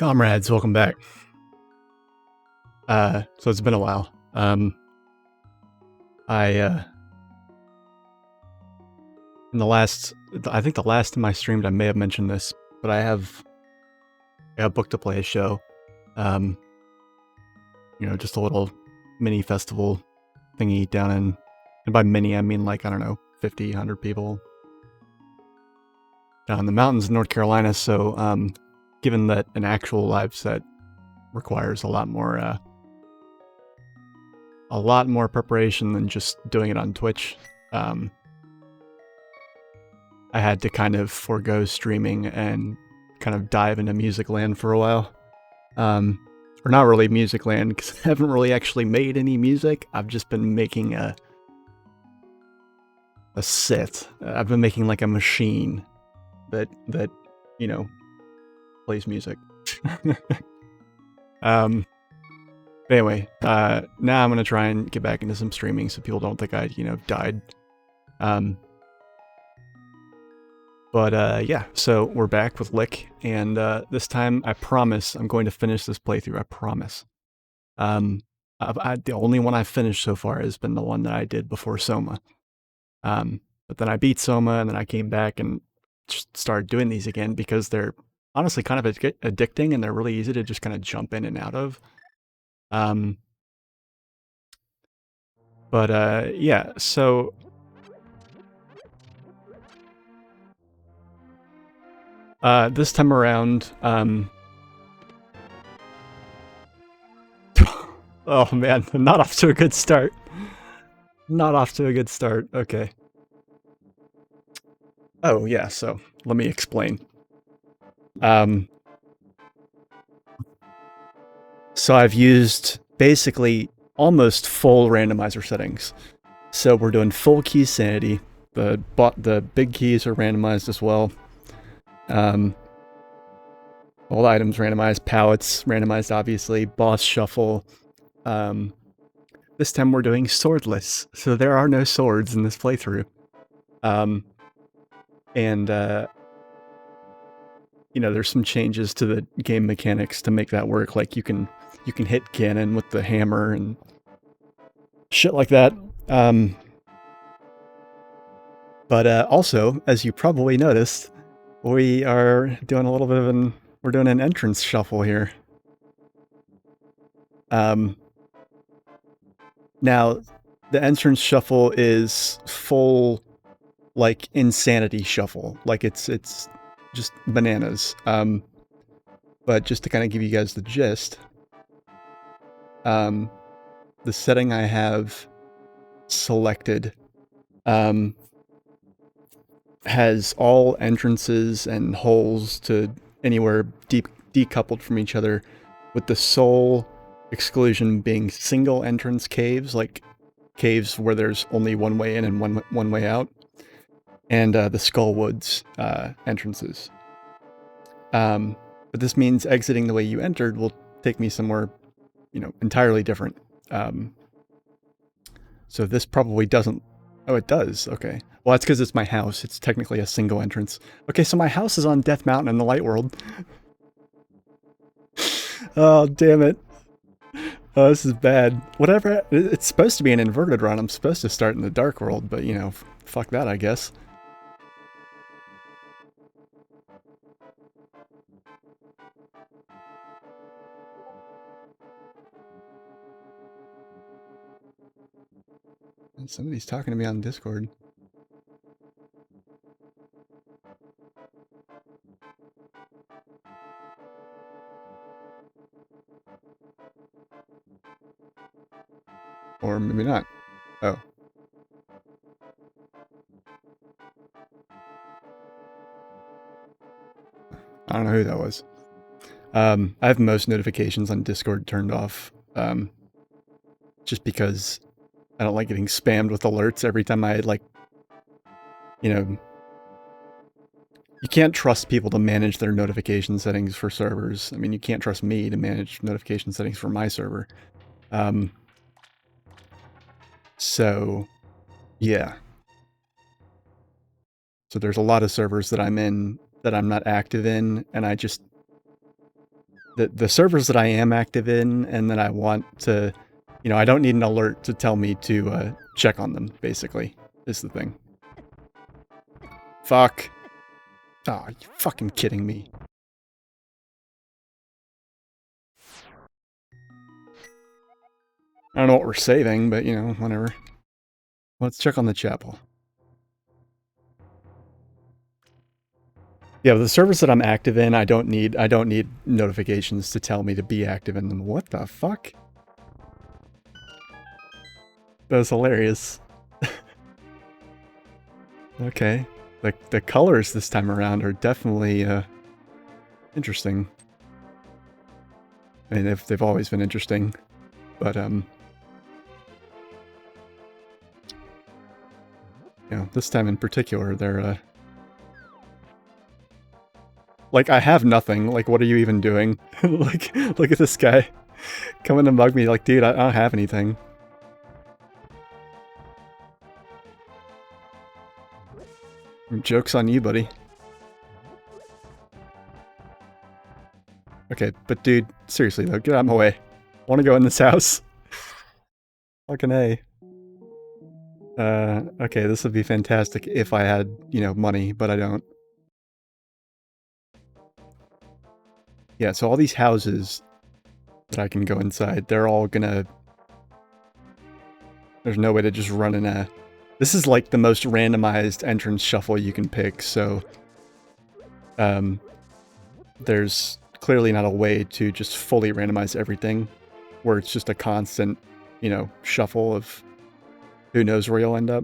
Comrades, welcome back. So it's been a while. In the last, I think the last time I streamed, I may have mentioned this, but I have booked to play a show. You know, just a little mini festival thingy down in, and by mini, I mean like, I don't know, 50, 100 people down in the mountains of North Carolina. So, given that an actual live set requires a lot more preparation than just doing it on Twitch, I had to kind of forego streaming and kind of dive into Music Land for a while. Or not really Music Land, because I haven't really actually made any music. I've just been making a set. I've been making like a machine that you know, plays music. Anyway, now I'm gonna try and get back into some streaming so people don't think I, died. Yeah, so we're back with Lick, and this time I promise I'm going to finish this playthrough. I promise. The only one I've finished so far has been the one that I did before Soma. But then I beat Soma, and then I came back and just started doing these again because they're honestly kind of addicting, and they're really easy to just kind of jump in and out of. Yeah, so this time around, oh man, not off to a good start. Not off to a good start, okay. Oh yeah, so let me explain. So I've used basically almost full randomizer settings. So we're doing full Keysanity. The big keys are randomized as well. All the items randomized, palettes randomized, obviously, boss shuffle. This time we're doing swordless, so there are no swords in this playthrough. There's some changes to the game mechanics to make that work. Like you can hit cannon with the hammer and shit like that. Also, as you probably noticed, we are doing a little bit of we're doing an entrance shuffle here. Now, the entrance shuffle is full, like, insanity shuffle. Like, it's just bananas. But just to kind of give you guys the gist, the setting I have selected has all entrances and holes to anywhere decoupled from each other, with the sole exclusion being single entrance caves, like caves where there's only one way in and one way out, and the Skullwoods entrances. But this means exiting the way you entered will take me somewhere, entirely different. So this probably doesn't... Oh, it does. Okay. Well, that's because it's my house. It's technically a single entrance. Okay, so my house is on Death Mountain in the Light World. Oh, damn it. Oh, this is bad. Whatever. It's supposed to be an inverted run. I'm supposed to start in the Dark World, but, fuck that, I guess. And somebody's talking to me on Discord. Or maybe not. Oh. I don't know who that was. I have most notifications on Discord turned off, just because I don't like getting spammed with alerts every time I, you can't trust people to manage their notification settings for servers. I mean, you can't trust me to manage notification settings for my server. So, yeah. So there's a lot of servers that I'm in that I'm not active in, and the servers that I am active in and that I want to, you know, I don't need an alert to tell me to check on them, basically, is the thing. Fuck. Oh, you fucking kidding me. I don't know what we're saving, but, you know, whatever. Let's check on the chapel. Yeah, the servers that I'm active in, I don't need notifications to tell me to be active in them. What the fuck? That was hilarious. Okay. The colors this time around are definitely interesting. I mean, they've always been interesting, but you know, this time in particular, they're like, I have nothing. Like, what are you even doing? Like, look at this guy coming to mug me. Like, dude, I don't have anything. Joke's on you, buddy. Okay, but dude, seriously though, get out of my way. I want to go in this house. Fucking A. Okay, this would be fantastic if I had, you know, money, but I don't. Yeah, so all these houses that I can go inside, they're all gonna... There's no way to just run in a... This is like the most randomized entrance shuffle you can pick, so... there's clearly not a way to just fully randomize everything, where it's just a constant, you know, shuffle of who knows where you'll end up.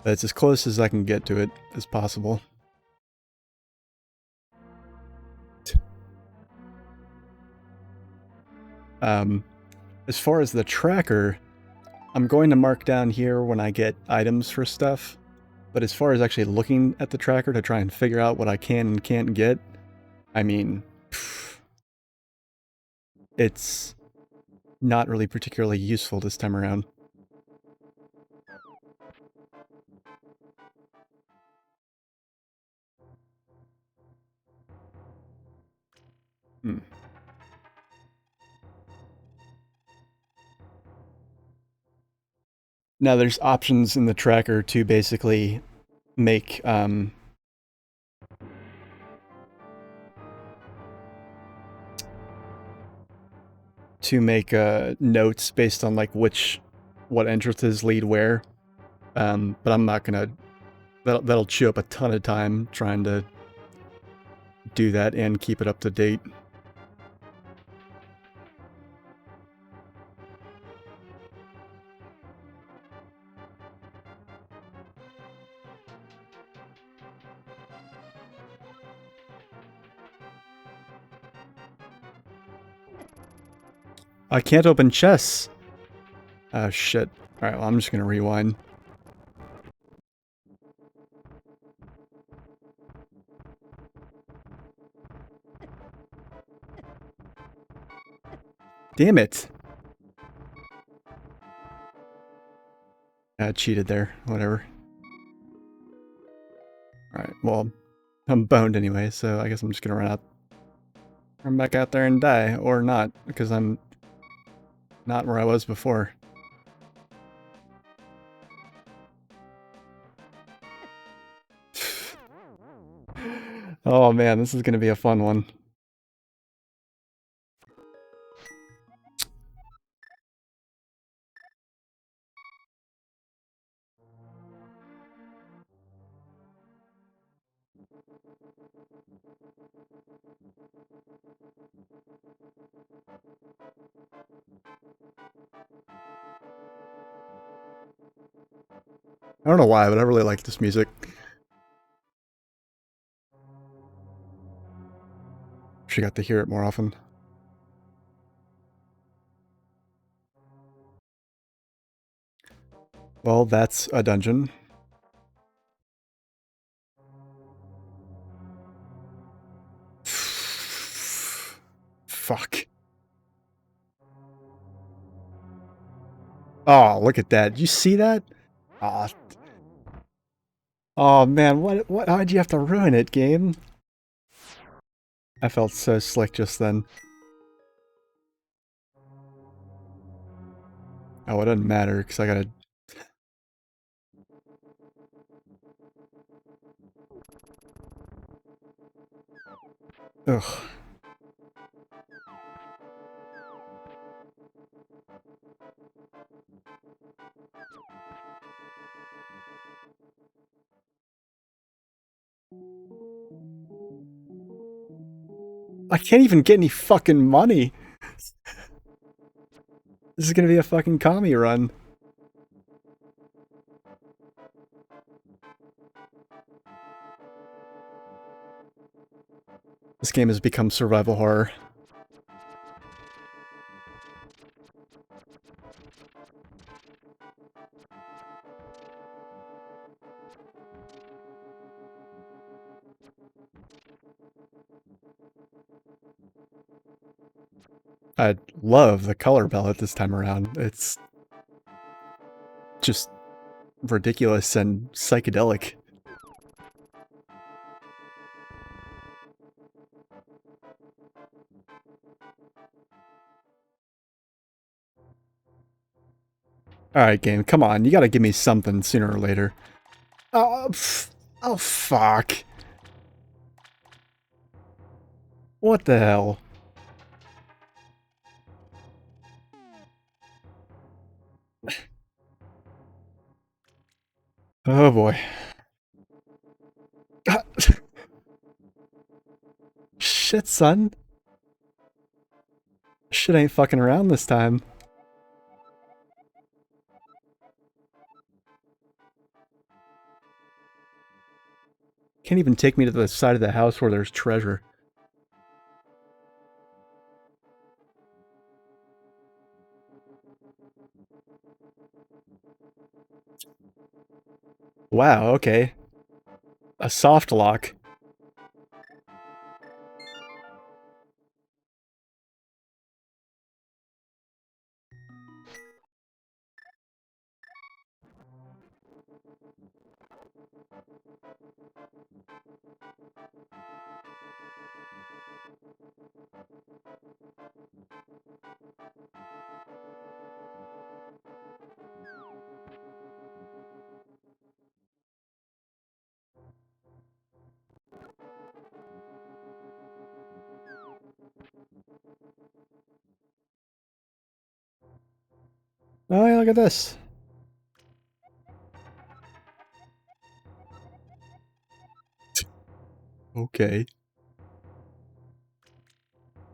But it's as close as I can get to it as possible. As far as the tracker, I'm going to mark down here when I get items for stuff, but as far as actually looking at the tracker to try and figure out what I can and can't get, I mean, it's not really particularly useful this time around. Now there's options in the tracker to basically make notes based on like what entrances lead where, but I'm not gonna. That'll chew up a ton of time trying to do that and keep it up to date. I can't open chests. Oh shit. Alright, well I'm just gonna rewind. Damn it. I cheated there. Whatever. Alright, well, I'm boned anyway, so I guess I'm just gonna run back out there and die, or not, because I'm not where I was before. Oh man, this is gonna be a fun one. I don't know why, but I really like this music. She got to hear it more often. Well, that's a dungeon. Fuck. Oh, look at that. Did you see that? Oh, oh man, why'd you have to ruin it, game? I felt so slick just then. Oh, it doesn't matter, because I gotta... Ugh. I can't even get any fucking money! This is gonna be a fucking commie run. This game has become survival horror. I love the color palette this time around. It's just ridiculous and psychedelic. Alright, game, come on. You gotta give me something sooner or later. Oh, oh, fuck. What the hell? Oh boy. Shit, son. Shit ain't fucking around this time. Can't even take me to the side of the house where there's treasure. Wow, okay. A soft lock. Oh yeah, look at this. Okay.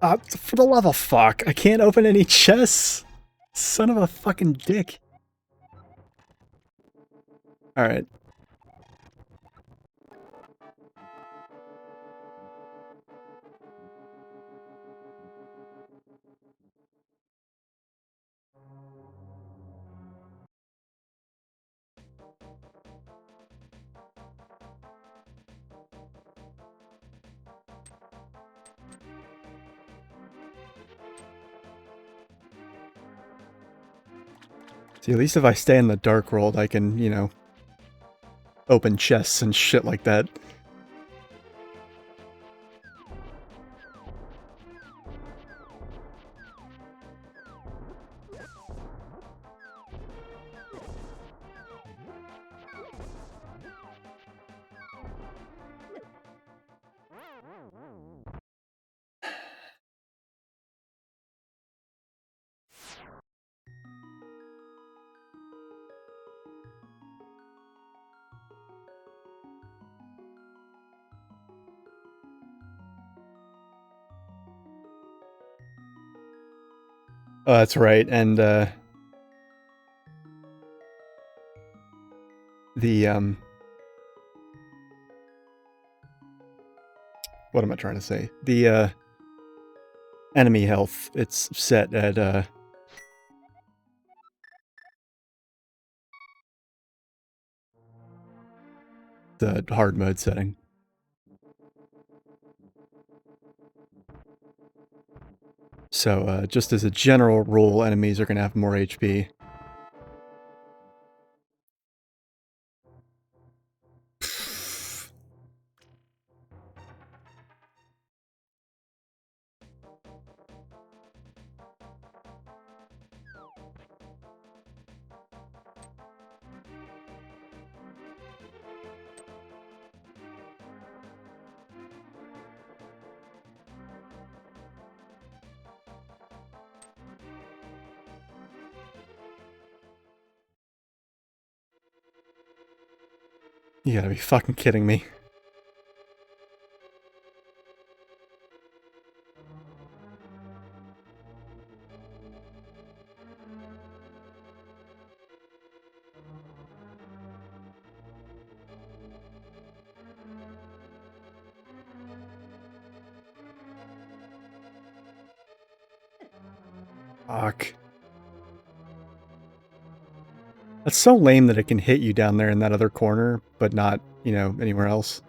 For the love of fuck, I can't open any chests. Son of a fucking dick. Alright. See, at least if I stay in the dark world, I can, you know, open chests and shit like that. Oh, that's right, and, the, what am I trying to say? The, enemy health, it's set at, the hard mode setting. So, just as a general rule, enemies are gonna have more HP. You gotta be fucking kidding me. Fuck. That's so lame that it can hit you down there in that other corner, but not, you know, anywhere else.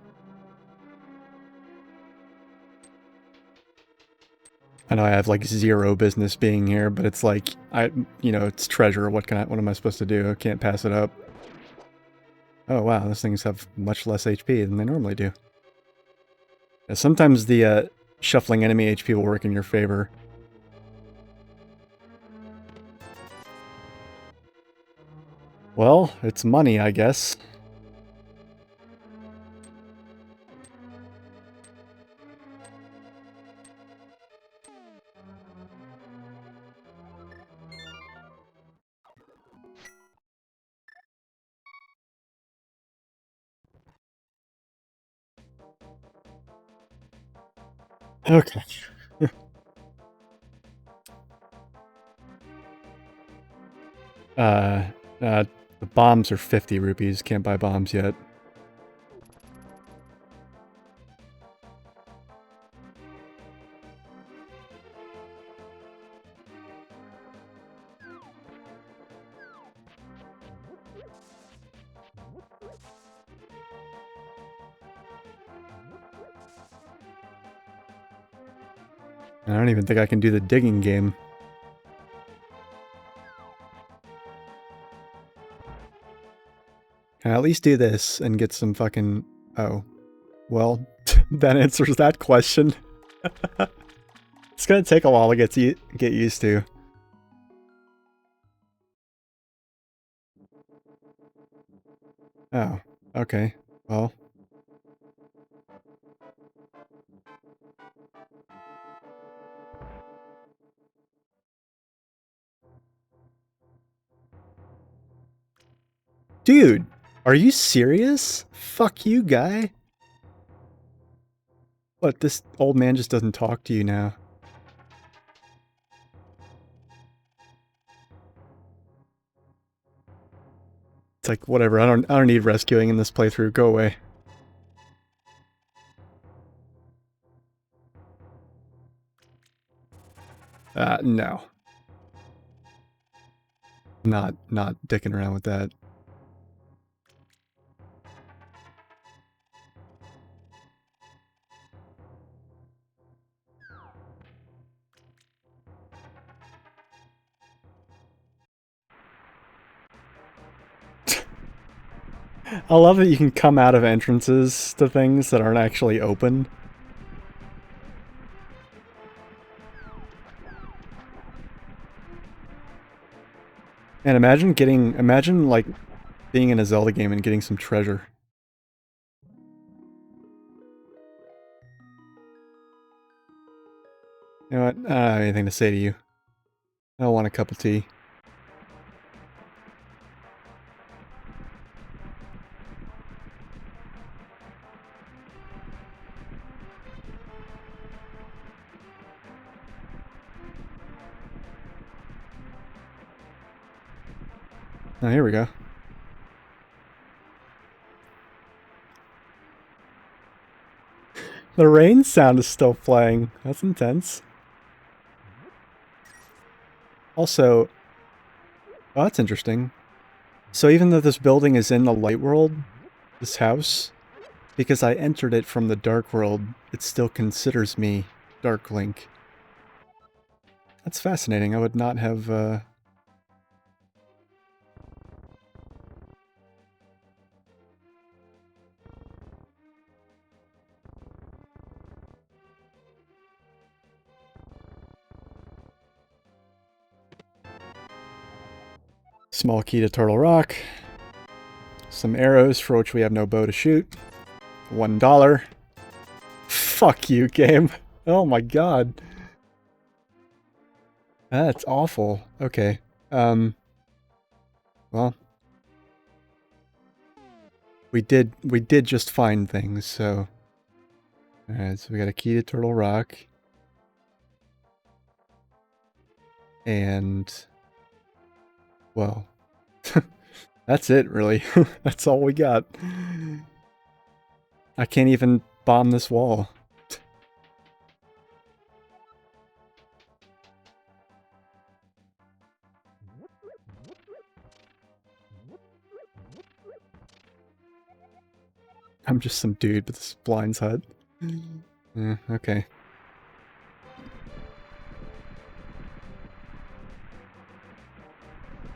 I know I have like zero business being here, but it's like, you know, it's treasure. What am I supposed to do? I can't pass it up. Oh wow, those things have much less HP than they normally do. Yeah, sometimes the shuffling enemy HP will work in your favor. Well, it's money, I guess. Okay. The bombs are 50 rupees. Can't buy bombs yet. I don't even think I can do the digging game. Can I at least do this and get some fucking... Oh. Well, that answers that question. It's gonna take a while to get used to. Oh, okay. Well. Dude, are you serious? Fuck you, guy. What, this old man just doesn't talk to you now? It's like, whatever, I don't need rescuing in this playthrough, go away. No. Not dicking around with that. I love that you can come out of entrances to things that aren't actually open. And imagine like being in a Zelda game and getting some treasure. You know what? I don't have anything to say to you. I don't want a cup of tea. Oh, here we go. The rain sound is still playing. That's intense. Also, oh, that's interesting. So even though this building is in the light world, this house, because I entered it from the dark world, it still considers me Dark Link. That's fascinating. I would not have, Small key to Turtle Rock. Some arrows for which we have no bow to shoot. $1. Fuck you, game. Oh my god. That's awful. Okay. Well. we did just find things, so... Alright, so we got a key to Turtle Rock. And... well... that's it, really. That's all we got. I can't even bomb this wall. I'm just some dude with this blinds hut. Okay.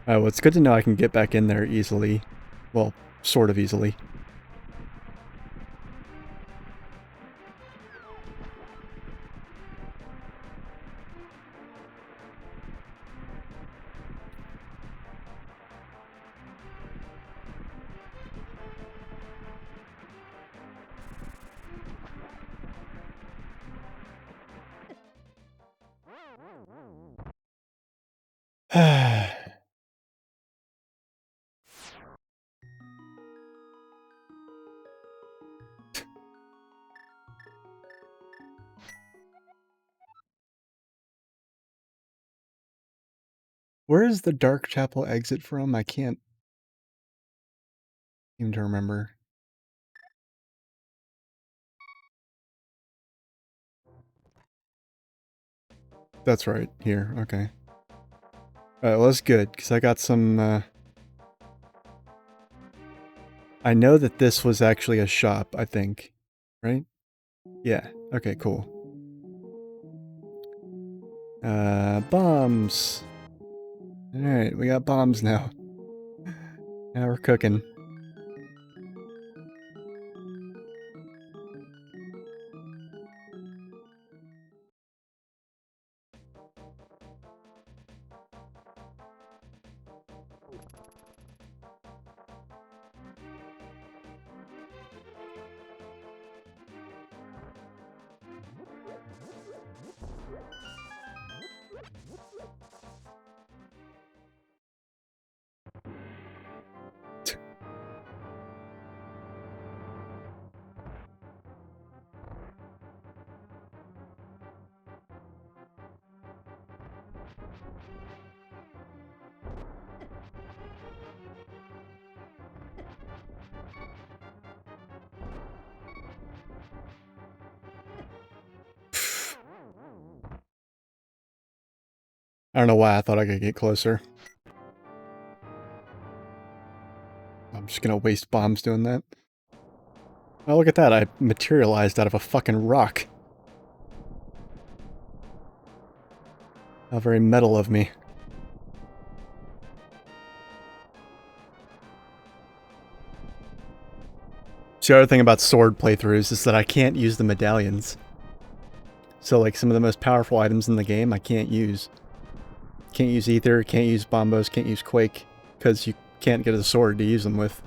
Oh, well, it's good to know I can get back in there easily. Well, sort of easily. Where is the Dark Chapel exit from? I can't seem to remember. That's right, here, okay. Alright, well that's good, because I got some, I know that this was actually a shop, I think. Right? Yeah, okay, cool. Bombs! Alright, we got bombs now. Now we're cooking. I don't know why I thought I could get closer. I'm just gonna waste bombs doing that. Oh, look at that, I materialized out of a fucking rock. How very metal of me. So the other thing about sword playthroughs is that I can't use the medallions. So like some of the most powerful items in the game I can't use. Can't use Ether, can't use Bombos, can't use Quake, because you can't get a sword to use them with.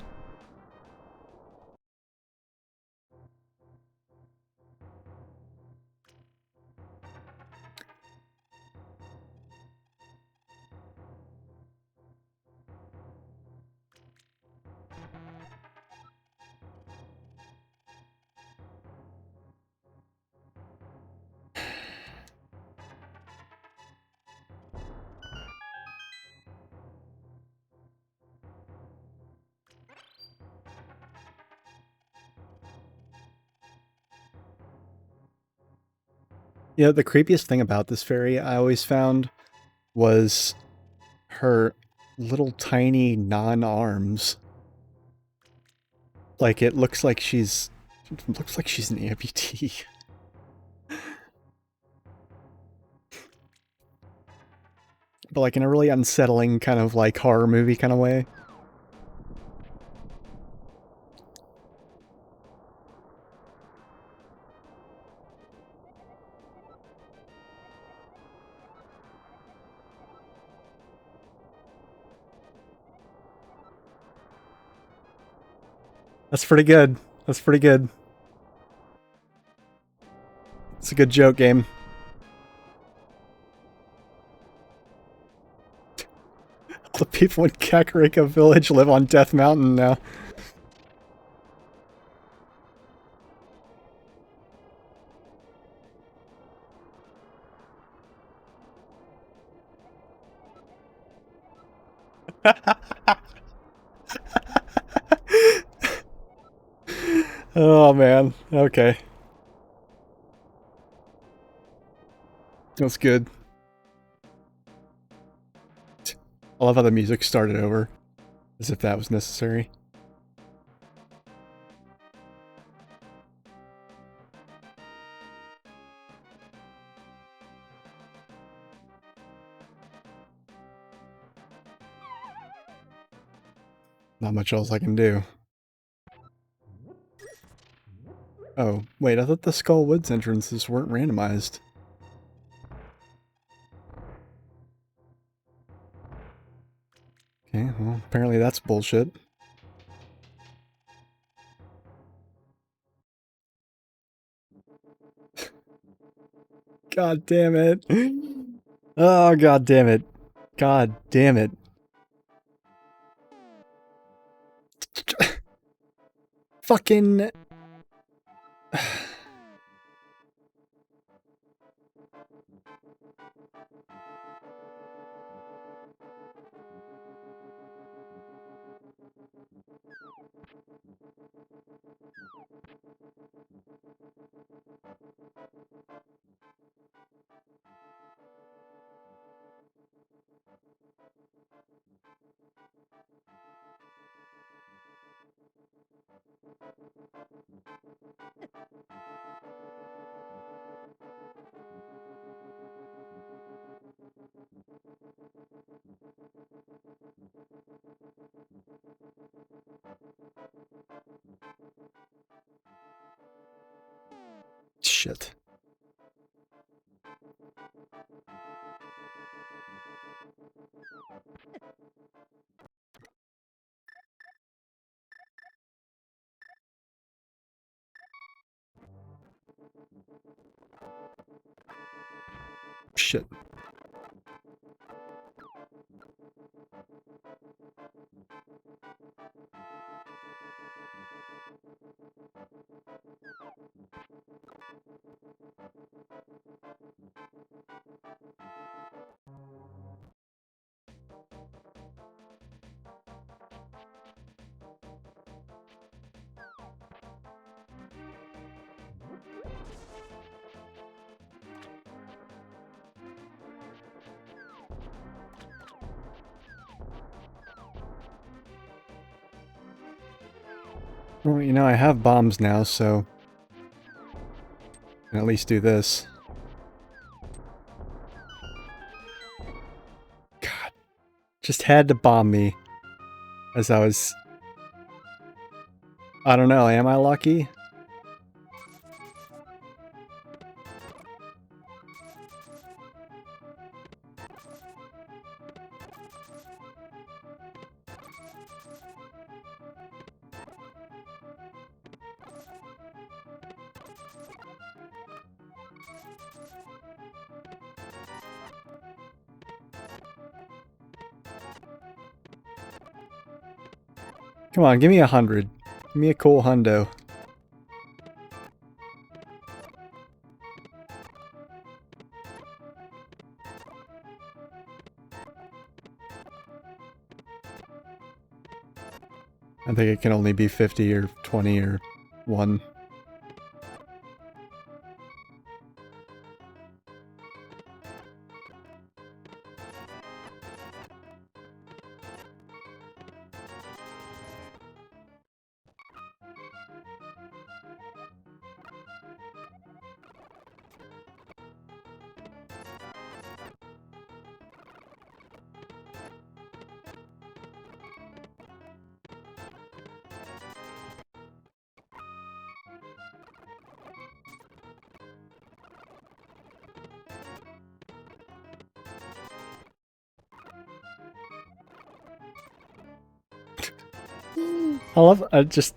Yeah, the creepiest thing about this fairy I always found was her little tiny non-arms. Like, it looks like she's an amputee. But like in a really unsettling kind of like horror movie kind of way. That's pretty good. That's pretty good. It's a good joke game. All the people in Kakariko Village live on Death Mountain now. Oh man. Okay. That's good. I love how the music started over, as if that was necessary. Not much else I can do. Oh, wait, I thought the Skull Woods entrances weren't randomized. Okay, well, apparently that's bullshit. God damn it. Oh, god damn it. God damn it. Fucking... Shit. Shit. Well, you know, I have bombs now, so... I can at least do this. God. Just had to bomb me. As I was... I don't know, am I lucky? Come on, give me 100. Give me a cool hundo. I think it can only be 50 or 20 or 1.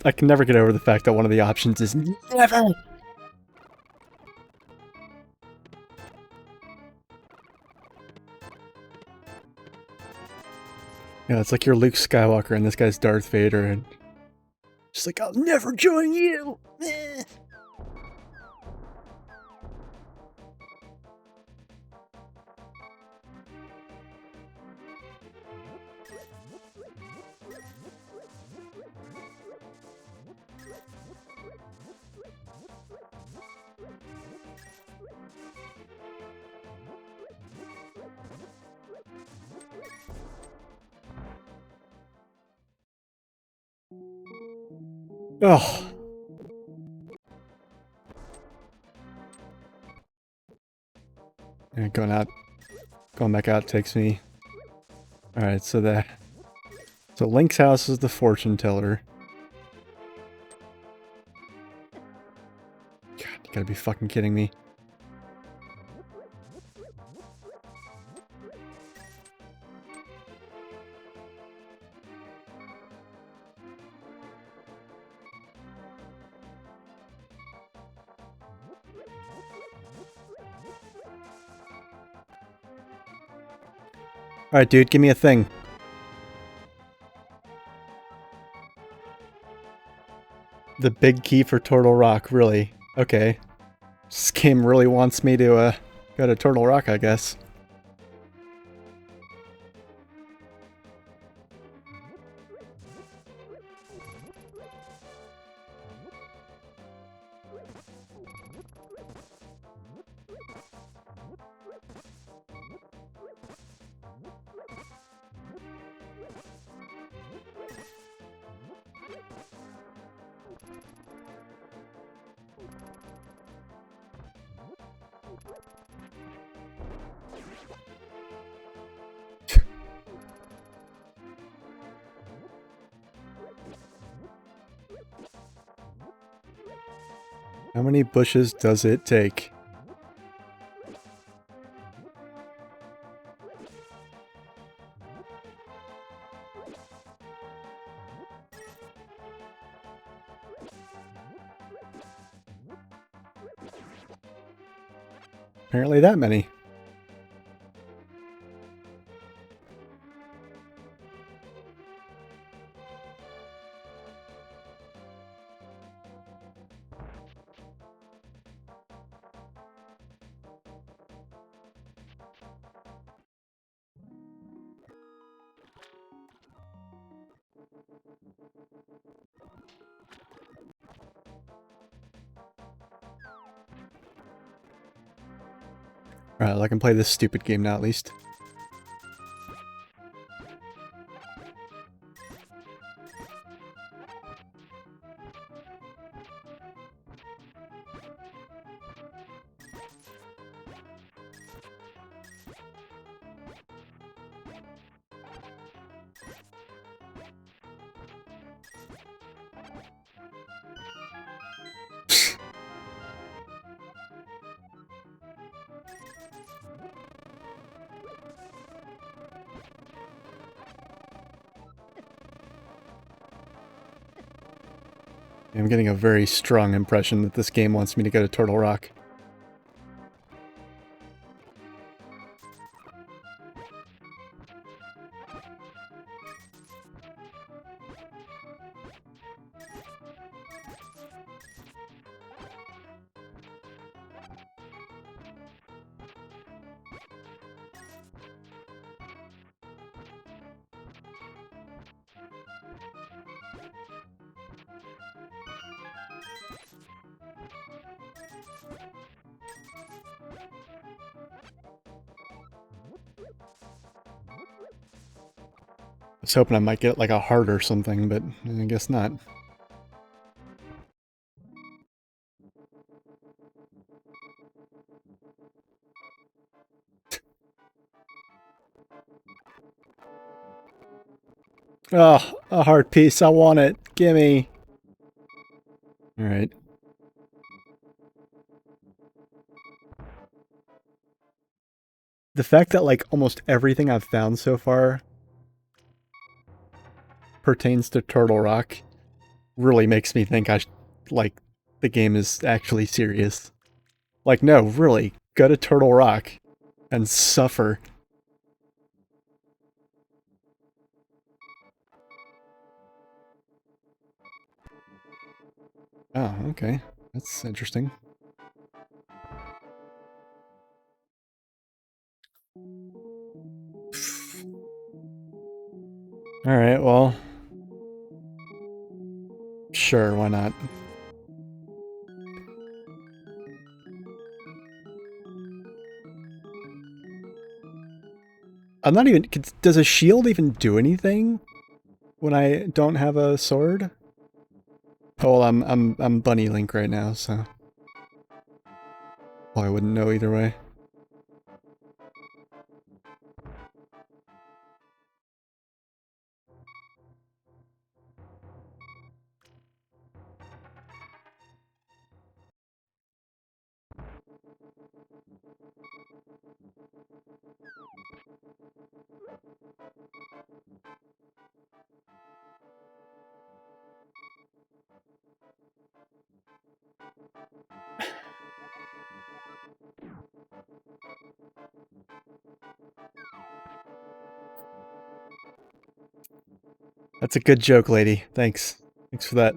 I can never get over the fact that one of the options is never! Yeah, it's like you're Luke Skywalker and this guy's Darth Vader and... Just like, I'll never join you! Eh. Oh. And going back out takes me. Alright, so Link's house is the fortune teller. God, you gotta be fucking kidding me. Alright, dude, give me a thing. The big key for Turtle Rock, really? Okay. This game really wants me to, go to Turtle Rock, I guess. How many bushes does it take? Apparently that many. Alright, I can play this stupid game now at least. I'm getting a very strong impression that this game wants me to go to Turtle Rock. I was hoping I might get like a heart or something, but I guess not. Oh, a heart piece. I want it. Gimme. Alright. The fact that like almost everything I've found so far pertains to Turtle Rock really makes me think like the game is actually serious. Like, no, really, go to Turtle Rock and suffer. Oh, okay. That's interesting. Alright, well... Sure, why not? I'm not even... Does a shield even do anything when I don't have a sword? Oh, well, I'm Bunny Link right now, so well, I wouldn't know either way. That's a good joke, lady. Thanks. Thanks for that.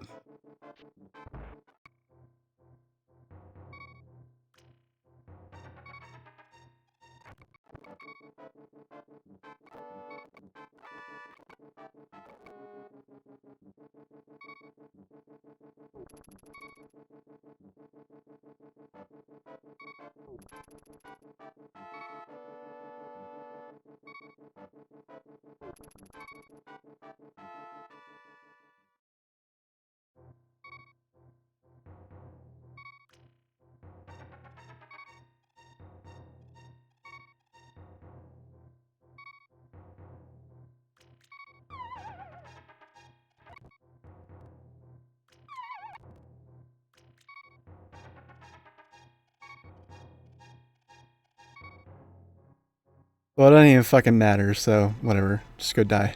Well, it doesn't even fucking matter, so whatever. Just go die.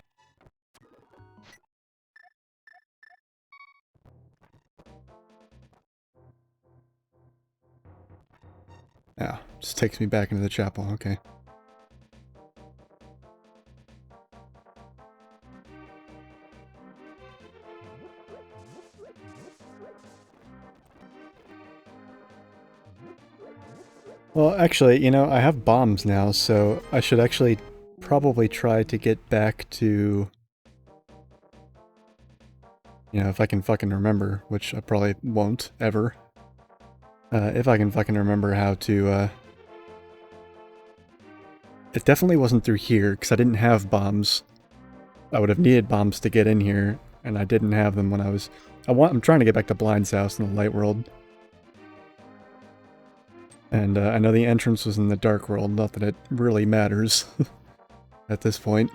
Yeah, just takes me back into the chapel, okay. Well, actually, you know, I have bombs now, so I should actually probably try to get back to... You know, if I can fucking remember, which I probably won't, ever. If I can fucking remember how to, It definitely wasn't through here, because I didn't have bombs. I would have needed bombs to get in here, and I didn't have them when I was... I'm trying to get back to Blind's house in the light world. And I know the entrance was in the dark world, not that it really matters at this point.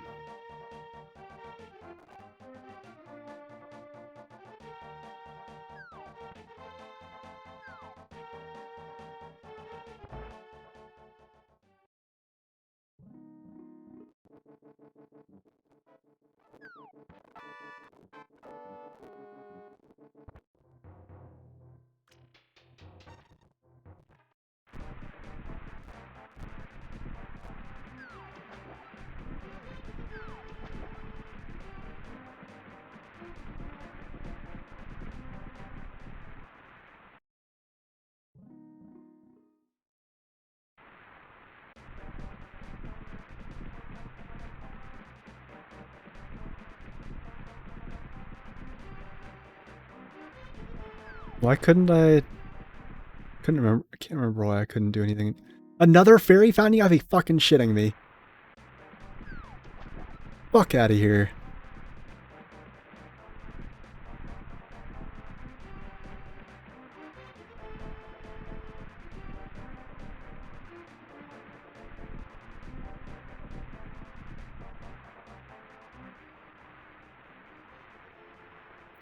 Why couldn't I... Couldn't remember... I can't remember why I couldn't do anything. Another fairy fountain? You gotta be fucking shitting me. Fuck out of here.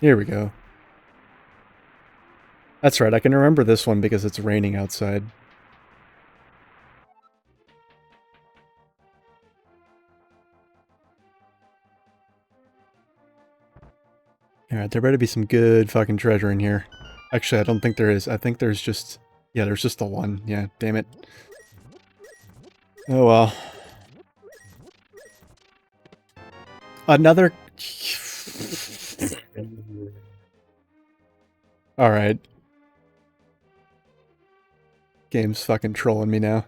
Here we go. That's right, I can remember this one because it's raining outside. Alright, there better be some good fucking treasure in here. Actually, I don't think there is. I think there's just... Yeah, there's just the one. Yeah, damn it. Oh well. Another... Alright. Game's fucking trolling me now.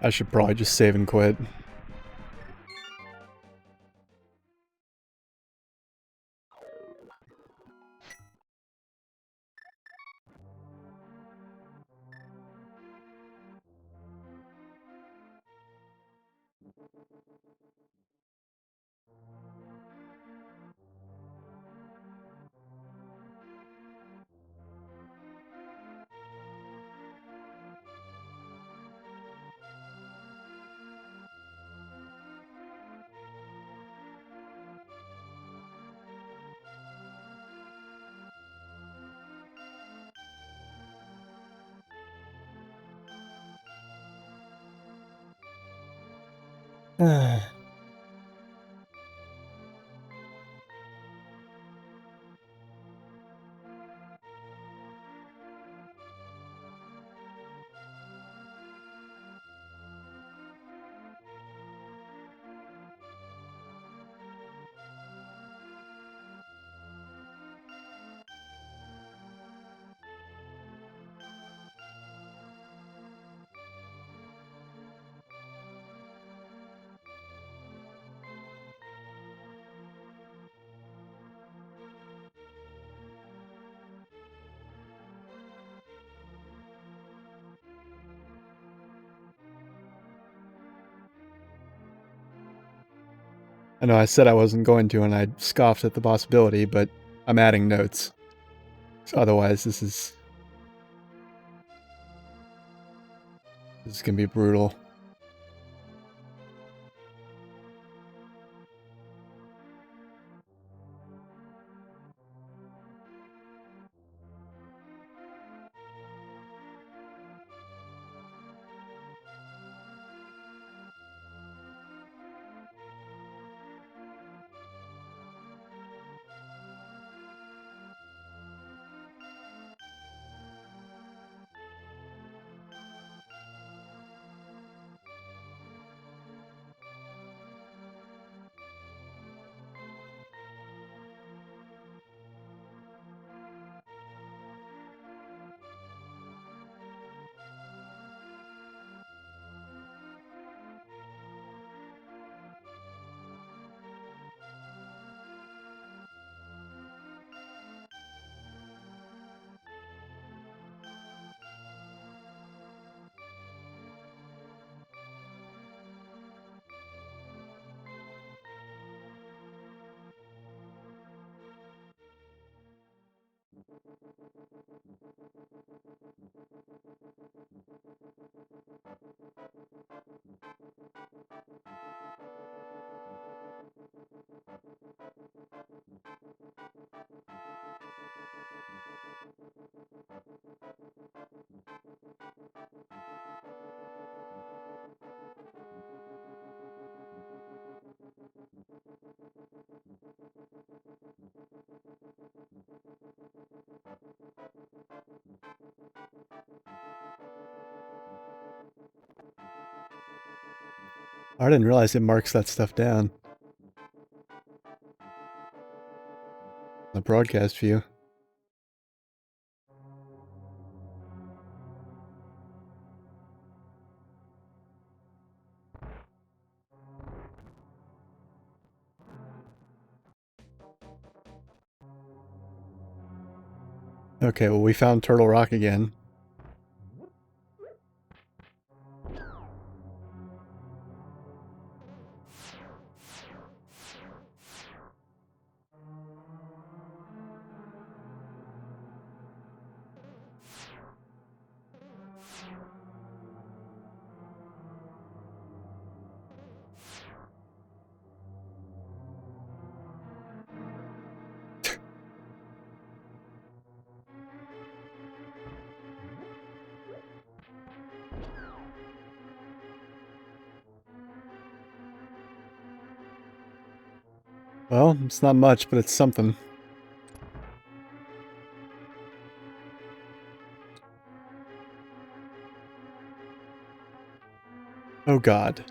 I should probably just save and quit. I know I said I wasn't going to, and I scoffed at the possibility, but I'm adding notes. So otherwise, this is gonna be brutal. I didn't realize it marks that stuff down. The broadcast view. Okay, well, we found Turtle Rock again. Well, it's not much, but it's something. Oh god.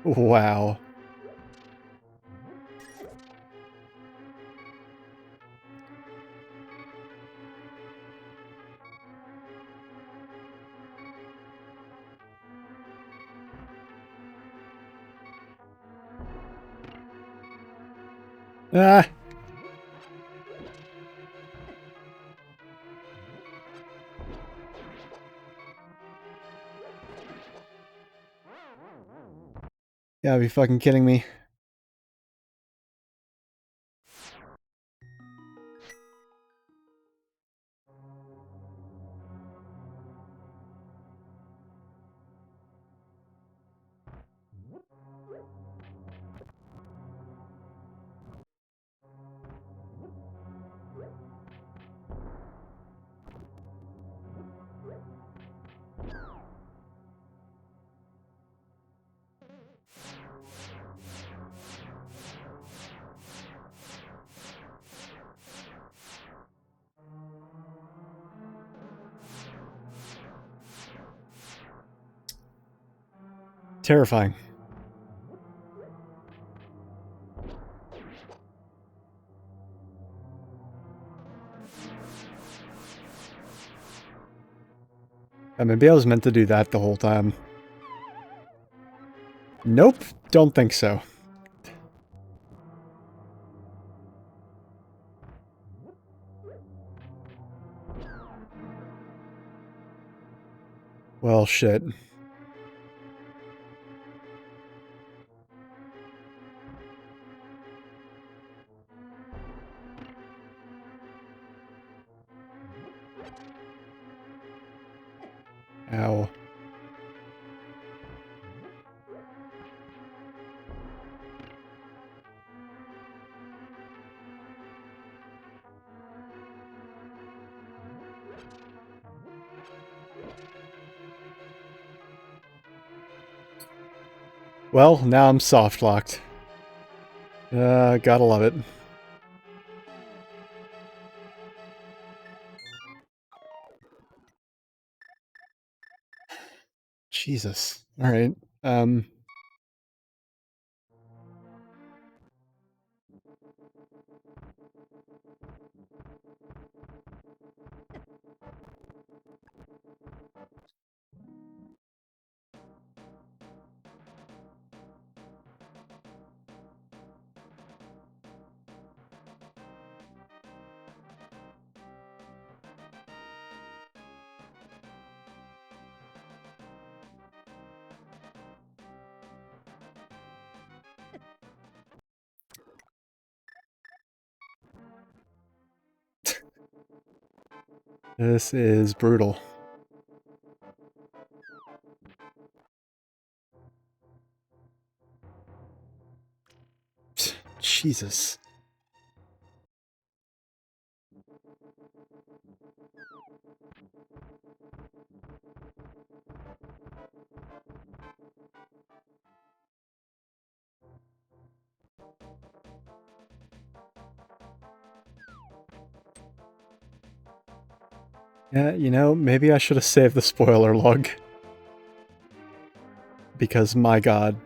Wow. Ah! You gotta be fucking kidding me. Terrifying. Maybe I was meant to do that the whole time. Nope, don't think so. Well, shit. Ow. Well, now I'm soft-locked. Gotta love it. Jesus. Alright. This is brutal. Jesus. Yeah, you know, maybe I should have saved the spoiler log. Because, my god.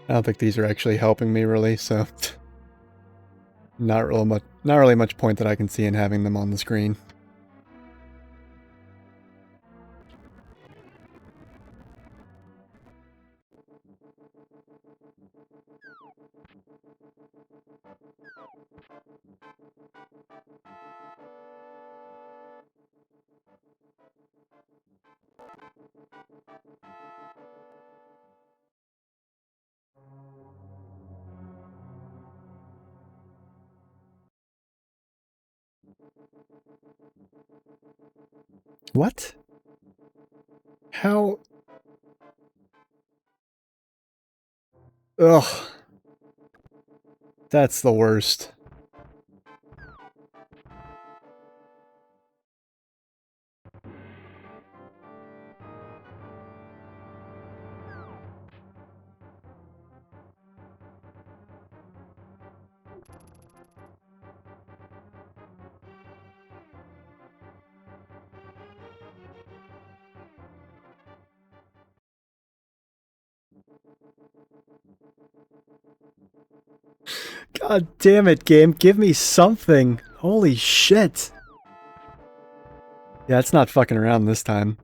I don't think these are actually helping me really, so... Not really much point that I can see in having them on the screen. What? How? Ugh. That's the worst. God damn it, game. Give me something. Holy shit. Yeah, it's not fucking around this time.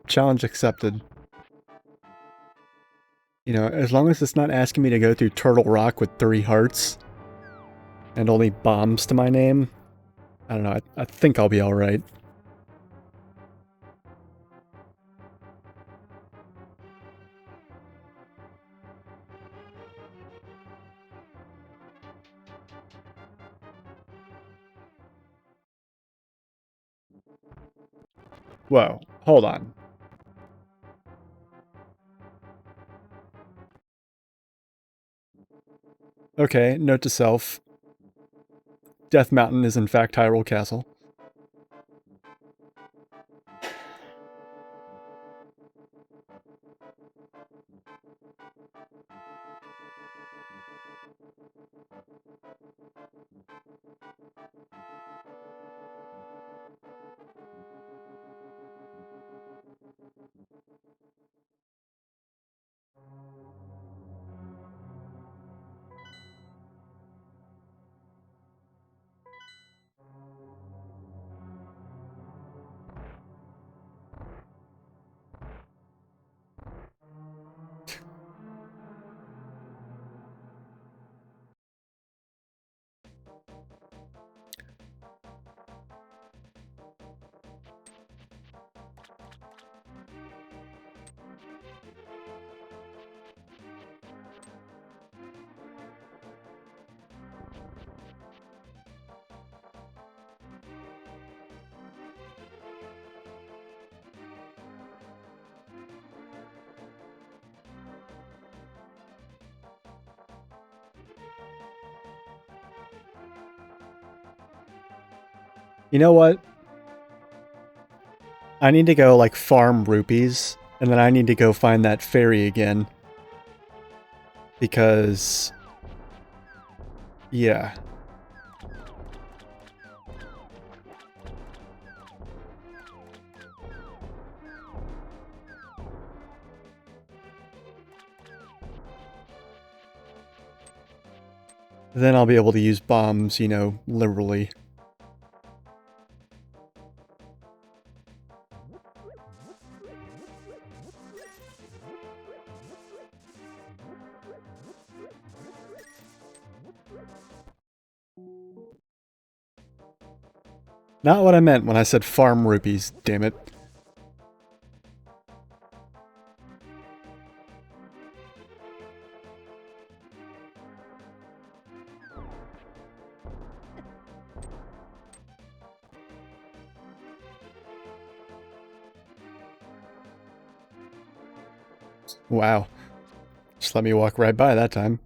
Challenge accepted. You know, as long as it's not asking me to go through Turtle Rock with 3 hearts and only bombs to my name, I don't know, I think I'll be alright. Whoa, hold on. Okay, note to self. Death Mountain is in fact Hyrule Castle. You know what? I need to go, like, farm rupees, and then I need to go find that fairy again. Because... yeah. Then I'll be able to use bombs, you know, liberally. Not what I meant when I said farm rupees, damn it. Wow. Just let me walk right by that time.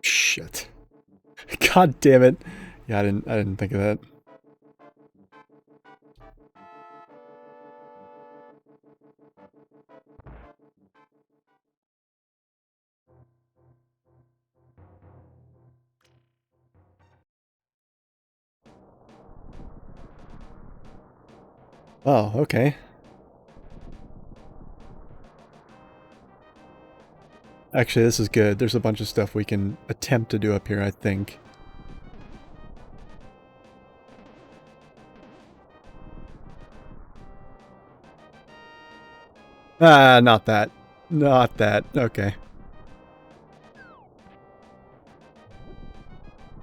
Shit. God damn it. Yeah, I didn't think of that. Oh, okay. Actually, this is good. There's a bunch of stuff we can attempt to do up here, I think. Ah, not that. Not that. Okay.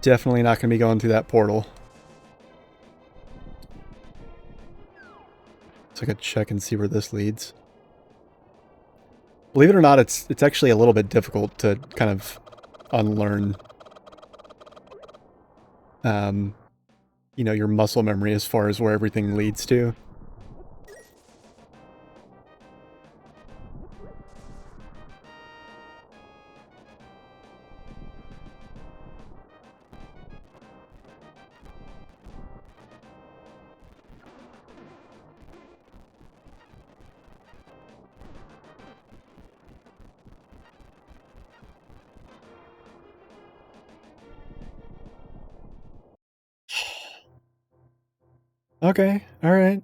Definitely not going to be going through that portal. So I could check and see where this leads. Believe it or not, it's actually a little bit difficult to kind of unlearn, you know, your muscle memory as far as where everything leads to. Okay, alright.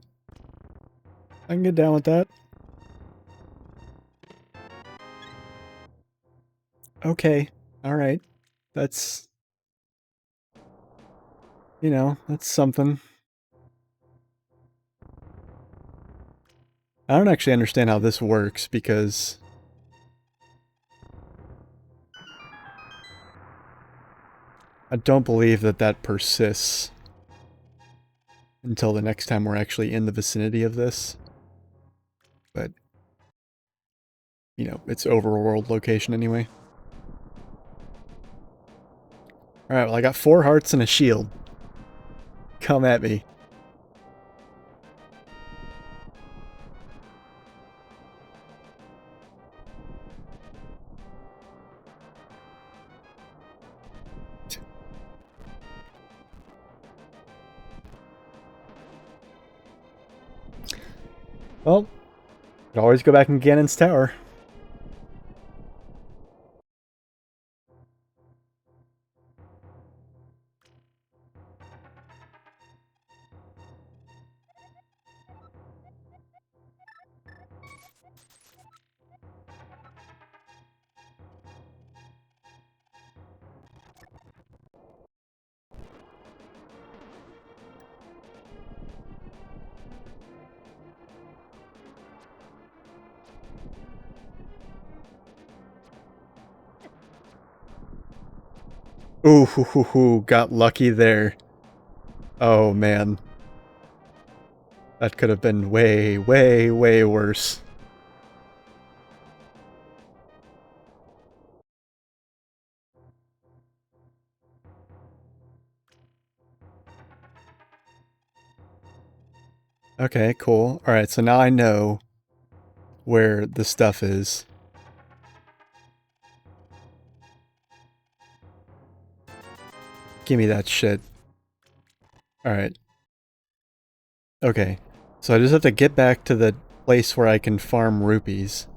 I can get down with that. Okay, alright. That's... you know, that's something. I don't actually understand how this works, because... I don't believe that that persists until the next time we're actually in the vicinity of this. But, you know, it's overworld location anyway. Alright, well I got 4 hearts and a shield. Come at me. Well, could always go back in Ganon's tower. Ooh, hoo, hoo, hoo, got lucky there. Oh, man. That could have been way, way, way worse. Okay, cool. Alright, so now I know where the stuff is. Give me that shit. Alright. Okay. So I just have to get back to the place where I can farm rupees.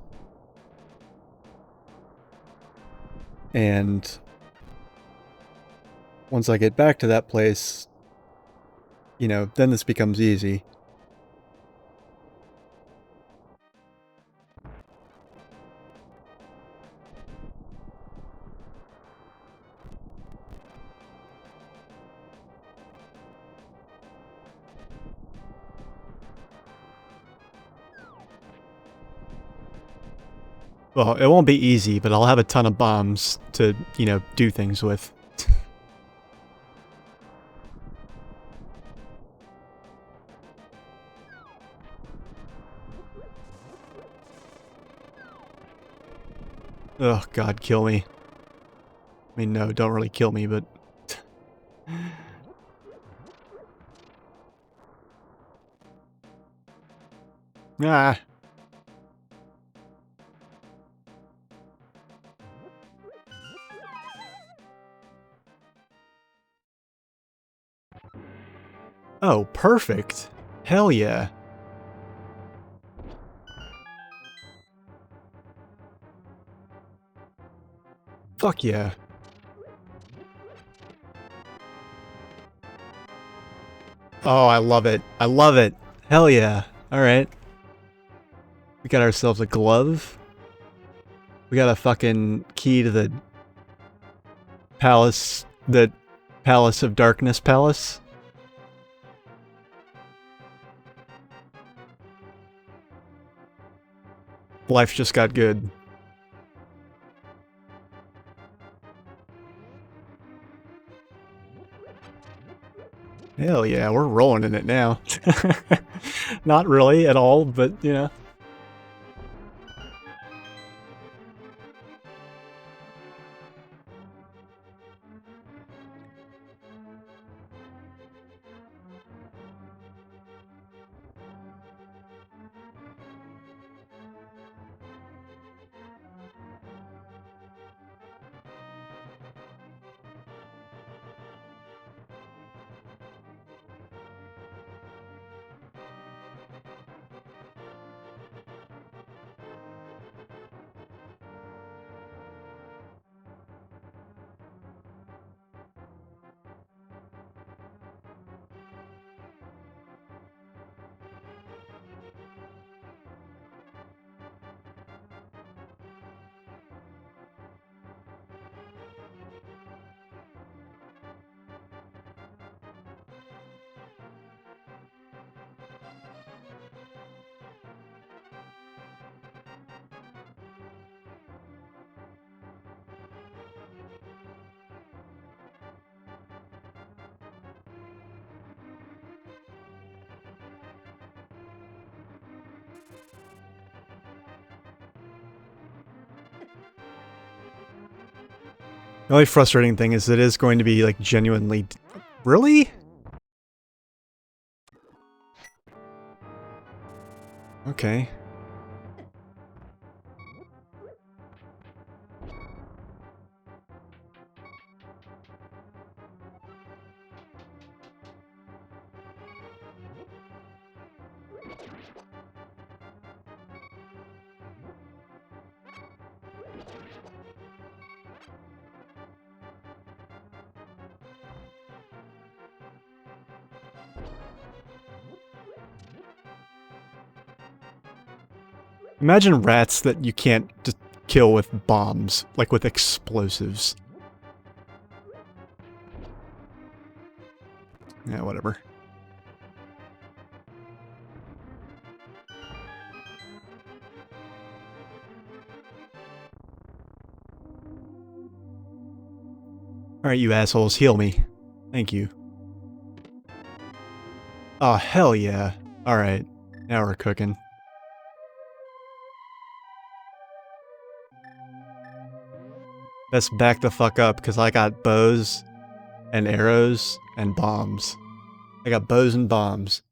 And once I get back to that place, you know, then this becomes easy. Well, it won't be easy, but I'll have a ton of bombs to, you know, do things with. Oh, God, kill me. I mean, no, don't really kill me, but... ah. Oh, perfect. Hell yeah. Fuck yeah. Oh, I love it. I love it. Hell yeah. Alright. We got ourselves a glove. We got a fucking key to the palace of Darkness palace. Life just got good. Hell yeah, we're rolling in it now. Not really at all, but you know. The only frustrating thing is it is going to be like genuinely... Really? Okay. Imagine rats that you can't just kill with bombs, like with explosives. Yeah, whatever. Alright, you assholes, heal me. Thank you. Oh, hell yeah. Alright, now we're cooking. Let's back the fuck up, because I got bows and arrows and bombs. I got bows and bombs.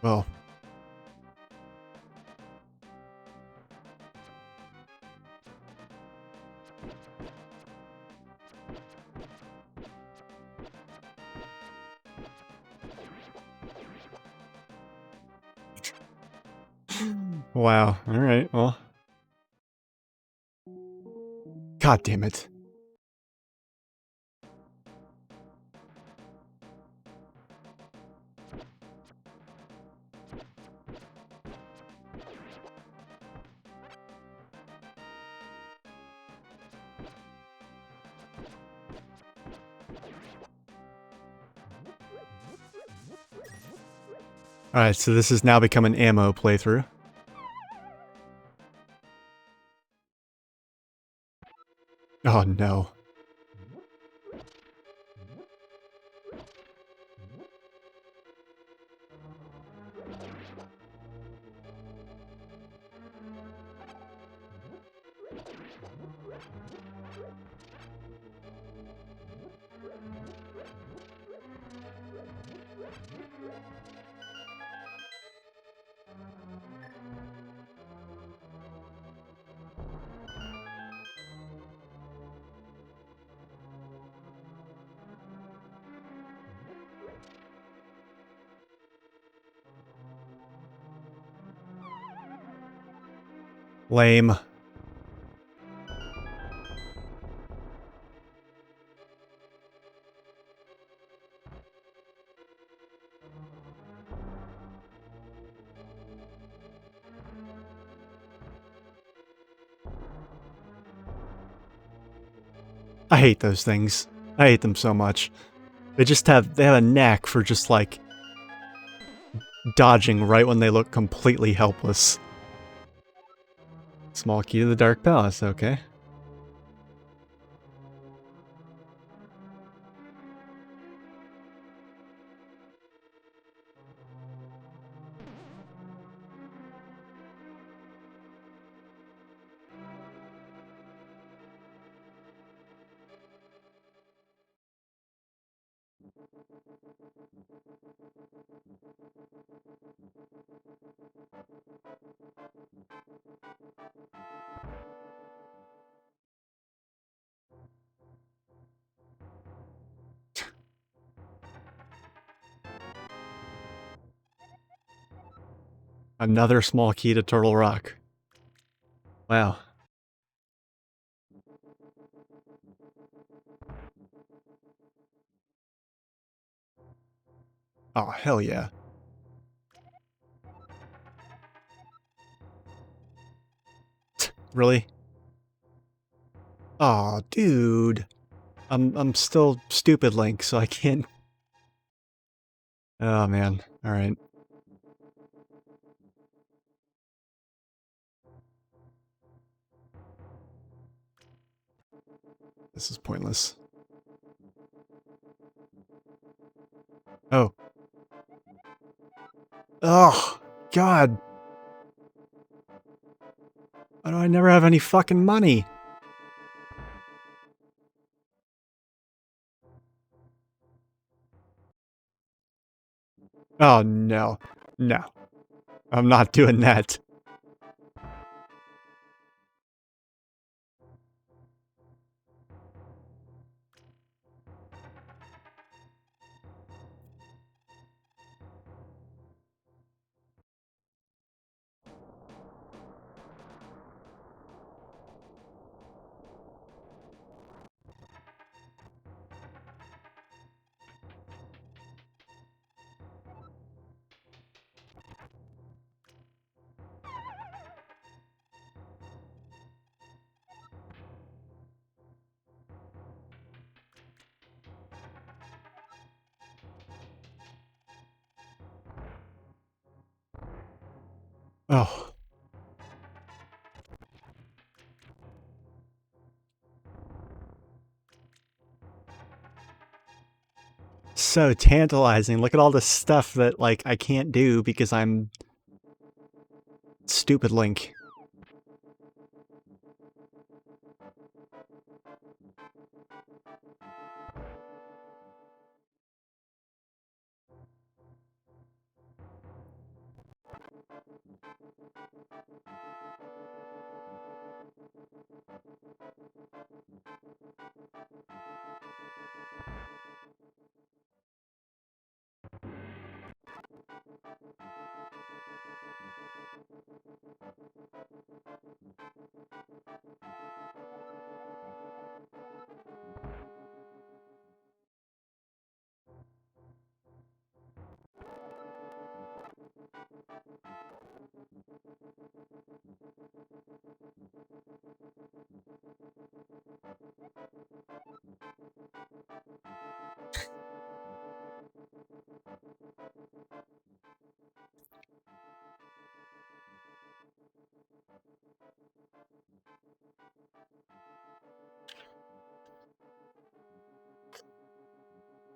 Well. Wow, alright, well. God damn it. Alright, so this has now become an ammo playthrough. Oh no. Lame. I hate those things. I hate them so much. They have a knack for just, like, dodging right when they look completely helpless. Small key to the Dark Palace, okay. Another small key to Turtle Rock. Wow. Oh, hell yeah. Really? Aw, dude. I'm still stupid Link, so I can't... Oh, man. Alright. This is pointless. Oh. Oh, God. Why do I never have any fucking money? Oh, no. No. I'm not doing that. Oh. So tantalizing. Look at all the stuff that, like, I can't do because I'm... stupid Link.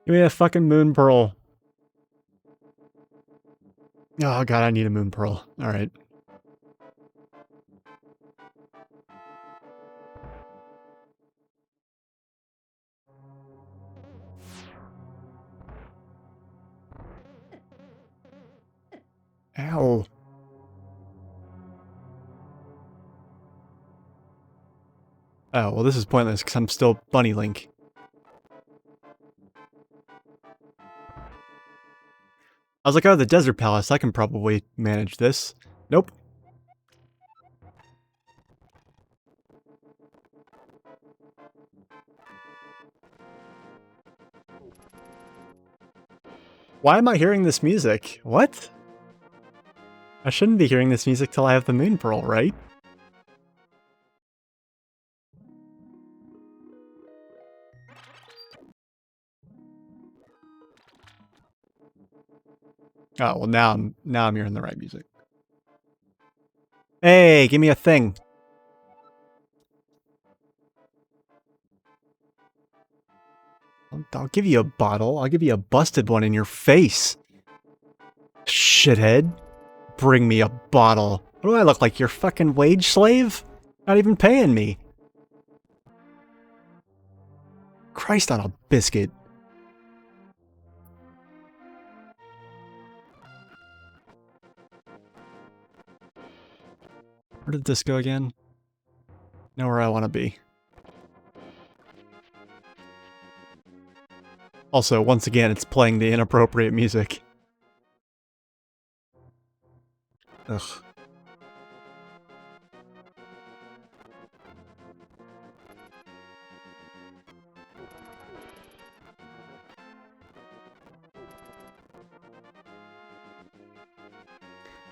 Give me a fucking Moon Pearl. Oh, God, I need a Moon Pearl. Alright. Ow. Oh, well, this is pointless because I'm still Bunny Link. I was like, oh, the Desert Palace, I can probably manage this. Nope. Why am I hearing this music? What? I shouldn't be hearing this music till I have the Moon Pearl, right? Oh, well now I'm hearing the right music. Hey, give me a thing. I'll give you a bottle. I'll give you a busted one in your face. Shithead. Bring me a bottle. What do I look like, your fucking wage slave? Not even paying me. Christ on a biscuit. Where did this go again? Know where I want to be. Also, once again, it's playing the inappropriate music. Ugh.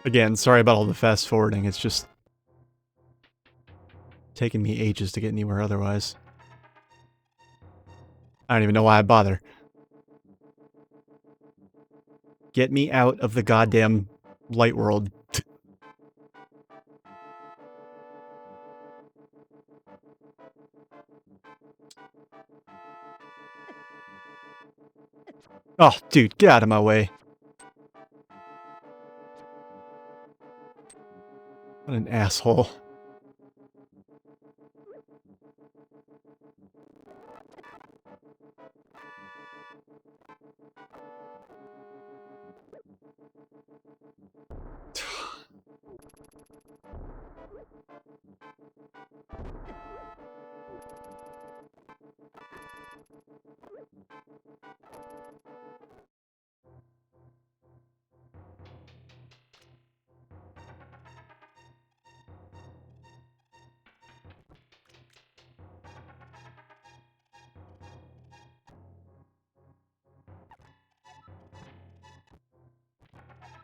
Again, sorry about all the fast forwarding, it's just taking me ages to get anywhere otherwise. I don't even know why I bother. Get me out of the goddamn light world. Oh, dude, get out of my way. What an asshole.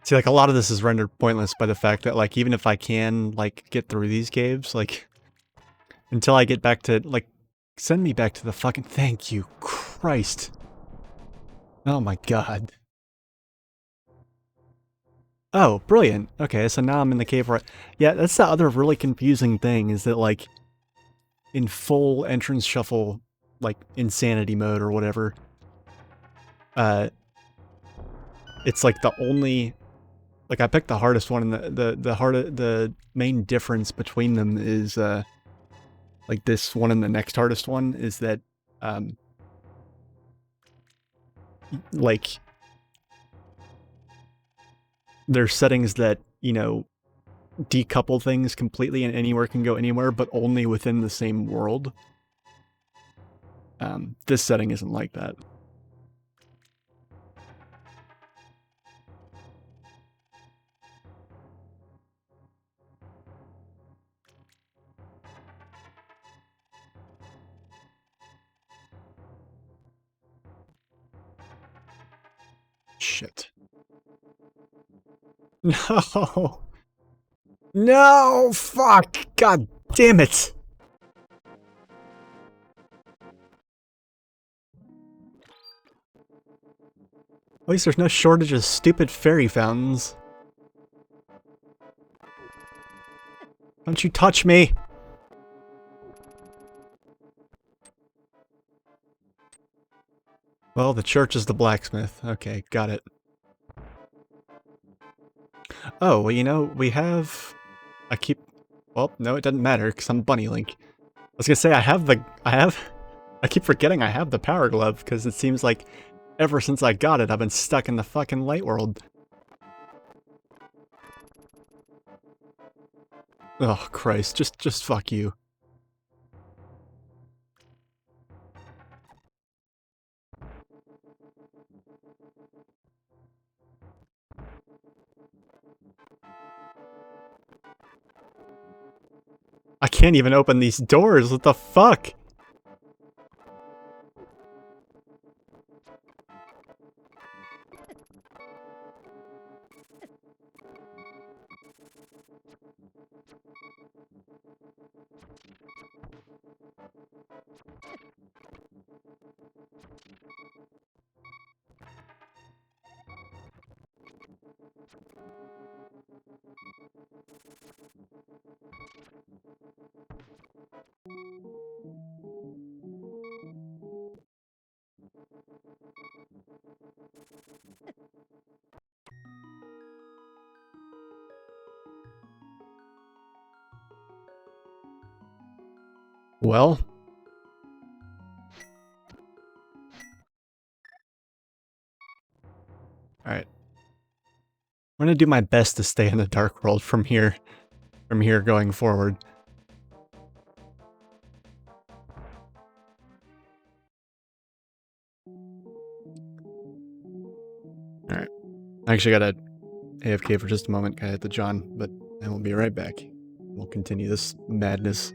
See, like, a lot of this is rendered pointless by the fact that, like, even if I can, like, get through these caves, like, until I get back to, like, send me back to the fucking— thank you, Christ. Oh my god. Oh, brilliant. Okay, so now I'm in the cave where— yeah, that's the other really confusing thing, is that, like, in full entrance shuffle, like, insanity mode or whatever, it's like the only— like, I picked the hardest one, and the main difference between them is, like, this one and the next hardest one is that, like, there's settings that, you know, decouple things completely and anywhere can go anywhere, but only within the same world. This setting isn't like that. Shit. No! No! Fuck! God damn it! At least there's no shortage of stupid fairy fountains. Don't you touch me! Well, the church is the blacksmith. Okay, got it. Oh, well, you know, we have— I keep— well, no, it doesn't matter, because I'm Bunny Link. I was gonna say, I keep forgetting I have the power glove, because it seems like ever since I got it, I've been stuck in the fucking light world. Oh, Christ, just fuck you. I can't even open these doors, what the fuck? Well, alright. I'm gonna do my best to stay in the Dark World from here going forward. Alright. I actually gotta AFK for just a moment, gotta hit the John, but I will be right back. We'll continue this madness.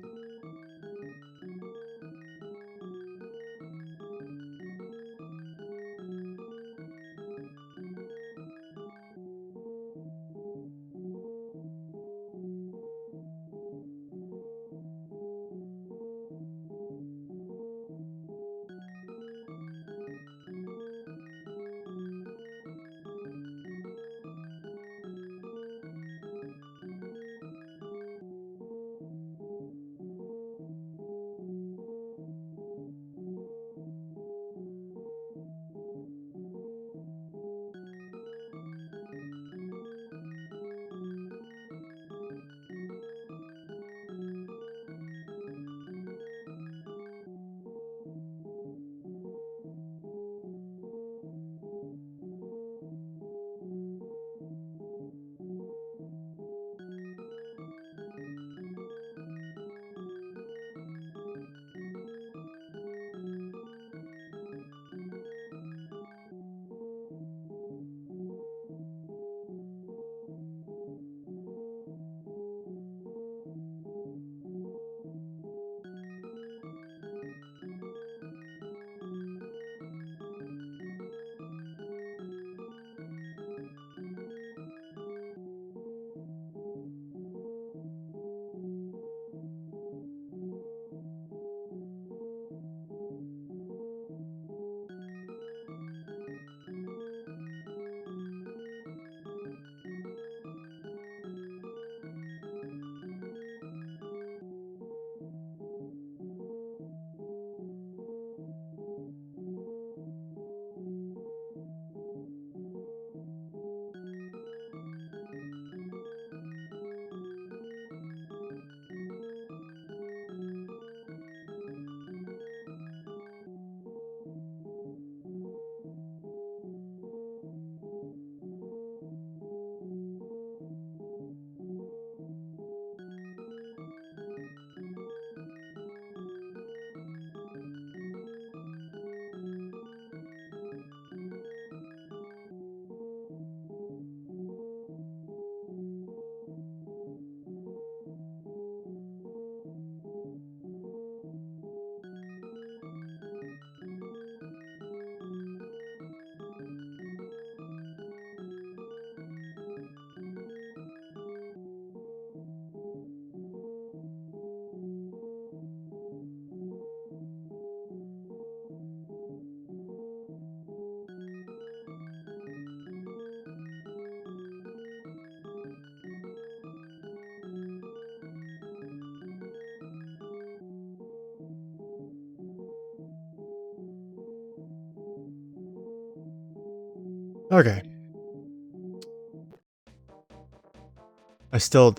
Okay.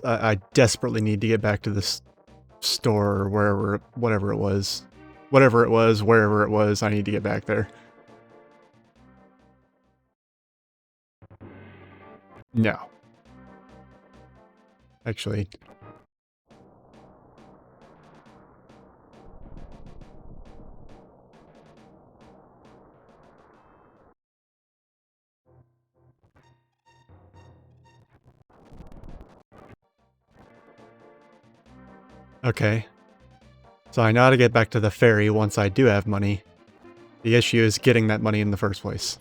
I desperately need to get back to this store or wherever, whatever it was. Whatever it was, wherever it was, I need to get back there. No. Actually. Okay. So I know how to get back to the ferry once I do have money. The issue is getting that money in the first place.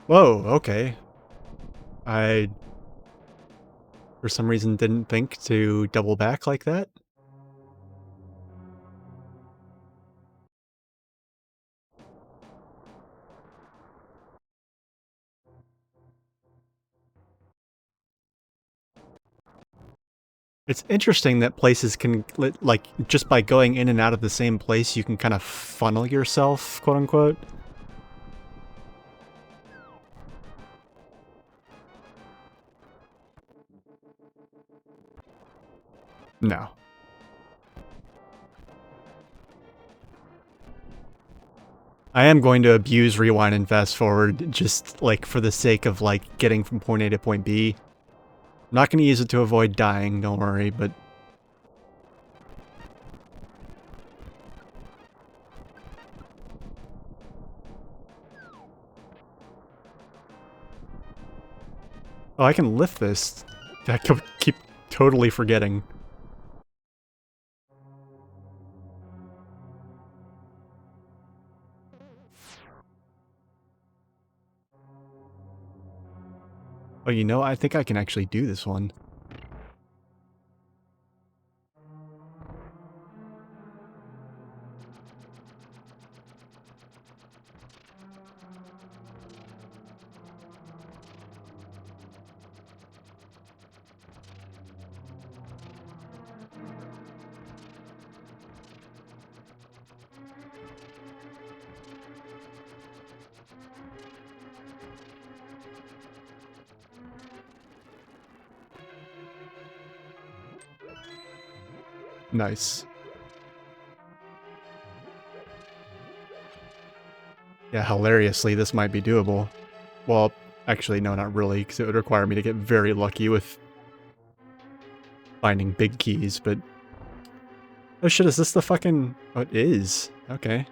Whoa, okay. I, for some reason, didn't think to double back like that. It's interesting that places can, like, just by going in and out of the same place, you can kind of funnel yourself, quote unquote. No. I am going to abuse rewind and fast forward just, like, for the sake of, like, getting from point A to point B. I'm not going to use it to avoid dying, don't worry, but... Oh, I can lift this. I keep totally forgetting. Oh, you know, I think I can actually do this one. Nice. Yeah, hilariously, this might be doable. Well, actually, no, not really, because it would require me to get very lucky with finding big keys, but... Oh shit, is this the fucking... Oh, it is. Okay.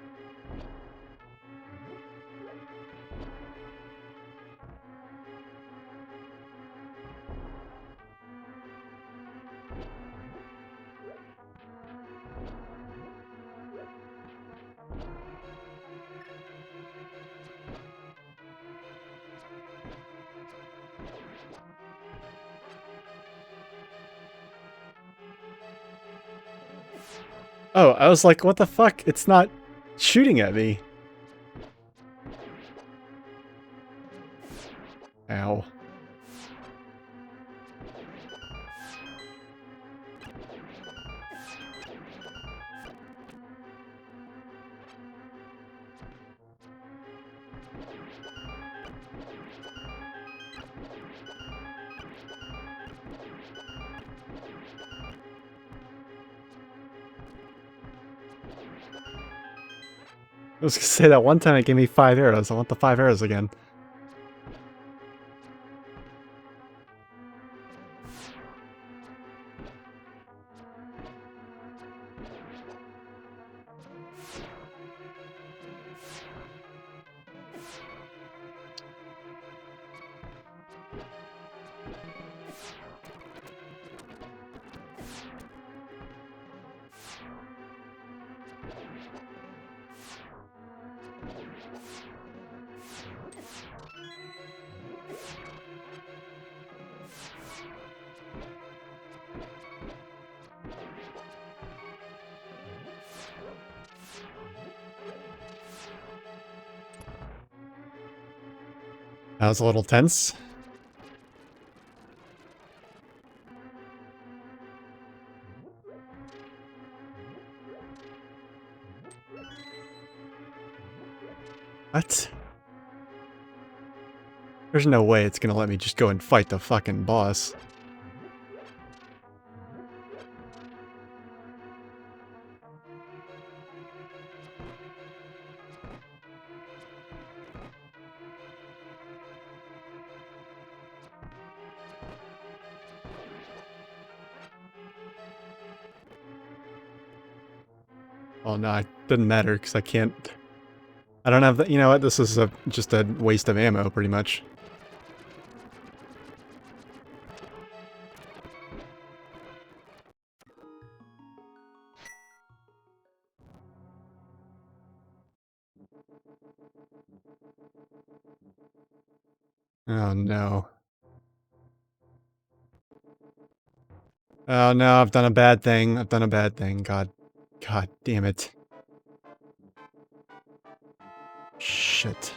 Oh, I was like, what the fuck? It's not shooting at me. Ow. I was gonna say that one time it gave me 5 arrows. I want the 5 arrows again. That was a little tense. What? There's no way it's gonna let me just go and fight the fucking boss. Oh no, it doesn't matter because I can't... I don't have the... You know what? This is just a waste of ammo, pretty much. Oh no. Oh no, I've done a bad thing. I've done a bad thing. God. God damn it. Shit.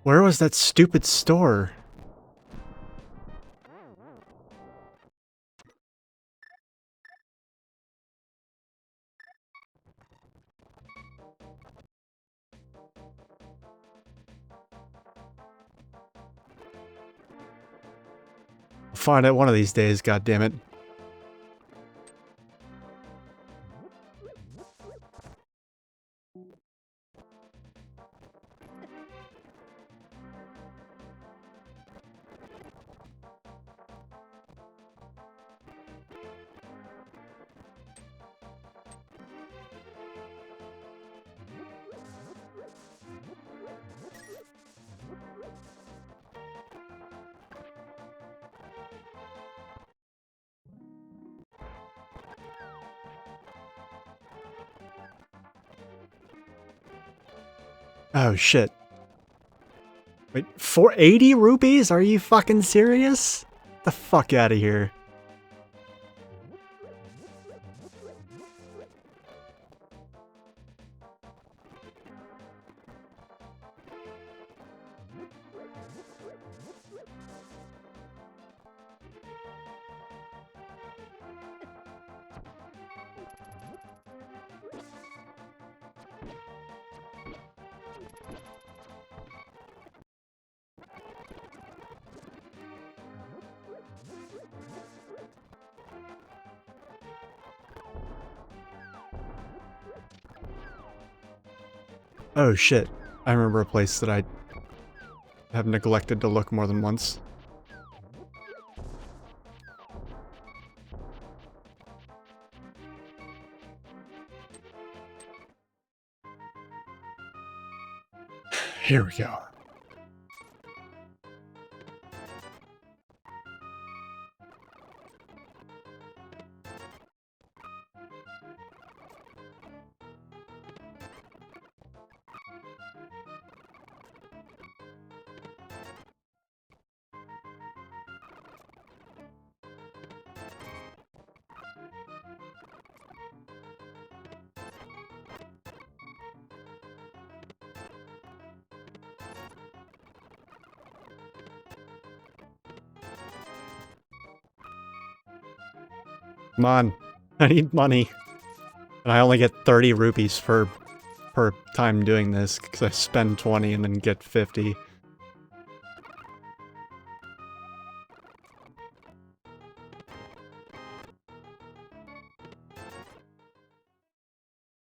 Where was that stupid store? I'll find it one of these days, goddammit. Oh shit. Wait, 480 rupees? Are you fucking serious? Get the fuck out of here. Oh shit. I remember a place that I have neglected to look more than once. Here we go. Come on. I need money. And I only get 30 rupees per time doing this, because I spend 20 and then get 50.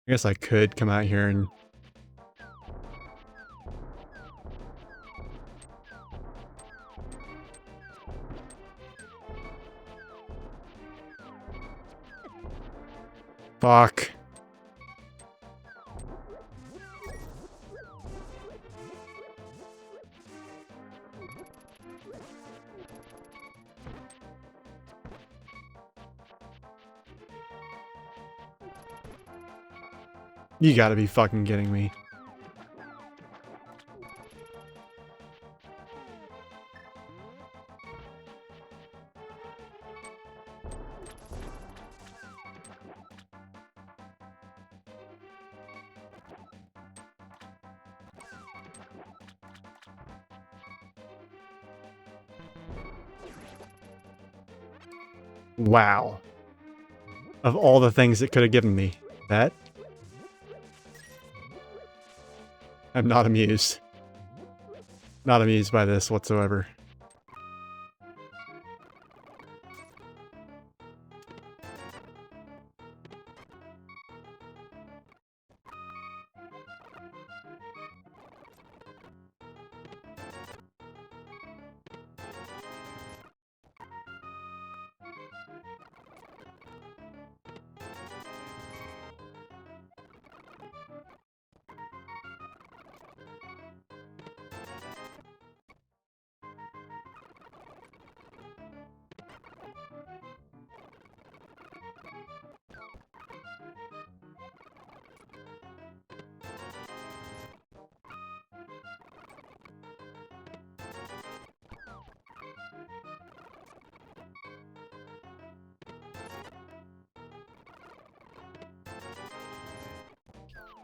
I guess I could come out here and... Fuck. You gotta be fucking kidding me. Wow. Of all the things it could have given me, that? I'm not amused. Not amused by this whatsoever.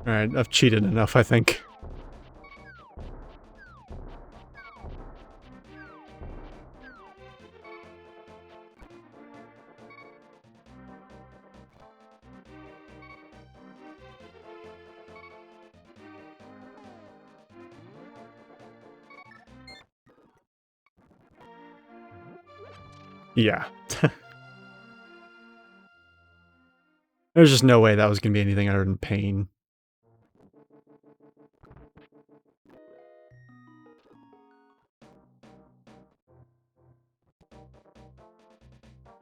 Alright, I've cheated enough, I think. Yeah. There's just no way that was gonna be anything other than pain.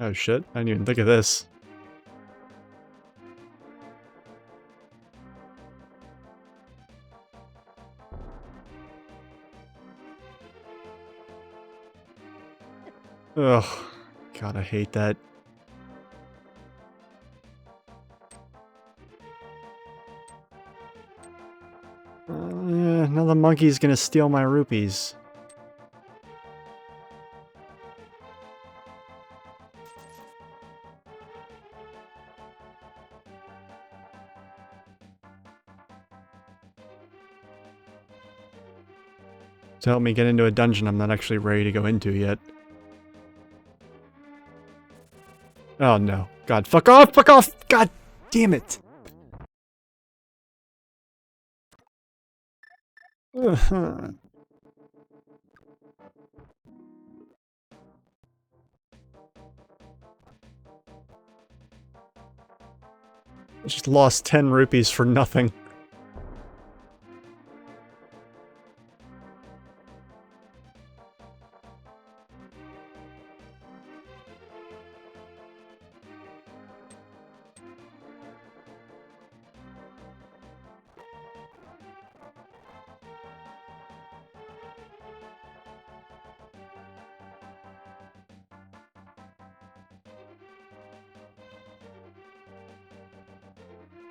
Oh shit, I didn't even think of this. Ugh. God, I hate that. Now the monkey's gonna steal my rupees. To help me get into a dungeon I'm not actually ready to go into yet. Oh no. God, fuck off! Fuck off! God damn it! I just lost 10 rupees for nothing.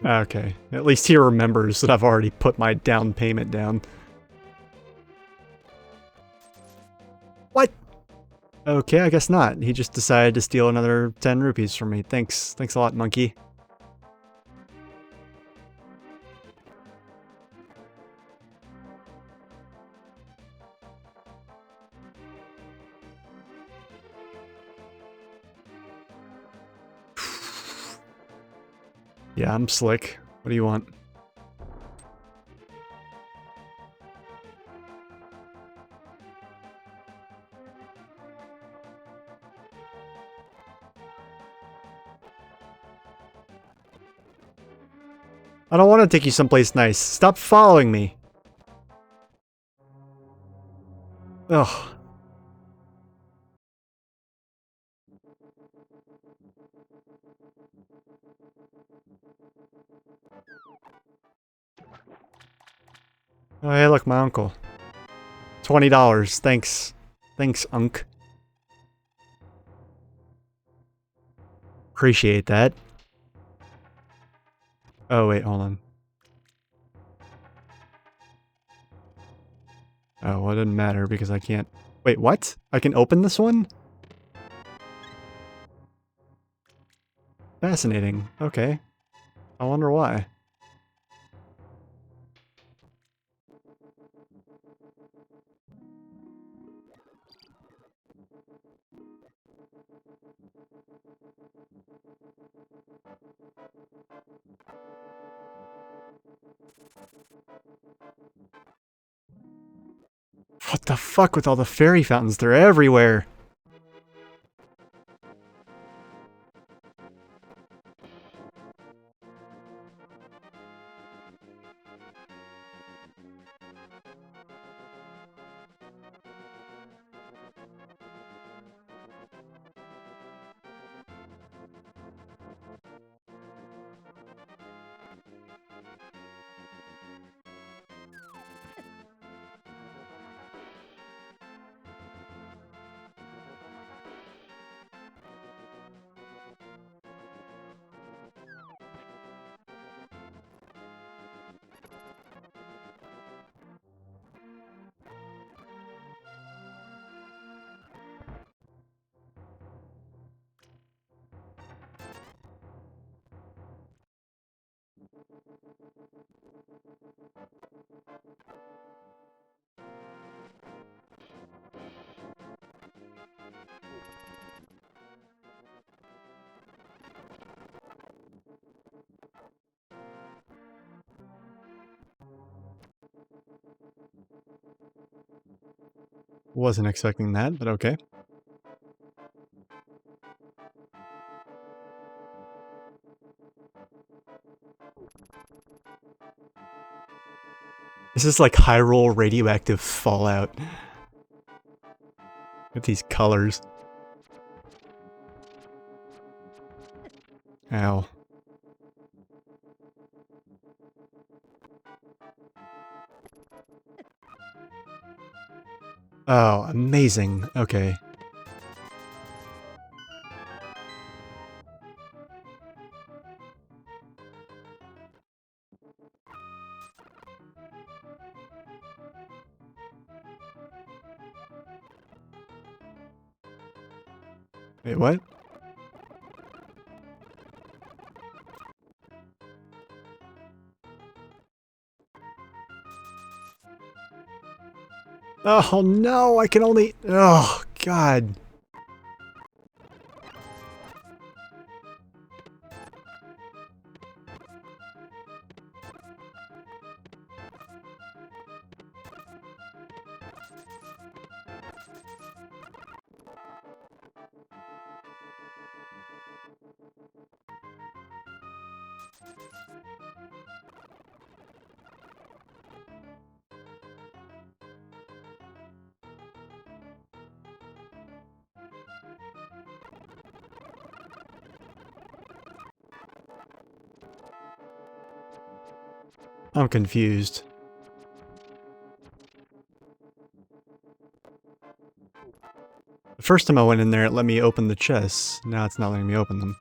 Okay, at least he remembers that I've already put my down payment down. What? Okay, I guess not. He just decided to steal another 10 rupees from me. Thanks. Thanks a lot, monkey. Yeah, I'm slick. What do you want? I don't want to take you someplace nice. Stop following me. Ugh. Oh, hey, look, my uncle. $20. Thanks. Thanks, Unc. Appreciate that. Oh, wait, hold on. Oh, well, it didn't matter because I can't... Wait, what? I can open this one? Fascinating. Okay. I wonder why. What the fuck with all the fairy fountains? They're everywhere. Wasn't expecting that, but okay. This is like Hyrule radioactive fallout. With these colors. Ow. Oh, amazing. Okay. Wait, what? Oh no, I can only... Oh, God. I'm confused. The first time I went in there, it let me open the chests. Now it's not letting me open them.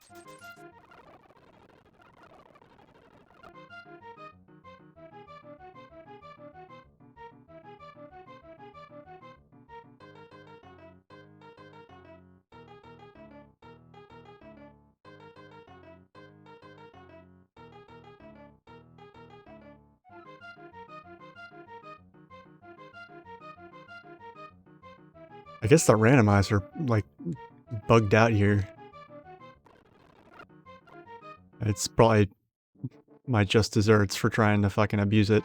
I guess the randomizer, like, bugged out here. It's probably my just desserts for trying to fucking abuse it.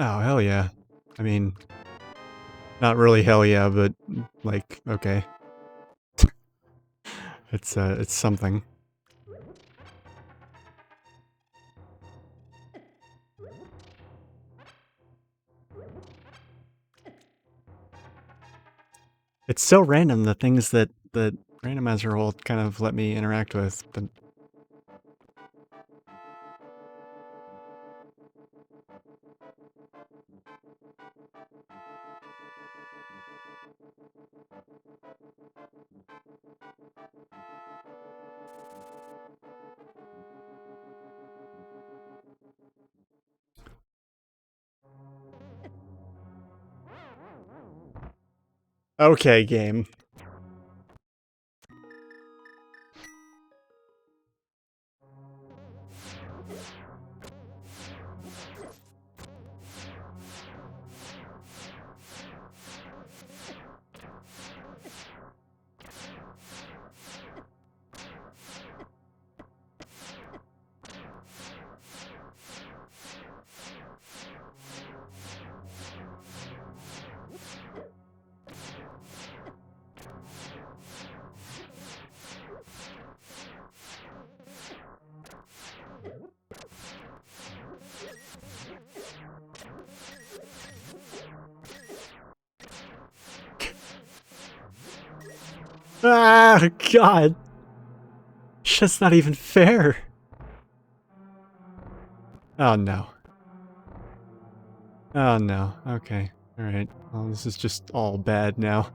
Oh, hell yeah. I mean, not really hell yeah, but, like, okay. It's something. It's so random, the things that the randomizer will kind of let me interact with, but... Okay, game. Ah, God. It's just not even fair. Oh, no. Oh no, okay. Alright. Well, this is just all bad now.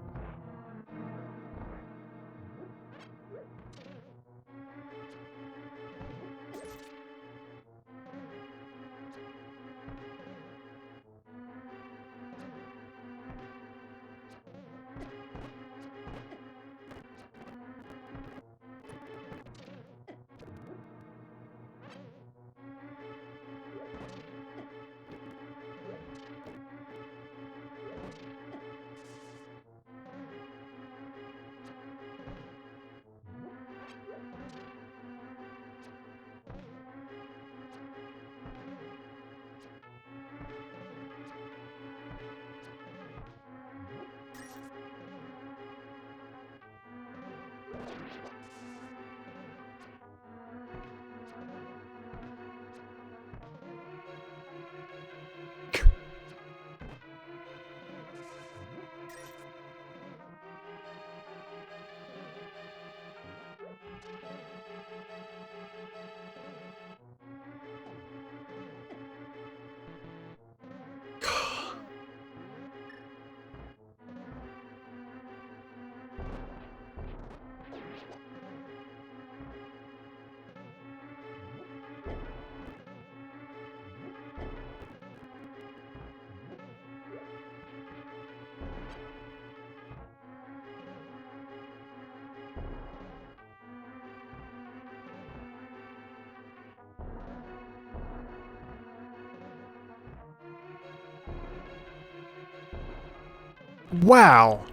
Wow!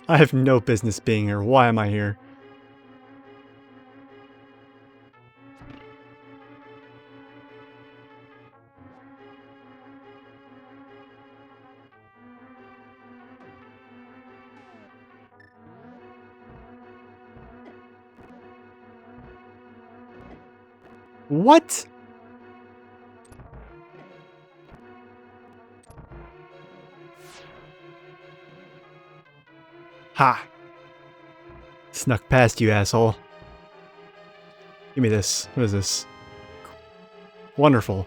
I have no business being here. Why am I here? What? Ha! Snuck past you, asshole. Give me this. What is this? Wonderful.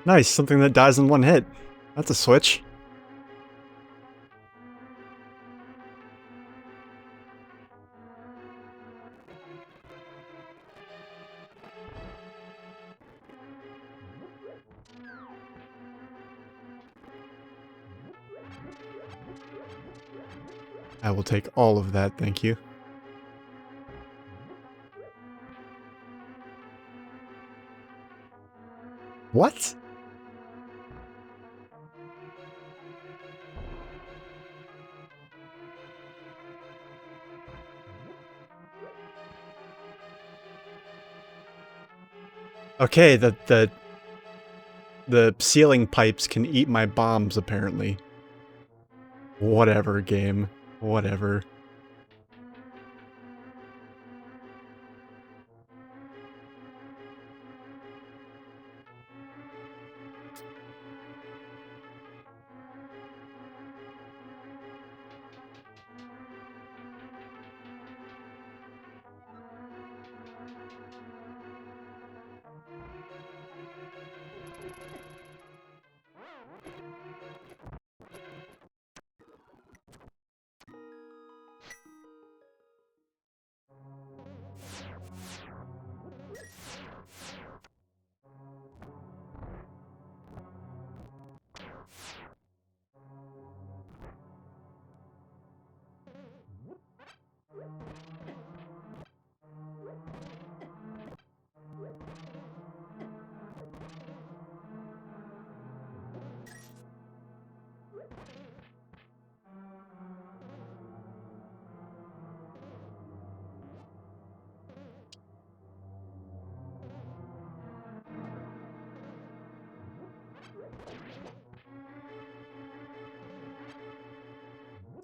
Nice, something that dies in one hit. That's a switch. I will take all of that, thank you. What? Okay, the The ceiling pipes can eat my bombs, apparently. Whatever, game. Whatever.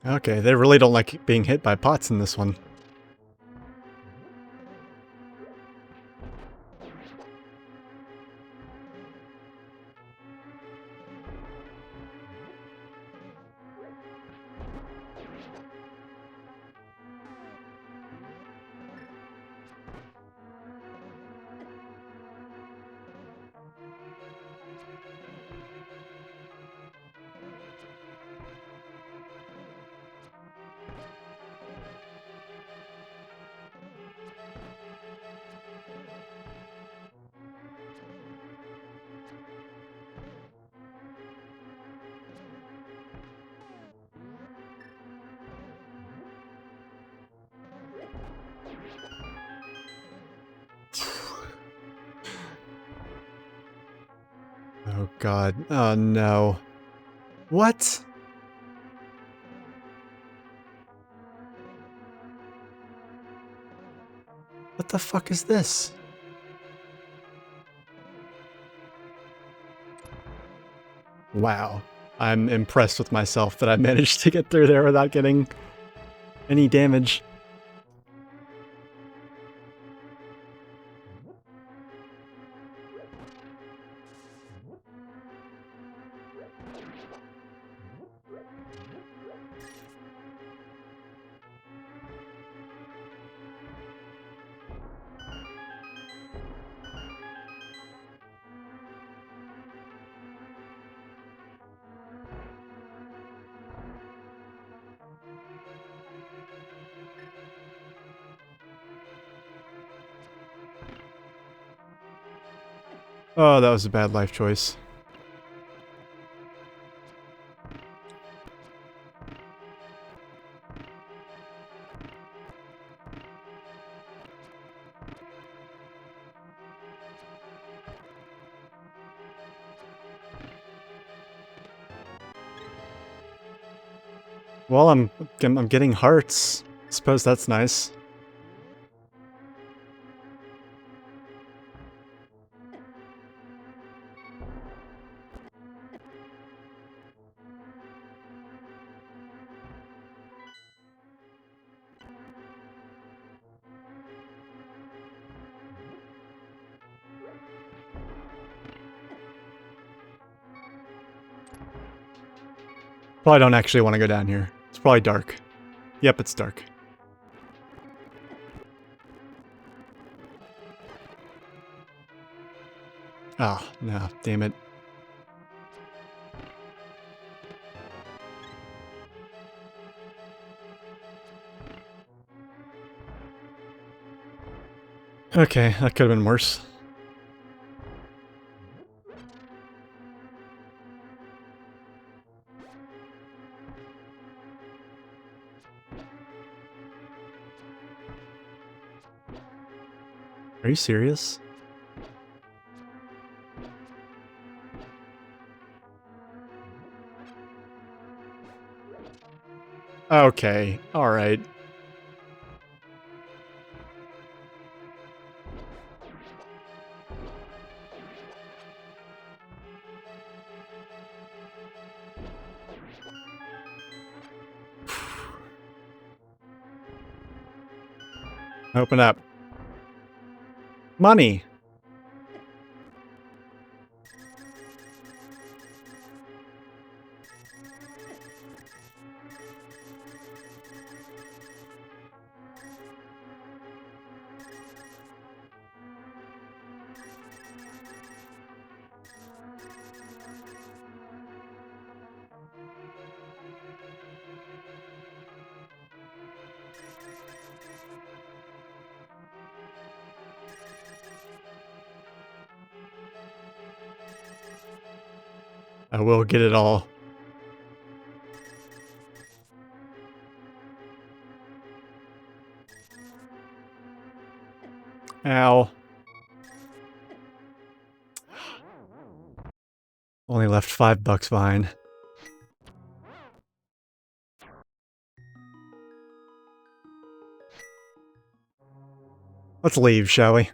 Okay, they really don't like being hit by pots in this one. Oh god. Oh no. What? What the fuck is this? Wow. I'm impressed with myself that I managed to get through there without getting any damage. Oh, that was a bad life choice. Well, I'm getting hearts. Suppose that's nice. Probably don't actually want to go down here. It's probably dark. Yep, it's dark. Oh, no, damn it. Okay, that could have been worse. Are you serious? Okay, alright. Open up. Money! I will get it all. Ow. Only left $5 behind. Let's leave, shall we?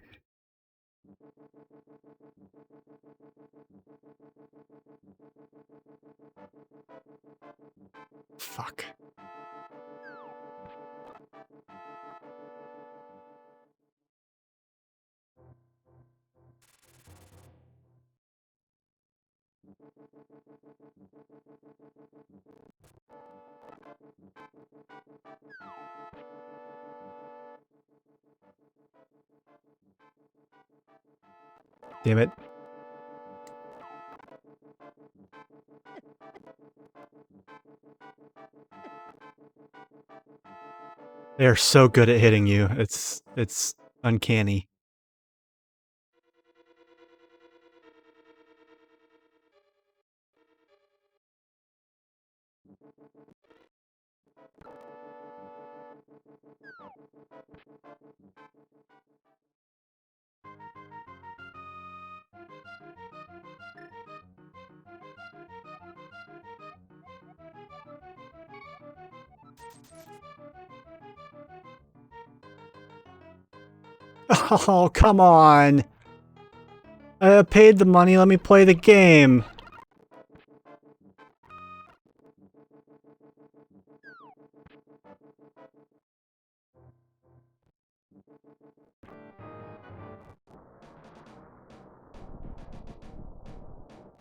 Fuck. Damn it. They are so good at hitting you. It's uncanny. Oh, come on. I paid the money, let me play the game.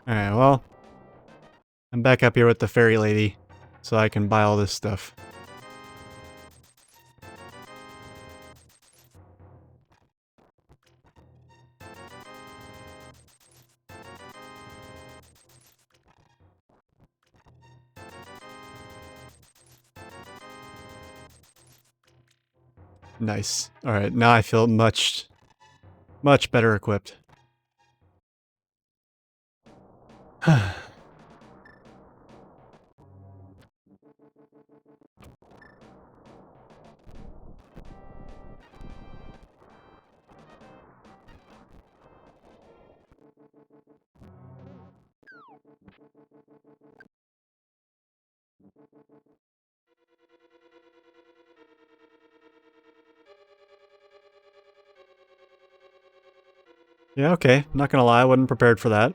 Alright, well. I'm back up here with the fairy lady, so I can buy all this stuff. Nice. Alright, now I feel much better equipped. Yeah, okay. Not gonna lie, I wasn't prepared for that.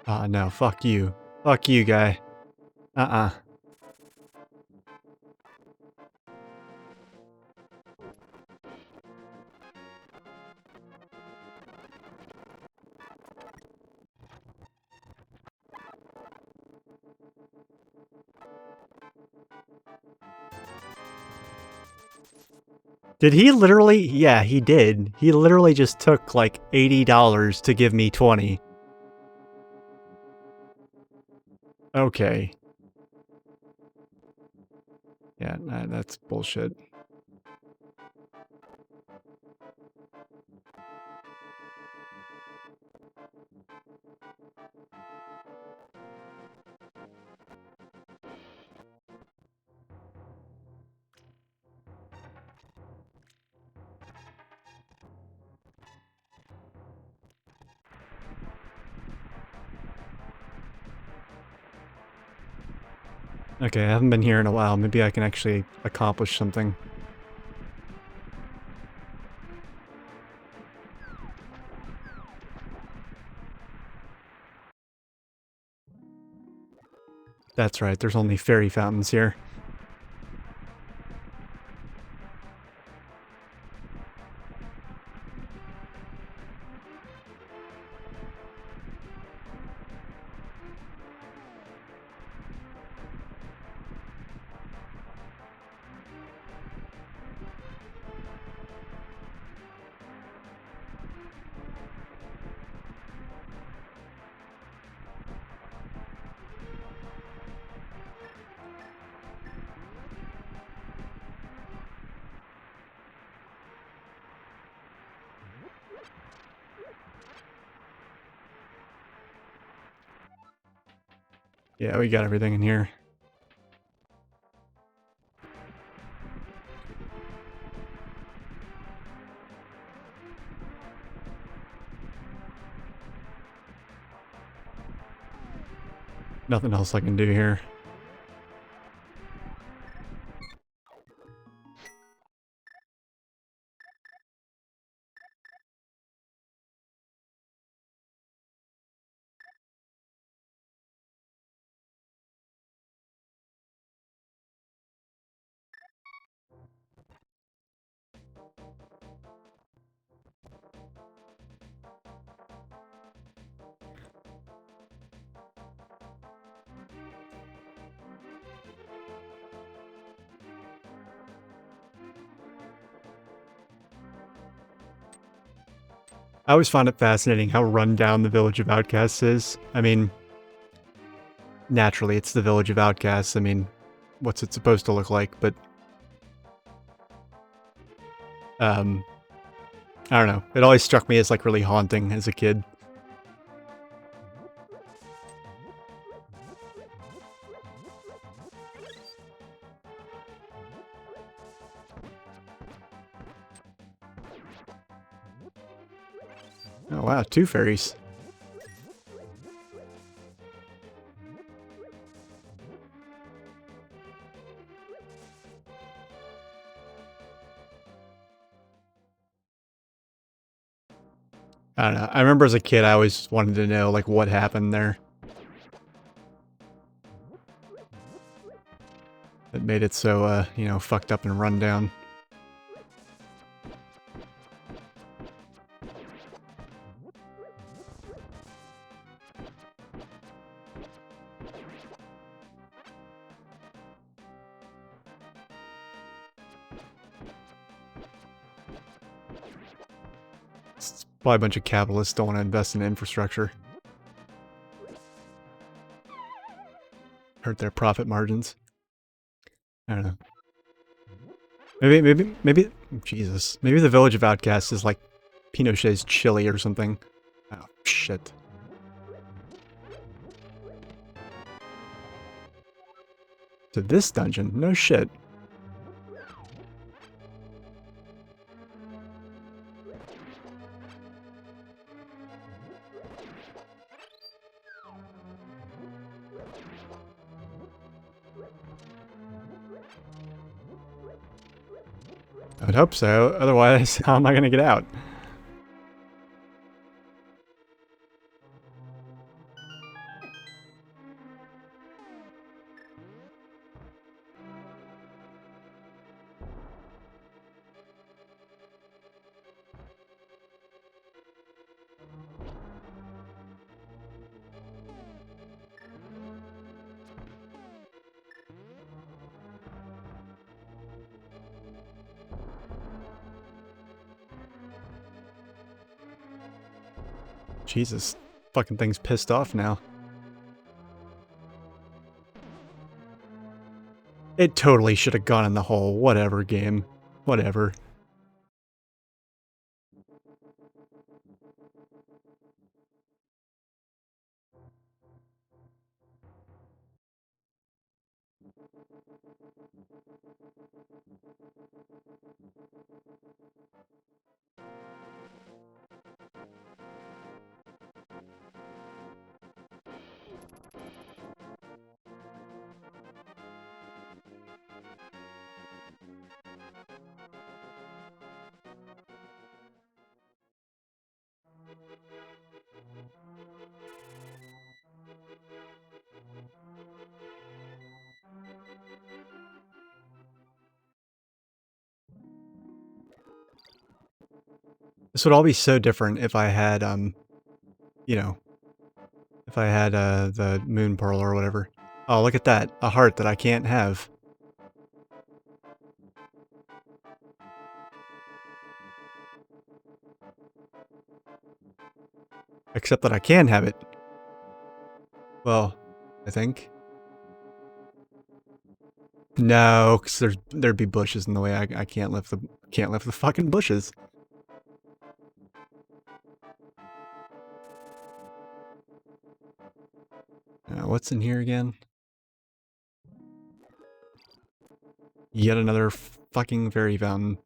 Ah, no, fuck you. Fuck you, guy. Uh-uh. Did he literally? Yeah, he did. He literally just took like $80 to give me 20. Okay. Yeah, that's bullshit. Okay, I haven't been here in a while. Maybe I can actually accomplish something. That's right, there's only fairy fountains here. Yeah, we got everything in here. Nothing else I can do here. I always find it fascinating how run down the Village of Outcasts is. I mean, naturally, it's the Village of Outcasts. I mean, what's it supposed to look like? But, I don't know. It always struck me as, like, really haunting as a kid. Oh, wow, 2 fairies. I don't know. I remember as a kid, I always wanted to know, like, what happened there. That made it so, you know, fucked up and run down. It's why a bunch of capitalists don't want to invest in infrastructure. Hurt their profit margins. I don't know. Maybe, Jesus. Maybe the Village of Outcasts is like Pinochet's Chile or something. Oh, shit. To this dungeon? No shit. I would hope so, otherwise how am I gonna get out? Jesus. Fucking thing's pissed off now. It totally should have gone in the hole. Whatever, game. Whatever. This would all be so different if I had, you know, if I had, the moon pearl or whatever. Oh, look at that. A heart that I can't have. Except that I can have it. Well, I think. No, because there'd be bushes in the way. I can't lift the fucking bushes. What's in here again? Yet another fucking fairy fountain.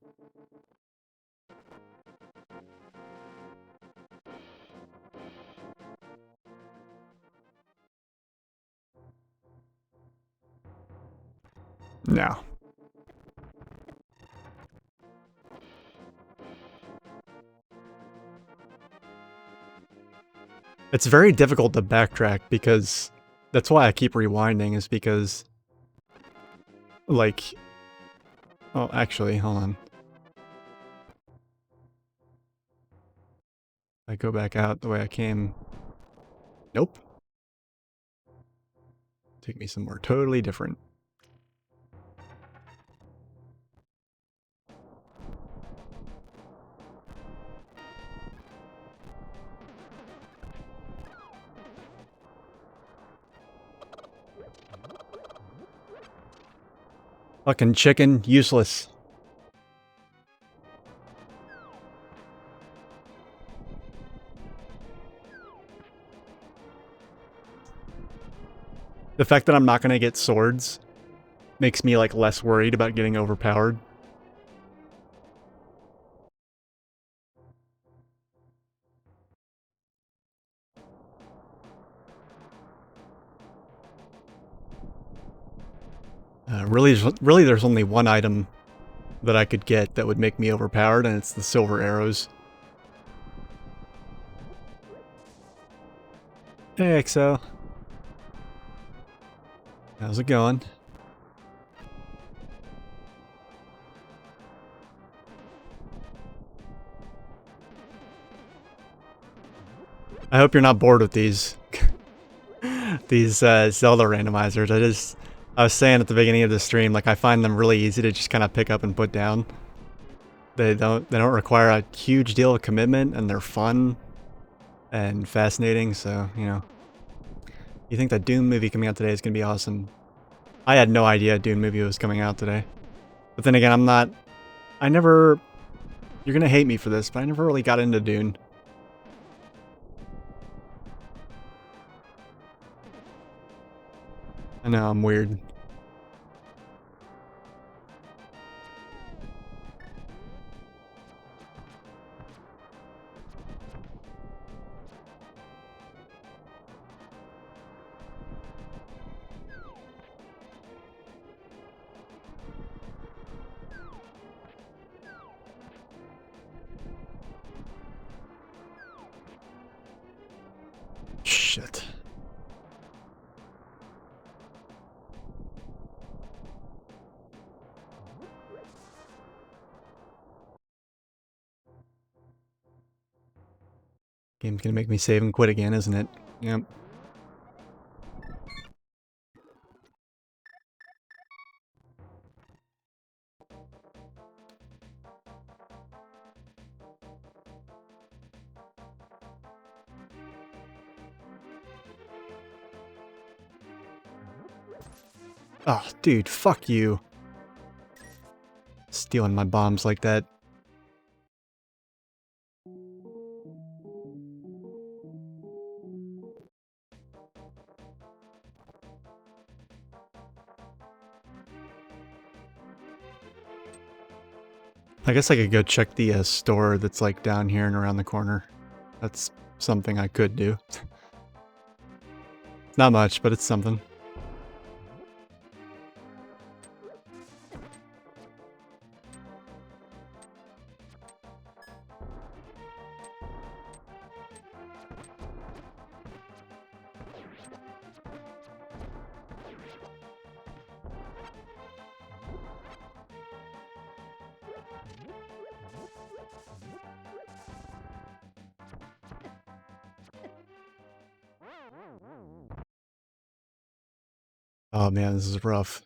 No. It's very difficult to backtrack because that's why I keep rewinding, is because, like, oh, actually, hold on. I go back out the way I came. Nope. Take me somewhere totally different. Fucking chicken, useless. The fact that I'm not gonna get swords makes me, like, less worried about getting overpowered. Really, there's only one item that I could get that would make me overpowered, and it's the silver arrows. Hey, XO. How's it going? I hope you're not bored with these these Zelda randomizers. I was saying at the beginning of the stream, like, I find them really easy to just kind of pick up and put down. They don't require a huge deal of commitment, and they're fun and fascinating, so, you know. You think that Doom movie coming out today is going to be awesome. I had no idea a Dune movie was coming out today. But then again, you're gonna hate me for this, but I never really got into Dune. I know, I'm weird. Shit. Game's gonna make me save and quit again, isn't it? Yep. Oh, dude, fuck you. Stealing my bombs like that. I guess I could go check the store that's, like, down here and around the corner. That's something I could do. Not much, but it's something. Oh man, this is rough.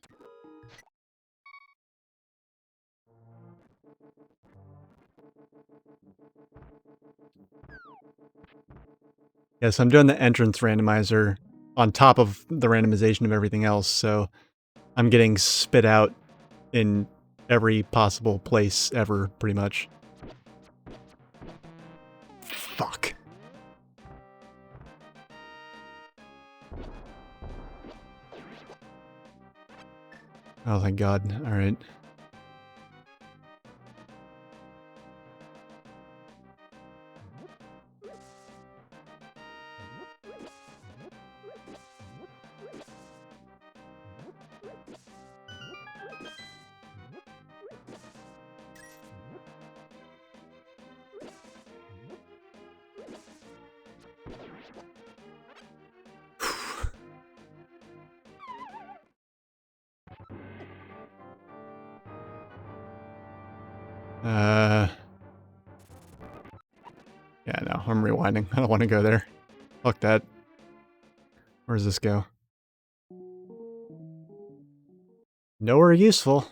Yes, I'm doing the entrance randomizer on top of the randomization of everything else, so I'm getting spit out in every possible place ever, pretty much. Fuck. Oh, thank God. Alright. Yeah, no, I'm rewinding. I don't want to go there. Fuck that. Where does this go? Nowhere useful.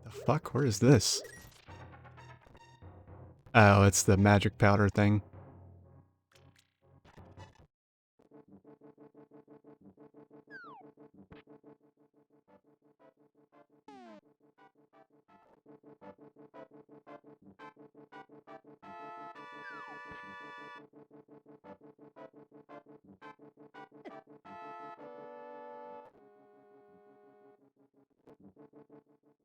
The fuck? Where is this? Oh, it's the magic powder thing.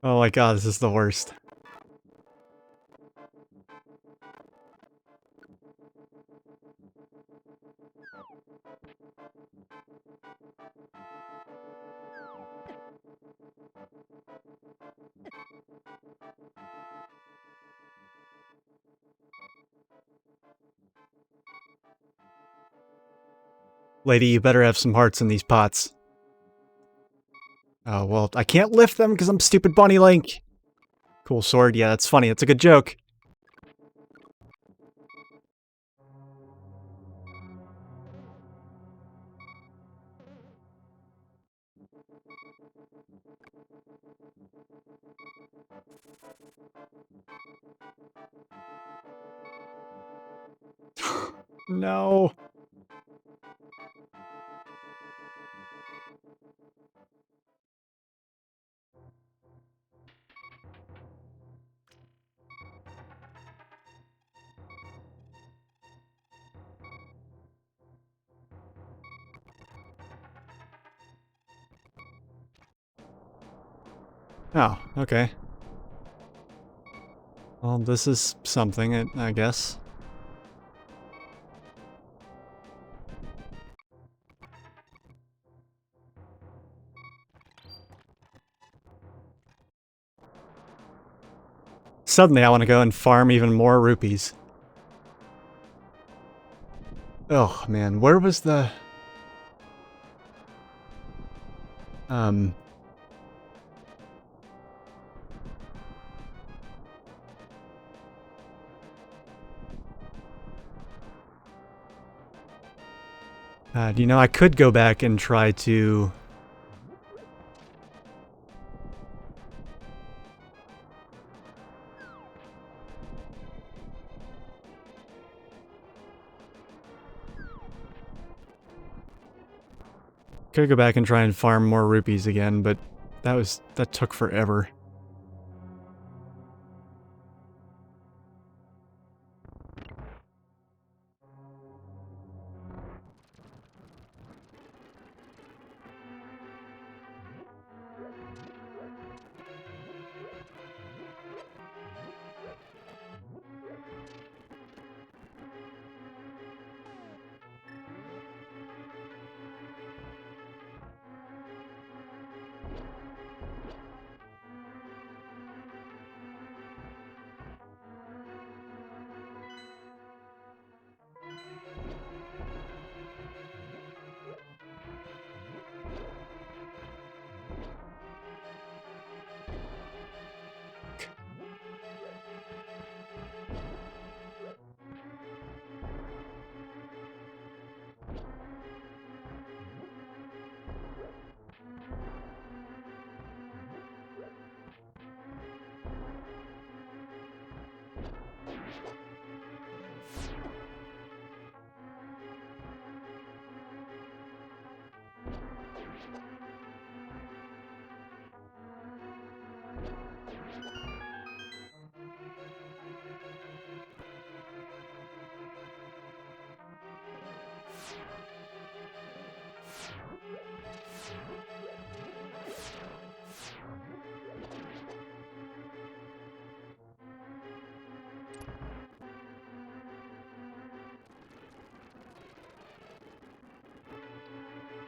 Oh my God, this is the worst. Lady, you better have some hearts in these pots. Oh, well, I can't lift them because I'm stupid Bunny Link. Cool sword. Yeah, that's funny. That's a good joke. No. Oh, okay. Well, this is something, I guess. Suddenly I want to go and farm even more rupees. Oh, man. Where was the... you know, I could go back and try to... Could go back and try and farm more rupees again, but that took forever.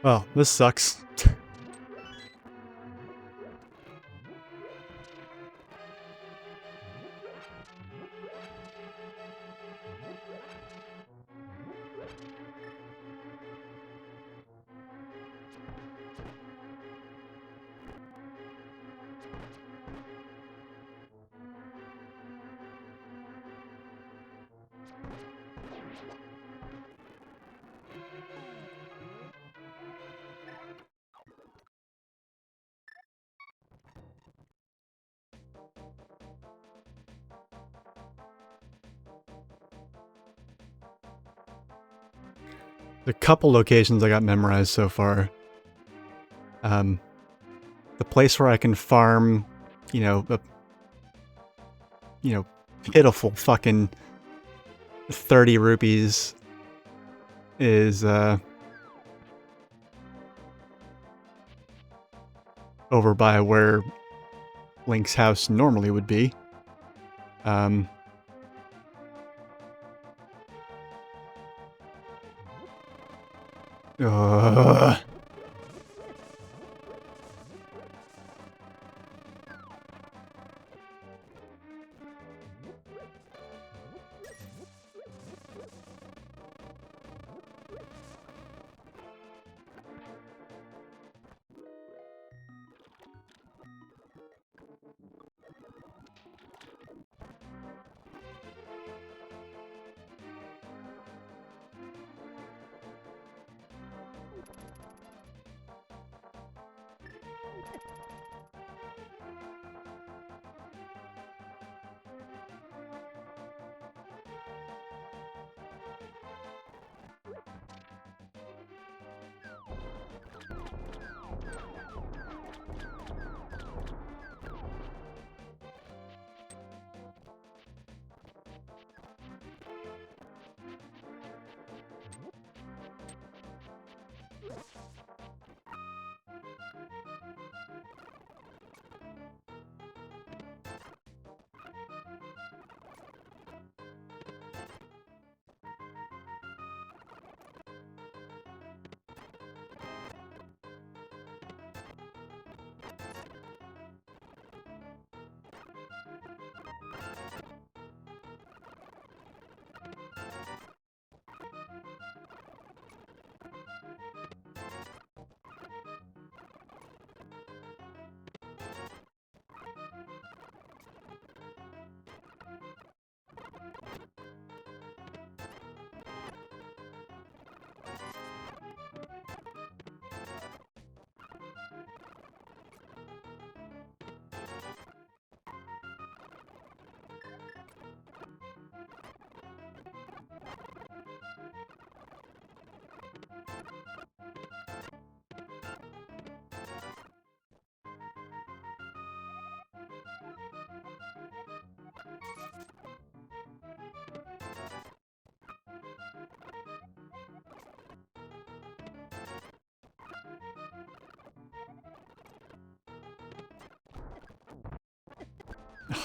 Well, this sucks. The couple locations I got memorized so far. The place where I can farm, you know, pitiful fucking 30 rupees is over by where Link's house normally would be. Oh,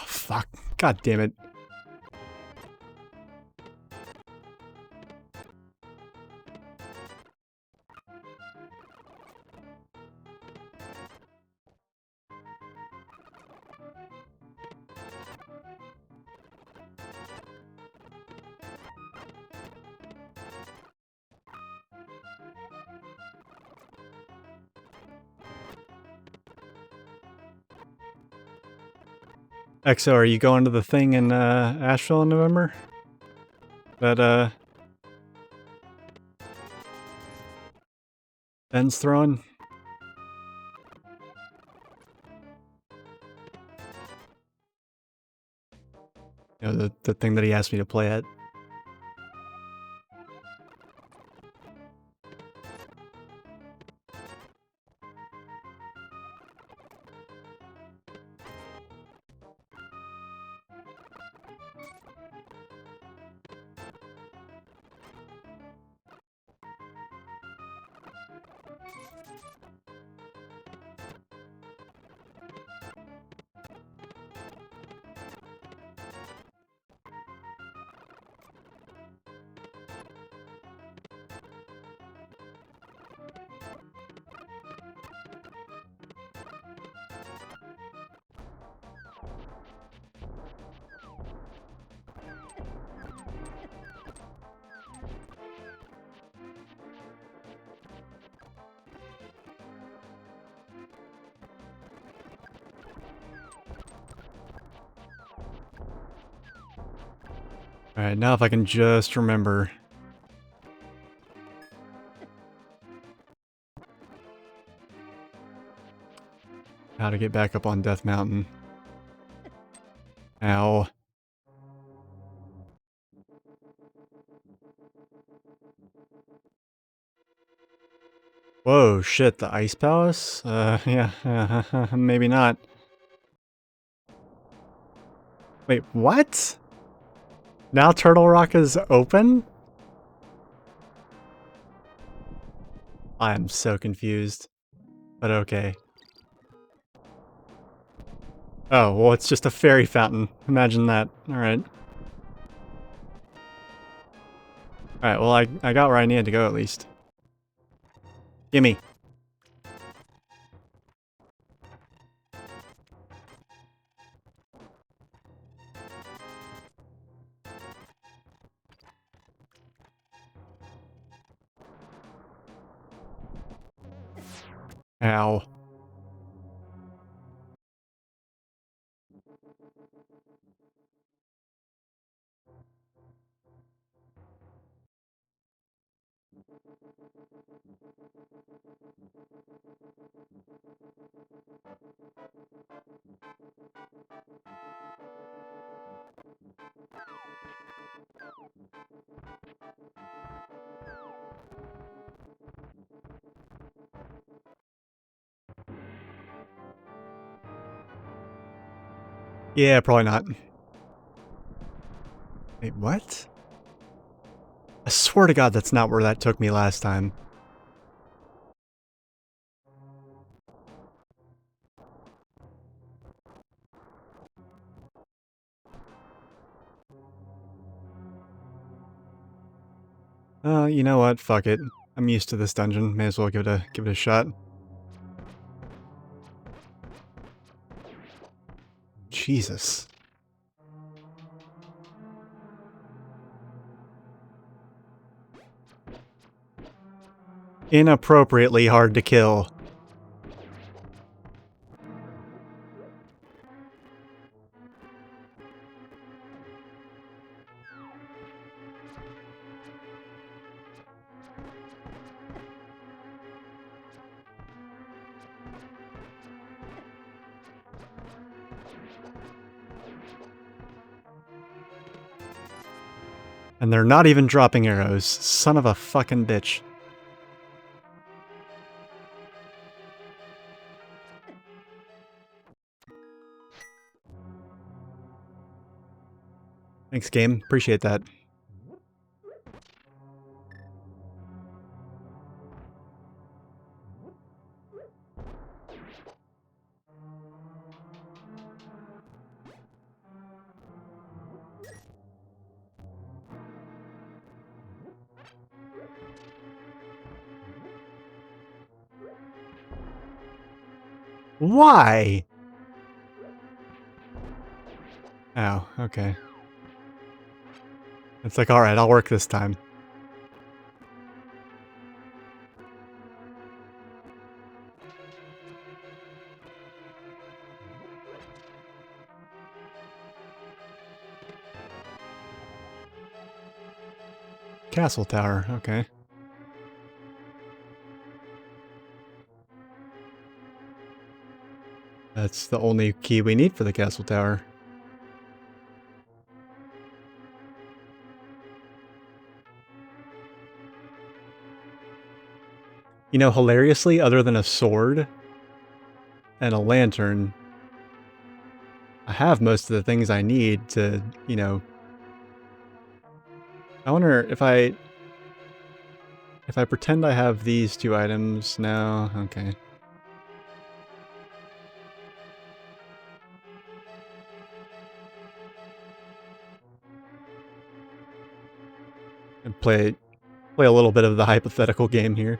fuck. God damn it. EXO, are you going to the thing in Asheville in November? That Ben's throwing? You know, the thing that he asked me to play at. Alright, now if I can just remember. How to get back up on Death Mountain. Ow. Whoa, shit, the Ice Palace? Yeah, maybe not. Wait, what? Now Turtle Rock is open? I am so confused. But okay. Oh, well, it's just a fairy fountain. Imagine that. Alright. Alright, well, I got where I needed to go at least. Gimme. Ow. Yeah, probably not. Wait, what? I swear to God that's not where that took me last time. You know what? Fuck it. I'm used to this dungeon. May as well give it a shot. Jesus. Inappropriately hard to kill. And they're not even dropping arrows. Son of a fucking bitch. Thanks, game. Appreciate that. Why? Oh, okay. It's like, alright, I'll work this time. Castle tower, okay. That's the only key we need for the castle tower. You know, hilariously, other than a sword and a lantern, I have most of the things I need to, you know... I wonder if I pretend I have these two items... No, okay. And play a little bit of the hypothetical game here.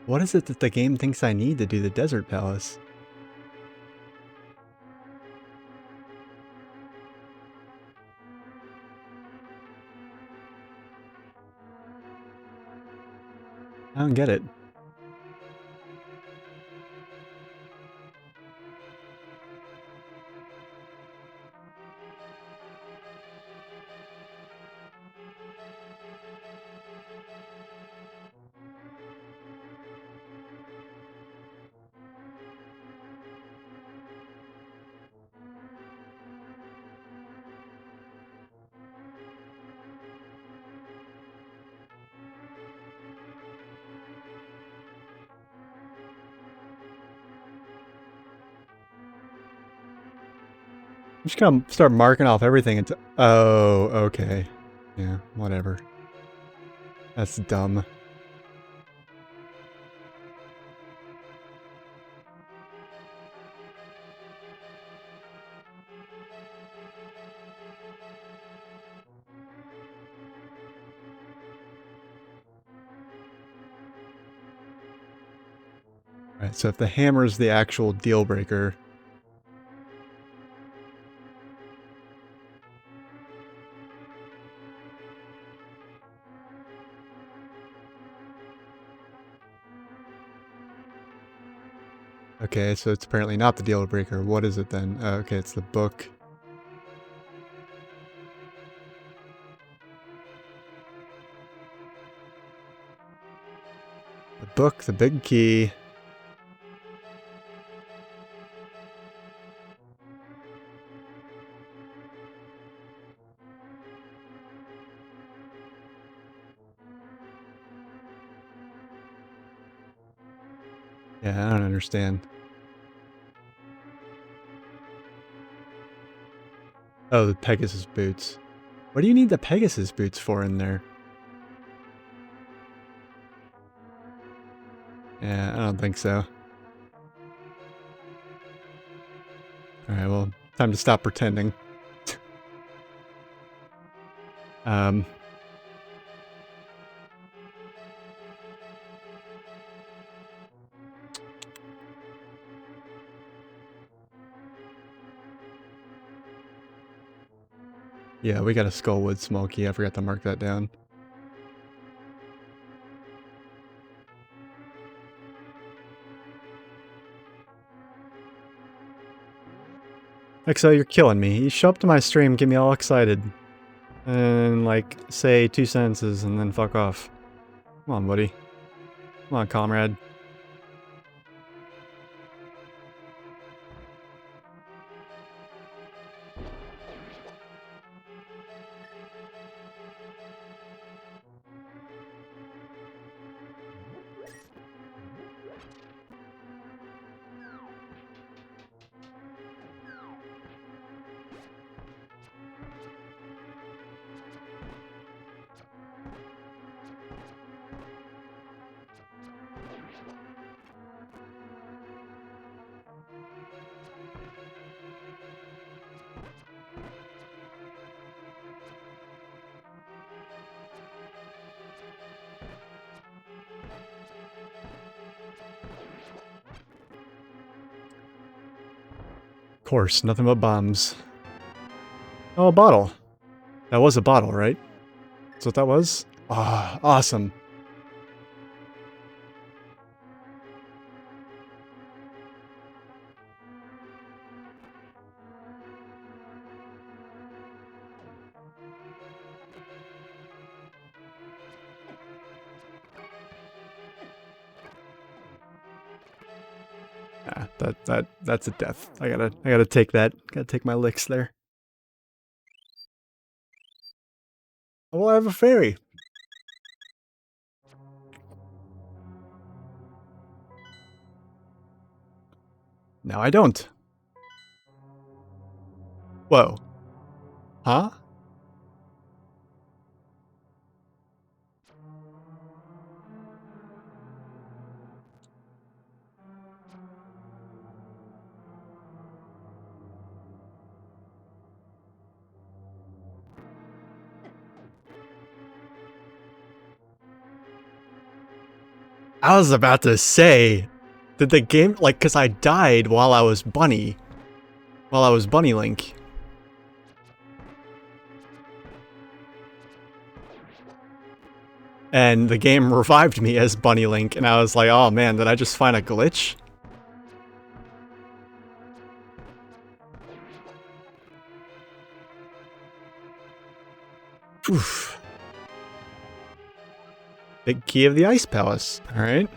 What is it that the game thinks I need to do the desert palace? I don't get it. I'm just gonna start marking off everything until... Oh, okay. Yeah, whatever. That's dumb. Alright, so if the hammer is the actual deal breaker... Okay, so it's apparently not the deal breaker. What is it then? Okay, it's the book. The book, the big key. Yeah, I don't understand. Oh, the Pegasus boots. What do you need the Pegasus boots for in there? Yeah, I don't think so. Alright, well, time to stop pretending. um... Yeah, we got a Skullwood Smoky. I forgot to mark that down. XO, you're killing me. You show up to my stream, get me all excited. And, like, say 2 sentences and then fuck off. Come on, buddy. Come on, comrade. Of course, nothing but bombs. Oh, a bottle. That was a bottle, right? That's what that was? Ah, awesome. Ah, that's a death. I gotta take that. Gotta take my licks there. Oh, I have a fairy. No, I don't. Whoa. Huh? I was about to say, did the game, like, because I died while I was Bunny Link. And the game revived me as Bunny Link, and I was like, oh man, did I just find a glitch? Oof. Big key of the Ice Palace, alright.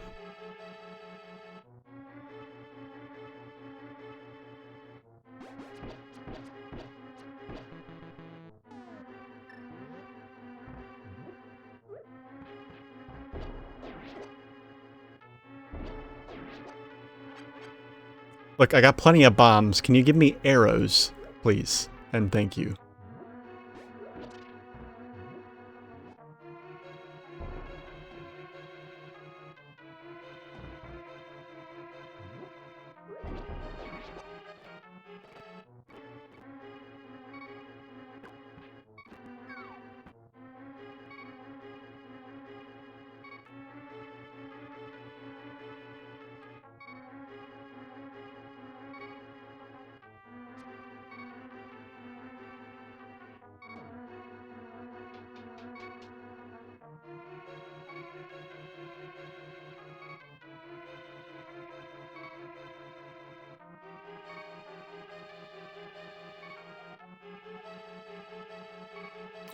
Look, I got plenty of bombs. Can you give me arrows, please? And thank you.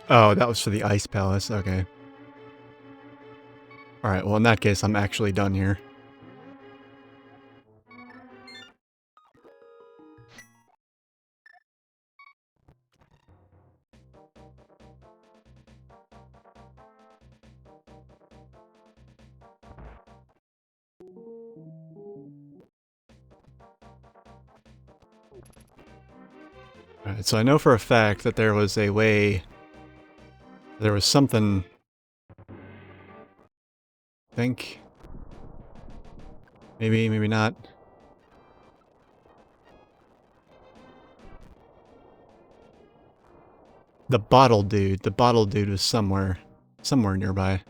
Oh, that was for the Ice Palace, okay. Alright, well in that case, I'm actually done here. Alright, so I know for a fact that there was a way... There was something... I think... Maybe, maybe not. The bottle dude was somewhere nearby.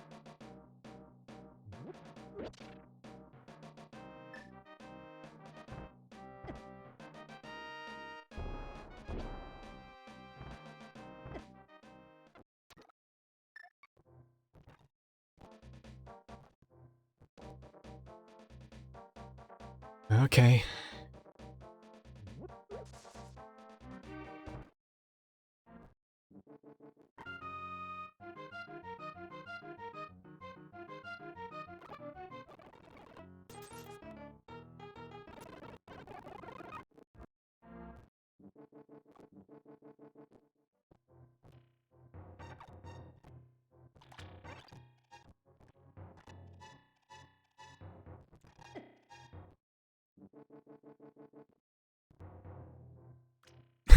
Okay.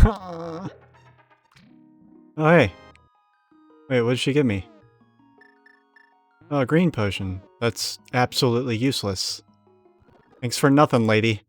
Oh, hey. Wait, what did she give me? Oh, a green potion. That's absolutely useless. Thanks for nothing, lady.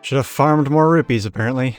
Should have farmed more rupees, apparently.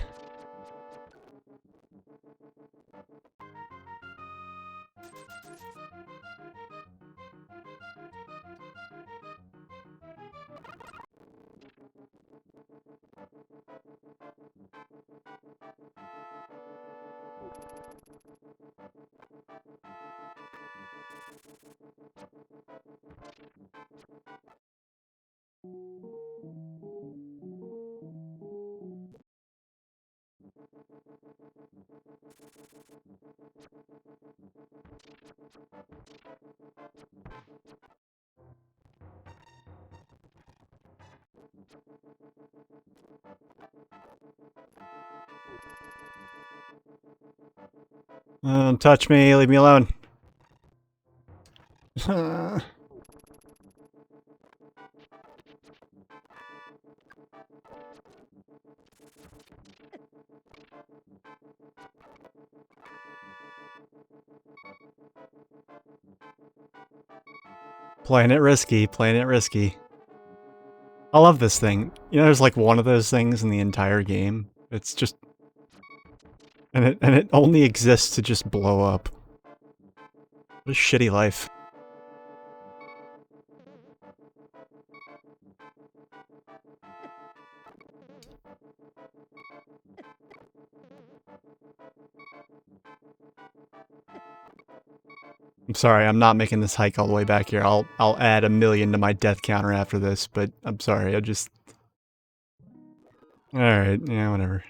Don't touch me, leave me alone. Playing it risky, playing it risky. I love this thing. You know, there's like one of those things in the entire game. It's just... And it only exists to just blow up. What a shitty life. I'm sorry, I'm not making this hike all the way back here. I'll add 1,000,000 to my death counter after this, but I'm sorry, I just... Alright, yeah, whatever.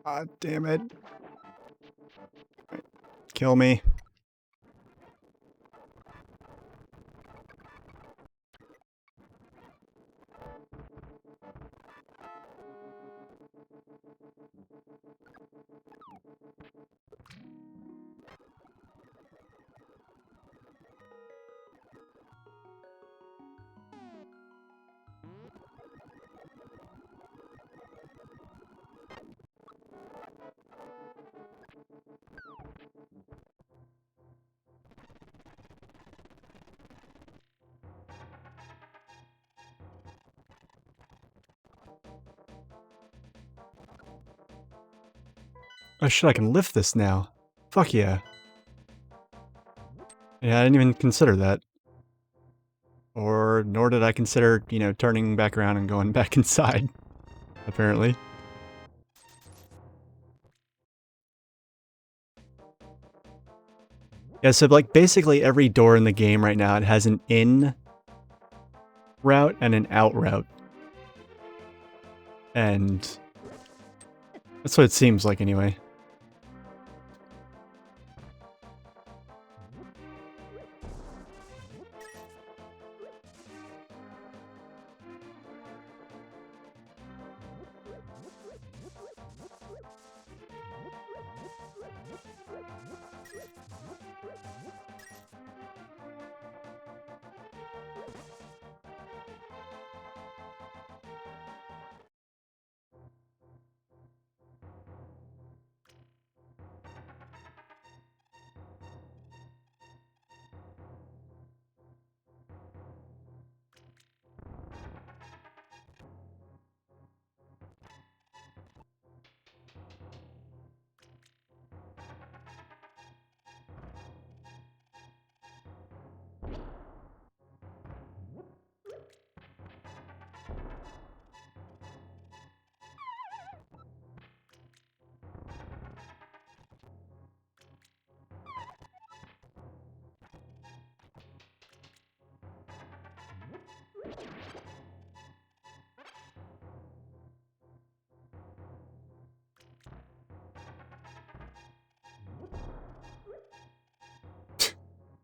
God damn it. Kill me. Oh shit, I can lift this now. Fuck yeah. Yeah, I didn't even consider that. Or, nor did I consider, you know, turning back around and going back inside. Apparently. Yeah, so like basically every door in the game right now, it has an in route and an out route. And that's what it seems like anyway.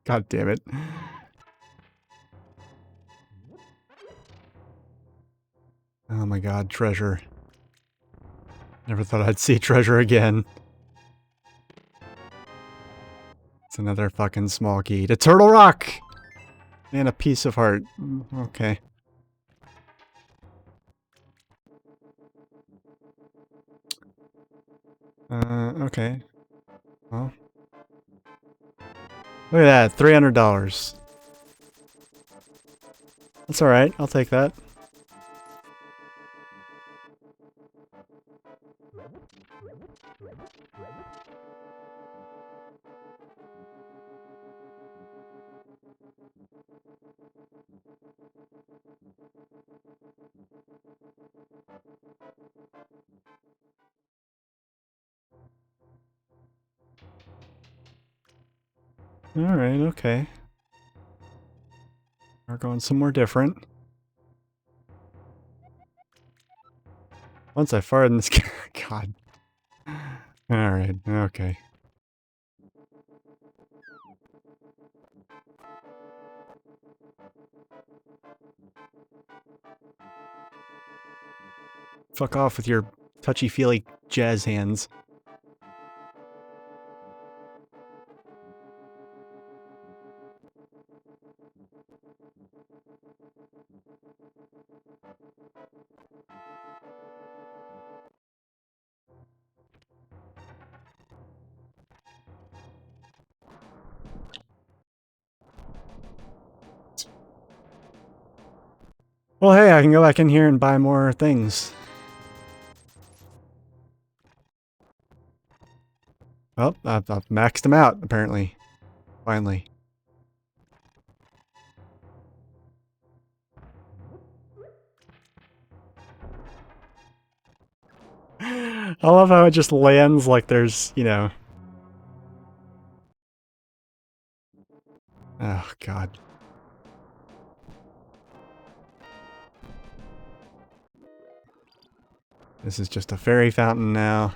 God damn it. Oh my god, treasure. Never thought I'd see treasure again. It's another fucking small key to Turtle Rock! And a piece of heart. Okay. Okay. Well. Look at that, $300. That's alright, I'll take that. Alright, okay. We're going somewhere different. Once I farted in this God. Alright, okay. Fuck off with your touchy-feely jazz hands. Well, hey, I can go back in here and buy more things. Well, I've maxed them out, apparently. Finally. I love how it just lands like there's, you know... Oh, God. This is just a fairy fountain now.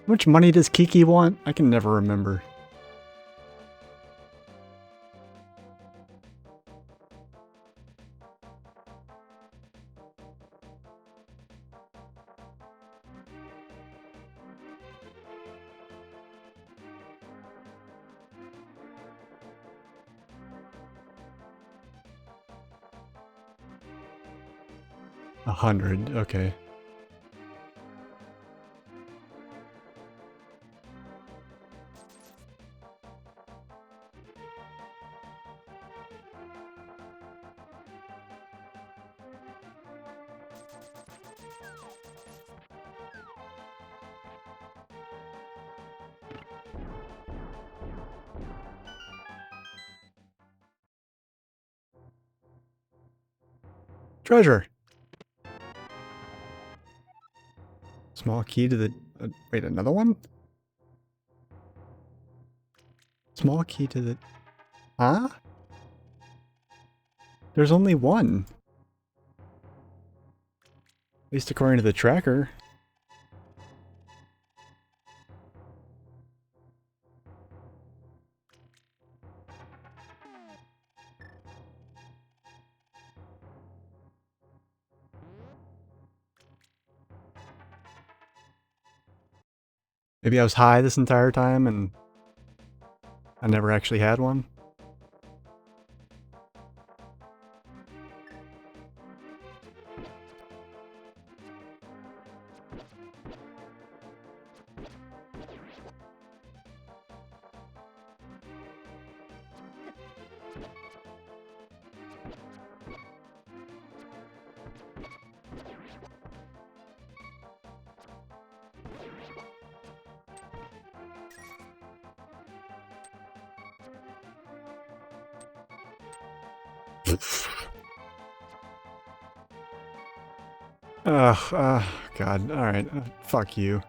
How much money does Kiki want? I can never remember. $100, okay. Treasure! Small key to the... wait, another one? Small key to the... Huh? There's only one. At least according to the tracker. Maybe I was high this entire time and I never actually had one. God. Alright. Fuck you.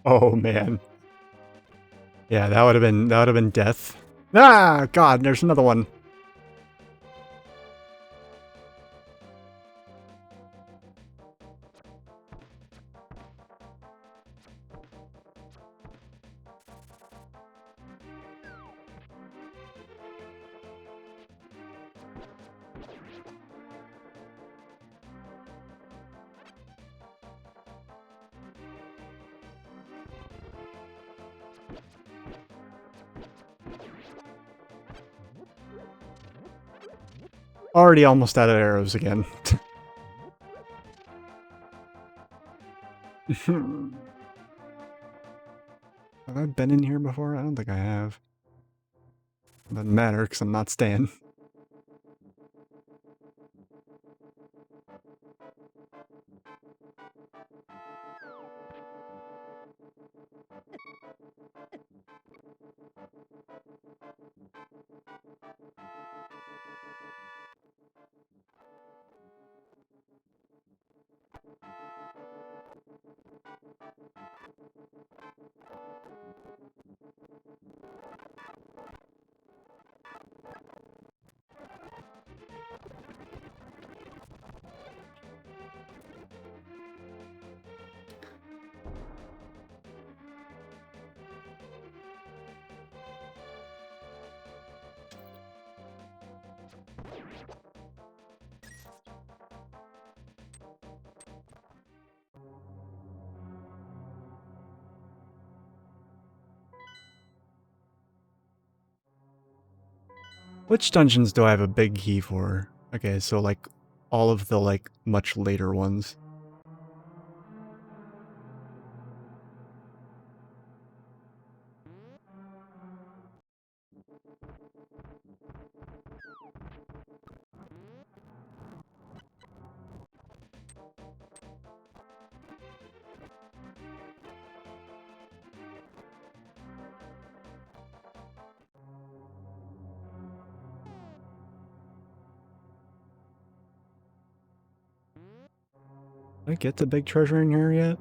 Oh man. Yeah, that would have been death. Ah, God, there's another one. Already almost out of arrows again. Have I been in here before? I don't think I have. Doesn't matter, because I'm not staying. Which dungeons do I have a big key for? Okay, so like all of the like much later ones. Did I get the big treasure in here yet?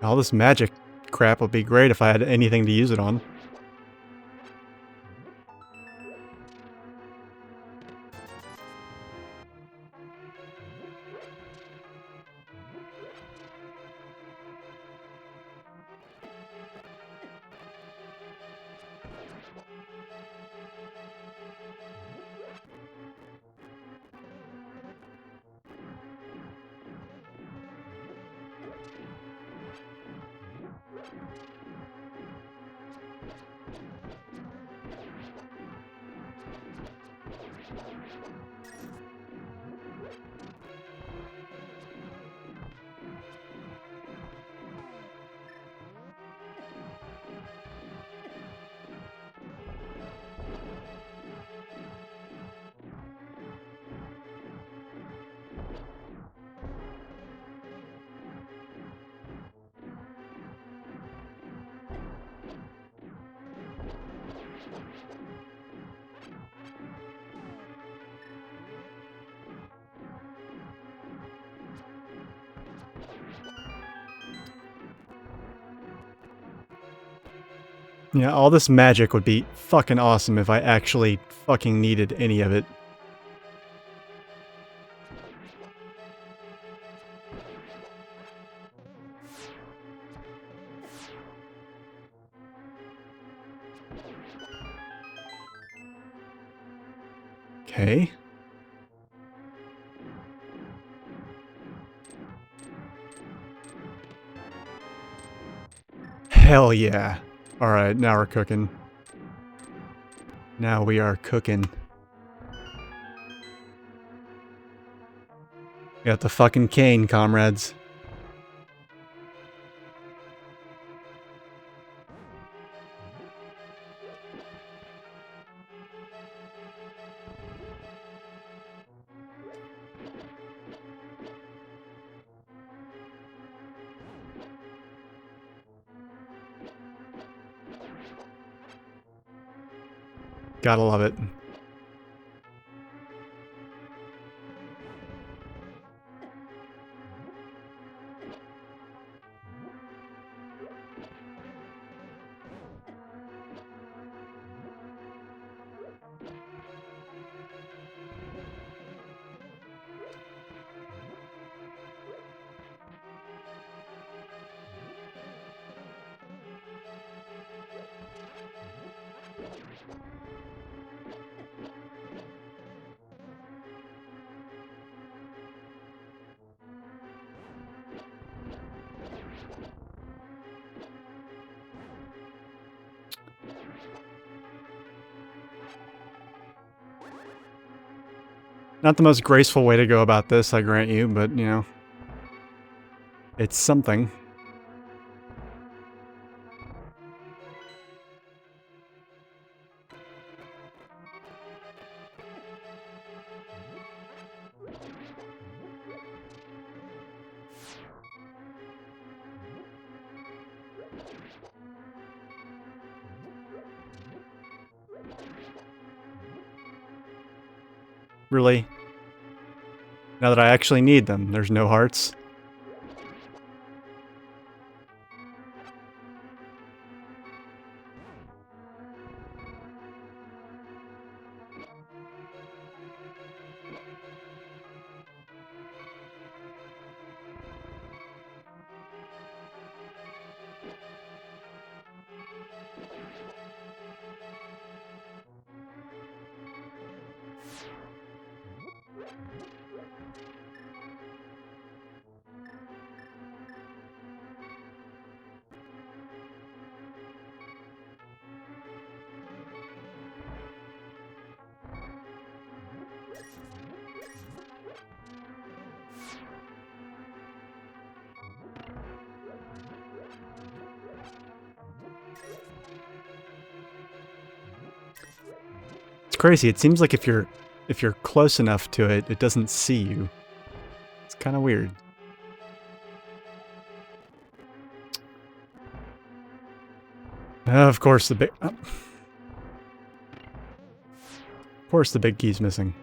All this magic crap would be great if I had anything to use it on. Yeah, all this magic would be fucking awesome if I actually fucking needed any of it. Okay. Hell yeah. Alright, now we're cooking. Now we are cooking. Got the fucking cane, comrades. Gotta love it. Not the most graceful way to go about this, I grant you, but, you know, it's something. Really? Now that I actually need them, there's no hearts. It's crazy. It seems like if you're close enough to it, it doesn't see you. It's kind of weird. Of course the big... of course the big key's missing.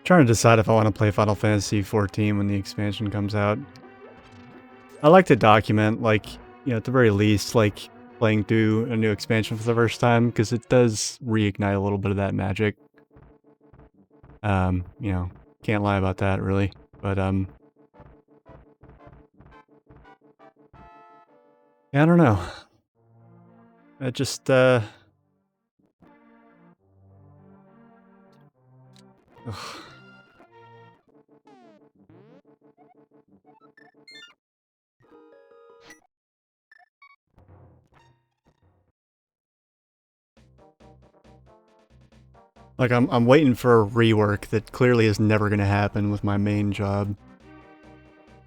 Trying to decide if I want to play Final Fantasy XIV when the expansion comes out. I like to document, like, you know, at the very least, like, playing through a new expansion for the first time, because it does reignite a little bit of that magic. You know, can't lie about that, really. But, yeah, I don't know. I just, ugh. Like, I'm waiting for a rework that clearly is never gonna happen with my main job.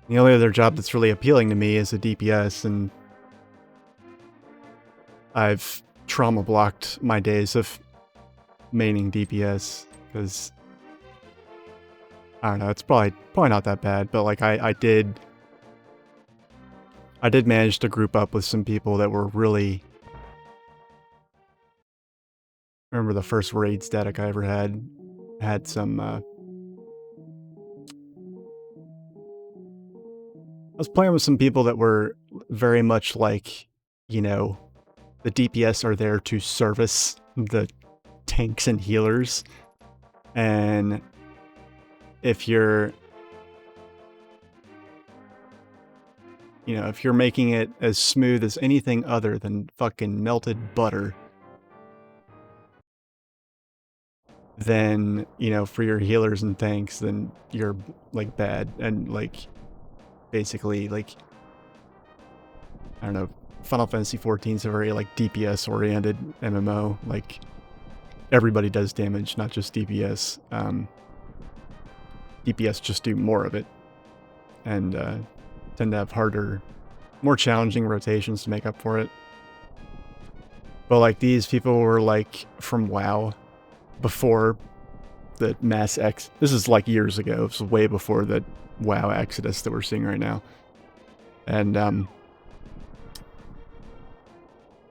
The only other job that's really appealing to me is a DPS, and I've trauma blocked my days of maining DPS, because I don't know, it's probably not that bad, but like I did manage to group up with some people that were really... I remember the first raid static I ever had some I was playing with some people that were very much like, you know, the DPS are there to service the tanks and healers, and if you're, you know, if you're making it as smooth as anything other than fucking melted butter, then, you know, for your healers and tanks, then you're, like, bad. And, like, basically, like, I don't know, Final Fantasy XIV is a very, like, DPS-oriented MMO. Like, everybody does damage, not just DPS. DPS just do more of it, and tend to have harder, more challenging rotations to make up for it. But, like, these people were, like, from WoW, before the mass this is like years ago. It was way before the WoW exodus that we're seeing right now. And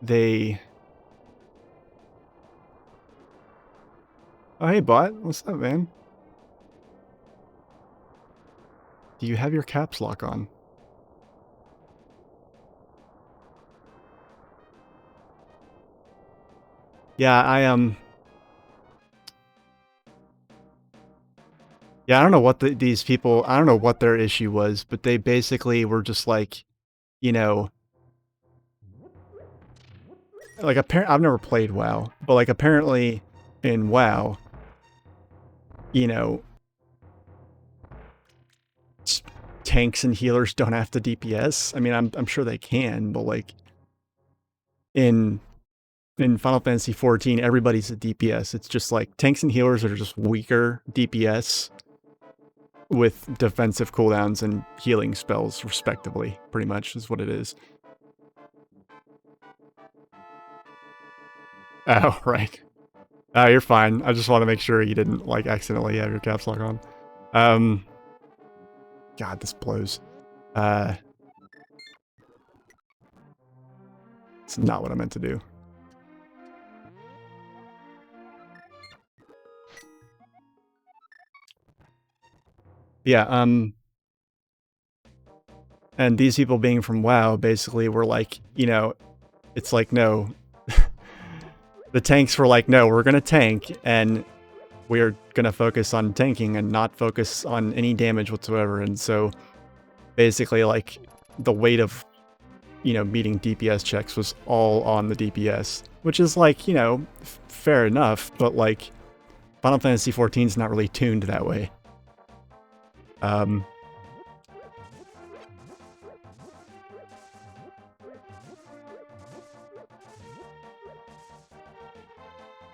they... Oh, hey, bot. What's up, man? Do you have your caps lock on? Yeah, yeah, I don't know what these people... I don't know what their issue was, but they basically were just like, you know... Like, I've never played WoW, but, like, apparently in WoW, you know, tanks and healers don't have to DPS. I mean, I'm sure they can, but, like, in Final Fantasy XIV, everybody's a DPS. It's just like tanks and healers are just weaker DPS with defensive cooldowns and healing spells, respectively. Pretty much is what it is. Oh, right. Oh, you're fine. I just want to make sure you didn't, like, accidentally have your caps lock on. God, this blows. It's not what I meant to do. Yeah, and these people being from WoW basically were like, you know, it's like, no. The tanks were like, no, we're gonna tank, and we're gonna focus on tanking and not focus on any damage whatsoever. And so basically, like, the weight of, you know, meeting DPS checks was all on the DPS, which is, like, you know, fair enough, but, like, Final Fantasy XIV is not really tuned that way.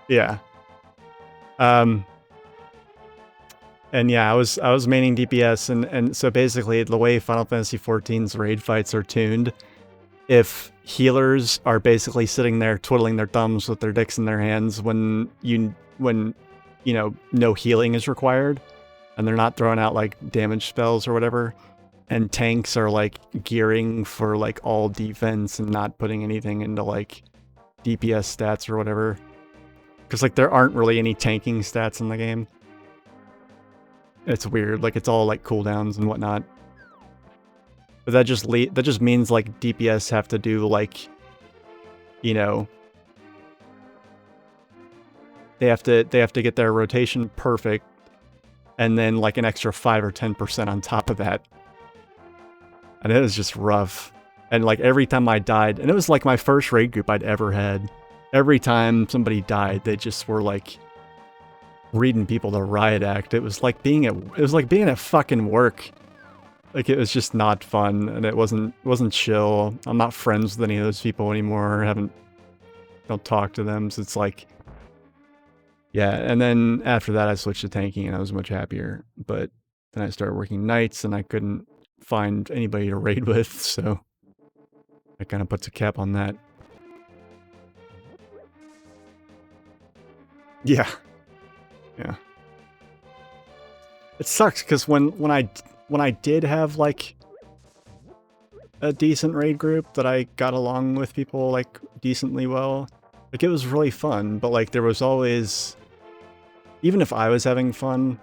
Yeah. And yeah, I was maining DPS, and so basically the way Final Fantasy XIV's raid fights are tuned, if healers are basically sitting there twiddling their thumbs with their dicks in their hands when you know, no healing is required, and they're not throwing out, like, damage spells or whatever, and tanks are, like, gearing for, like, all defense and not putting anything into, like, DPS stats or whatever, because, like, there aren't really any tanking stats in the game. It's weird, like it's all like cooldowns and whatnot. But that just means like DPS have to do like, you know, they have to get their rotation perfect, and then like an extra 5 or 10% on top of that. And it was just rough. And like every time I died, and it was like my first raid group I'd ever had. Every time somebody died, they just were like reading people the riot act. It was like being at fucking work. Like it was just not fun, and it wasn't chill. I'm not friends with any of those people anymore. Don't talk to them. So it's like, yeah. And then after that, I switched to tanking, and I was much happier. But then I started working nights, and I couldn't find anybody to raid with, so that kind of puts a cap on that. Yeah. Yeah. It sucks because when I did have like a decent raid group that I got along with people like decently well, like it was really fun, but like there was always, even if I was having fun,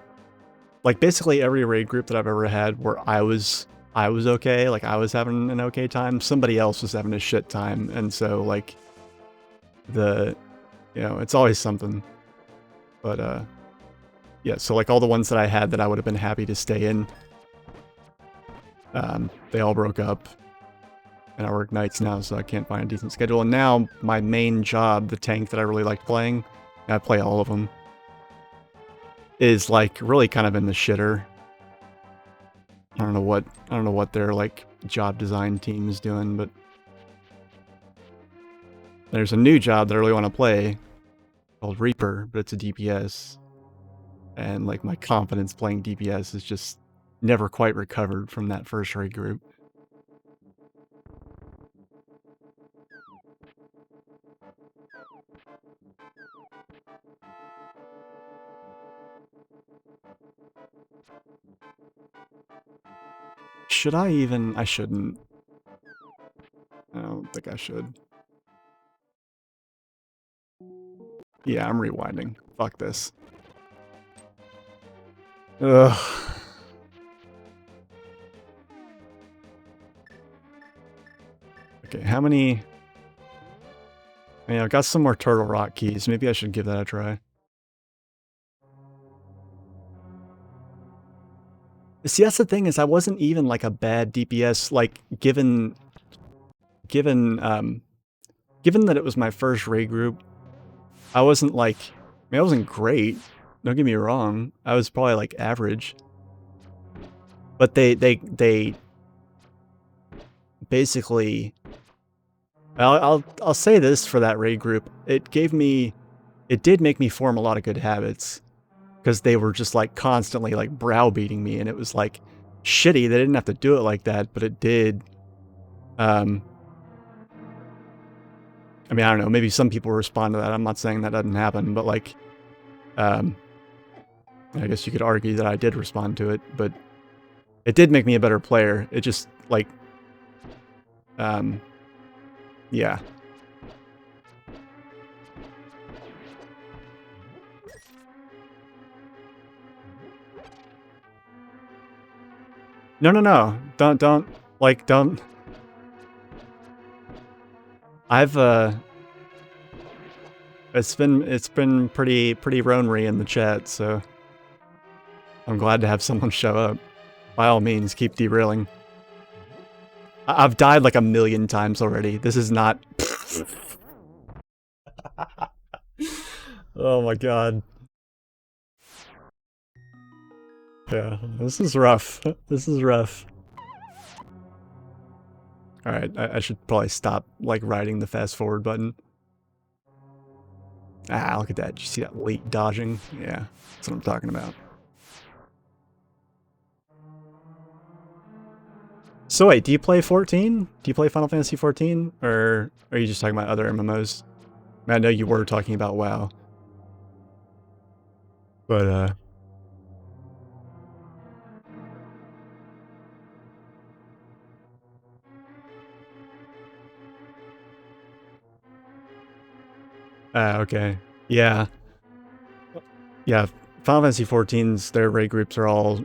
like basically every raid group that I've ever had where I was okay, like I was having an okay time, somebody else was having a shit time, and so like it's always something. But yeah, so like all the ones that I had that I would have been happy to stay in, they all broke up. And I work nights now, so I can't find a decent schedule. And now my main job, the tank that I really liked playing, and I play all of them, is like really kind of in the shitter. I don't know what their like job design team is doing, but there's a new job that I really want to play called Reaper, but it's a DPS. And like my confidence playing DPS is just never quite recovered from that first raid group. Should I even? I shouldn't. I don't think I should. Yeah, I'm rewinding. Fuck this. Ugh. Okay, how many? I mean, I've got some more Turtle Rock keys. Maybe I should give that a try. See, that's the thing, is I wasn't even like a bad DPS, like given that it was my first raid group. I wasn't like, I mean, I wasn't great. Don't get me wrong. I was probably like average. But they basically, I'll say this for that raid group. It did make me form a lot of good habits, because they were just like constantly like browbeating me, and it was like shitty. They didn't have to do it like that, but it did. I mean, I don't know, maybe some people respond to that. I'm not saying that doesn't happen, but like, I guess you could argue that I did respond to it, but it did make me a better player. It just like, yeah. No. Don't, like, don't. I've, it's been pretty ronery in the chat, so I'm glad to have someone show up. By all means, keep derailing. I've died like 1,000,000 times already. This is not... Oh my god. Yeah, this is rough. This is rough. Alright, I should probably stop, like, riding the fast forward button. Ah, look at that. Did you see that late dodging? Yeah, that's what I'm talking about. So wait, do you play 14? Do you play Final Fantasy 14? Or are you just talking about other MMOs? I know you were talking about WoW. But, okay. Yeah. Yeah, Final Fantasy 14's, their raid groups are all,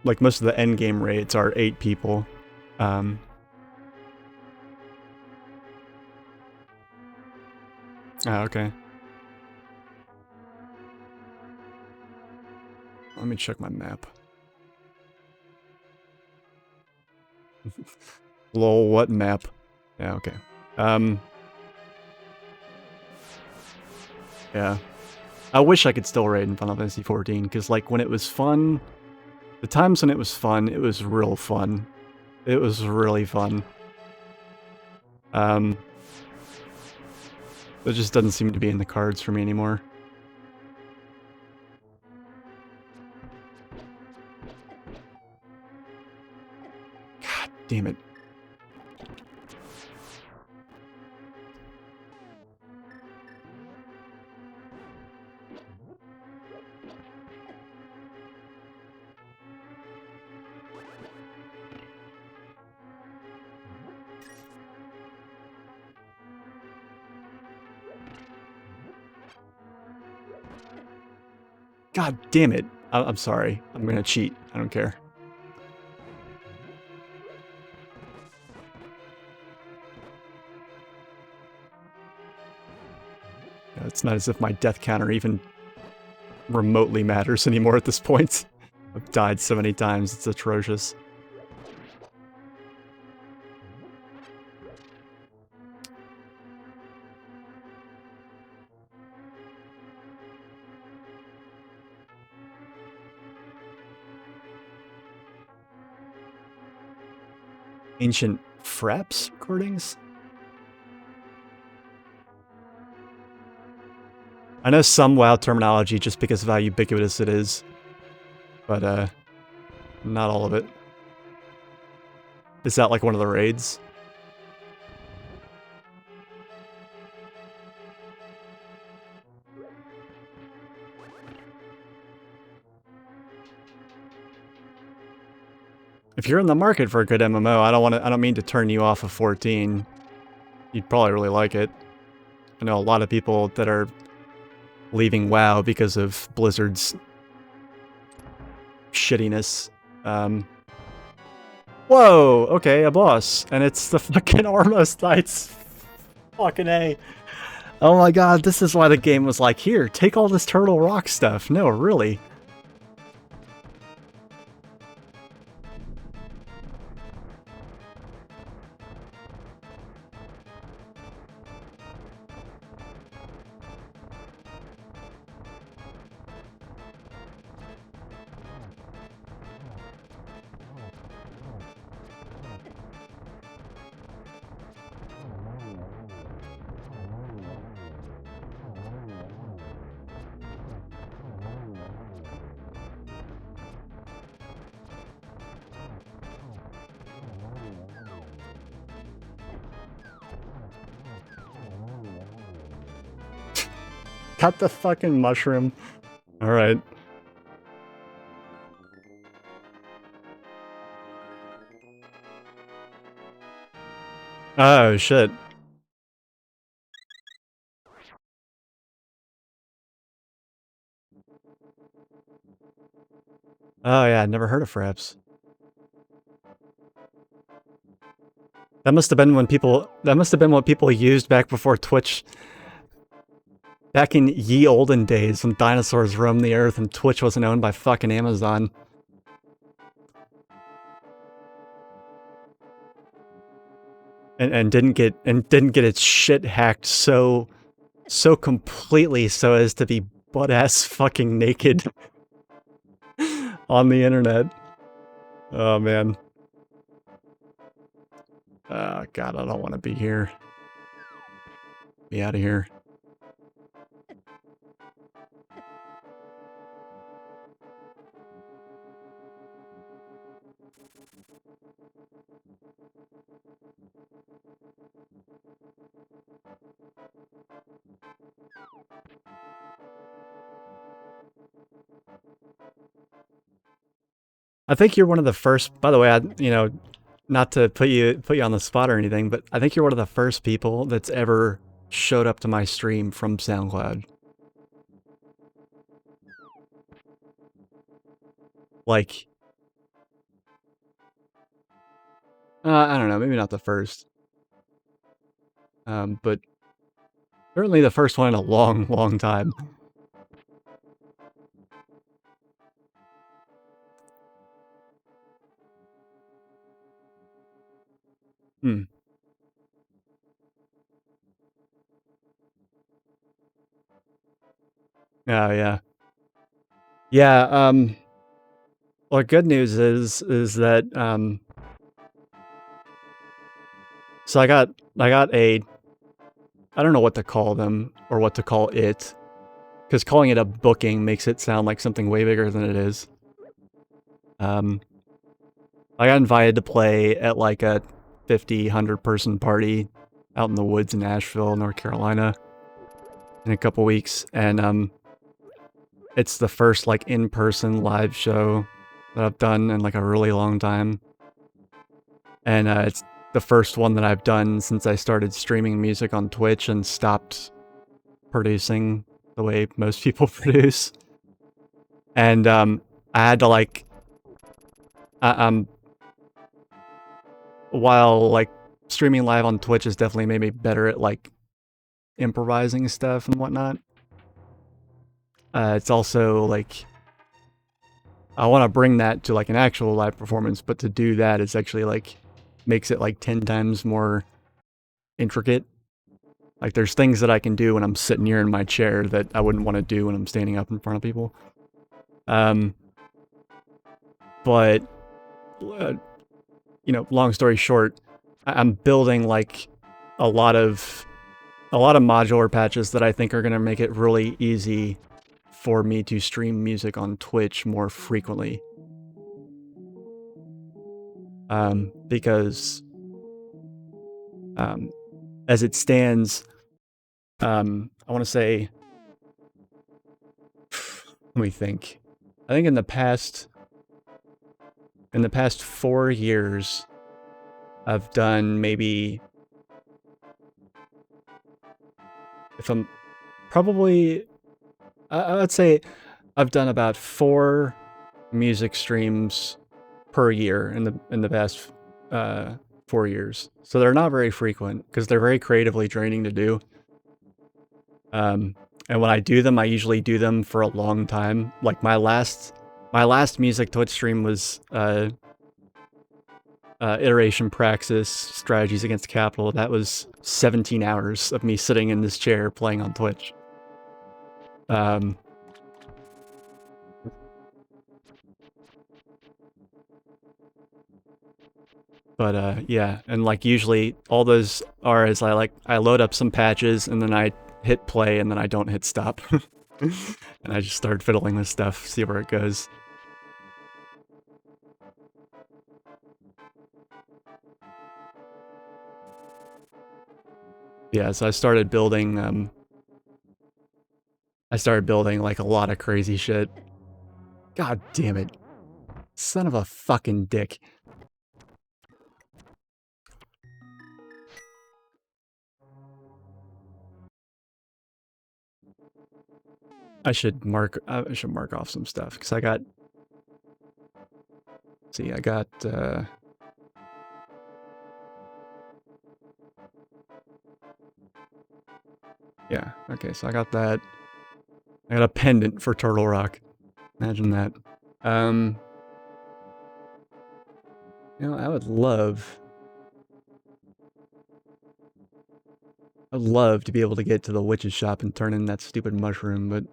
like most of the end game raids are 8 people. Oh, okay. Let me check my map. Lol, what map? Yeah, okay. Yeah. I wish I could still raid in Final Fantasy 14, because, like, when it was fun, the times when it was fun, it was real fun. It was really fun. It just doesn't seem to be in the cards for me anymore. God damn it. God damn it. I'm sorry. I'm gonna cheat. I don't care. It's not as if my death counter even remotely matters anymore at this point. I've died so many times, it's atrocious. Ancient Fraps recordings? I know some WoW terminology just because of how ubiquitous it is, but not all of it. Is that like one of the raids? If you're in the market for a good MMO, I don't mean to turn you off of 14. You'd probably really like it. I know a lot of people that are leaving WoW because of Blizzard's shittiness. Whoa, okay, a boss. And it's the fucking Armos Knights. Fucking A. Oh my god, this is why the game was like, here, take all this Turtle Rock stuff. No, really. Got the fucking mushroom. Alright. Oh, shit. Oh yeah, never heard of Fraps. That must have been when people, that must have been what people used back before Twitch. Back in ye olden days when dinosaurs roamed the earth and Twitch wasn't owned by fucking Amazon. And didn't get its shit hacked so completely so as to be butt-ass fucking naked on the internet. Oh man. Oh god, I don't want to be here. Be out of here. I think you're one of the first, by the way, you know, not to put you on the spot or anything, but I think you're one of the first people that's ever showed up to my stream from SoundCloud. Like, I don't know, maybe not the first. But certainly the first one in a long, long time. Hmm. Oh, yeah. Yeah, well, good news is that, so I got a I don't know what to call them or what to call it, because calling it a booking makes it sound like something way bigger than it is. I got invited to play at like a 50, 100-person party out in the woods in Asheville, North Carolina in a couple weeks, and it's the first like in-person live show that I've done in like a really long time. And it's the first one that I've done since I started streaming music on Twitch and stopped producing the way most people produce. And I had to like, while like streaming live on Twitch has definitely made me better at like improvising stuff and whatnot. It's also like I want to bring that to like an actual live performance, but to do that is actually like makes it like 10 times more intricate. Like there's things that I can do when I'm sitting here in my chair that I wouldn't want to do when I'm standing up in front of people. But you know, long story short, I'm building like a lot of modular patches that I think are going to make it really easy for me to stream music on Twitch more frequently. Because as it stands, I want to say, let me think. I think in the past 4 years, I've done maybe, if I'm probably, I would say I've done about 4 music streams per year in the past 4 years. So they're not very frequent because they're very creatively draining to do. And when I do them, I usually do them for a long time. Like my last music Twitch stream was Iteration Praxis Strategies Against Capital. That was 17 hours of me sitting in this chair playing on Twitch. But yeah, and like usually all those are is I load up some patches and then I hit play and then I don't hit stop. And I just start fiddling with stuff, see where it goes. Yeah, so I started building like a lot of crazy shit. God damn it. Son of a fucking dick. I should mark off some stuff because I got, see, I got yeah, okay, so I got that. I got a pendant for Turtle Rock. Imagine that. You know, I'd love to be able to get to the witch's shop and turn in that stupid mushroom, but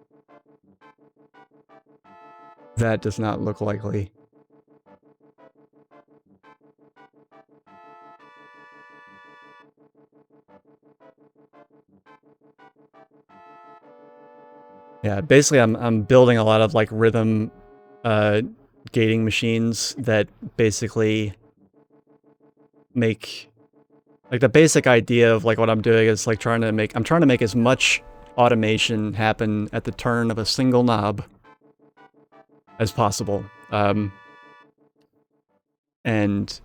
that does not look likely. Yeah, basically I'm building a lot of like rhythm gating machines that basically make, like, the basic idea of like what I'm doing is like I'm trying to make as much automation happen at the turn of a single knob as possible. And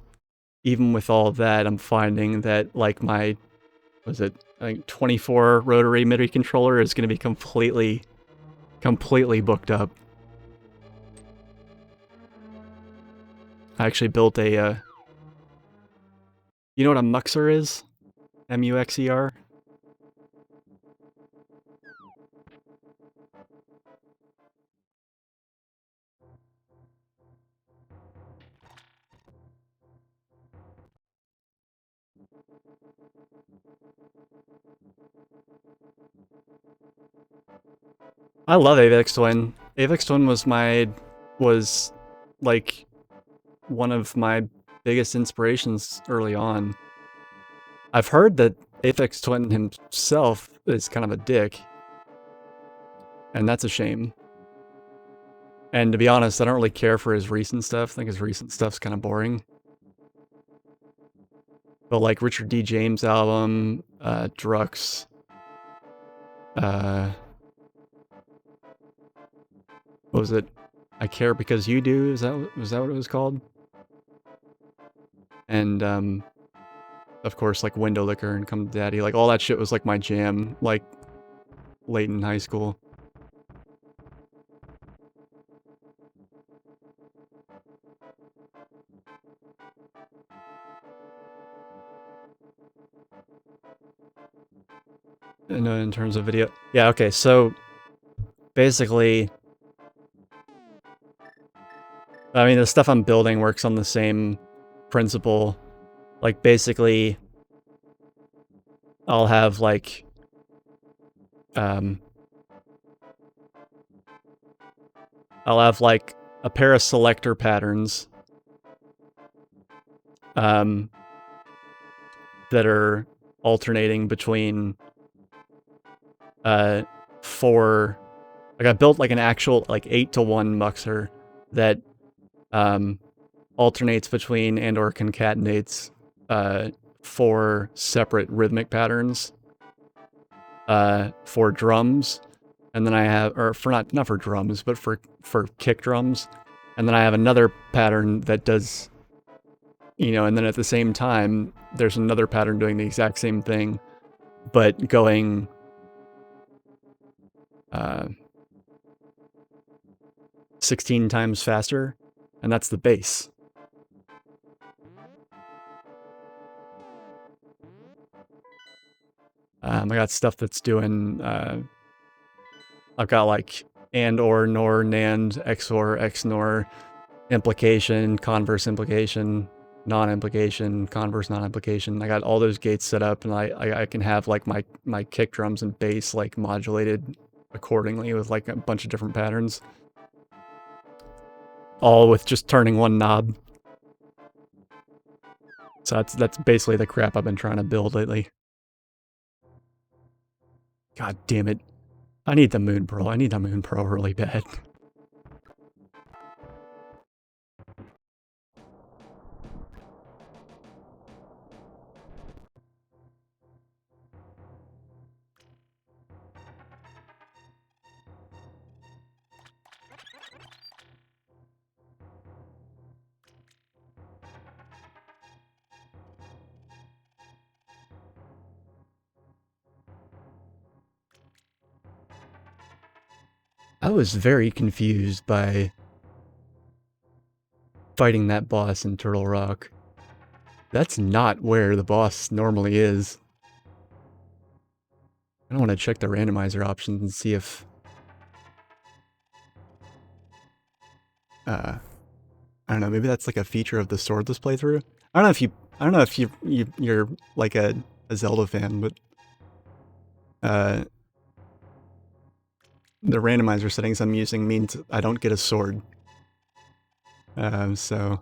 even with all of that, I'm finding that like my, was it, I think 24 rotary MIDI controller is going to be completely booked up. I actually built a, you know what a muxer is? M-U-X-E-R? I love Avex Twin. Avex Twin was like one of my biggest inspirations early on. I've heard that Aphex Twin himself is kind of a dick, and that's a shame. And to be honest, I don't really care for his recent stuff. I think his recent stuff's kind of boring. But like Richard D. James album, Drux, what was it? I Care Because You Do, was that what it was called? And of course like Window Liquor and Come Daddy, like all that shit was like my jam, like late in high school. In terms of video. Yeah, okay, so basically, I mean, the stuff I'm building works on the same principle. Like, basically, I'll have, like, a pair of selector patterns, that are alternating between, 4... Like, I built, like, an actual, like, 8-to-1 muxer that, alternates between and/or concatenates, 4 separate rhythmic patterns, for drums, and then I have, or for not for drums, but for kick drums, and then I have another pattern that does, you know, and then at the same time, there's another pattern doing the exact same thing, but going, 16 times faster, and that's the bass. I got stuff that's doing, I've got like and, or, nor, nand, XOR, XNOR, implication, converse implication, non-implication, converse non-implication. I got all those gates set up, and I can have like my kick drums and bass like modulated accordingly with like a bunch of different patterns. All with just turning one knob. So that's basically the crap I've been trying to build lately. God damn it. I need the Moon Pro. I need the Moon Pro really bad. I was very confused by fighting that boss in Turtle Rock. That's not where the boss normally is. I don't want to check the randomizer options and see if... I don't know, maybe that's like a feature of the swordless playthrough? I don't know if you're like a Zelda fan, but... the randomizer settings I'm using means I don't get a sword. So...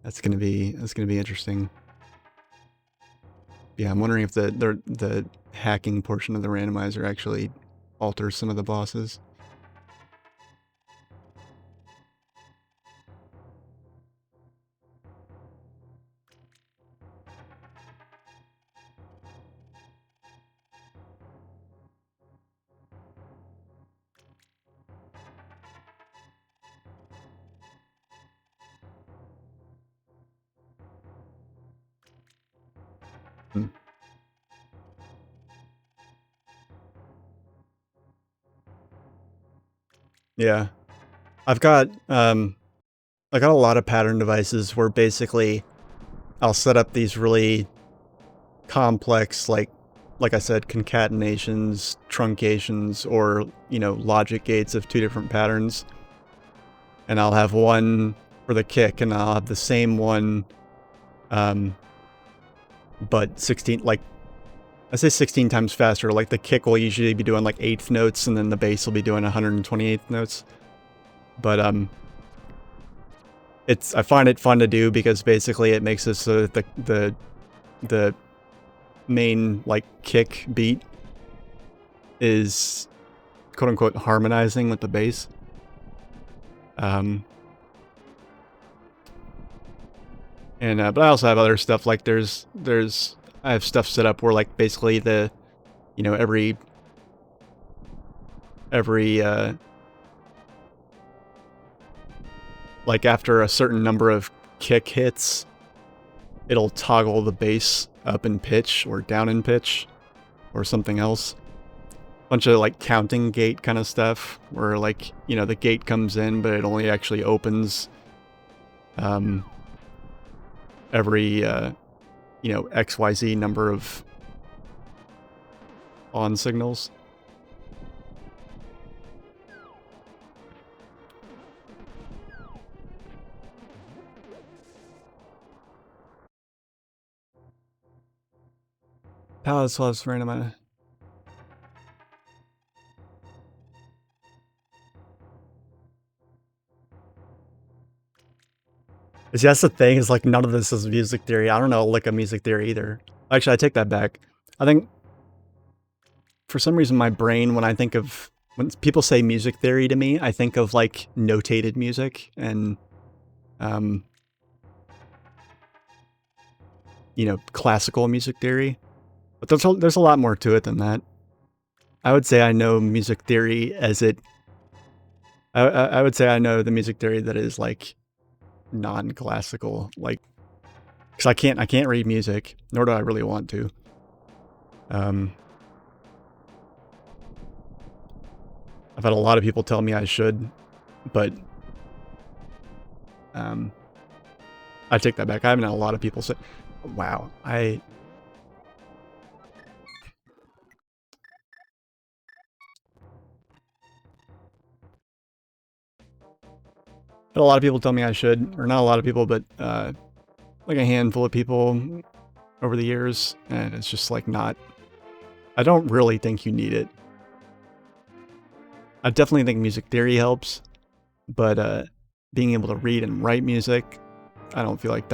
That's gonna be interesting. Yeah, I'm wondering if the hacking portion of the randomizer actually alters some of the bosses. Hmm. Yeah. I've got, I got a lot of pattern devices where basically I'll set up these really complex, like I said, concatenations, truncations, or, you know, logic gates of two different patterns. And I'll have one for the kick, and I'll have the same one, but 16, like, I say 16 times faster. Like, the kick will usually be doing like 1/8 notes, and then the bass will be doing 128 notes. But, I find it fun to do because basically it makes it so that the main, like, kick beat is quote-unquote harmonizing with the bass. But I also have other stuff, like I have stuff set up where, like, basically the, you know, every like, after a certain number of kick hits, it'll toggle the bass up in pitch or down in pitch or something else. Bunch of, like, counting gate kind of stuff where, like, you know, the gate comes in, but it only actually opens every, you know, XYZ number of on signals. Palace plus random. See, that's the thing, is like none of this is music theory. I don't know like a music theory either. Actually, I take that back. I think for some reason my brain, when people say music theory to me, I think of like notated music and you know, classical music theory. But there's a lot more to it than that. I would say I know music theory as it. I would say I know the music theory that is like non-classical, like, because I can't read music, nor do I really want to. I've had a lot of people tell me I should, but I take that back. I haven't had a lot of people say, wow, a lot of people tell me I should, or not a lot of people, but like a handful of people over the years, and it's just like not. I don't really think you need it. I definitely think music theory helps, but being able to read and write music, I don't feel like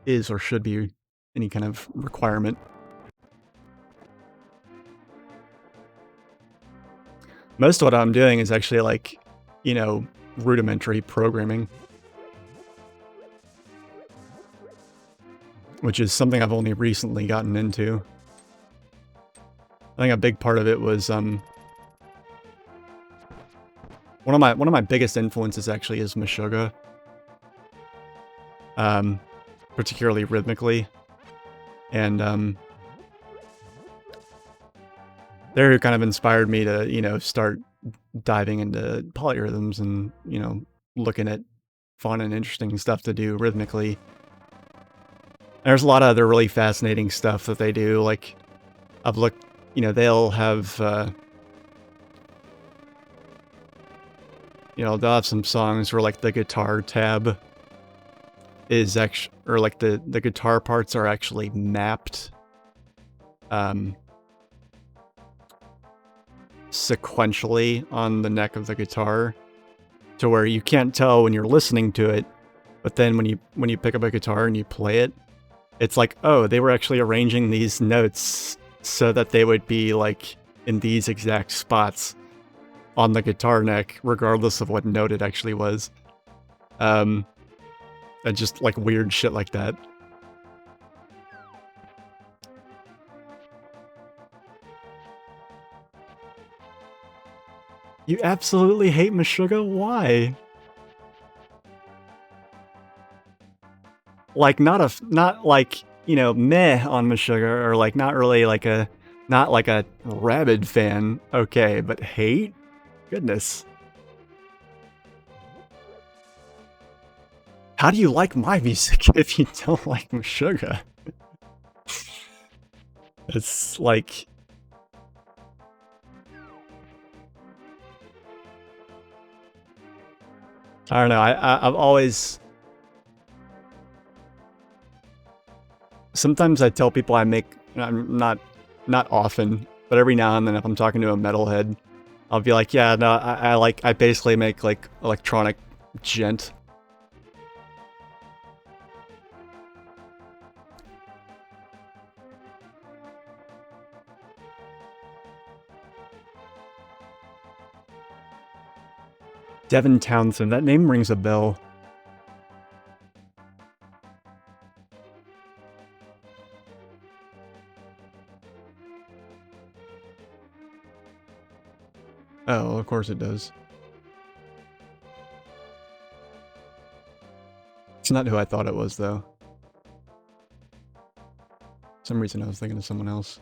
is or should be any kind of requirement. Most of what I'm doing is actually like, you know, rudimentary programming, which is something I've only recently gotten into. I think a big part of it was one of my biggest influences actually is Meshuggah, particularly rhythmically, and they're who kind of inspired me to, you know, start diving into polyrhythms and, you know, looking at fun and interesting stuff to do rhythmically. There's a lot of other really fascinating stuff that they do. Like, I've looked, you know, they'll have, you know, they'll have some songs where like the guitar tab is actually, or like the guitar parts are actually mapped, sequentially on the neck of the guitar, to where you can't tell when you're listening to it, but then when you pick up a guitar and you play it, it's like, oh, they were actually arranging these notes so that they would be like in these exact spots on the guitar neck, regardless of what note it actually was. And just like weird shit like that. You absolutely hate Meshuggah? Why? Like, not like, you know, meh on Meshuggah, or like not really like not like a rabid fan. Okay, but hate? Goodness. How do you like my music if you don't like Meshuggah? It's like... I don't know, I've always... Sometimes I tell people I make... I'm not often, but every now and then if I'm talking to a metalhead, I'll be like, yeah, no, I basically make, like, electronic djent. Devin Townsend, that name rings a bell. Oh, of course it does. It's not who I thought it was, though. For some reason I was thinking of someone else.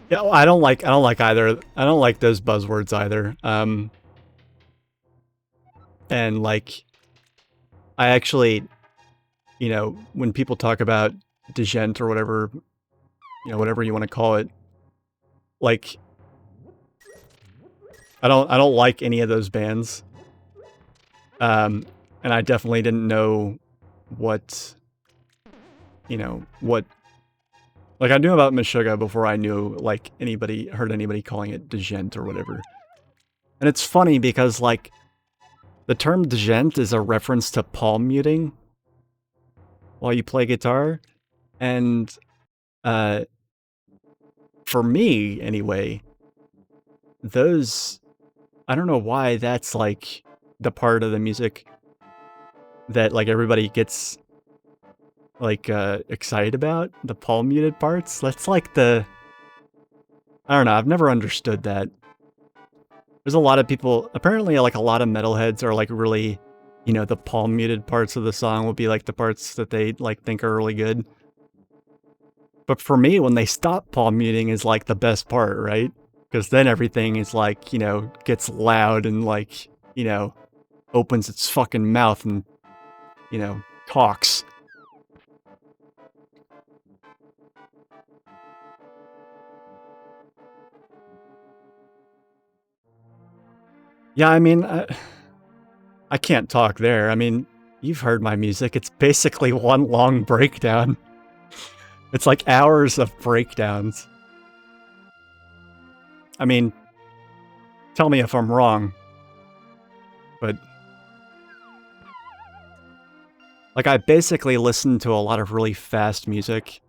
Yeah, well, I don't like either. I don't like those buzzwords either. And like, I actually, you know, when people talk about djent or whatever, you know, whatever you want to call it, like, I don't like any of those bands. And I definitely didn't know what, you know, what. Like, I knew about Meshuggah before I knew, like, heard anybody calling it djent or whatever. And it's funny because, like, the term djent is a reference to palm muting while you play guitar. And, for me, anyway, those... I don't know why that's, like, the part of the music that, like, everybody gets, like, excited about. The palm muted parts. That's, like, the... I don't know, I've never understood that. There's a lot of people... Apparently, like, a lot of metalheads are, like, really... You know, the palm muted parts of the song will be, like, the parts that they, like, think are really good. But for me, when they stop palm muting is, like, the best part, right? Because then everything is, like, you know, gets loud and, like, you know, opens its fucking mouth and, you know, talks. Yeah, I mean, I can't talk there. I mean, you've heard my music. It's basically one long breakdown. It's like hours of breakdowns. I mean, tell me if I'm wrong, but... Like, I basically listened to a lot of really fast music,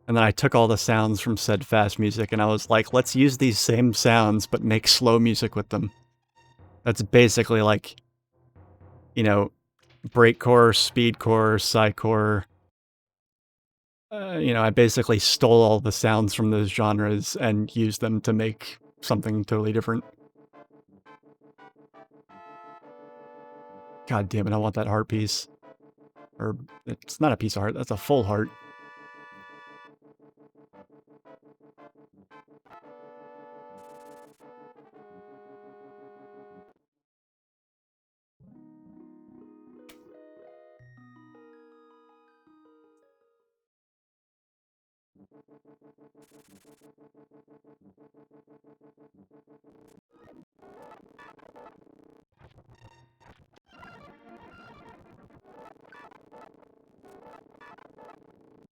and then I took all the sounds from said fast music, and I was like, let's use these same sounds, but make slow music with them. That's basically like, you know, breakcore, speedcore, psycore. You know, I basically stole all the sounds from those genres and used them to make something totally different. God damn it, I want that heart piece. Or, it's not a piece of heart, that's a full heart.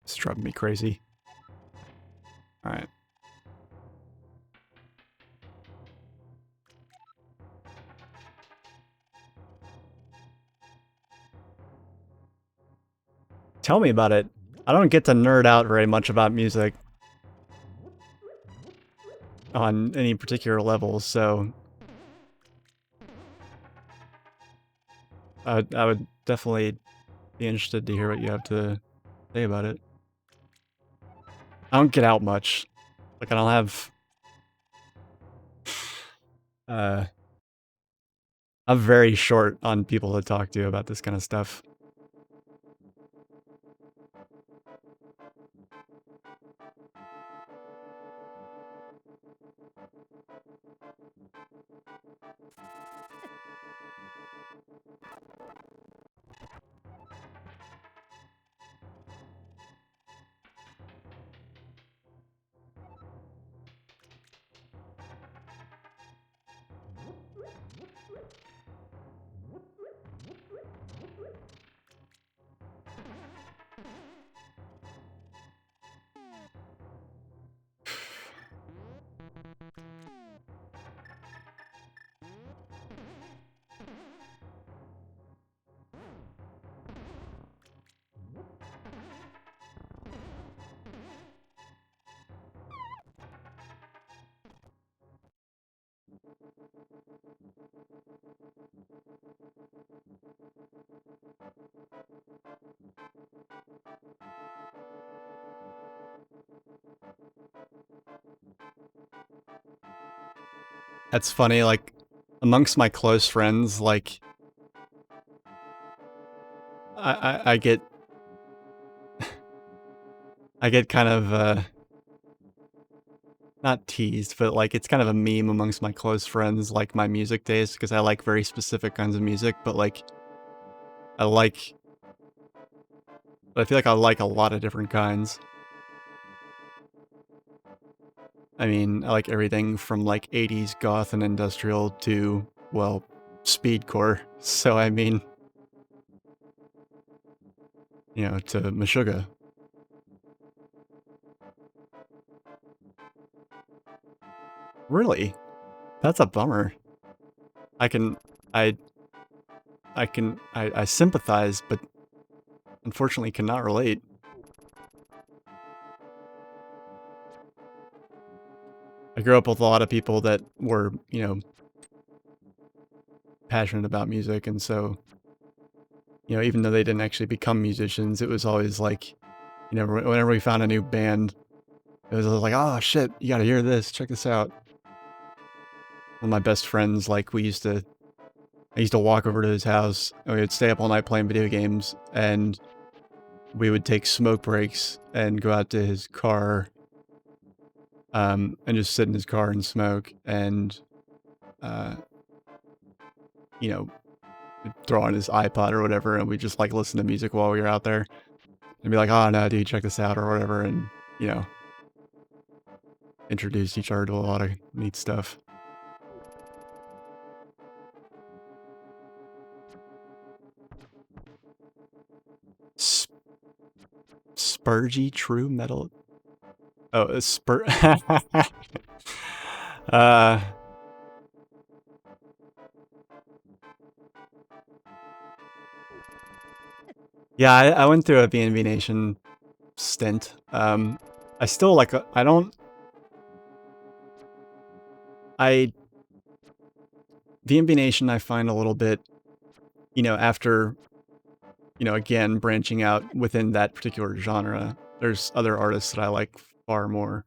It's driving me crazy. Alright. Tell me about it. I don't get to nerd out very much about music on any particular level, so I would definitely be interested to hear what you have to say about it. I don't get out much. Like, I don't have... I'm very short on people to talk to about this kind of stuff. That's funny, like, amongst my close friends, like, I get... I get kind of, not teased, but, like, it's kind of a meme amongst my close friends, like, my music taste, because I like very specific kinds of music, but, like, I like... But I feel like I like a lot of different kinds. I mean, I like everything from, like, 80s goth and industrial to, well, speedcore. So, I mean, you know, to Meshuggah. Really? That's a bummer. I can... I... I sympathize, but unfortunately cannot relate. I grew up with a lot of people that were, you know, passionate about music, and so, you know, even though they didn't actually become musicians, it was always like, you know, whenever we found a new band, it was always like, oh shit, you gotta hear this, check this out. One of my best friends, like, I used to walk over to his house, and we would stay up all night playing video games, and we would take smoke breaks and go out to his car, and just sit in his car and smoke, and, you know, throw on his iPod or whatever, and we just, like, listen to music while we were out there. And be like, oh no, dude, check this out, or whatever, and, you know, introduce each other to a lot of neat stuff. Spurgy True Metal? Oh, uh... Yeah, I went through a B&B Nation stint. I still, like, I don't... B&B Nation I find a little bit, you know, after, you know, again, branching out within that particular genre, there's other artists that I like far more.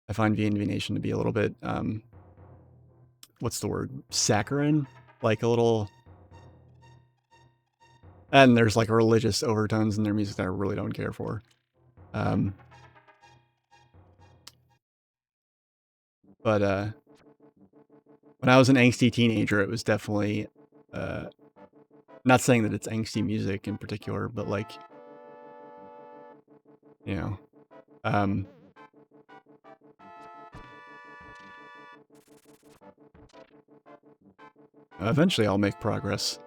I find B&B Nation to be a little bit, what's the word? Saccharine? Like, a little... And there's, like, religious overtones in their music that I really don't care for. But, when I was an angsty teenager, it was definitely, not saying that it's angsty music in particular, but, like, you know, eventually I'll make progress.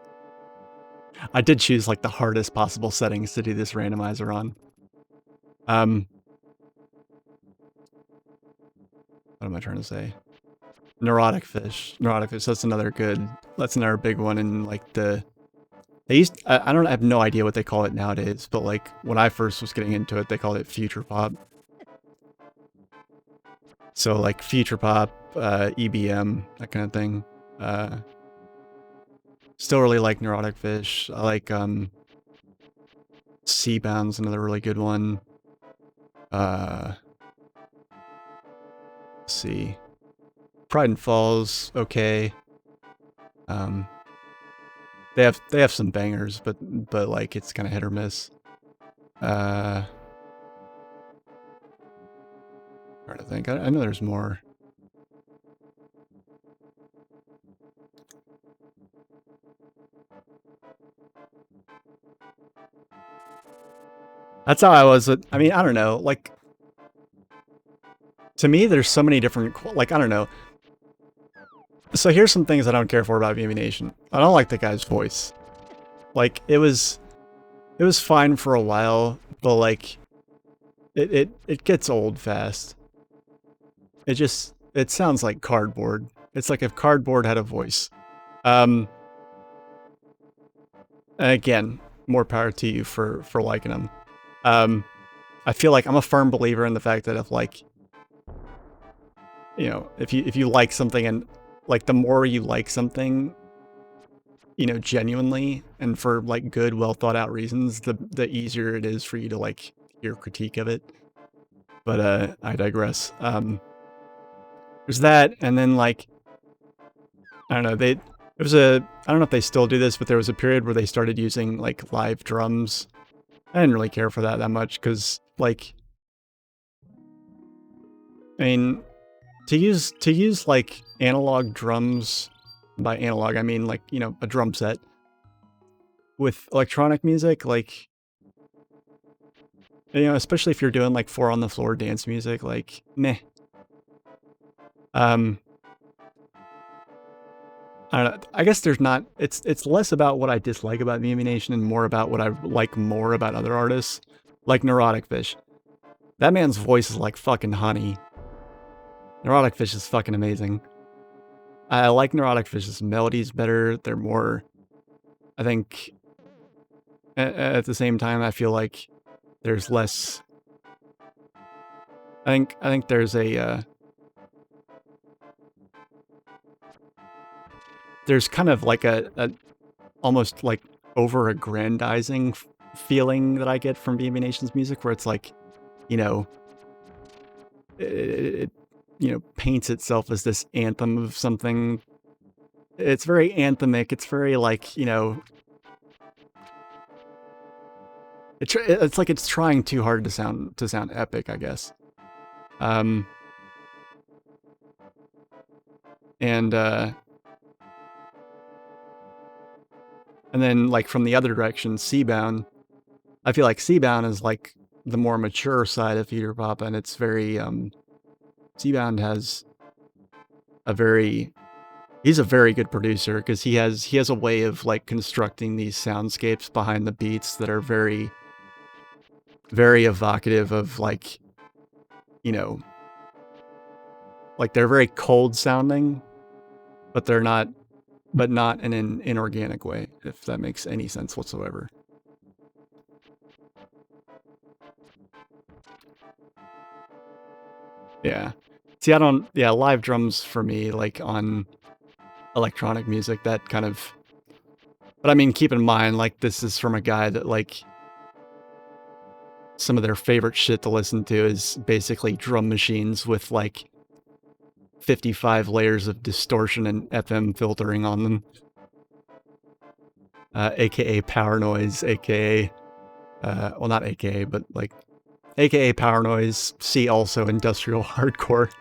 I did choose, like, the hardest possible settings to do this randomizer on. What am I trying to say? Neurotic Fish. Neurotic Fish, that's another big one in, like, the I have no idea what they call it nowadays, but like when I first was getting into it, they called it future pop. So like future pop, EBM, that kind of thing. Still really like Neurotic Fish. I like Seabound's another really good one. Let's see. Pride and Falls, okay. They have some bangers, but like it's kind of hit or miss. Trying to think. I know there's more. That's how I was. I mean, I don't know. Like, to me, there's so many different. Like, I don't know. So here's some things I don't care for about BB Nation. I don't like the guy's voice. Like, it was fine for a while, but like, it gets old fast. It sounds like cardboard. It's like if cardboard had a voice. And again, more power to you for liking them. I feel like I'm a firm believer in the fact that if like, you know, if you like something and like the more you like something, you know, genuinely and for like good, well thought out reasons, the easier it is for you to like hear critique of it. But I digress. There's that, and then like, I don't know, I don't know if they still do this, but there was a period where they started using like live drums. I didn't really care for that much because like, I mean, to use like analog drums, by analog I mean like, you know, a drum set with electronic music, like, you know, especially if you're doing like 4 on the floor dance music, like, meh. I don't know. I guess there's not. It's less about what I dislike about BB Nation and more about what I like more about other artists, like Neurotic Fish. That man's voice is like fucking honey. Neurotic Fish is fucking amazing. I like Neurotic Fish's melodies better. They're more. I think. At the same time, I feel like there's less. I think there's a. There's kind of like a almost like over-aggrandizing feeling that I get from BB Nation's music, where it's like, you know, it you know, paints itself as this anthem of something. It's very anthemic. It's very like, you know, it's like it's trying too hard to sound epic, I guess. And then like from the other direction, Seabound. I feel like Seabound is like the more mature side of future pop, and it's very Seabound has a very he's a very good producer because he has a way of like constructing these soundscapes behind the beats that are very very evocative of like, you know, like they're very cold sounding, but they're not in an inorganic way, if that makes any sense whatsoever. Yeah. See, I don't, yeah, live drums for me, like on electronic music, that kind of, but I mean, keep in mind, like, this is from a guy that, like, some of their favorite shit to listen to is basically drum machines with, like, 55 layers of distortion and FM filtering on them. AKA power noise, AKA, well, not AKA, but, like, AKA power noise, see also industrial hardcore.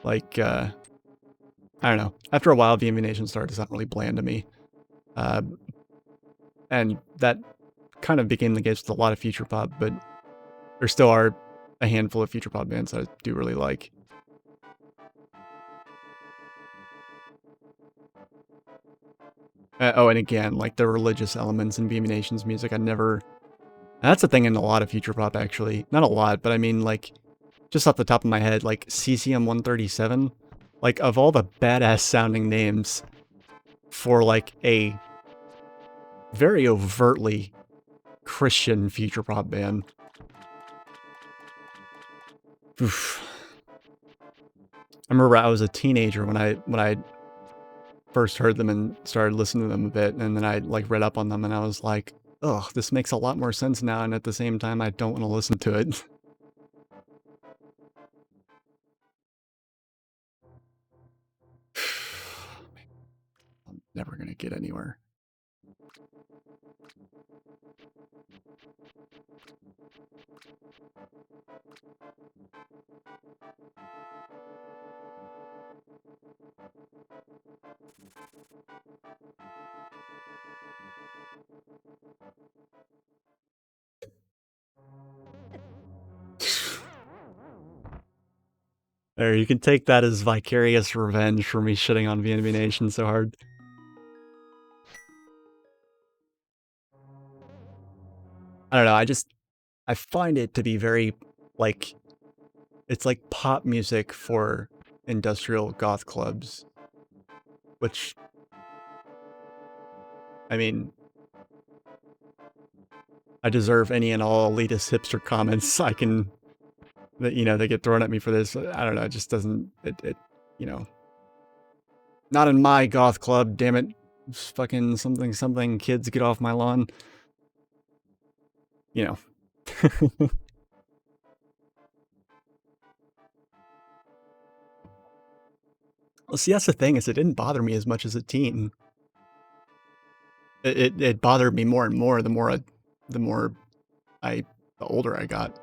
Like, I don't know. After a while, BB Nation started to sound really bland to me. And that kind of became the case with a lot of future pop, but there still are a handful of future pop bands I do really like. Oh, and again, like the religious elements in BB Nation's music, I never... That's a thing in a lot of future pop, actually. Not a lot, but I mean, like, just off the top of my head, like CCM-137, like of all the badass sounding names for like a very overtly Christian future pop band. Oof. I remember I was a teenager when I first heard them and started listening to them a bit, and then I like read up on them and I was like, ugh, this makes a lot more sense now, and at the same time I don't want to listen to it. I'm never gonna get anywhere. There, you can take that as vicarious revenge for me shitting on VNB Nation so hard. I don't know, I find it to be very, like, it's like pop music for industrial goth clubs. Which, I mean, I deserve any and all elitist hipster comments I can, that, you know, they get thrown at me for this. I don't know, it just doesn't, you know. Not in my goth club, damn it. Fucking something something, kids get off my lawn. You know. Well, see, that's the thing, is it didn't bother me as much as a teen. It bothered me more and more the older I got.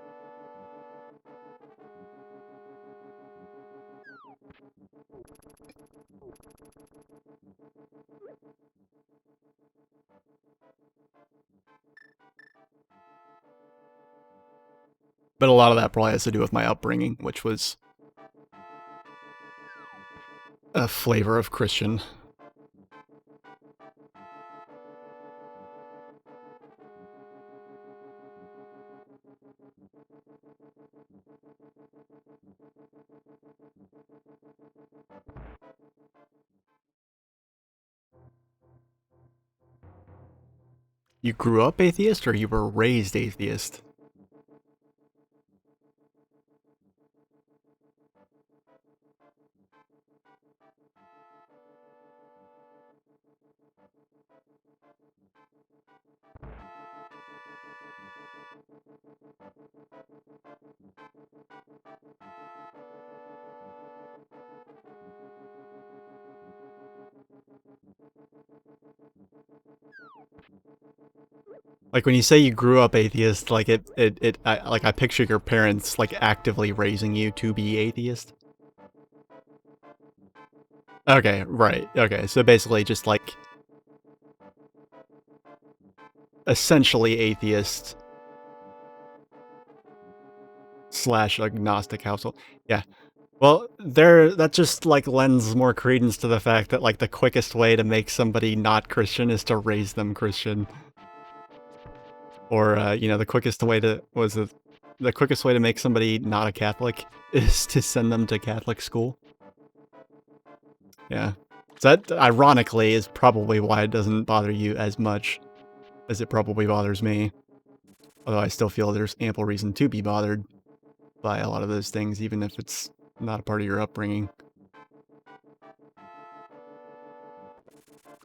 But a lot of that probably has to do with my upbringing, which was a flavor of Christian. You grew up atheist or you were raised atheist? Like when you say you grew up atheist, like I picture your parents like actively raising you to be atheist. Okay, right. Okay, so basically just like essentially atheist / agnostic household. Yeah. Well, that just like lends more credence to the fact that like the quickest way to make somebody not Christian is to raise them Christian. Or you know, the quickest way to make somebody not a Catholic is to send them to Catholic school. Yeah. So that, ironically, is probably why it doesn't bother you as much as it probably bothers me. Although I still feel there's ample reason to be bothered by a lot of those things, even if it's not a part of your upbringing.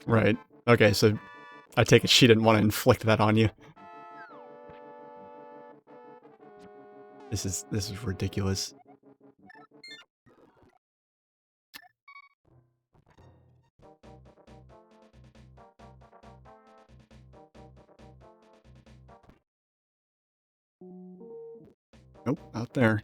Right. Okay, so I take it she didn't want to inflict that on you. This is ridiculous. Nope, out there.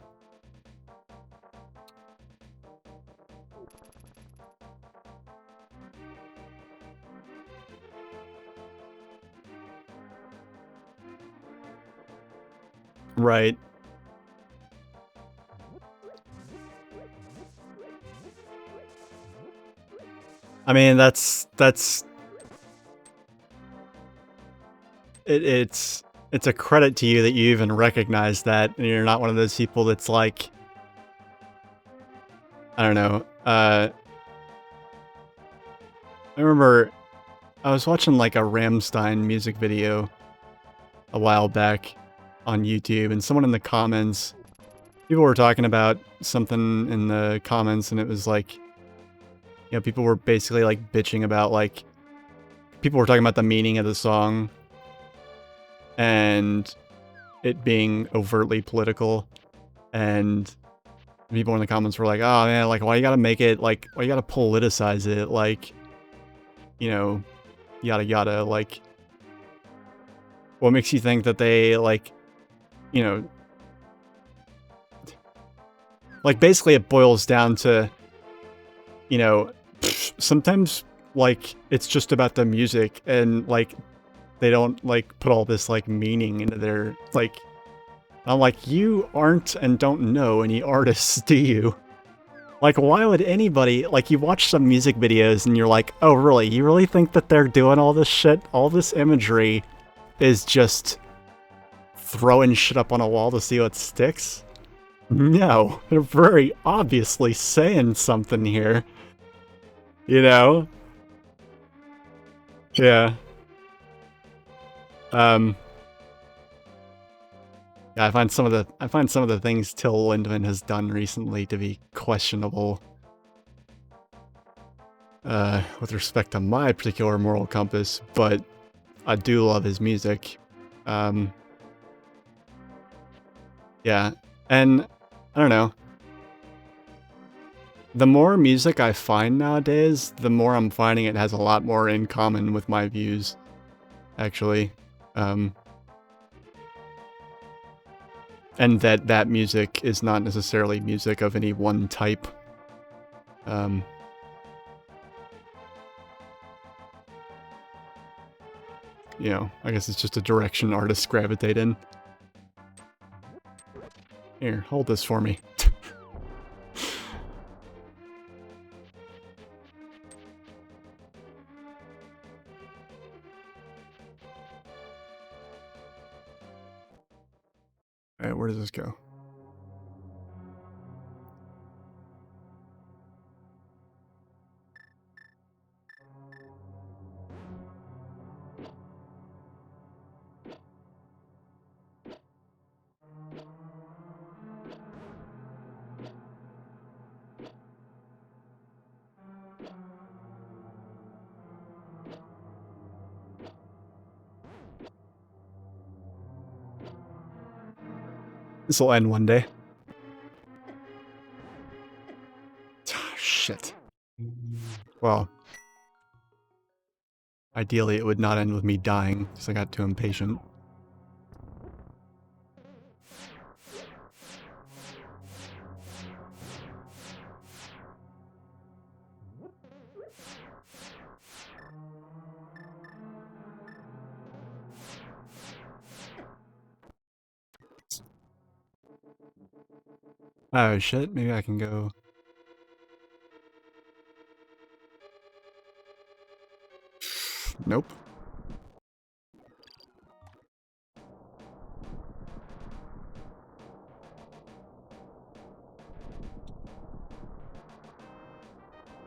Right. I mean, it's a credit to you that you even recognize that, and you're not one of those people that's like, I don't know. I remember I was watching like a Rammstein music video a while back on YouTube, and someone in the comments, people were talking about something in the comments, and it was like, you know, people were basically like bitching about like, people were talking about the meaning of the song and it being overtly political, and people in the comments were like, oh man, like why you gotta make it like, why you gotta politicize it, like, you know, yada yada, like what makes you think that they like, you know, like basically it boils down to, you know, sometimes like it's just about the music and like they don't like put all this like meaning into their like, I'm like, you aren't and don't know any artists, do you? Like, why would anybody, like, you watch some music videos and you're like, oh, really? You really think that they're doing all this shit? All this imagery is just throwing shit up on a wall to see what sticks? No, they're very obviously saying something here. You know? Yeah. Yeah, I find some of the things Till Lindemann has done recently to be questionable. With respect to my particular moral compass, but I do love his music. Yeah, and I don't know. The more music I find nowadays, the more I'm finding it has a lot more in common with my views, actually. And that music is not necessarily music of any one type. You know, I guess it's just a direction artists gravitate in. Here, hold this for me. Alright, where does this go? This will end one day. Shit. Well, ideally it would not end with me dying, because I got too impatient. Oh shit, maybe I can go... Nope.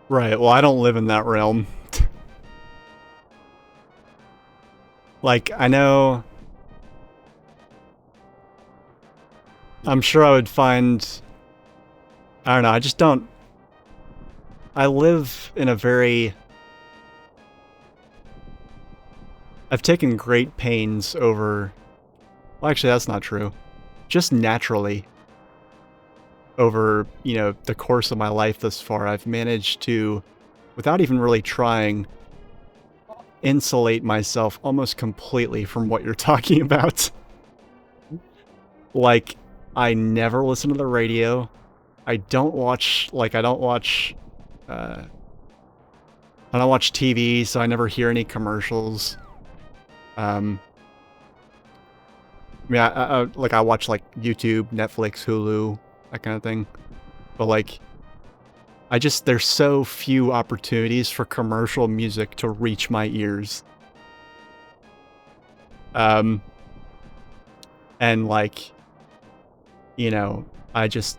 Right, well I don't live in that realm. Like, I know... I'm sure I would find... I don't know, I just don't... I live in a very... I've taken great pains over... Well, actually, that's not true. Just naturally, over, you know, the course of my life thus far, I've managed to, without even really trying, insulate myself almost completely from what you're talking about. Like, I never listen to the radio. I don't watch, like, I don't watch TV, so I never hear any commercials. I mean, I watch, like, YouTube, Netflix, Hulu, that kind of thing. But, like, there's so few opportunities for commercial music to reach my ears. And, like, you know, I just...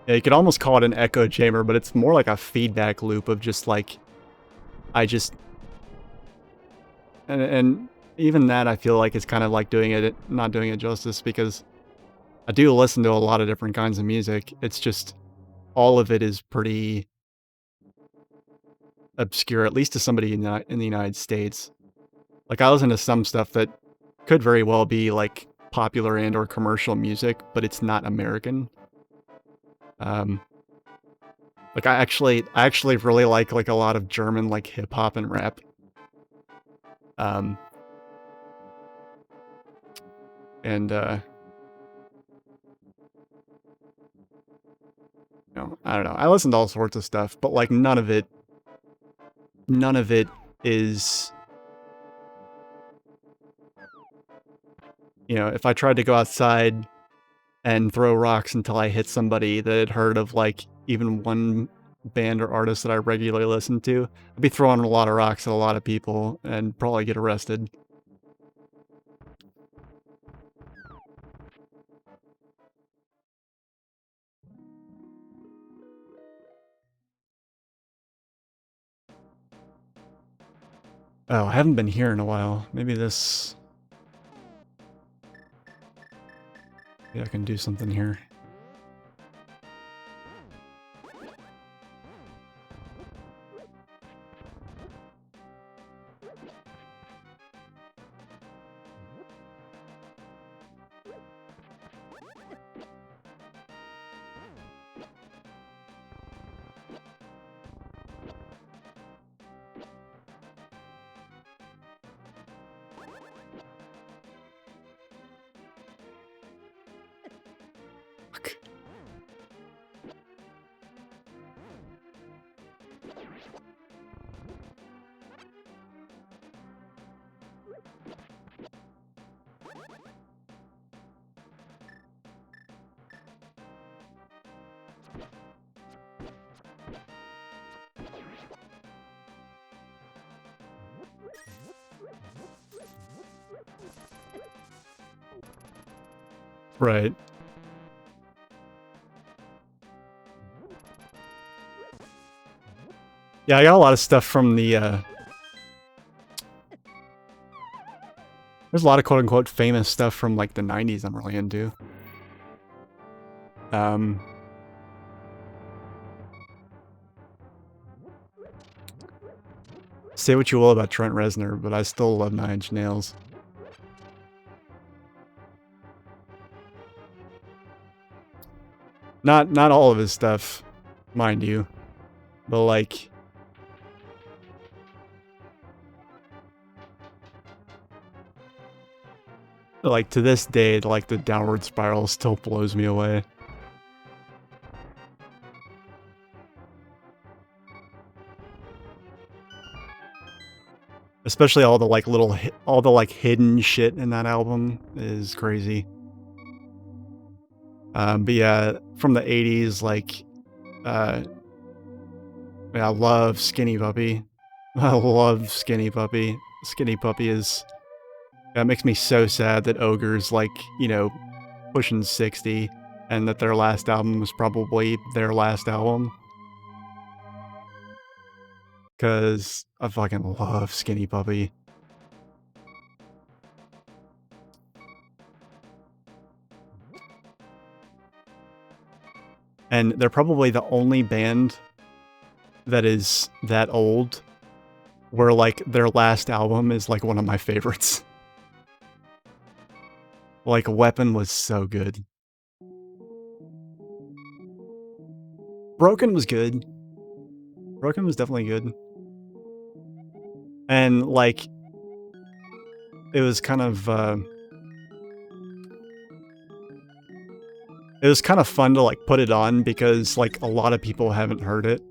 Yeah, you could almost call it an echo chamber, but it's more like a feedback loop of just like, I just, and even that I feel like is kind of like not doing it justice, because I do listen to a lot of different kinds of music. It's just, all of it is pretty obscure, at least to somebody in the United States. Like, I listen to some stuff that could very well be like popular and or commercial music, but it's not American. Um, like I actually really like a lot of German like hip hop and rap. Um, and I don't know. I listen to all sorts of stuff, but like none of it is, if I tried to go outside and throw rocks until I hit somebody that had heard of like even one band or artist that I regularly listen to, I'd be throwing a lot of rocks at a lot of people and probably get arrested. Oh, I haven't been here in a while. Maybe I can do something here. Fuck. Right. Yeah, I got a lot of stuff from the, there's a lot of quote-unquote famous stuff from, like, the 90s I'm really into. Say what you will about Trent Reznor, but I still love Nine Inch Nails. Not all of his stuff, mind you, but, like to this day, like, the Downward Spiral still blows me away. Especially all the, like, all the, like, hidden shit in that album is crazy. But yeah, from the 80s, like, uh, yeah, I love Skinny Puppy. I love Skinny Puppy. Skinny Puppy is, that makes me so sad that Ogre's, like, pushing 60, and that their last album was probably their last album. Because I fucking love Skinny Puppy. And they're probably the only band that is that old where, like, their last album is, like, one of my favorites. Like, Weapon was so good. Broken was good. Broken was definitely good. And, like, it was kind of, it was kind of fun to, like, put it on because, like, a lot of people haven't heard it.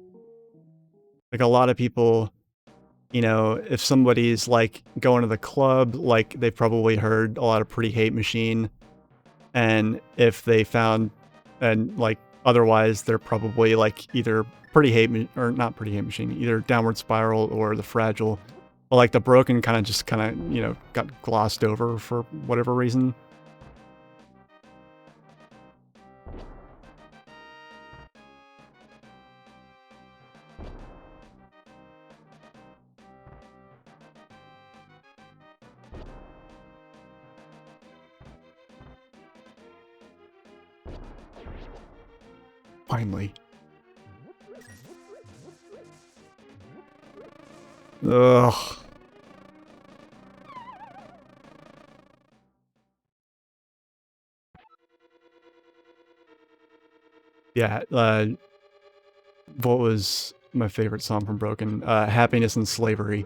Like, a lot of people, if somebody's, like, going to the club, like, they've probably heard a lot of Pretty Hate Machine, and if they found, and, like, otherwise, they're probably, like, either or not Pretty Hate Machine, either Downward Spiral or The Fragile. But, like, The Broken got glossed over for whatever reason. Finally. Ugh. Yeah, what was my favorite song from Broken? Happiness and Slavery.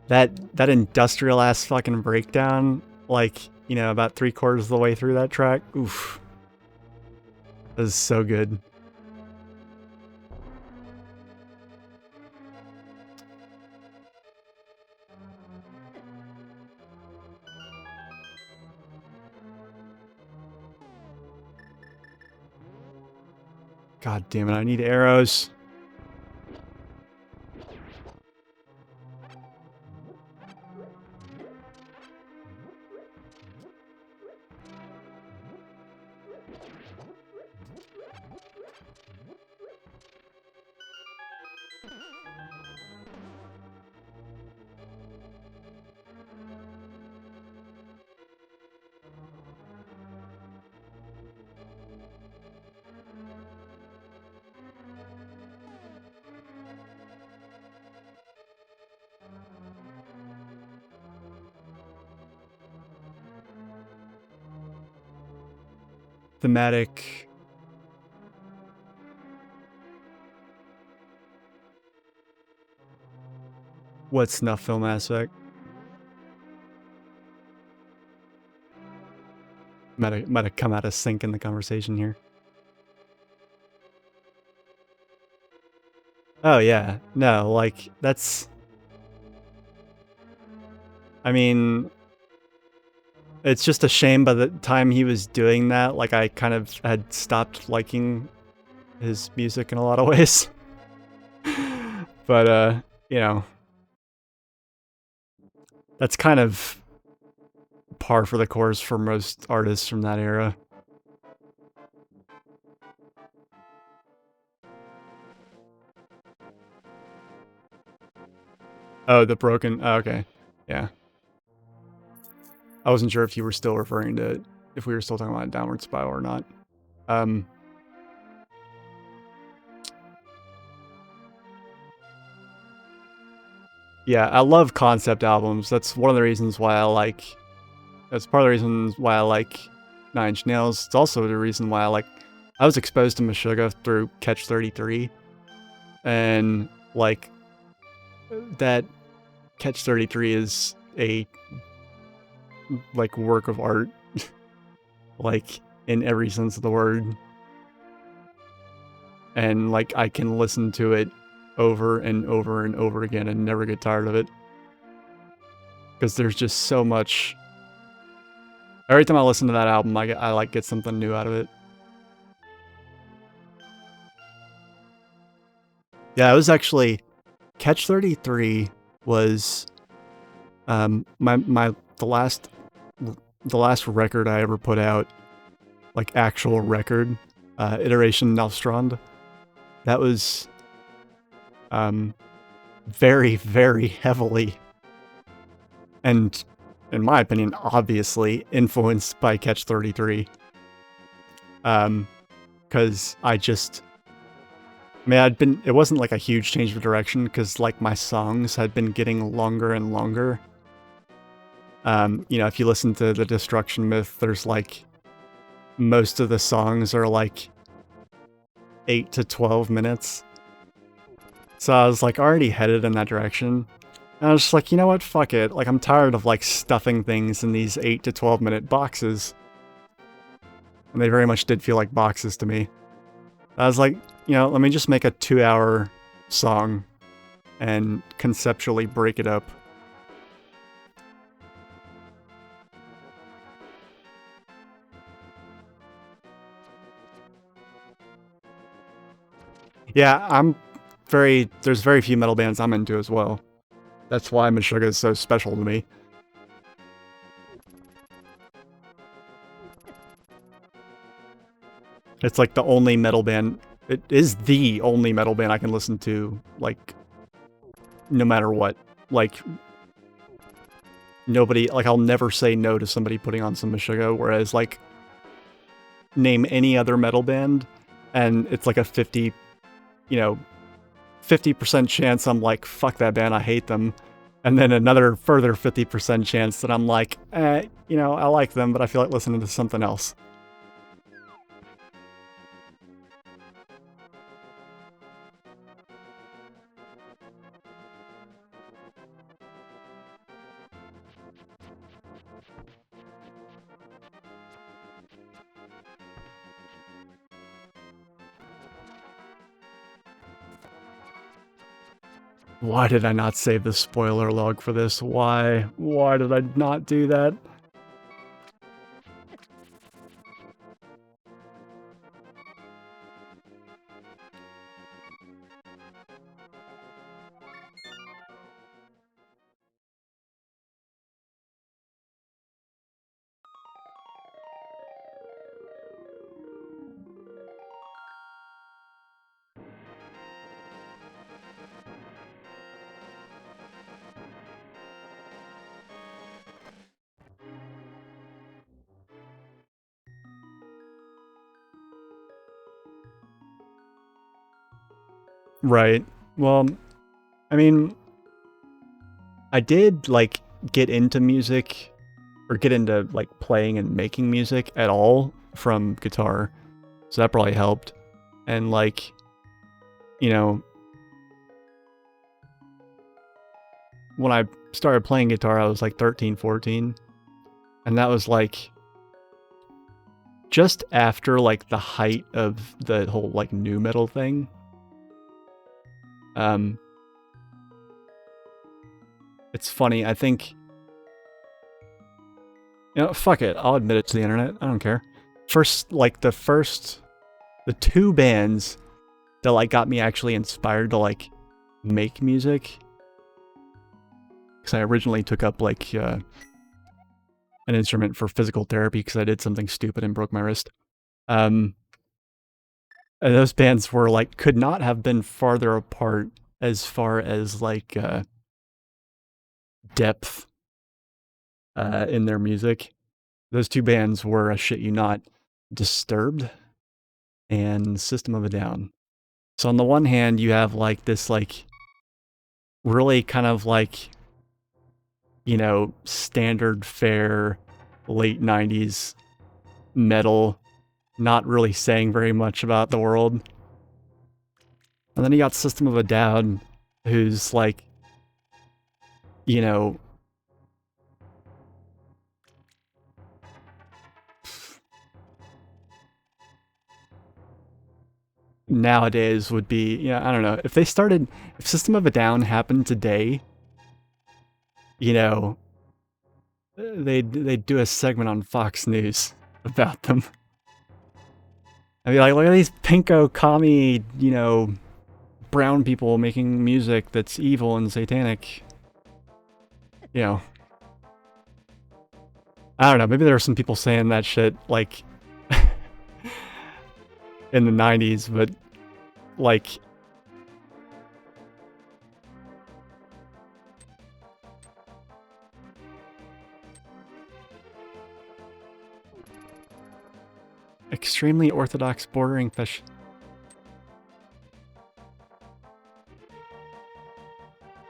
That industrial ass fucking breakdown, like, you know, about 3/4 of the way through that track. Oof. That is so good. God damn it, I need arrows. Thematic. What snuff film aspect? Might have come out of sync in the conversation here. Oh yeah, no, like that's. I mean, it's just a shame by the time he was doing that, like I kind of had stopped liking his music in a lot of ways. But you know, that's kind of par for the course for most artists from that era. Oh, the Broken. Oh, okay, yeah. I wasn't sure if you were still referring to, if we were still talking about Downward Spiral or not. Yeah, I love concept albums. That's one of the reasons why I like. That's part of the reasons why I like Nine Inch Nails. It's also the reason why I like. I was exposed to Meshuggah through Catch 33, and like that Catch 33 is a like work of art, like in every sense of the word. And like I can listen to it over and over and over again and never get tired of it. Because there's just so much. Every time I listen to that album, I like get something new out of it. Yeah, it was actually Catch 33 was the last record I ever put out, like actual record, Iteration Navstrand. That was very, very heavily, and in my opinion, obviously influenced by Catch 33. Because it wasn't like a huge change of direction, because like my songs had been getting longer and longer. You know, if you listen to the Destruction Myth, there's like, most of the songs are like 8 to 12 minutes. So I was like already headed in that direction. And I was just like, you know what, fuck it. Like I'm tired of like stuffing things in these 8 to 12 minute boxes. And they very much did feel like boxes to me. I was like, you know, let me just make a 2-hour song and conceptually break it up. Yeah, there's very few metal bands I'm into as well. That's why Meshuggah is so special to me. It's like the only metal band, it is the only metal band I can listen to, like, no matter what. Like, nobody, like, I'll never say no to somebody putting on some Meshuggah, whereas, like, name any other metal band, and it's like a 50% chance I'm like, fuck that band, I hate them. And then another further 50% chance that I'm like, I like them, but I feel like listening to something else. Why did I not save the spoiler log for this? Why? Why did I not do that? Right. Well, I mean, I did, like, get into music, or get into, like, playing and making music at all from guitar, so that probably helped. And, like, when I started playing guitar, I was, like, 13, 14, and that was, like, just after, like, the height of the whole, like, nu metal thing. It's funny, I think... fuck it, I'll admit it to the internet, I don't care. The two bands that, like, got me actually inspired to, like, make music, because I originally took up, like, an instrument for physical therapy because I did something stupid and broke my wrist. And those bands were, like, could not have been farther apart as far as, like, depth in their music. Those two bands were, I shit you not, Disturbed and System of a Down. So on the one hand, you have, like, this, like, really kind of, like, standard fare late 90s metal, not really saying very much about the world. And then you got System of a Down, who's, like, nowadays would be, I don't know, if System of a Down happened today, they'd do a segment on Fox News about them. I'd be like, look at these pinko commie, brown people making music that's evil and satanic. I don't know, maybe there are some people saying that shit, like, in the 90s, but, like... Extremely orthodox bordering fish.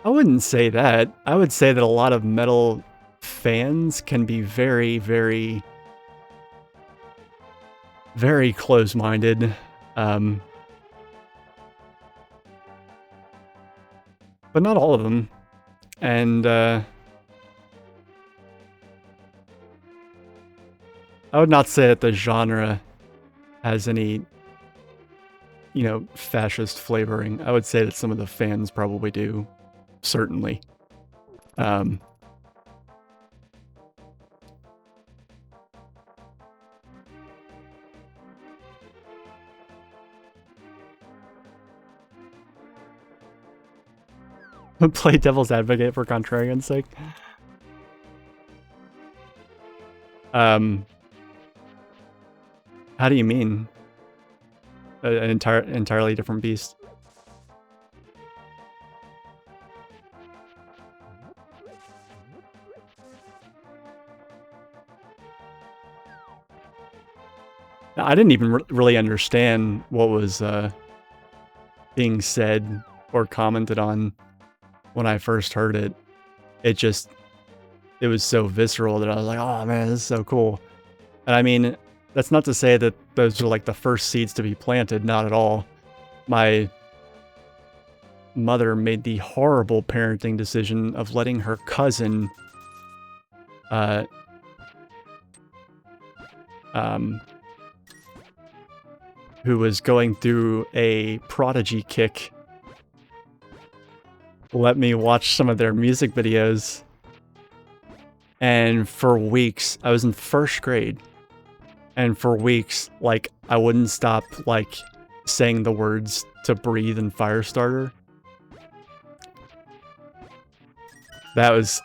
I wouldn't say that. I would say that a lot of metal fans can be very, very, very close-minded. But not all of them. And, I would not say that the genre has any, fascist flavoring. I would say that some of the fans probably do. Certainly. Play devil's advocate for contrarian's sake. How do you mean? An entirely different beast? I didn't even really understand what was being said or commented on when I first heard it. It was so visceral that I was like, oh man, this is so cool. And I mean, that's not to say that those are like the first seeds to be planted, not at all. My mother made the horrible parenting decision of letting her cousin who was going through a prodigy kick let me watch some of their music videos. And for weeks, I was in first grade. And for weeks, like, I wouldn't stop, like, saying the words to breathe in Firestarter. That was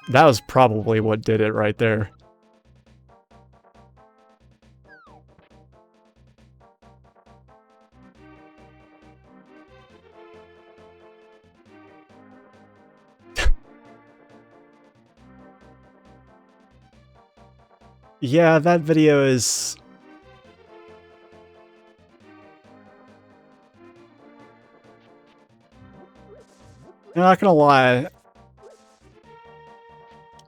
probably what did it right there. Yeah, that video is... I'm not gonna lie.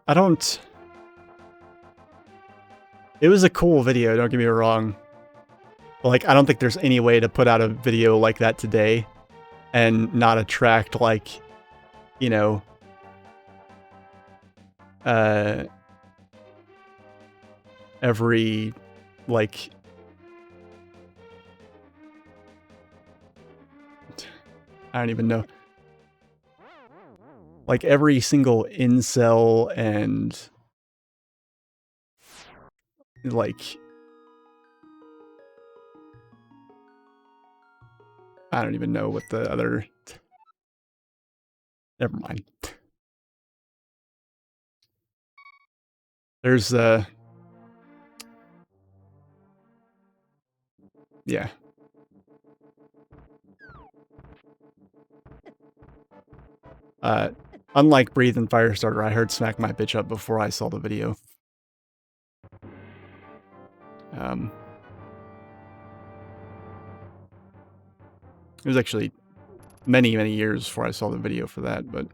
I don't... It was a cool video, don't get me wrong. But, like, I don't think there's any way to put out a video like that today and not attract, like, you know... every, like... I don't even know. Like, every single incel and... like... I don't even know what the other... Never mind. There's, yeah. Unlike Breathe and Firestarter, I heard Smack My Bitch Up before I saw the video. It was actually many, many years before I saw the video for that, but...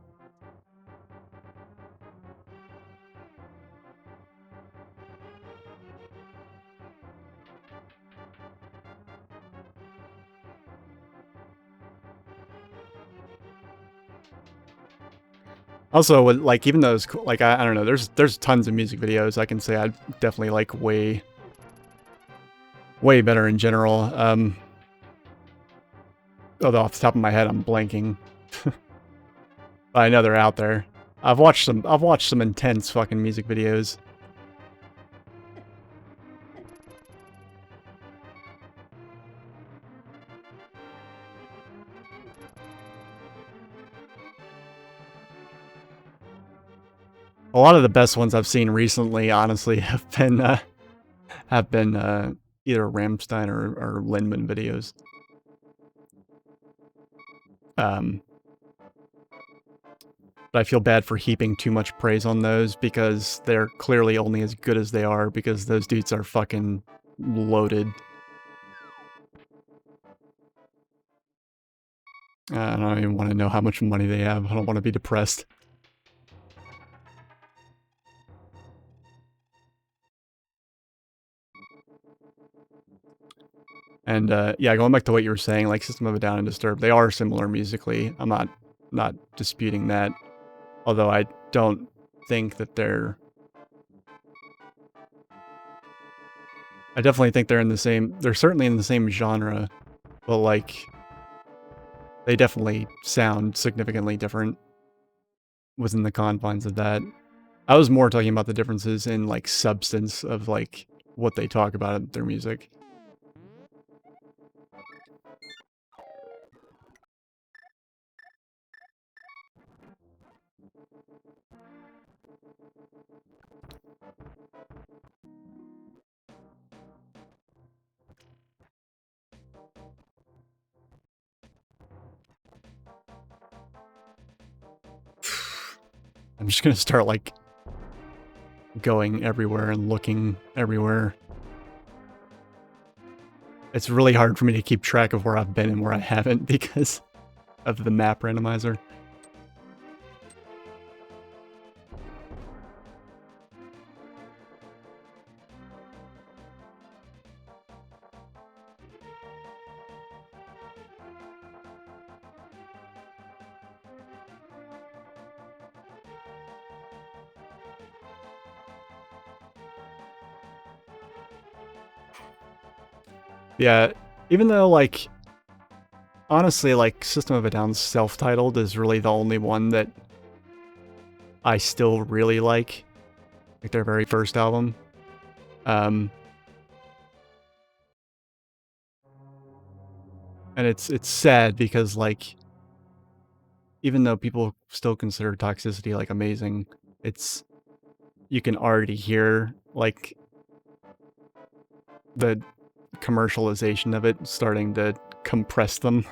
Also, like, even though it's cool, like, I don't know, there's tons of music videos I can say I definitely like way better in general. Although off the top of my head, I'm blanking. But I know they're out there. I've watched some intense fucking music videos. A lot of the best ones I've seen recently, honestly, have been either Rammstein or Lindman videos. But I feel bad for heaping too much praise on those because they're clearly only as good as they are because those dudes are fucking loaded. I don't even want to know how much money they have. I don't want to be depressed. And yeah, going back to what you were saying, like System of a Down and Disturbed, they are similar musically. I'm not disputing that. Although I don't think that they're... I definitely think they're in the same... They're certainly in the same genre, but like... They definitely sound significantly different within the confines of that. I was more talking about the differences in like substance of like what they talk about in their music. I'm just gonna start like going everywhere and looking everywhere. It's really hard for me to keep track of where I've been and where I haven't because of the map randomizer. Yeah, even though, like, honestly, like, System of a Down's self-titled is really the only one that I still really like their very first album. And it's sad because, like, even though people still consider Toxicity, like, amazing, you can already hear, like, the commercialization of it starting to compress them.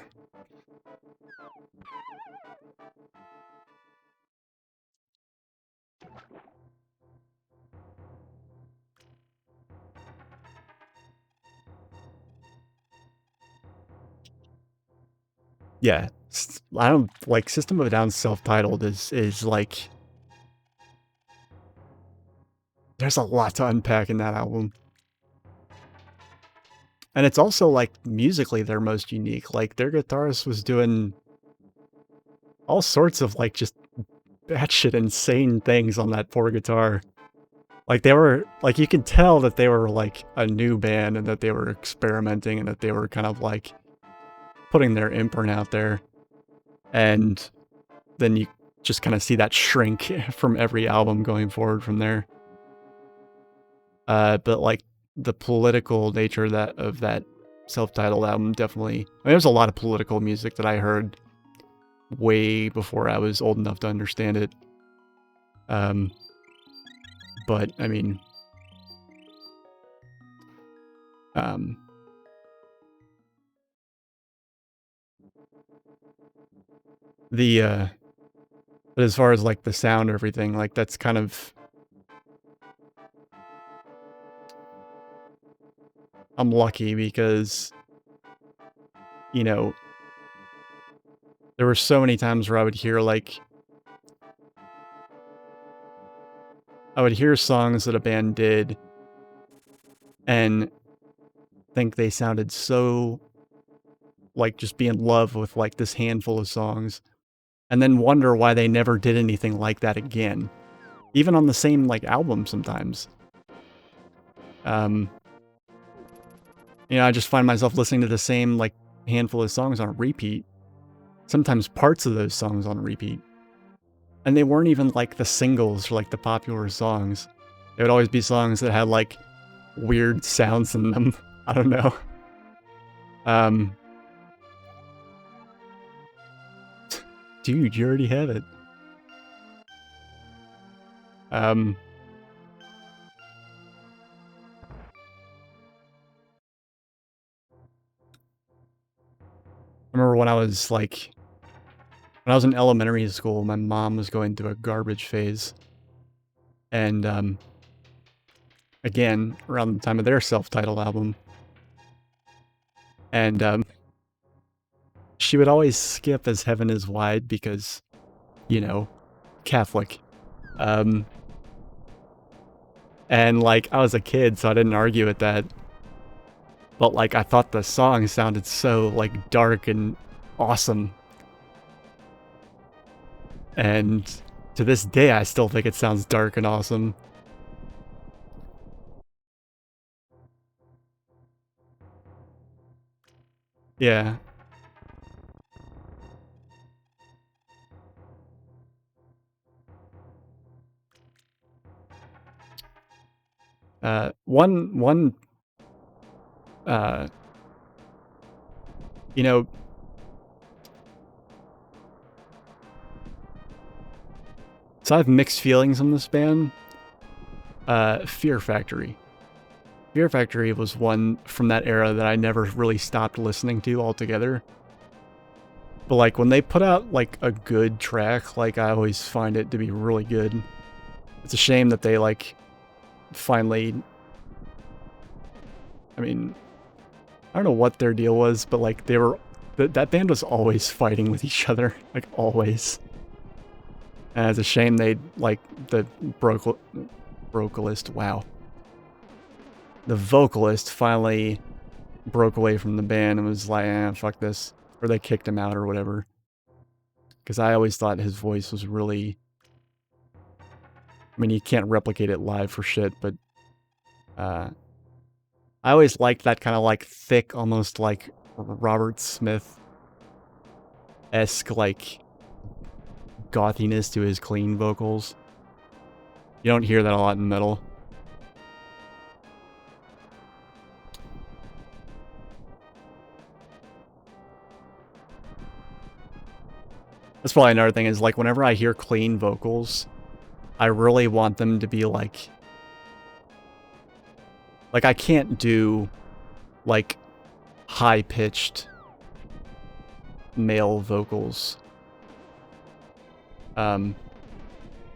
Yeah, I don't like System of a Down self-titled is like there's a lot to unpack in that album. And it's also like musically their most unique. Like their guitarist was doing all sorts of like just batshit insane things on that poor guitar. Like they were like you could tell that they were like a new band and that they were experimenting and that they were kind of like putting their imprint out there. And then you just kind of see that shrink from every album going forward from there. But like the political nature of that self-titled album definitely. I mean, there's a lot of political music that I heard way before I was old enough to understand it. But I mean, but as far as like the sound or everything, like that's kind of I'm lucky because you know there were so many times where I would hear songs that a band did and think they sounded so like just be in love with like this handful of songs and then wonder why they never did anything like that again. Even on the same like album sometimes. I just find myself listening to the same like handful of songs on repeat. Sometimes parts of those songs on repeat. And they weren't even like the singles for like the popular songs. They would always be songs that had like weird sounds in them. I don't know. Dude, you already have it. I remember when I was in elementary school, my mom was going through a garbage phase. And again, around the time of their self-titled album. And she would always skip As Heaven Is Wide because, Catholic. And like I was a kid, so I didn't argue with that. But like I thought the song sounded so like dark and awesome. And to this day I still think it sounds dark and awesome. Yeah. One uh you know so I have mixed feelings on this band. Fear Factory. Fear Factory was one from that era that I never really stopped listening to altogether. But like when they put out like a good track, like I always find it to be really good. It's a shame that they like finally, I mean, I don't know what their deal was, but like they were, that band was always fighting with each other, like always. And it's a shame they, like, the vocalist, wow. The vocalist finally broke away from the band and was like, fuck this. Or they kicked him out or whatever. Because I always thought his voice was really... I mean, you can't replicate it live for shit, but... I always liked that kind of, like, thick, almost like Robert Smith-esque, like, gothiness to his clean vocals. You don't hear that a lot in metal. That's probably another thing is, like, whenever I hear clean vocals, I really want them to be, like, I can't do, like, high-pitched male vocals.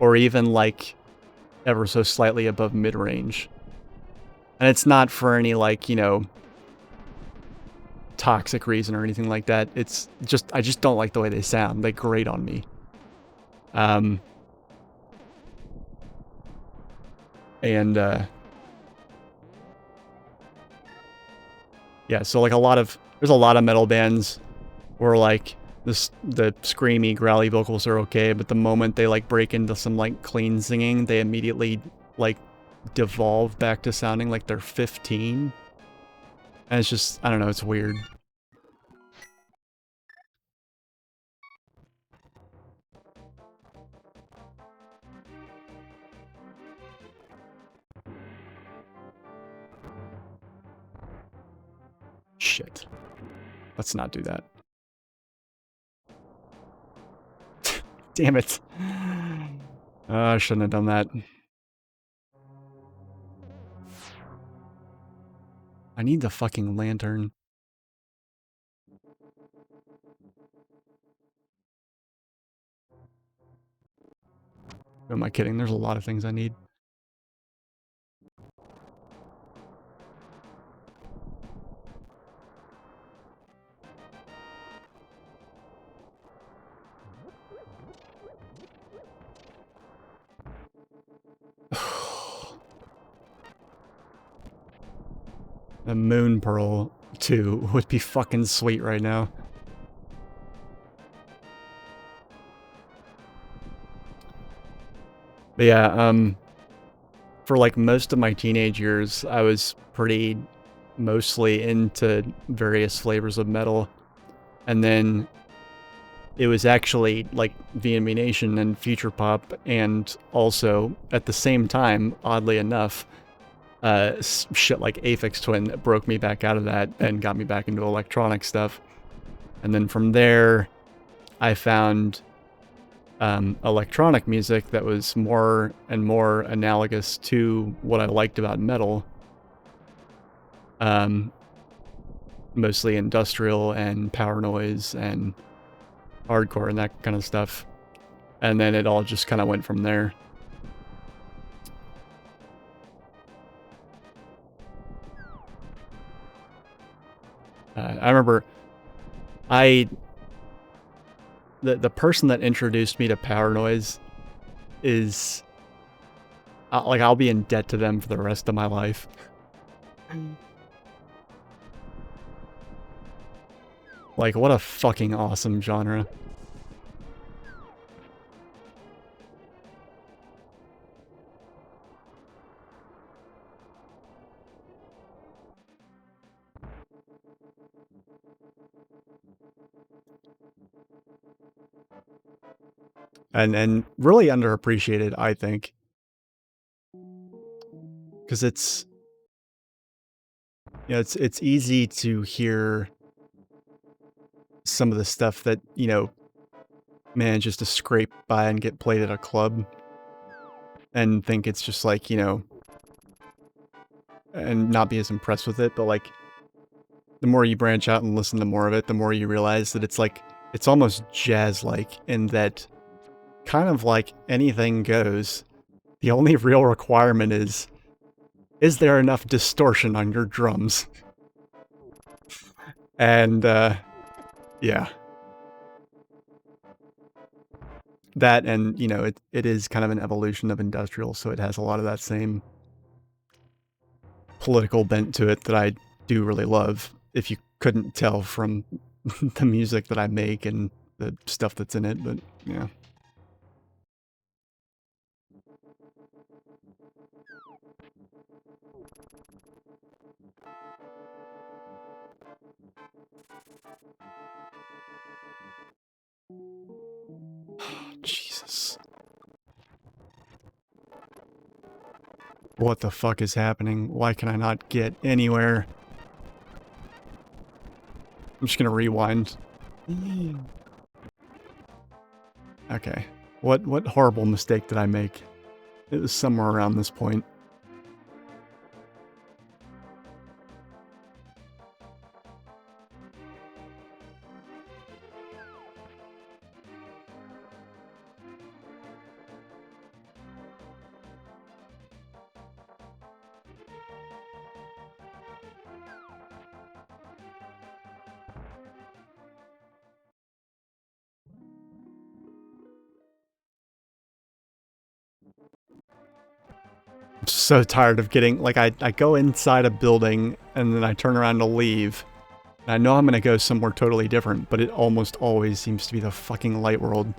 Or even, like, ever so slightly above mid-range. And it's not for any, like, you know, toxic reason or anything like that. It's just, I just don't like the way they sound. They grate on me. Yeah, so like there's a lot of metal bands where like the screamy, growly vocals are okay, but the moment they like break into some like clean singing, they immediately like devolve back to sounding like they're 15. And it's just, I don't know, it's weird. Shit. Let's not do that. Damn it. I shouldn't have done that. I need the fucking lantern. Who am I kidding? There's a lot of things I need. A moon pearl, too, would be fucking sweet right now. But yeah, for like most of my teenage years, I was pretty mostly into various flavors of metal. And then it was actually like VNB Nation and Future Pop, and also at the same time, oddly enough, shit like Aphex Twin that broke me back out of that and got me back into electronic stuff. And then from there, I found electronic music that was more and more analogous to what I liked about metal. Mostly industrial and power noise and hardcore and that kind of stuff. And then it all just kind of went from there. I remember the person that introduced me to power noise is like, I'll be in debt to them for the rest of my life. Like, what a fucking awesome genre. And really underappreciated, I think. Because it's, you know, it's easy to hear some of the stuff that, you know, manages to scrape by and get played at a club and think it's just like, you know, and not be as impressed with it, but like, the more you branch out and listen to more of it, the more you realize that it's like, it's almost jazz-like in that kind of like anything goes. The only real requirement is there enough distortion on your drums? And, yeah. That and, you know, it is kind of an evolution of industrial, so it has a lot of that same political bent to it that I do really love, if you couldn't tell from the music that I make and the stuff that's in it, but, yeah. Jesus. What the fuck is happening? Why can I not get anywhere? I'm just gonna rewind. Okay. What horrible mistake did I make? It was somewhere around this point. I'm so tired of getting, like, I go inside a building and then I turn around to leave. And I know I'm gonna go somewhere totally different, but it almost always seems to be the fucking light world.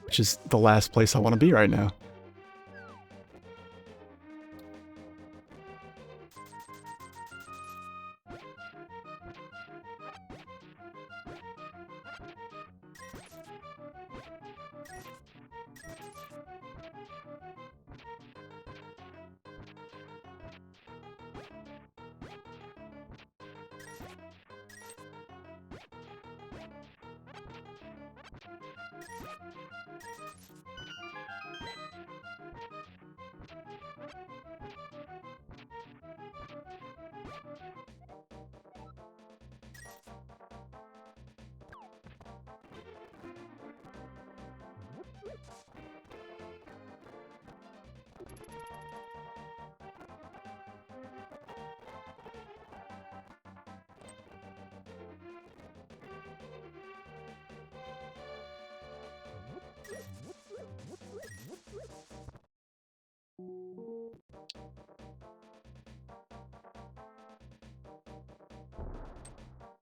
Which is the last place I want to be right now.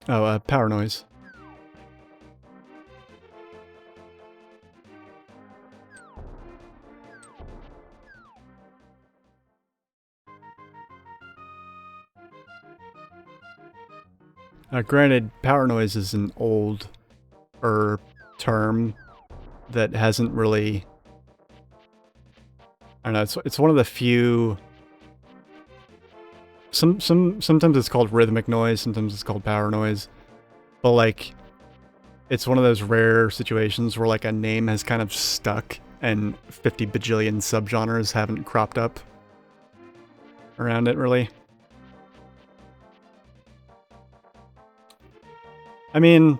Oh, power noise. Granted, power noise is an older term that hasn't really... I don't know, it's one of the few... Sometimes it's called rhythmic noise, sometimes it's called power noise. But, like, it's one of those rare situations where, like, a name has kind of stuck and 50 bajillion subgenres haven't cropped up around it, really. I mean,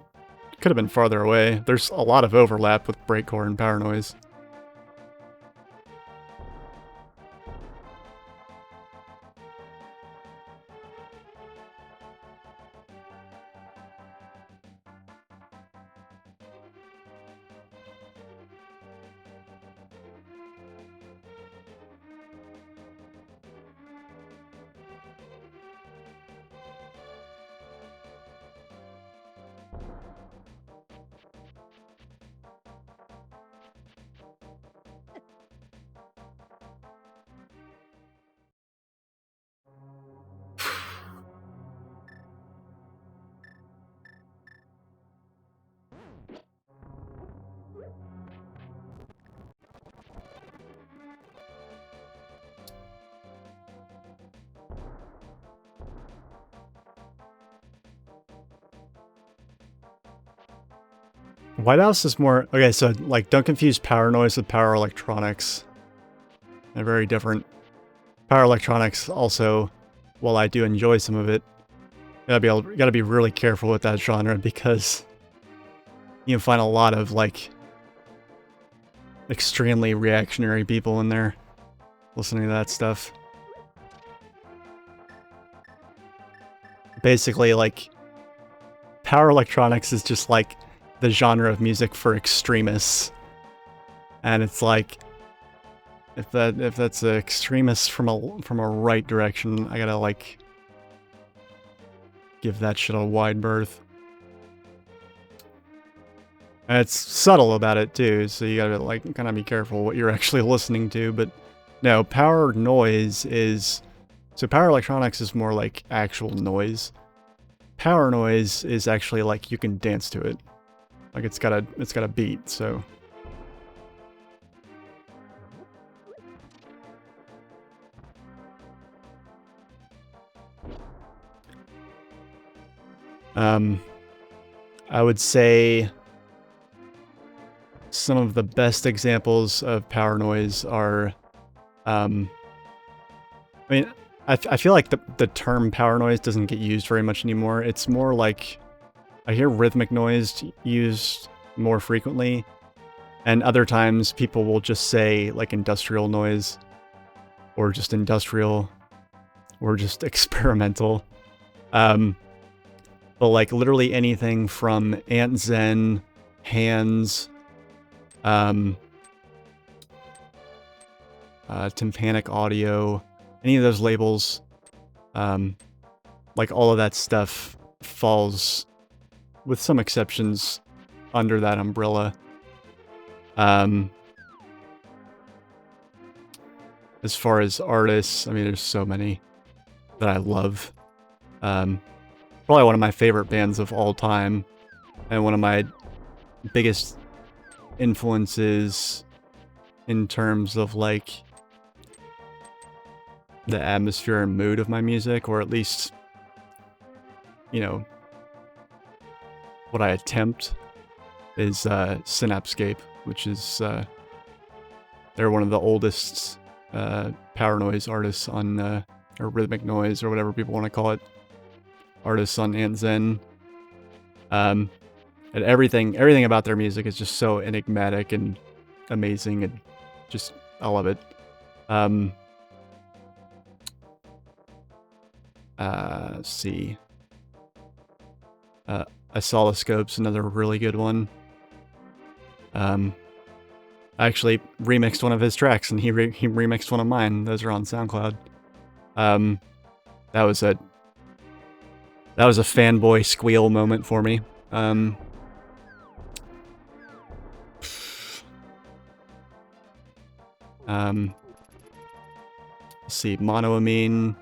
could have been farther away. There's a lot of overlap with breakcore and power noise. White House is more... Okay, so, like, don't confuse power noise with power electronics. They're very different. Power electronics also, while I do enjoy some of it, gotta be really careful with that genre because you can find a lot of, like, extremely reactionary people in there listening to that stuff. basically, like, power electronics is just like the genre of music for extremists, and it's like, if that's an extremist from a right direction, I gotta like give that shit a wide berth. And it's subtle about it too, so you gotta like kind of be careful what you're actually listening to. But no, power noise is, so power electronics is more like actual noise. Power noise is actually like you can dance to it, like it's got a beat. So I would say some of the best examples of power noise are, I mean, I feel like the term power noise doesn't get used very much anymore. It's more like, I hear rhythmic noise used more frequently, and other times people will just say like industrial noise, or just industrial, or just experimental. But like literally anything from Ant Zen, Hands, Tympanic Audio, any of those labels, like all of that stuff falls, with some exceptions, under that umbrella. As far as artists, I mean, there's so many that I love. Probably one of my favorite bands of all time, and one of my biggest influences in terms of like the atmosphere and mood of my music, or at least, you know, what I attempt, is Synapscape, which is they're one of the oldest power noise artists on, or rhythmic noise, or whatever people want to call it, artists on Ant Zen. And everything about their music is just so enigmatic and amazing, and just, I love it. Let's see. Oscilloscope's another really good one. I actually remixed one of his tracks, and he remixed one of mine. Those are on SoundCloud. That was a fanboy squeal moment for me. Let's see, Monoamine.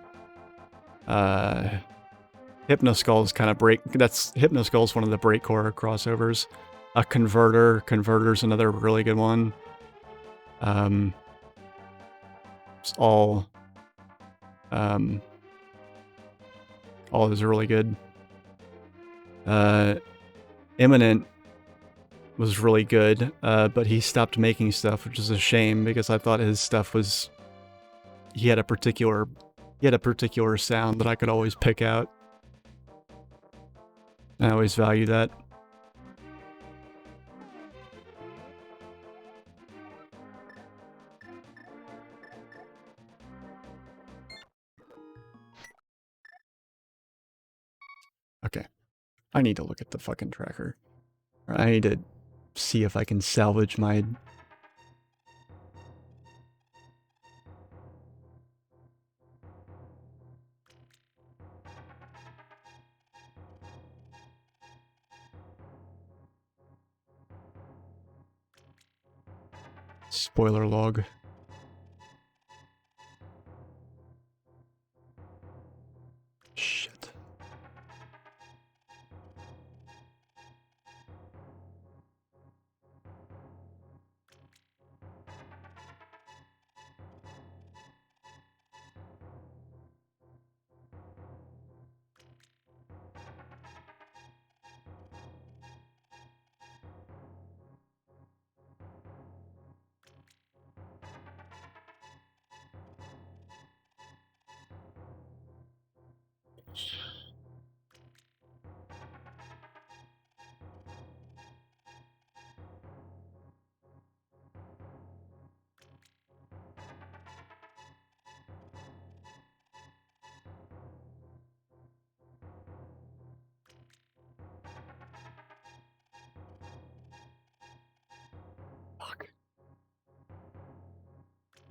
Hypnoskull's kind of Hypnoskull's one of the breakcore crossovers. A Converter's another really good one. It's all those are really good. Imminent was really good, but he stopped making stuff, which is a shame, because I thought his stuff was, he had a particular sound that I could always pick out. I always value that. Okay. I need to look at the fucking tracker. I need to see if I can salvage my... spoiler log. Shit.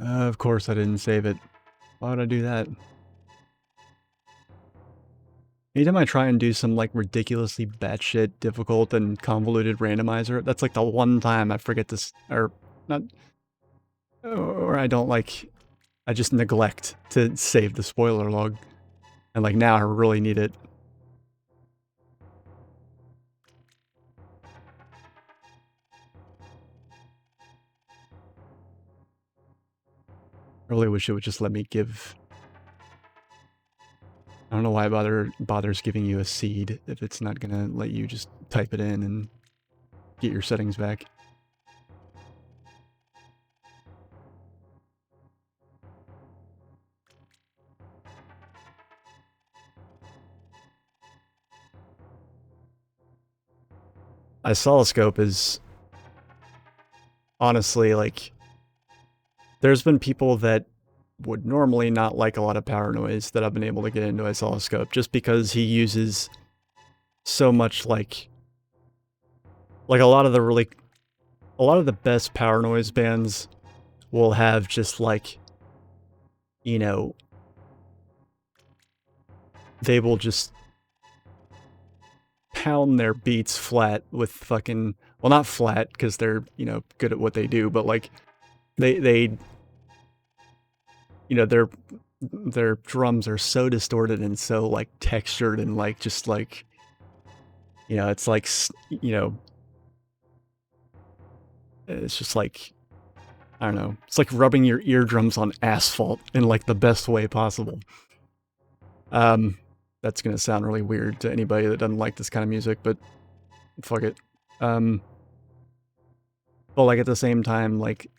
Of course I didn't save it. Why would I do that? Anytime I try and do some, like, ridiculously batshit difficult and convoluted randomizer, that's, like, the one time I forget this, or not, or I don't, like, I just neglect to save the spoiler log. And, like, now I really need it. I really wish it would just let me give... I don't know why it bothers giving you a seed if it's not gonna let you just type it in and get your settings back. Oscilloscope is honestly, like, there's been people that would normally not like a lot of power noise that I've been able to get into Oscilloscope just because he uses so much, like a lot of the best power noise bands will have just, like, you know, they will just pound their beats flat with fucking, well, not flat because they're, you know, good at what they do, but, like, they you know, their drums are so distorted and so, like, textured and, like, just, like, you know, it's like, you know, it's just like, I don't know, it's like rubbing your eardrums on asphalt in, like, the best way possible. That's gonna sound really weird to anybody that doesn't like this kind of music, but fuck it. But, like, at the same time, like,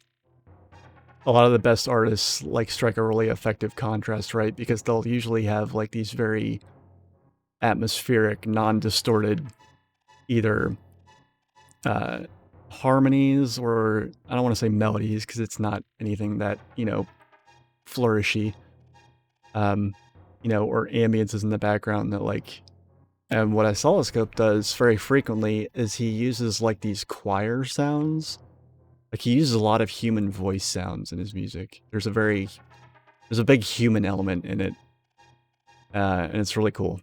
a lot of the best artists, like, strike a really effective contrast, right? Because they'll usually have, like, these very atmospheric, non-distorted, either harmonies, or I don't want to say melodies because it's not anything that, you know, flourishy, you know, or ambiences in the background that, like, and what Oscilloscope does very frequently is he uses, like, these choir sounds. Like, he uses a lot of human voice sounds in his music. There's a big human element in it, and it's really cool.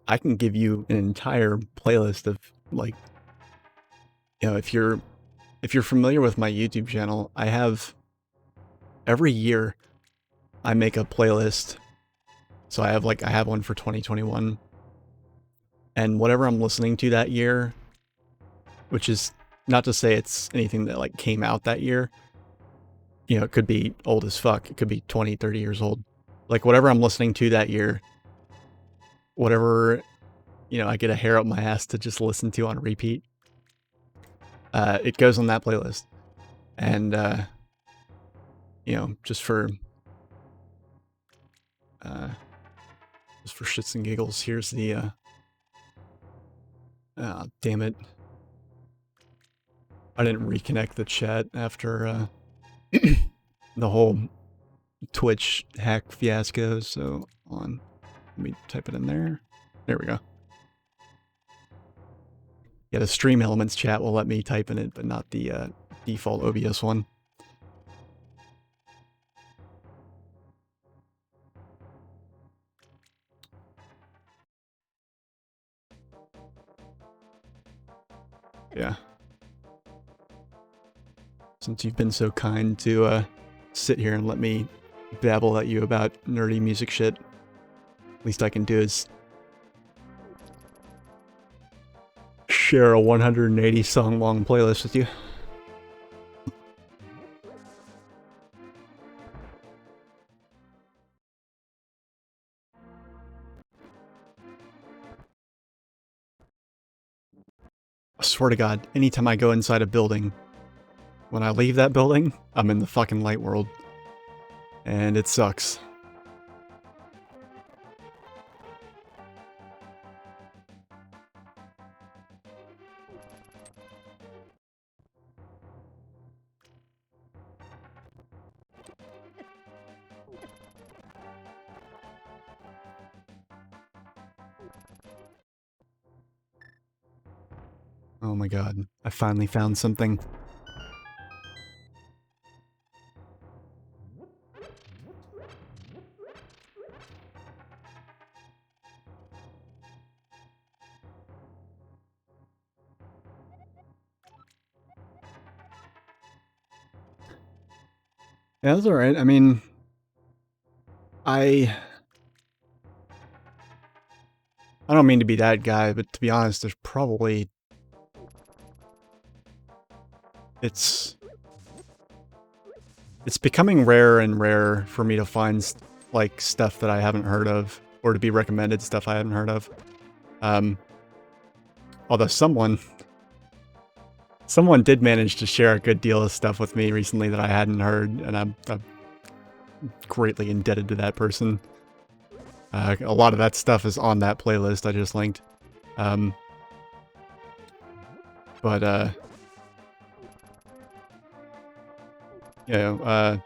I can give you an entire playlist of, like, you know, if you're familiar with my YouTube channel, I have, every year I make a playlist. So I have one for 2021, and whatever I'm listening to that year, which is not to say it's anything that, like, came out that year. You know, it could be old as fuck. It could be 20, 30 years old. Like, whatever I'm listening to that year, whatever, you know, I get a hair up my ass to just listen to on repeat, it goes on that playlist. And, you know, just for shits and giggles, here's the, damn it. I didn't reconnect the chat after, the whole Twitch hack fiasco, so let me type it in there. There we go. Yeah, the Stream Elements chat will let me type in it, but not the default OBS one. Yeah. Since you've been so kind to sit here and let me babble at you about nerdy music shit, least I can do is share a 180 song long playlist with you. I swear to God, anytime I go inside a building, when I leave that building, I'm in the fucking light world. And it sucks. Oh my god. I finally found something. Yeah, that's alright. I mean, I don't mean to be that guy, but to be honest, there's probably... It's becoming rarer and rarer for me to find, like, stuff that I haven't heard of, or to be recommended stuff I haven't heard of. Although someone did manage to share a good deal of stuff with me recently that I hadn't heard, and I'm greatly indebted to that person. A lot of that stuff is on that playlist I just linked. You know,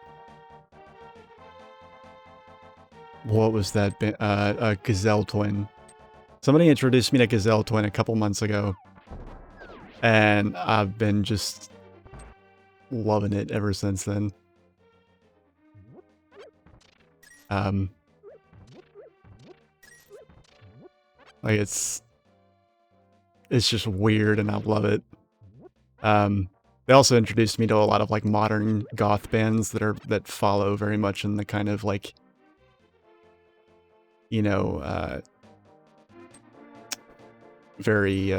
what was that? Gazelle Twin. Somebody introduced me to Gazelle Twin a couple months ago, and I've been just loving it ever since then. Like it's just weird, and I love it. They also introduced me to a lot of like modern goth bands that follow very much in the kind of like, you know, very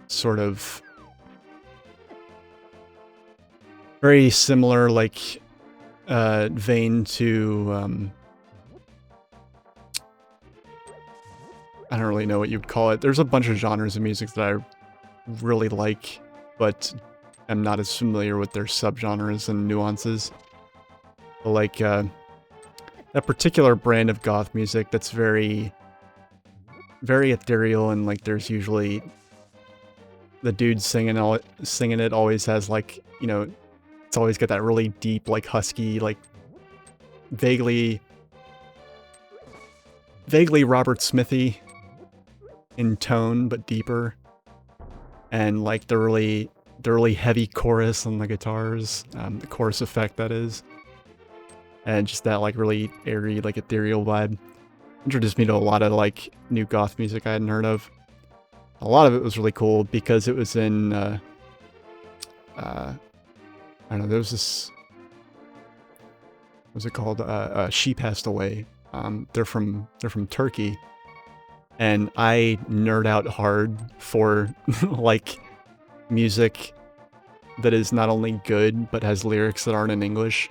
sort of very similar like vein to I don't really know what you'd call it. There's a bunch of genres of music that I really like, but I'm not as familiar with their subgenres and nuances. Like that particular brand of goth music that's very, very ethereal, and like there's usually the dude singing it always has like, you know, it's always got that really deep, like husky, like vaguely Robert Smithy in tone, but deeper. And like the really heavy chorus on the guitars, the chorus effect that is. And just that like really airy, like ethereal vibe. Introduced me to a lot of like new goth music I hadn't heard of. A lot of it was really cool because it was in, I don't know, there was this, what's it called? She Passed Away. They're from Turkey. And I nerd out hard for like music that is not only good, but has lyrics that aren't in English.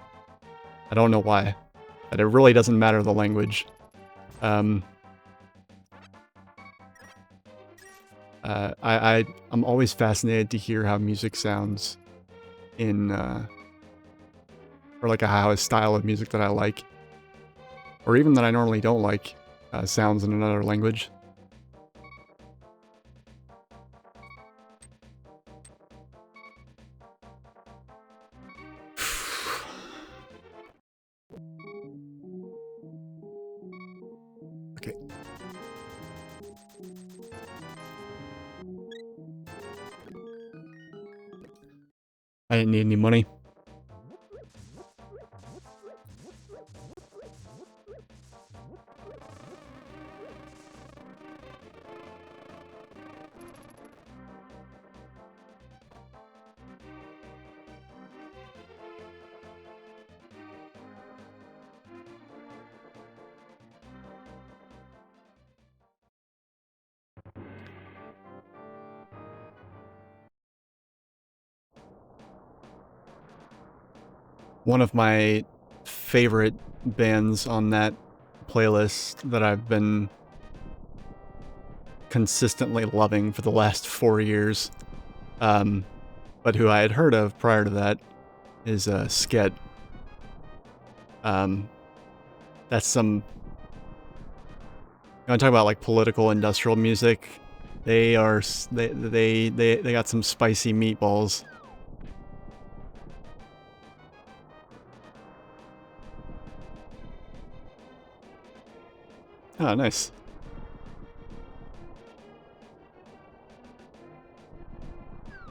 I don't know why. And it really doesn't matter the language. I'm always fascinated to hear how music sounds in, or like how a style of music that I like, or even that I normally don't like, sounds in another language. Okay. I didn't need any money. One of my favorite bands on that playlist that I've been consistently loving for the last 4 years, but who I had heard of prior to that, is Sket. That's some... You want to talk about like political industrial music? They are... They got some spicy meatballs. Oh, nice.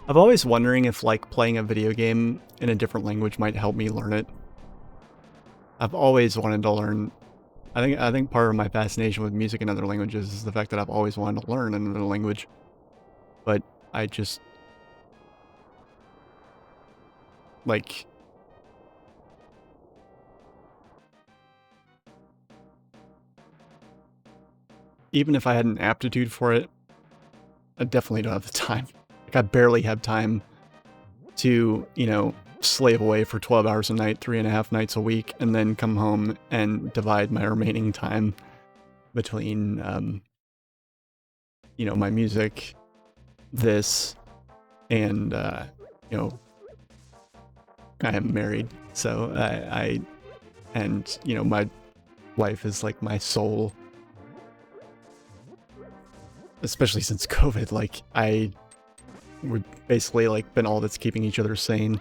I've always wondering if like playing a video game in a different language might help me learn it. I've always wanted to learn. I think part of my fascination with music in other languages is the fact that I've always wanted to learn another language, but I just like even if I had an aptitude for it, I definitely don't have the time. Like I barely have time to, you know, slave away for 12 hours a night, 3.5 nights a week, and then come home and divide my remaining time between, you know, my music, this, and, you know, I am married, so and, you know, my wife is like my soul. Especially since COVID, like, we're basically like been all that's keeping each other sane.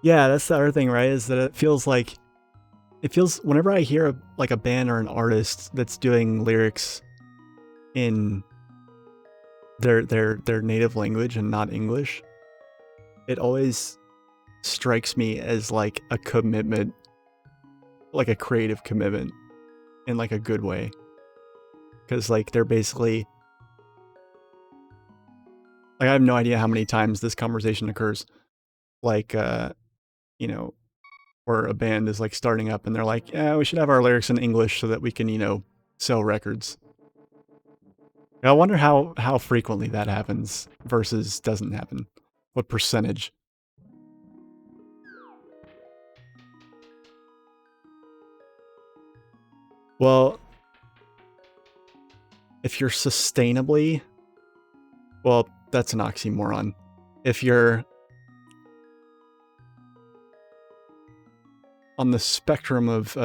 Yeah, that's the other thing, right? Is that it feels whenever I hear like a band or an artist that's doing lyrics in their native language and not English, it always strikes me as like a commitment, like a creative commitment in like a good way. Because like they're basically like I have no idea how many times this conversation occurs. Like you know, where a band is like starting up and they're like, yeah, we should have our lyrics in English so that we can, you know, sell records. I wonder how frequently that happens versus doesn't happen. What percentage? Well, if you're sustainably, well, that's an oxymoron. If you're on the spectrum of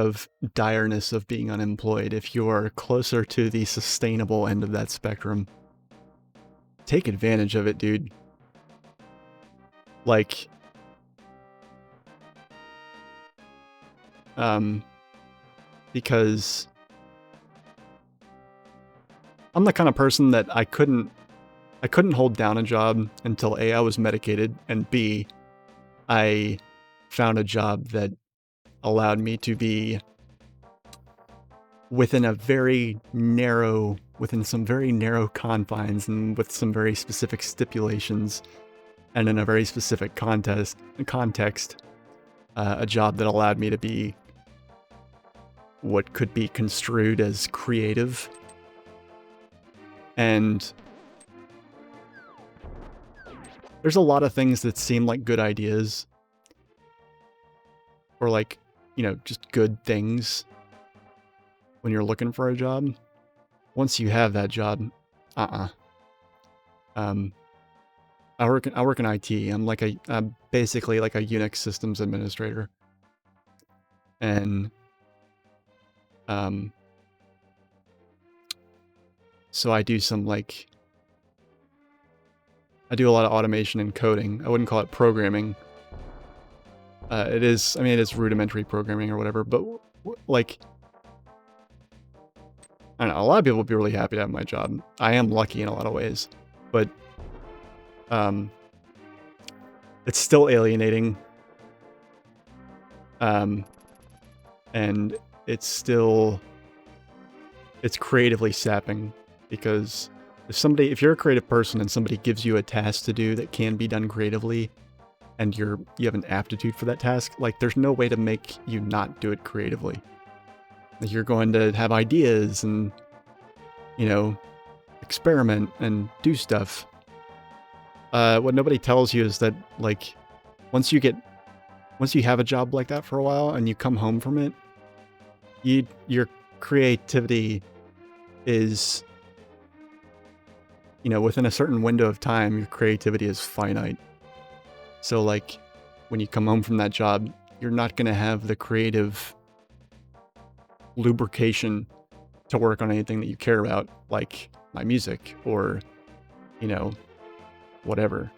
direness of being unemployed, if you're closer to the sustainable end of that spectrum, take advantage of it, dude. Like, because I'm the kind of person that I couldn't hold down a job until A, I was medicated, and B, I found a job that allowed me to be within some very narrow confines and with some very specific stipulations and in a very specific context, a job that allowed me to be what could be construed as creative. And there's a lot of things that seem like good ideas or like, you know, just good things when you're looking for a job. Once you have that job, I work in IT. I'm basically like a Unix systems administrator. And so I do I do a lot of automation and coding. I wouldn't call it programming. It is rudimentary programming or whatever, but like, I don't know, a lot of people would be really happy to have my job. I am lucky in a lot of ways, but it's still alienating. And it's creatively sapping, because if you're a creative person and somebody gives you a task to do that can be done creatively, and you have an aptitude for that task, like there's no way to make you not do it creatively. Like, you're going to have ideas and, you know, experiment and do stuff. What nobody tells you is that, like, once you have a job like that for a while and you come home from it, your creativity is, you know, within a certain window of time, your creativity is finite. So like, when you come home from that job, you're not going to have the creative lubrication to work on anything that you care about, like my music or, you know, whatever.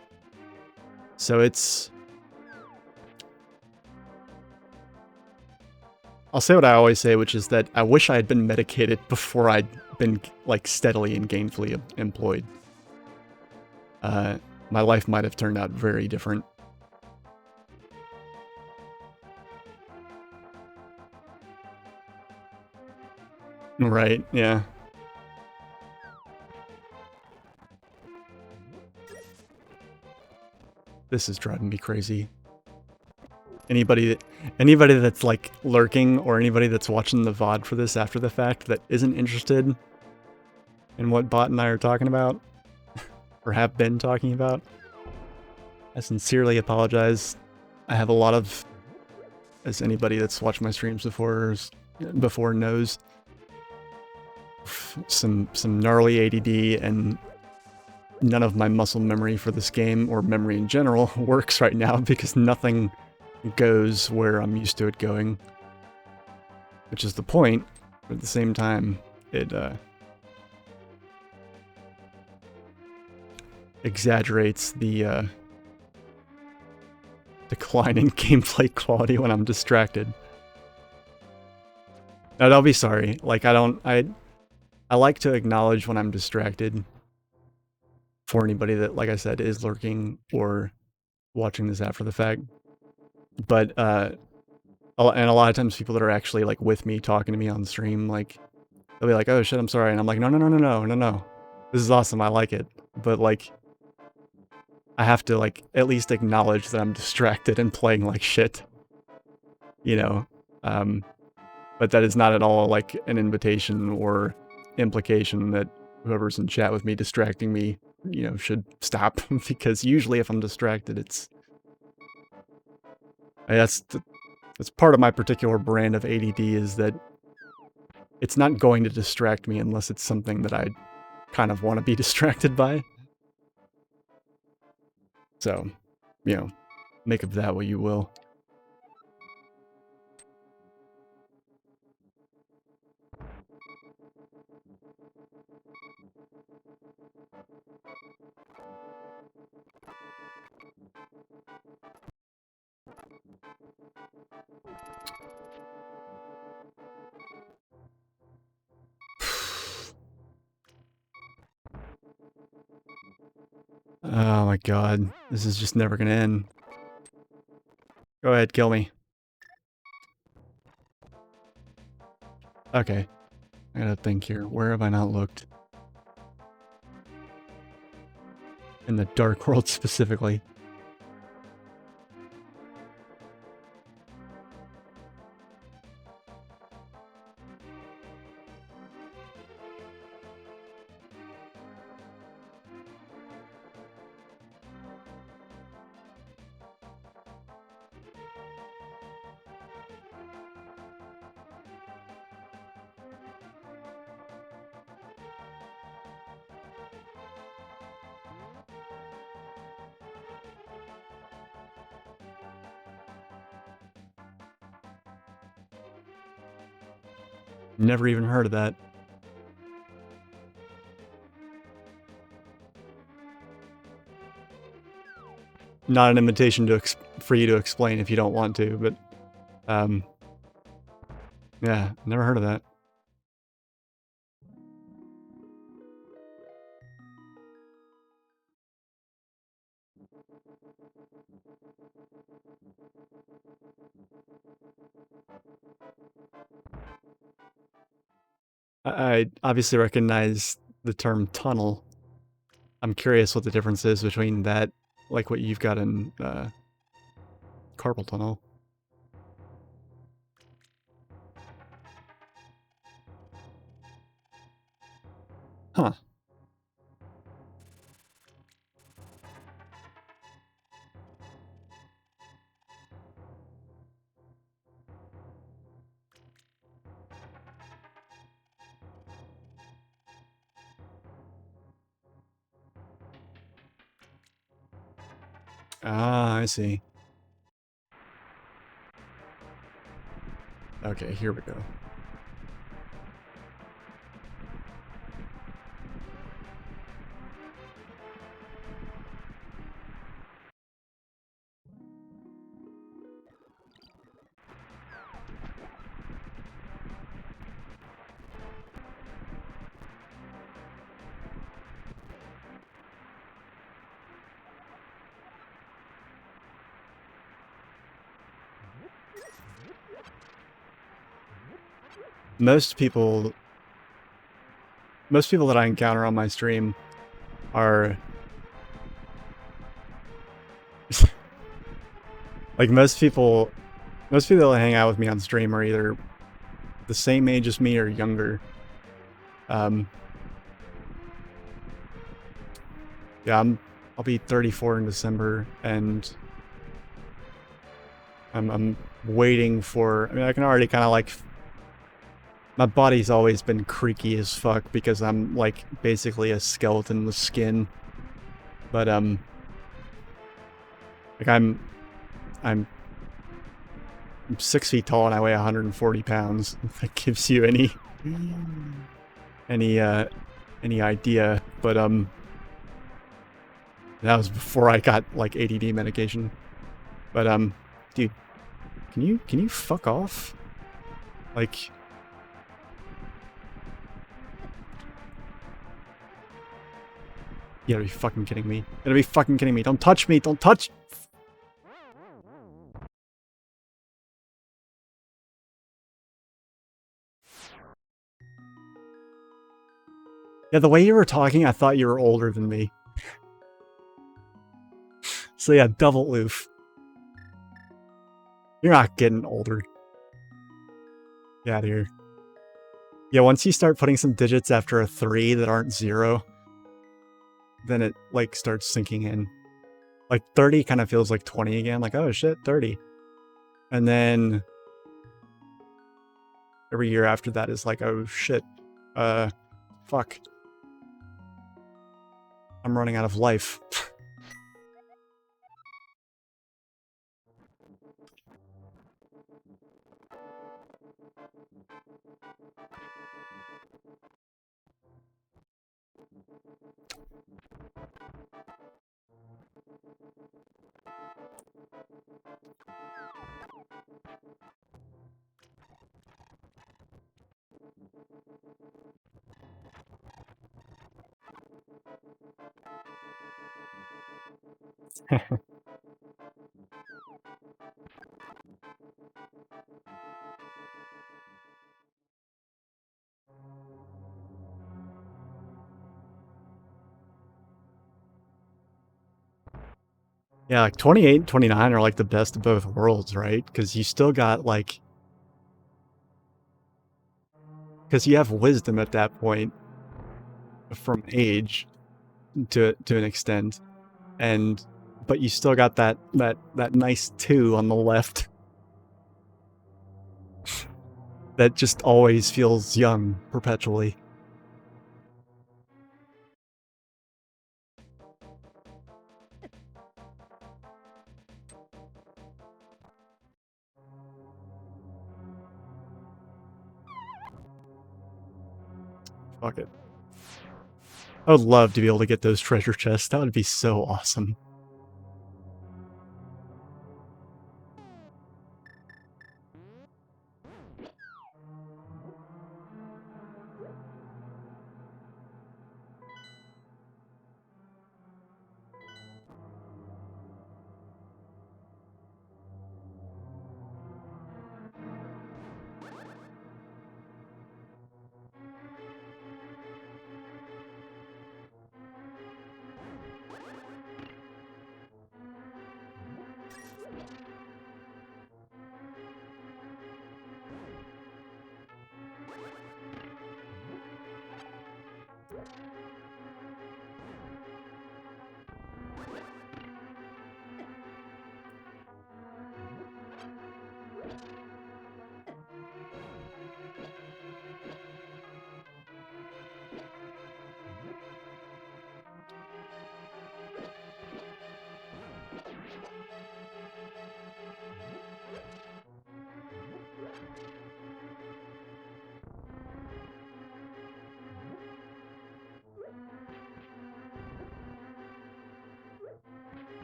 So it's I'll say what I always say, which is that I wish I had been medicated before I'd been, like, steadily and gainfully employed. My life might have turned out very different. Right, yeah. This is driving me crazy. Anybody that's like lurking or anybody that's watching the VOD for this after the fact that isn't interested in what Bot and I are talking about or have been talking about, I sincerely apologize. I have a lot of, as anybody that's watched my streams before knows, some gnarly ADD, and none of my muscle memory for this game, or memory in general, works right now because nothing goes where I'm used to it going. Which is the point, but at the same time, it exaggerates the decline in gameplay quality when I'm distracted. Now, I'll be sorry. Like, I like to acknowledge when I'm distracted for anybody that, like I said, is lurking or watching this after the fact. But, and a lot of times people that are actually, like, with me, talking to me on stream, like, they'll be like, oh shit, I'm sorry. And I'm like, no. This is awesome, I like it. But, like, I have to, like, at least acknowledge that I'm distracted and playing like shit. You know? But that is not at all, like, an invitation or implication that whoever's in chat with me distracting me, you know, should stop. Because usually if I'm distracted, it's... That's part of my particular brand of ADD, is that it's not going to distract me unless it's something that I kind of want to be distracted by. So, you know, make of that what you will. Oh my god, this is just never gonna end. Go ahead, kill me. Okay, I gotta think here. Where have I not looked? In the Dark World specifically. Never even heard of that. Not an invitation to for you to explain if you don't want to, but yeah, never heard of that. I obviously recognize the term tunnel. I'm curious what the difference is between that, like what you've got in carpal tunnel. Huh. Ah, I see. Okay, here we go. most people that I encounter on my stream are like most people that hang out with me on stream are either the same age as me or younger. Yeah, I'll be 34 in December, and I'm waiting for. I mean, I can already kind of like. My body's always been creaky as fuck because I'm like basically a skeleton with skin. But like I'm 6 feet tall and I weigh 140 pounds. If that gives you any idea. But that was before I got like ADD medication. But dude, can you fuck off? Like, you gotta be fucking kidding me. You gotta be fucking kidding me. Don't touch me. Don't touch. Yeah, the way you were talking, I thought you were older than me. So yeah, double oof. You're not getting older. Get out of here. Yeah, once you start putting some digits after a 3 that aren't 0, then it, like, starts sinking in. Like, 30 kind of feels like 20 again. Like, oh shit, 30. And then every year after that is like, oh shit, fuck. I'm running out of life. Yeah, like 28 and 29 are like the best of both worlds, right? Because you still got like... Because you have wisdom at that point from age to an extent. And... But you still got that nice 2 on the left. That just always feels young, perpetually. Fuck it. I would love to be able to get those treasure chests. That would be so awesome.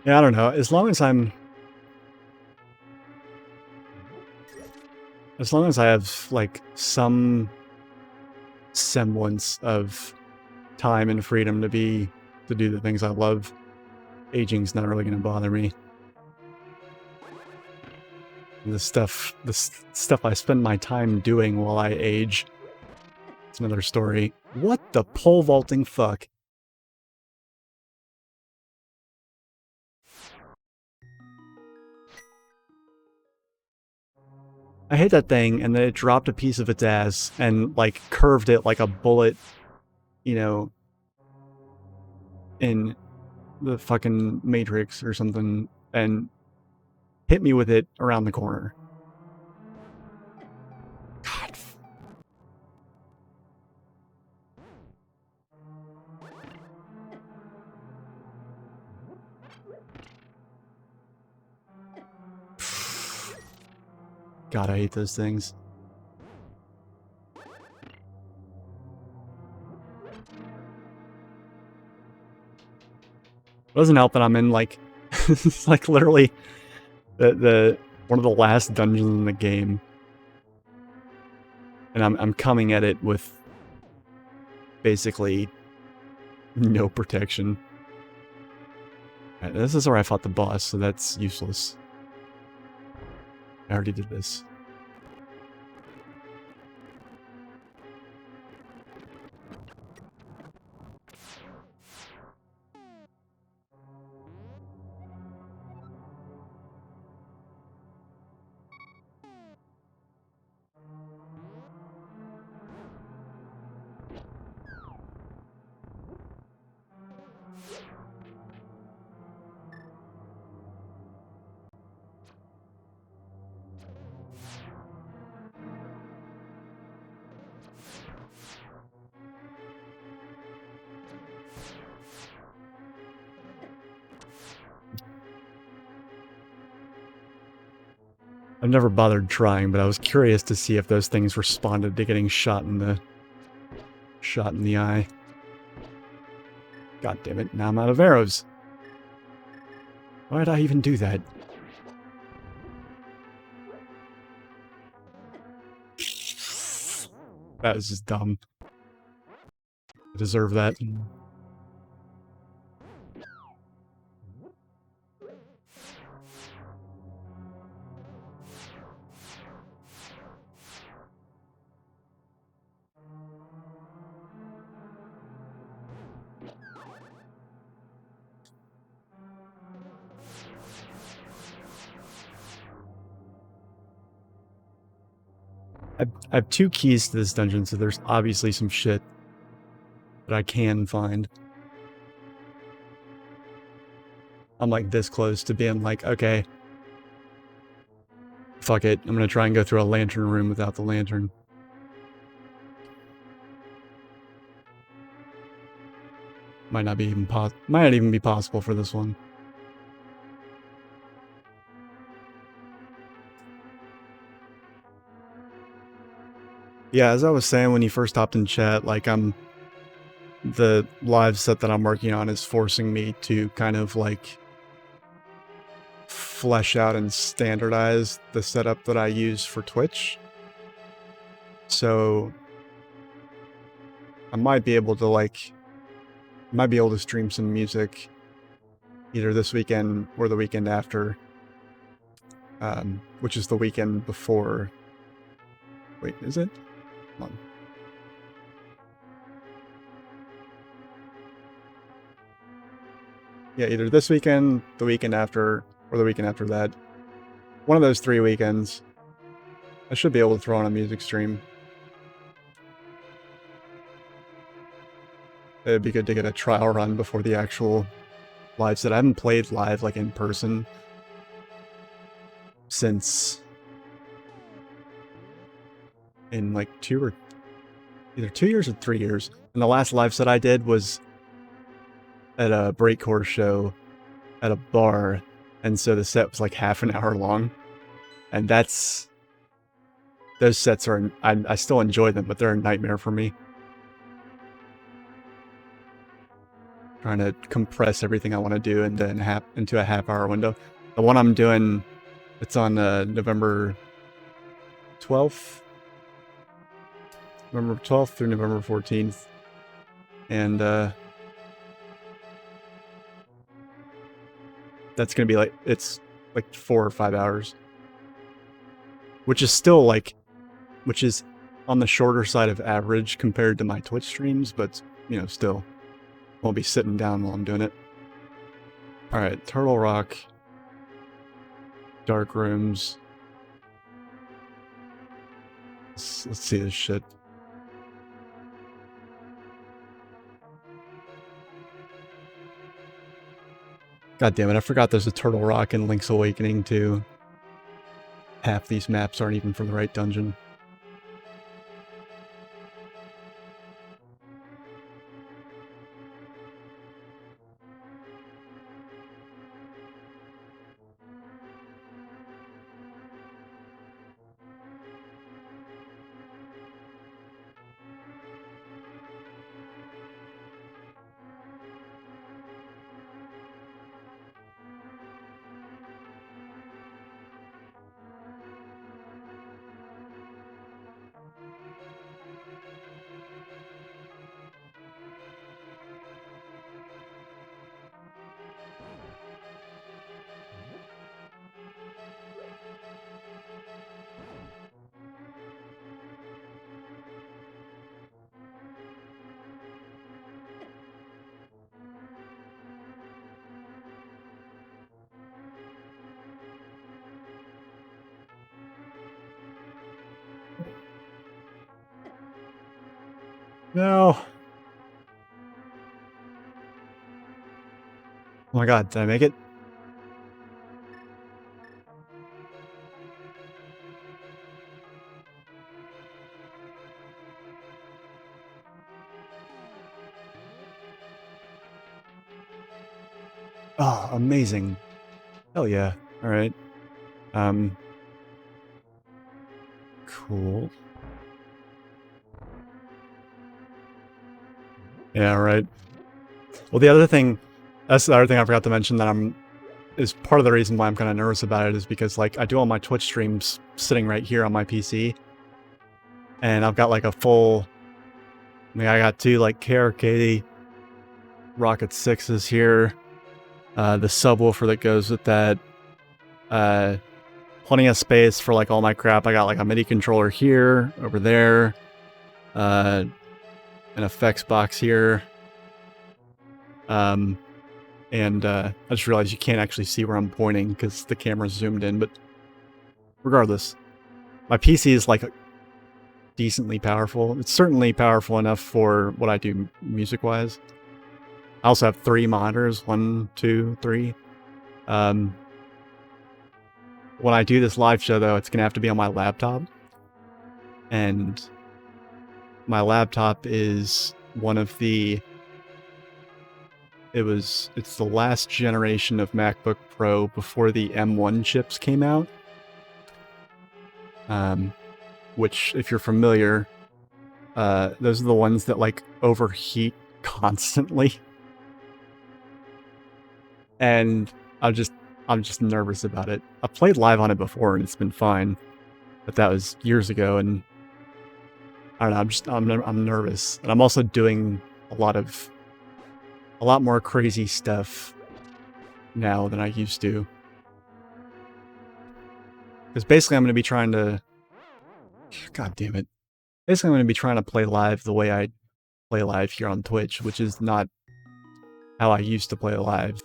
Yeah, I don't know. As long as I have, like, some semblance of time and freedom to do the things I love, aging's not really gonna bother me. And the stuff I spend my time doing while I age. It's another story. What the pole vaulting fuck? I hit that thing, and then it dropped a piece of its ass and, like, curved it like a bullet, you know, in the fucking Matrix or something, and hit me with it around the corner. God. God, I hate those things. It doesn't help that I'm in, like, it's like literally the one of the last dungeons in the game. And I'm coming at it with basically no protection. Right, this is where I fought the boss, so that's useless. I already did this. I've never bothered trying, but I was curious to see if those things responded to getting shot in the eye. God damn it, now I'm out of arrows. Why did I even do that? That was just dumb. I deserve that. I have 2 keys to this dungeon, so there's obviously some shit that I can find. I'm like this close to being like, okay, fuck it, I'm gonna try and go through a lantern room without the lantern. Might not even be possible for this one. Yeah, as I was saying when you first hopped in chat, like the live set that I'm working on is forcing me to kind of like flesh out and standardize the setup that I use for Twitch. So I might be able to stream some music either this weekend or the weekend after, which is the weekend before. Wait, is it? Come on. Yeah, either this weekend, the weekend after, or the weekend after that. One of those 3 weekends. I should be able to throw on a music stream. It'd be good to get a trial run before the actual live set. I haven't played live, like, in person since in, like, either 2 years or 3 years. And the last live set I did was at a breakcore show at a bar, and so the set was like half an hour long. And those sets are, I still enjoy them, but they're a nightmare for me. Trying to compress everything I want to do into a half-hour window. The one I'm doing, it's on November 12th. November 12th through November 14th. And that's going to be like, it's like 4 or 5 hours. which is still like, which is on the shorter side of average compared to my Twitch streams, but you know, still won't be sitting down while I'm doing it. All right, Turtle Rock, dark rooms. Let's see this shit. God damn it, I forgot there's a Turtle Rock in Link's Awakening too. Half these maps aren't even from the right dungeon. No. Oh my god, did I make it? Oh, amazing. Hell yeah. Alright. Cool. Yeah, right. Well, the other thing, that's the other thing I forgot to mention that is part of the reason why I'm kind of nervous about it is because, like, I do all my Twitch streams sitting right here on my PC. And I've got, like, a full... I mean, I got two, like, KRK Rocket 6s here. The subwoofer that goes with that. Plenty of space for, like, all my crap. I got, like, a MIDI controller here, over there. An effects box here. And I just realized you can't actually see where I'm pointing because the camera's zoomed in, but regardless, my PC is like decently powerful. It's certainly powerful enough for what I do music-wise. I also have 3 monitors, 1, 2, 3. When I do this live show, though, it's gonna have to be on my laptop, and my laptop is one of the... It's the last generation of MacBook Pro before the M1 chips came out. Which, if you're familiar, those are the ones that, like, overheat constantly. And I'm just nervous about it. I've played live on it before and it's been fine, but that was years ago, and I don't know, I'm nervous. And I'm also doing a lot more crazy stuff now than I used to. Because basically I'm going to be trying to... God damn it. Basically I'm going to be trying to play live the way I play live here on Twitch, which is not how I used to play live.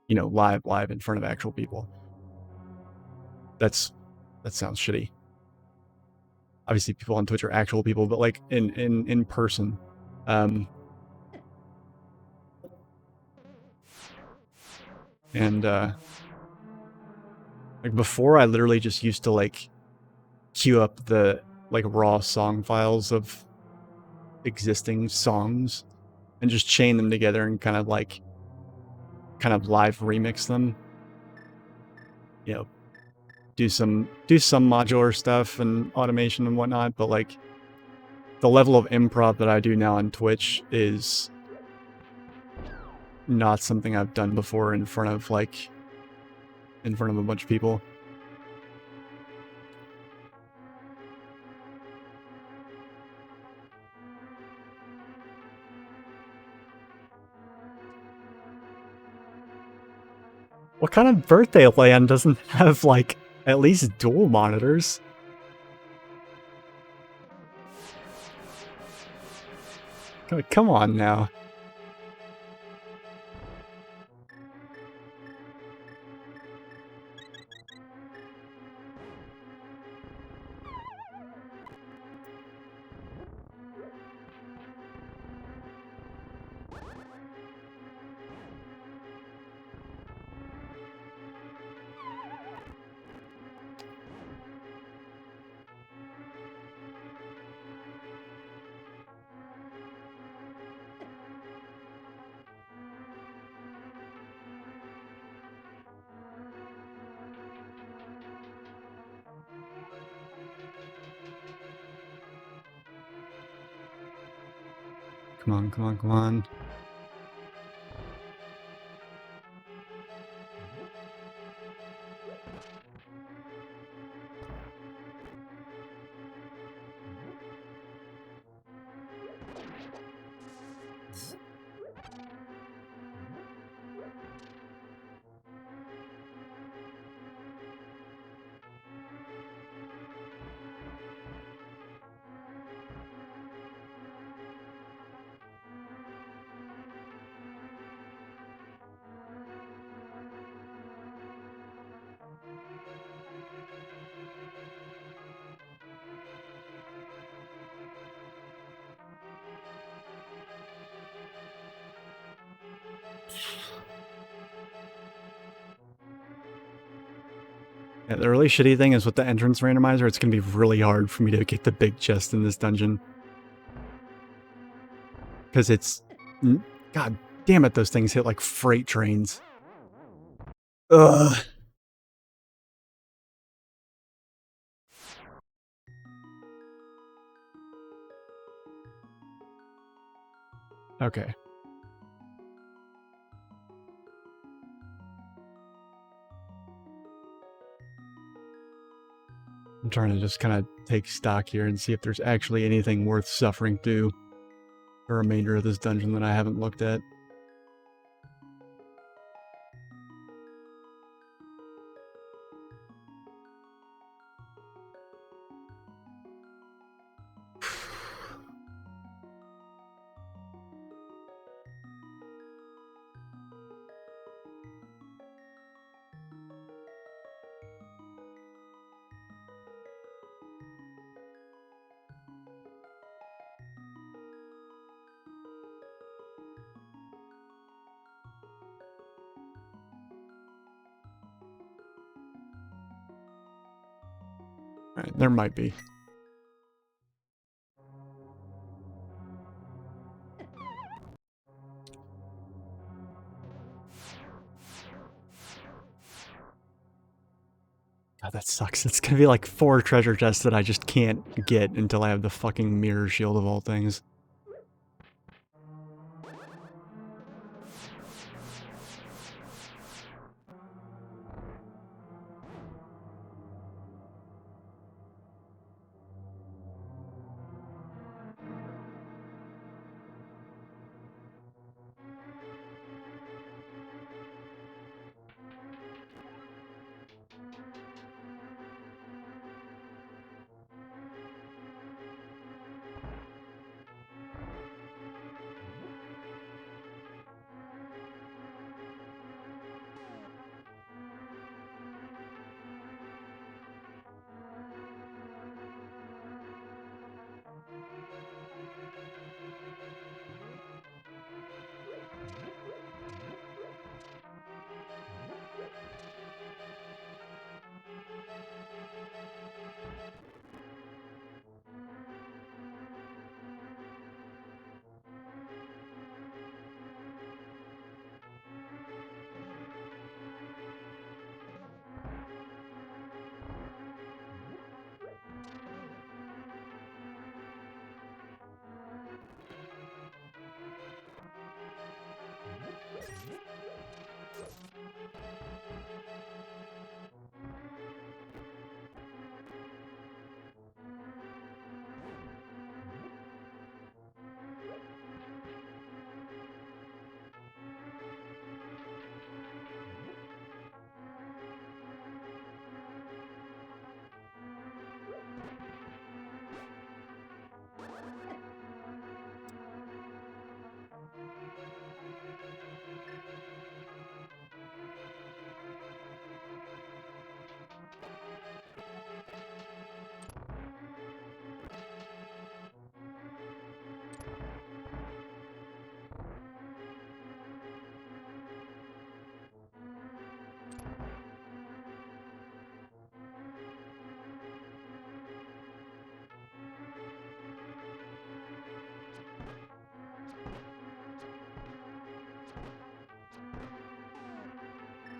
You know, live in front of actual people. That sounds shitty. Obviously people on Twitch are actual people, but like in person. Like before, I literally just used to like queue up the like raw song files of existing songs and just chain them together and kind of live remix them. You know, do some modular stuff and automation and whatnot, but like the level of improv that I do now on Twitch is not something I've done before in front of a bunch of people. What kind of birthday land doesn't have like At least dual monitors. Come on now. Come on, come on, come on. Yeah, the really shitty thing is with the entrance randomizer, it's going to be really hard for me to get the big chest in this dungeon. Because it's... God damn it, those things hit like freight trains. Ugh. Okay. I'm trying to just kind of take stock here and see if there's actually anything worth suffering through the remainder of this dungeon that I haven't looked at. Alright, there might be. God, that sucks. It's gonna be like 4 treasure chests that I just can't get until I have the fucking mirror shield of all things.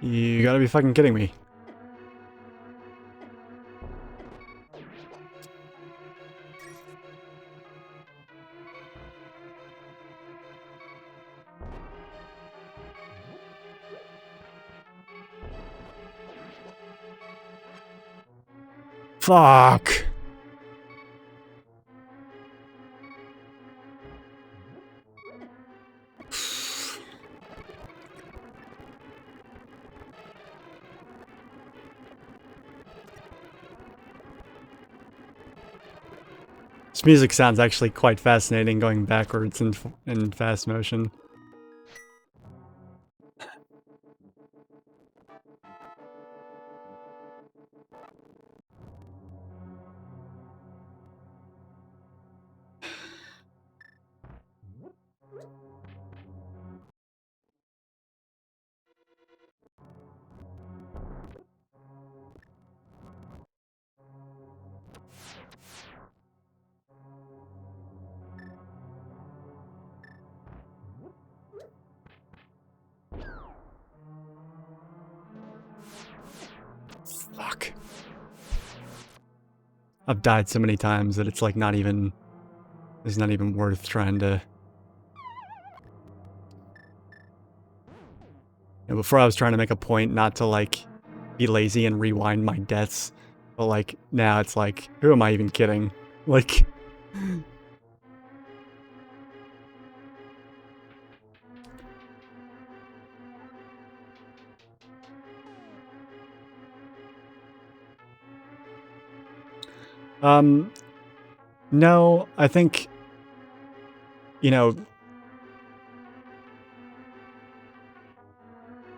You gotta be fucking kidding me. Fuck! This music sounds actually quite fascinating going backwards in fast motion. Fuck. I've died so many times that it's like not even worth trying to. You know, before I was trying to make a point not to like be lazy and rewind my deaths, but like now it's like, who am I even kidding? Like. No, I think, you know,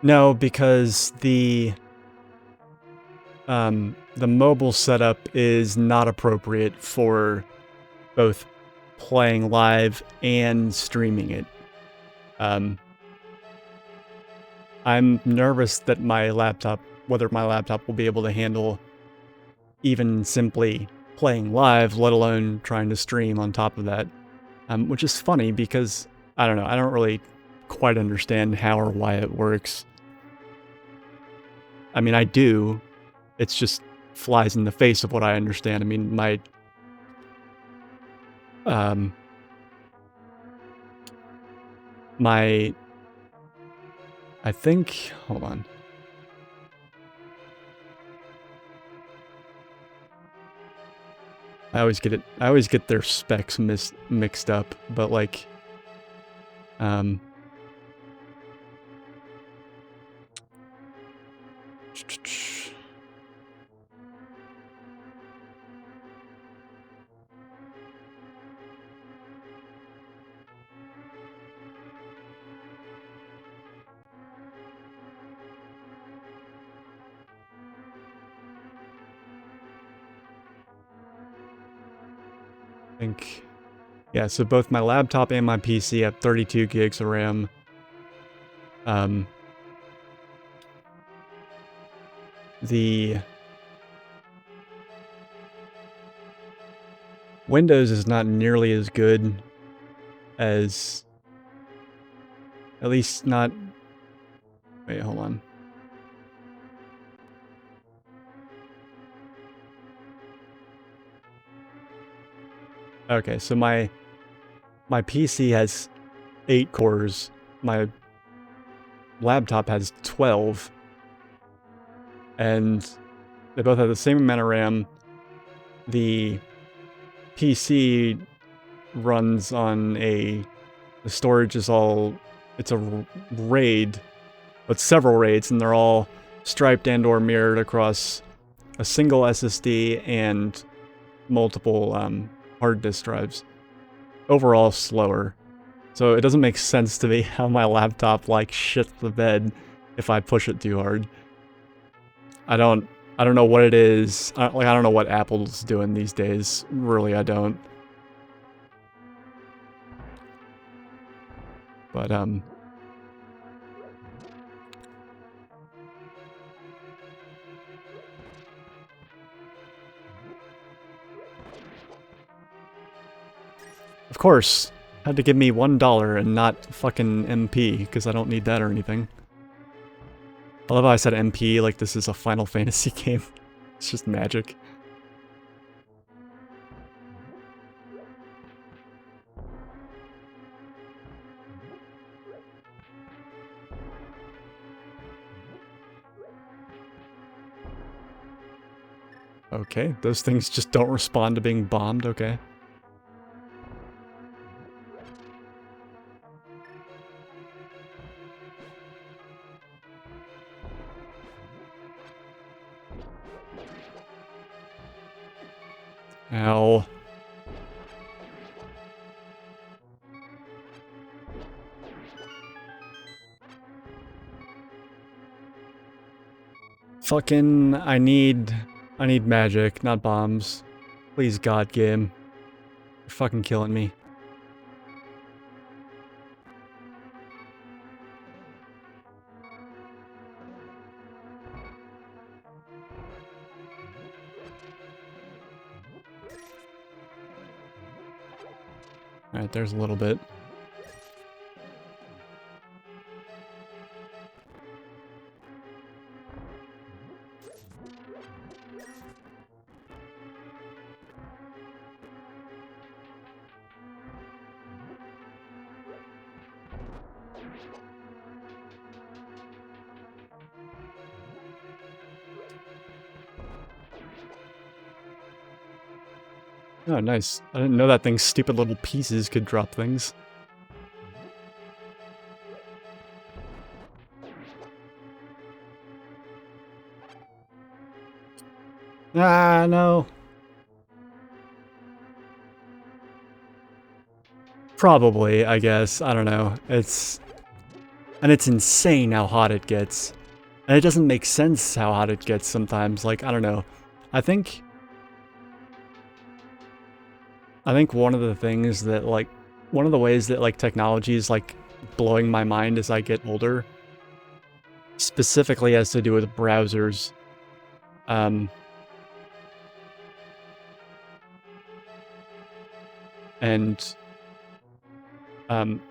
no, because the mobile setup is not appropriate for both playing live and streaming it. I'm nervous that whether my laptop will be able to handle even simply playing live, let alone trying to stream on top of that. Which is funny because, I don't know, I don't really quite understand how or why it works. I mean, I do. It's just flies in the face of what I understand. I mean, I think, hold on. I always get their specs mixed up, but like, I think, yeah, so both my laptop and my PC have 32 gigs of RAM. The Windows is not nearly as good as, at least not, wait, hold on. Okay, so my PC has 8 cores, my laptop has 12, and they both have the same amount of RAM. The PC runs on the storage is it's a RAID, but several RAIDs, and they're all striped and or mirrored across a single SSD and multiple hard disk drives. Overall slower. So it doesn't make sense to me how my laptop like shits the bed if I push it too hard. I don't know what it is. I don't know what Apple's doing these days. Really, I don't. But of course, had to give me $1 and not fucking MP, because I don't need that or anything. I love how I said MP like this is a Final Fantasy game. It's just magic. Okay, those things just don't respond to being bombed, okay. Ow. Fucking, I need magic, not bombs. Please, God, game. You're fucking killing me. Alright, there's a little bit. Oh, nice. I didn't know that thing's stupid little pieces could drop things. Ah, no. Probably, I guess. I don't know. It's insane how hot it gets. And it doesn't make sense how hot it gets sometimes. Like, I don't know. I think one of the things that, like, one of the ways that, like, technology is, like, blowing my mind as I get older specifically has to do with browsers.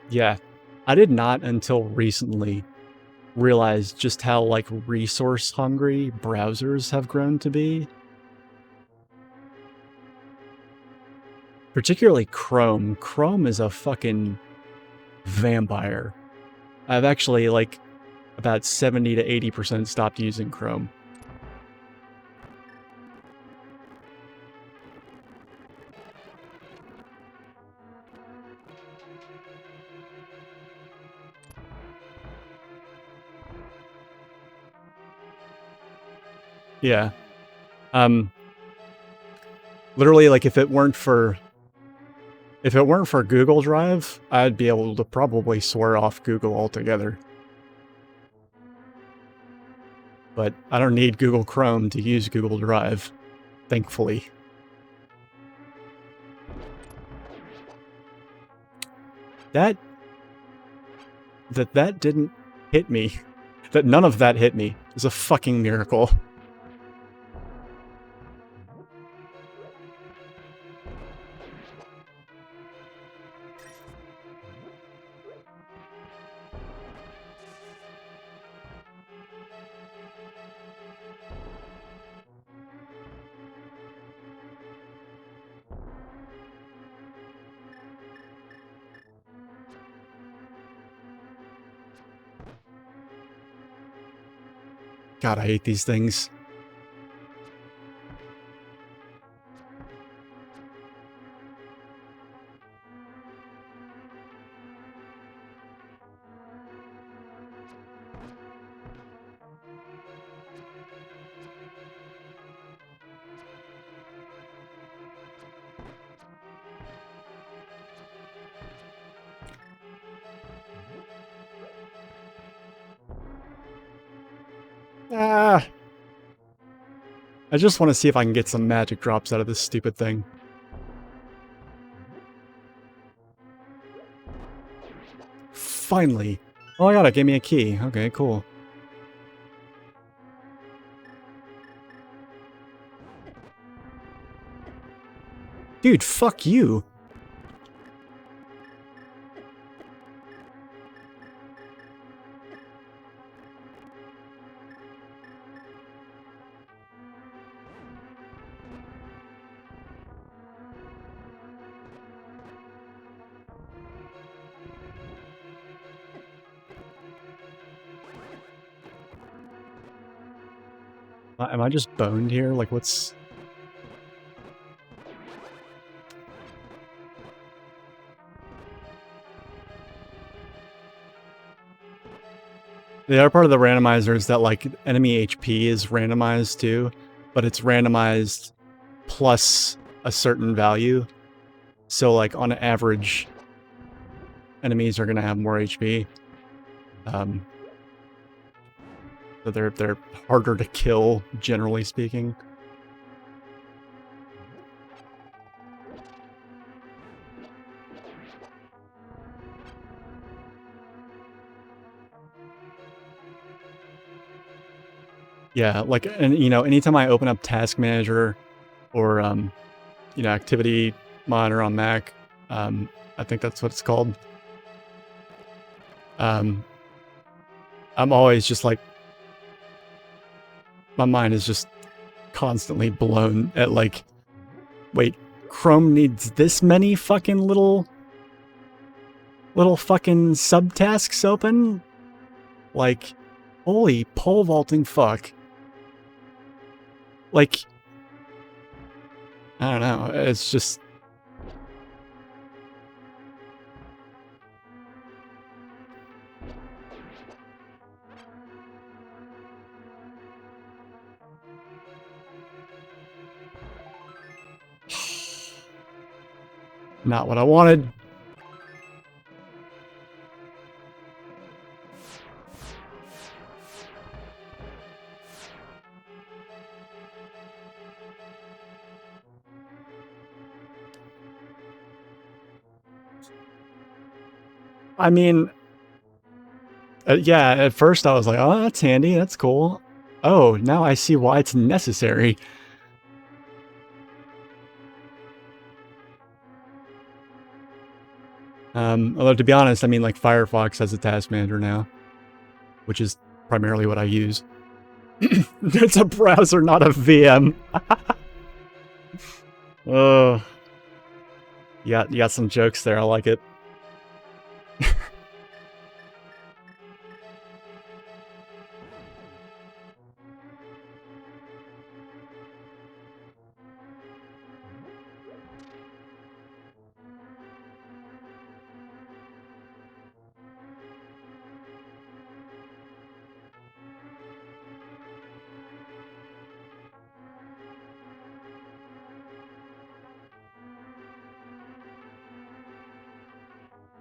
Yeah. I did not until recently realize just how, like, resource hungry browsers have grown to be. Particularly Chrome. Chrome is a fucking vampire. I've actually, like, about 70 to 80% stopped using Chrome. Yeah. Literally, like, if it weren't for Google Drive, I'd be able to probably swear off Google altogether. But I don't need Google Chrome to use Google Drive, thankfully. That didn't hit me. That none of that hit me is a fucking miracle. God, I hate these things. Ah! I just want to see if I can get some magic drops out of this stupid thing. Finally! Oh my god, it gave me a key. Okay, cool. Dude, fuck you! Am I just boned here? Like, what's... The other part of the randomizer is that, like, enemy HP is randomized too, but it's randomized plus a certain value. So, like, on average, enemies are going to have more HP. So they're harder to kill, generally speaking. Yeah, like, and you know, anytime I open up Task Manager or you know, Activity Monitor on Mac, I think that's what it's called. I'm always just like, my mind is just constantly blown at like, wait, Chrome needs this many fucking little fucking subtasks open? Like, holy pole vaulting fuck. Like, I don't know, it's just... Not what I wanted. I mean, yeah, at first I was like, oh, that's handy, that's cool. Oh, now I see why it's necessary. Although, to be honest, I mean, like, Firefox has a task manager now, which is primarily what I use. It's a browser, not a VM. Oh, you got some jokes there. I like it.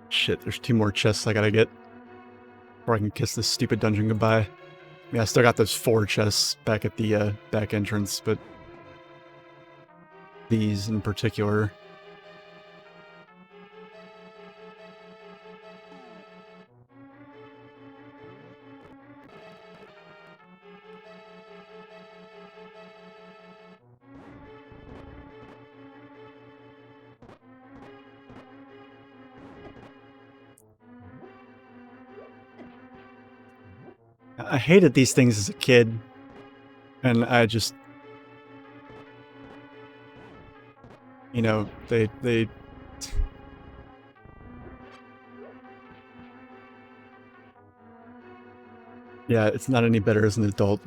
Shit, there's 2 more chests I gotta get before I can kiss this stupid dungeon goodbye. Yeah, I still got those 4 chests back at the back entrance, but these in particular. I hated these things as a kid, and I just, you know, they yeah, it's not any better as an adult.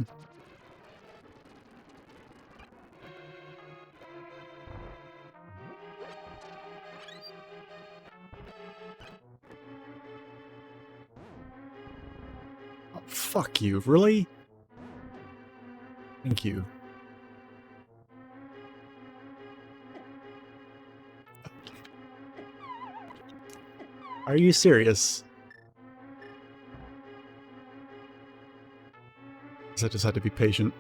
Oh, fuck you, really? Thank you. Are you serious? I just had to be patient.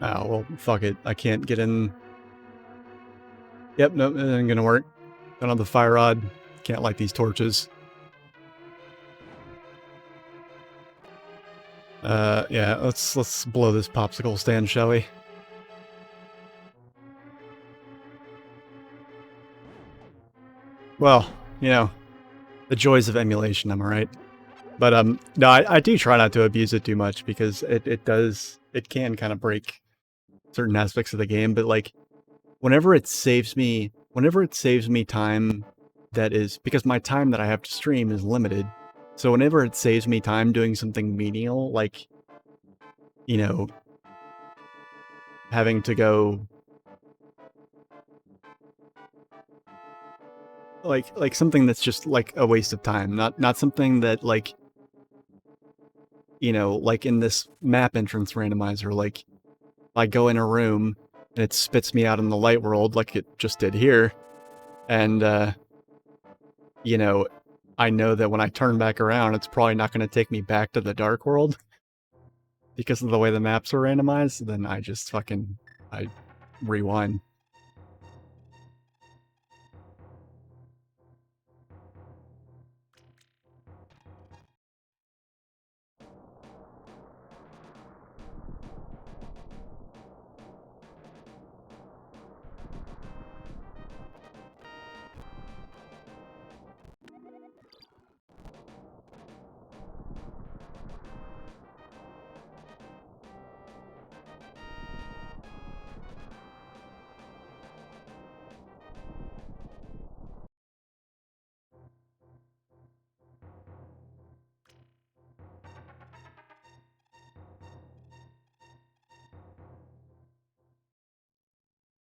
Oh, well, fuck it. I can't get in. Yep, nope, it ain't gonna work. Don't have the fire rod. Can't light these torches. Yeah, let's blow this popsicle stand, shall we? Well, you know, the joys of emulation, am I right? But no, I do try not to abuse it too much because it can kind of break certain aspects of the game. But like, whenever it saves me time that is, because my time that I have to stream is limited. So whenever it saves me time doing something menial, like, you know, having to go, like something that's just like a waste of time, not something that, like, you know, like in this map entrance randomizer, like I go in a room and it spits me out in the light world like it just did here, and you know, I know that when I turn back around, it's probably not going to take me back to the dark world because of the way the maps are randomized. Then I just I rewind.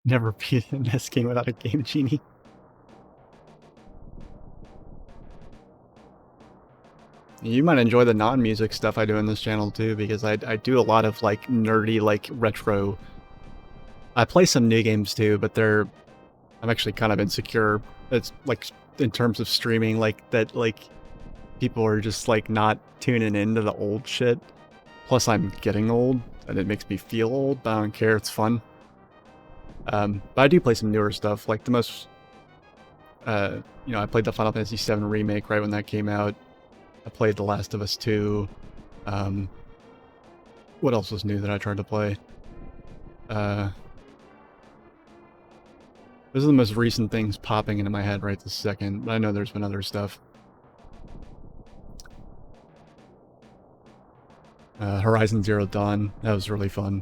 Never beat an NES game without a Game Genie. You might enjoy the non-music stuff I do in this channel too, because I do a lot of like nerdy, like retro. I play some new games too, but I'm actually kind of insecure. It's like in terms of streaming, like that, like people are just like not tuning into the old shit. Plus, I'm getting old, and it makes me feel old, but I don't care. It's fun. But I do play some newer stuff, like the most. You know, I played the Final Fantasy VII remake right when that came out. I played The Last of Us 2. What else was new that I tried to play? Those are the most recent things popping into my head right this second, but I know there's been other stuff. Horizon Zero Dawn, that was really fun.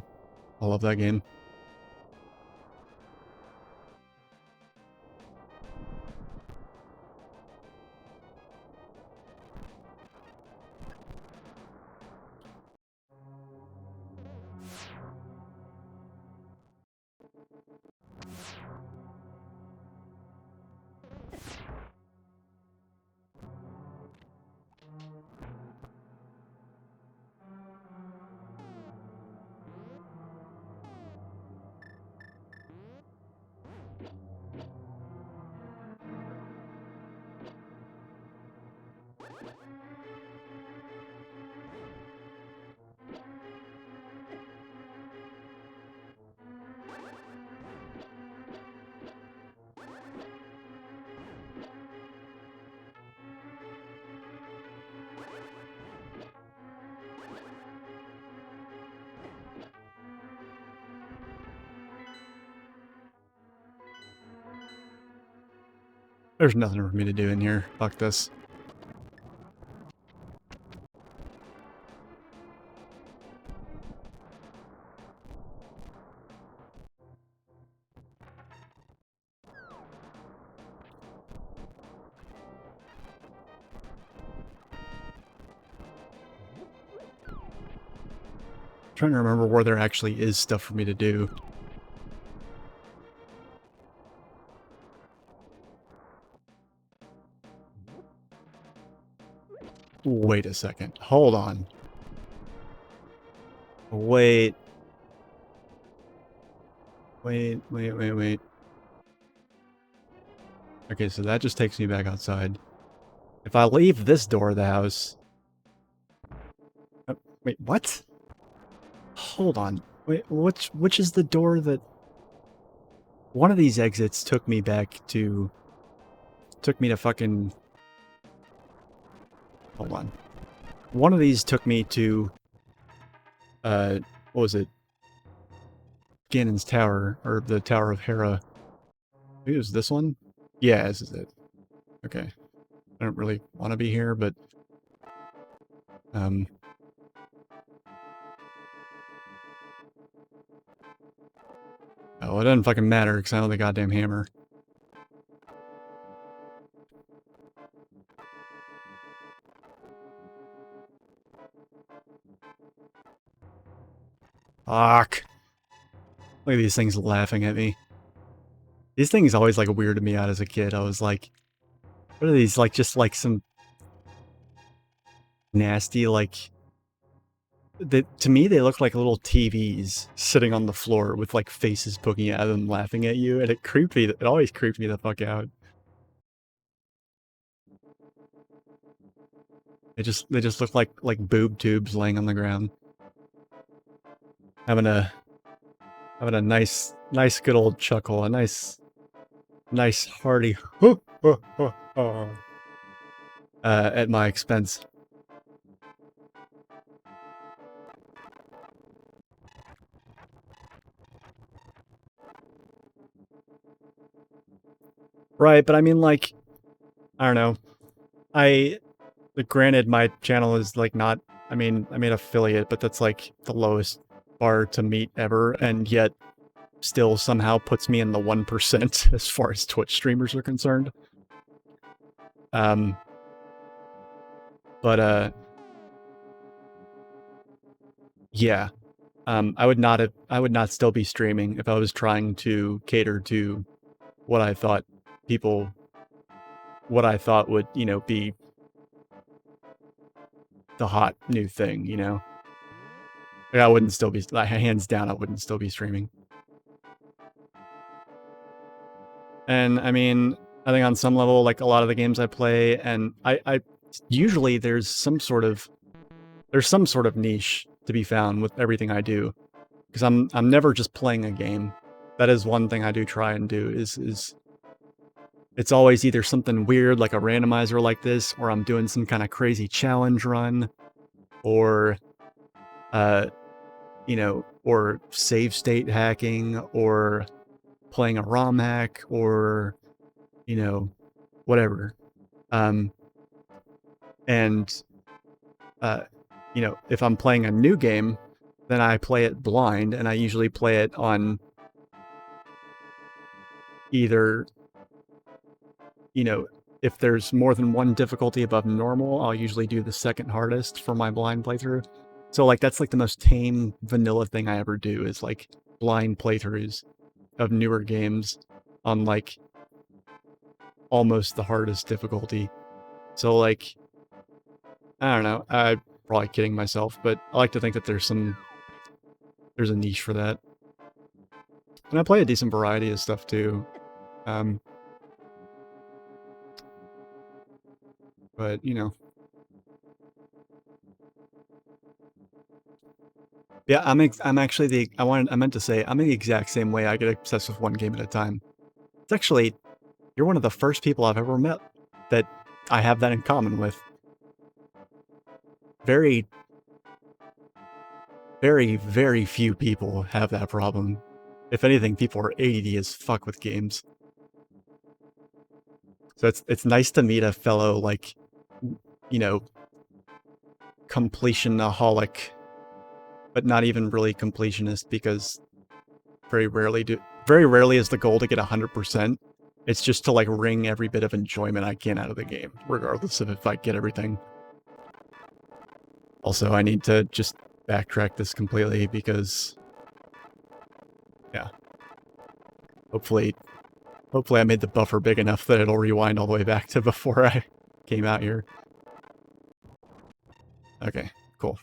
I love that game. There's nothing for me to do in here. Fuck this. Trying to remember where there actually is stuff for me to do. Wait a second. Hold on. Wait. Wait. Okay, so that just takes me back outside. If I leave this door of the house... wait, what? Hold on. Wait, which is the door that... One of these exits took me back to... Took me to fucking... Hold on. One of these took me to... what was it? Ganon's Tower, or the Tower of Hera. Maybe it was this one? Yeah, this is it. Okay. I don't really want to be here, but... Oh, it doesn't fucking matter, because I know the goddamn hammer. Fuck. Look at these things laughing at me. These things always like weirded me out as a kid. I was like, what are these, like, just like some nasty, like, to me they look like little TVs sitting on the floor with like faces poking out of them laughing at you, and it always creeped me the fuck out. They just look like boob tubes laying on the ground. Having a nice good old chuckle, a nice hearty at my expense. Right, but I mean, like, I don't know. Granted, my channel is like not, I mean affiliate, but that's like the lowest bar to meet ever, and yet still somehow puts me in the 1% as far as Twitch streamers are concerned. Yeah. I would not still be streaming if I was trying to cater to what I thought would, you know, be the hot new thing, you know? Like, I wouldn't still be, like, hands down, I wouldn't still be streaming. And, I mean, I think on some level, like, a lot of the games I play, and I usually there's some sort of niche to be found with everything I do. Because I'm never just playing a game. That is one thing I do try and do, is it's always either something weird like a randomizer like this, or I'm doing some kind of crazy challenge run, or you know, or save state hacking, or playing a ROM hack, or, you know, whatever. And you know, if I'm playing a new game, then I play it blind, and I usually play it on either, you know, if there's more than one difficulty above normal, I'll usually do the second hardest for my blind playthrough. So, like, that's like the most tame vanilla thing I ever do, is like blind playthroughs of newer games on like almost the hardest difficulty. So, like, I don't know, I'm probably kidding myself, but I like to think that there's a niche for that. And I play a decent variety of stuff too. But, you know. Yeah, I'm actually I meant to say, I'm the exact same way. I get obsessed with one game at a time. It's actually, you're one of the first people I've ever met that I have that in common with. Very, very, very few people have that problem. If anything, people are ADD as fuck with games. So it's nice to meet a fellow, like, you know, completionaholic, but not even really completionist, because very rarely is the goal to get 100%. It's just to, like, wring every bit of enjoyment I can out of the game, regardless of if I get everything. Also, I need to just backtrack this completely because, yeah. Hopefully I made the buffer big enough that it'll rewind all the way back to before I came out here. Okay, cool.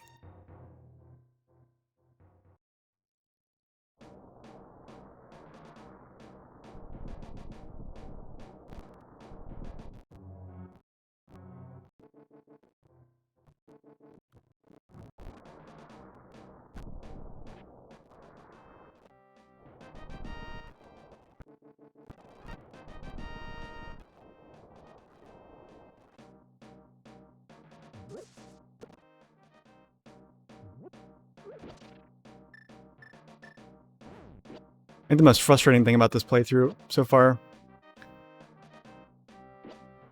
I think the most frustrating thing about this playthrough so far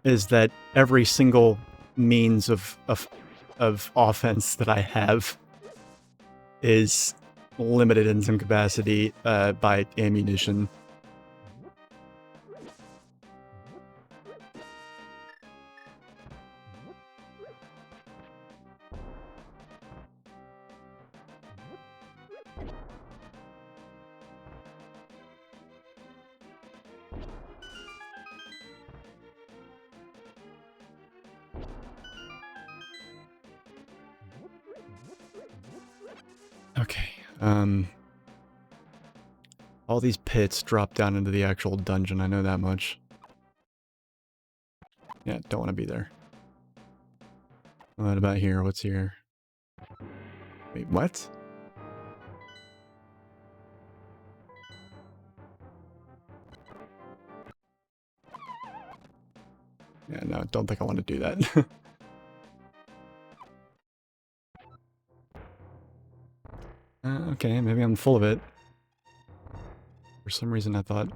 is that every single means of offense that I have is limited in some capacity by ammunition. Okay, all these pits drop down into the actual dungeon, I know that much. Yeah, don't want to be there. What about here? What's here? Wait, what? Yeah, no, don't think I want to do that. Okay, maybe I'm full of it. For some reason I thought...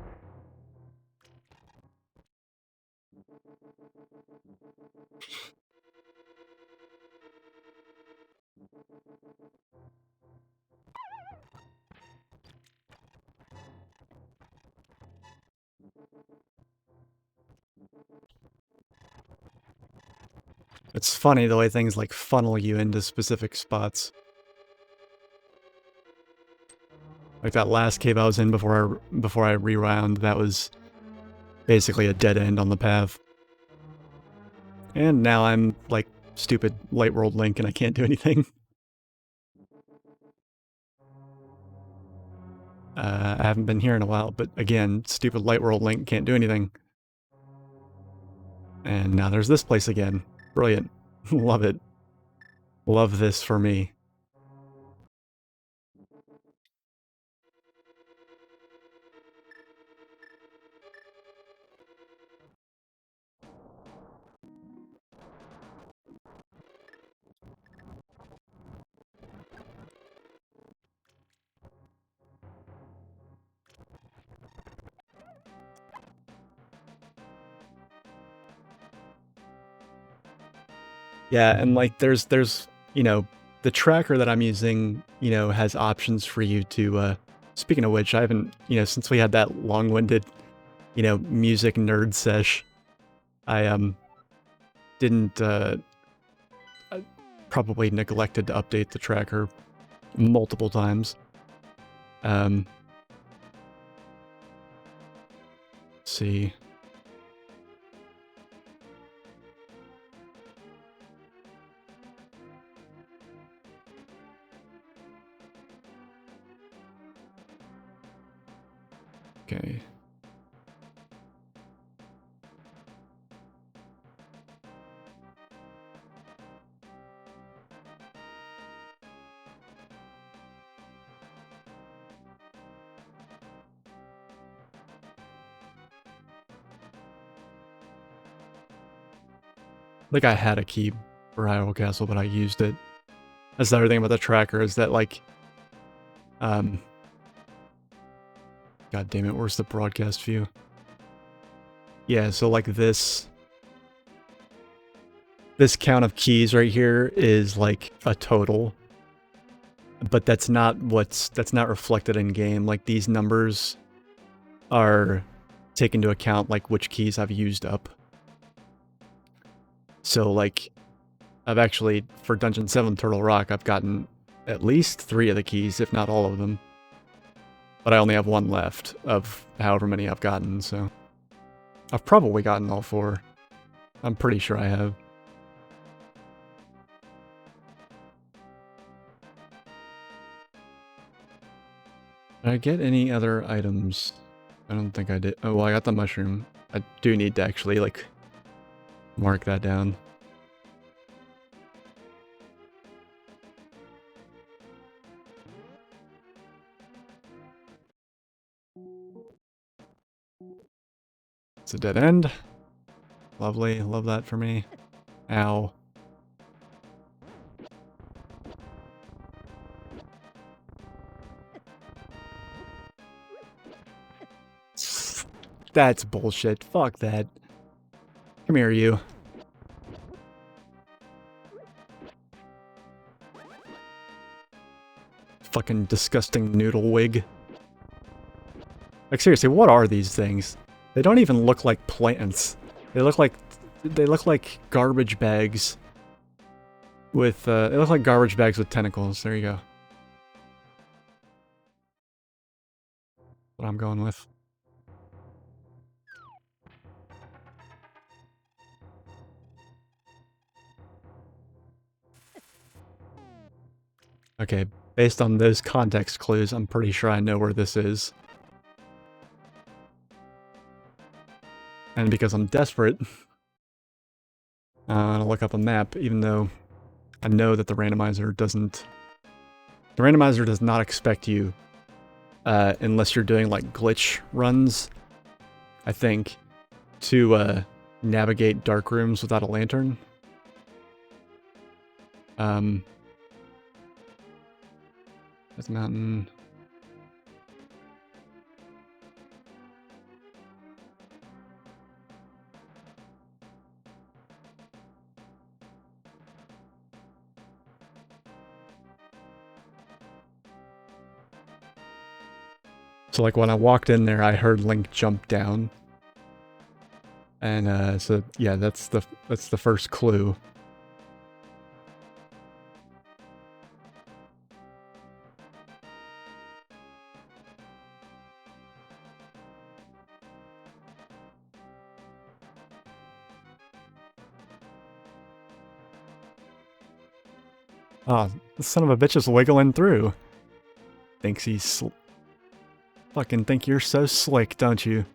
It's funny the way things like funnel you into specific spots. Like that last cave I was in before I rewound, that was basically a dead end on the path. And now I'm like stupid Light World Link and I can't do anything. I haven't been here in a while, but again, stupid Light World Link can't do anything. And now there's this place again. Brilliant. Love it. Love this for me. Yeah, and like there's you know, the tracker that I'm using, you know, has options for you to speaking of which, I haven't, you know, since we had that long-winded, you know, music nerd sesh, I didn't I probably neglected to update the tracker multiple times. Let's see. Okay. Like I had a key for Hyrule Castle, but I used it. That's the other thing about the tracker is that like, God damn it, where's the broadcast view? Yeah, so like this count of keys right here is like a total, but that's not reflected in game. Like these numbers are take into account like which keys I've used up. So like I've actually, for Dungeon 7 Turtle Rock, I've gotten at least 3 of the keys, if not all of them. But I only have 1 left of however many I've gotten, so... I've probably gotten all 4. I'm pretty sure I have. Did I get any other items? I don't think I did. Oh, well, I got the mushroom. I do need to actually, like, mark that down. It's a dead end. Lovely. Love that for me. Ow. That's bullshit. Fuck that. Come here, you. Fucking disgusting noodle wig. Like, seriously, what are these things? They don't even look like plants. They look like garbage bags with, they look like garbage bags with tentacles. There you go. What I'm going with. Okay, Based on those context clues, I'm pretty sure I know where this is. And because I'm desperate, I'm gonna look up a map, even though I know that the randomizer doesn't... The randomizer does not expect you, unless you're doing like glitch runs, I think, to navigate dark rooms without a lantern. There's a mountain. So like when I walked in there, I heard Link jump down. And so yeah, that's the first clue. Ah, the son of a bitch is wiggling through. Thinks he's fucking think you're so slick, don't you?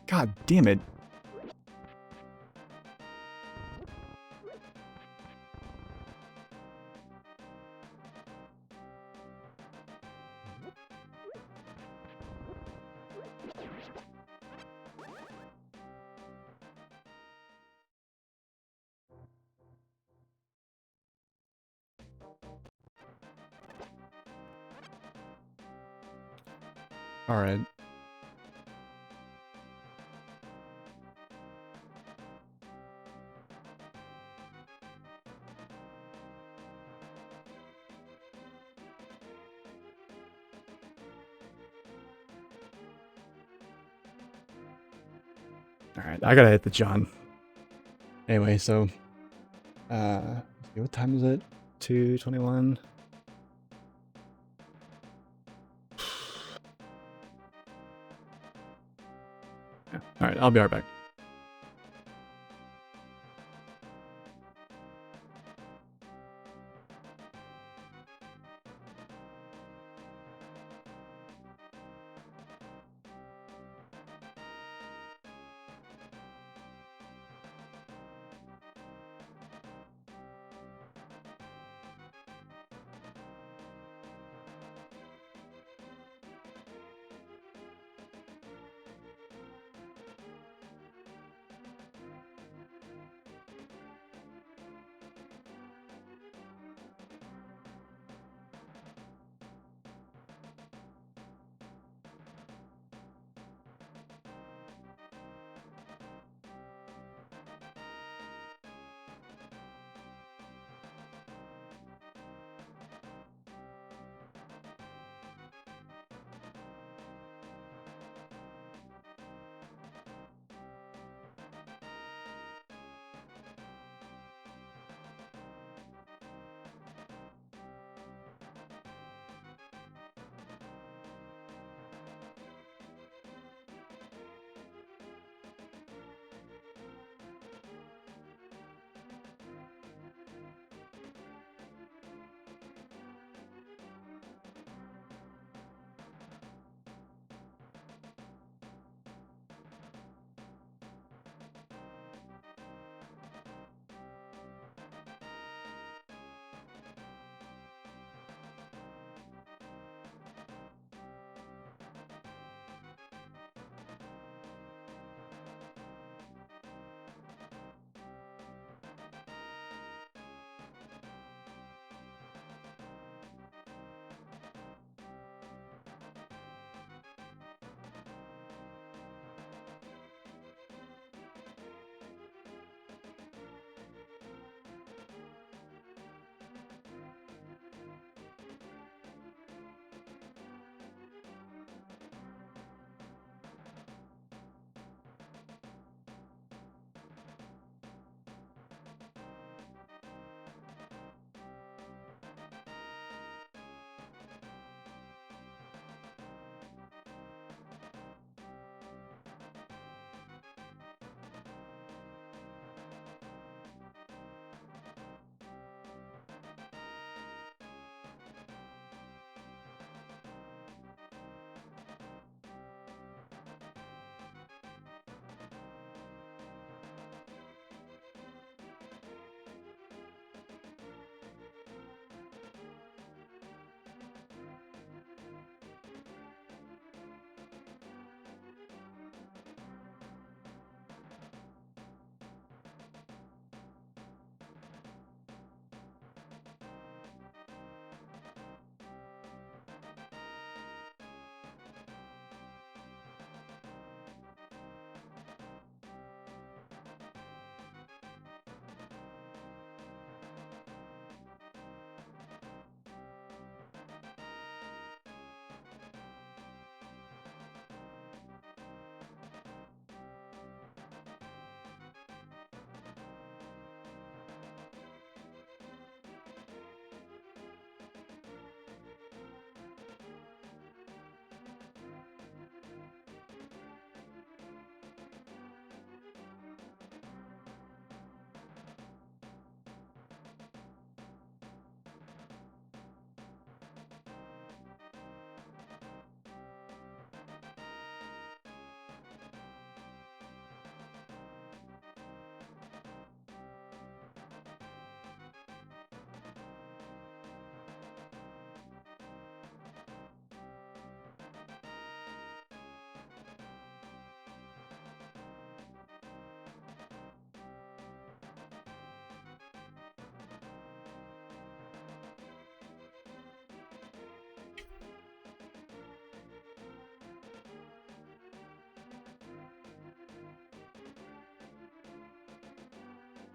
God damn it. All right. Alright, I gotta hit the John. Anyway, so... let's see, what time is it? 2:21? Yeah. Alright, I'll be right back.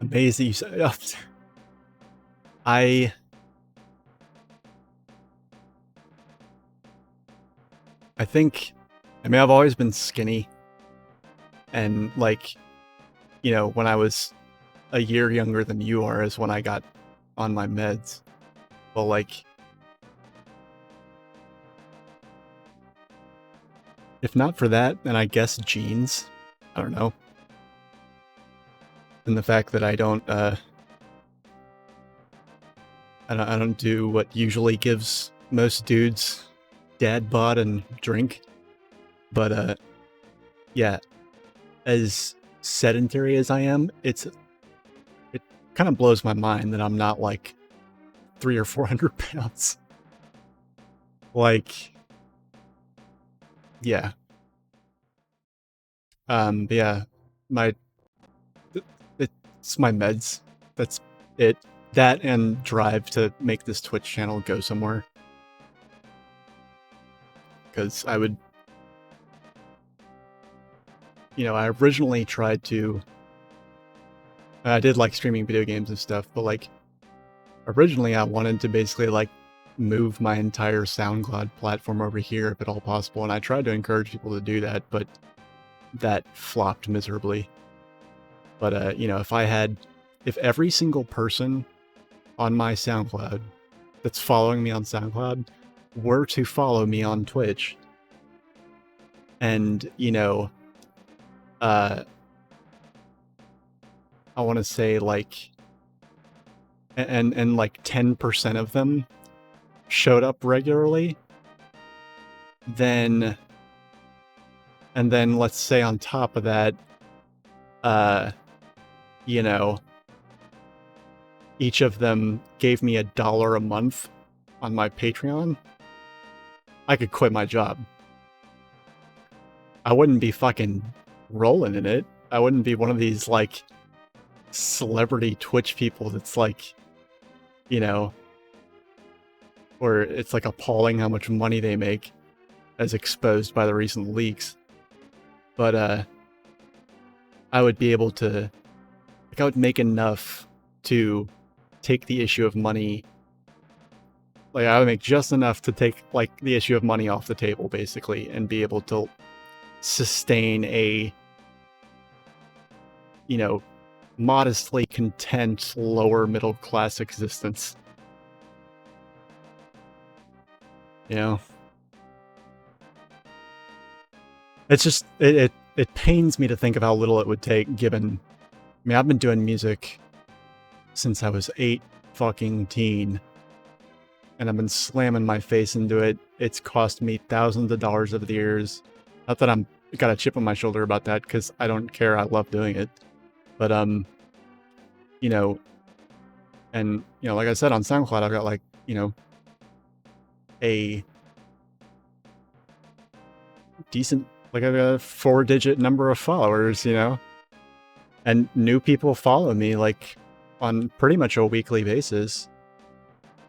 Amazed that you said. I think, I mean, I've always been skinny, and like, you know, when I was a year younger than you are is when I got on my meds. But like, if not for that, then I guess genes. I don't know. And the fact that I don't do what usually gives most dudes dad bod and drink. But yeah, as sedentary as I am, it kind of blows my mind that I'm not like 300 or 400 pounds. Like, yeah. But yeah, my it's my meds. That's it. That and drive to make this Twitch channel go somewhere. Because I would, you know, I originally tried to. I did like streaming video games and stuff, but like originally I wanted to basically like move my entire SoundCloud platform over here if at all possible, and I tried to encourage people to do that, but that flopped miserably. But you know, if every single person on my SoundCloud that's following me on SoundCloud were to follow me on Twitch, and you know, I want to say like, and like 10% of them showed up regularly, then, and then let's say on top of that, you know, each of them gave me $1 a month on my Patreon, I could quit my job. I wouldn't be fucking rolling in it. I wouldn't be one of these like celebrity Twitch people that's like, you know, where it's like appalling how much money they make as exposed by the recent leaks. But I would be able to, like, I would make enough to take the issue of money. Like, I would make just enough to take like the issue of money off the table, basically, and be able to sustain a, you know, modestly content lower middle class existence. You know, it's just it pains me to think of how little it would take, given, I mean, I've been doing music since I was 8 fucking teen, and I've been slamming my face into it. It's cost me thousands of dollars over the years. Not that I'm got a chip on my shoulder about that, because I don't care. I love doing it. But you know, and you know, like I said, on SoundCloud, I've got like, you know, a decent, like a 4-digit number of followers, you know, and new people follow me like on pretty much a weekly basis.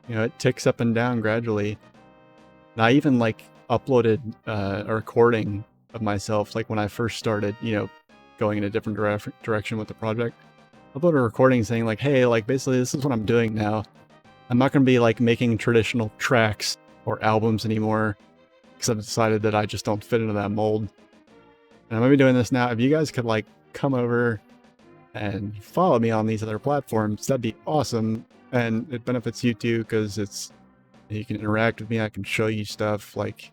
You know, it ticks up and down gradually. And I even like uploaded a recording of myself, like when I first started, you know, going in a different direction with the project. I uploaded a recording saying like, hey, like basically this is what I'm doing now. I'm not going to be like making traditional tracks or albums anymore, because I've decided that I just don't fit into that mold. And I'm going to be doing this now. If you guys could like come over and follow me on these other platforms, that'd be awesome. And it benefits you too, because it's, you can interact with me. I can show you stuff. Like,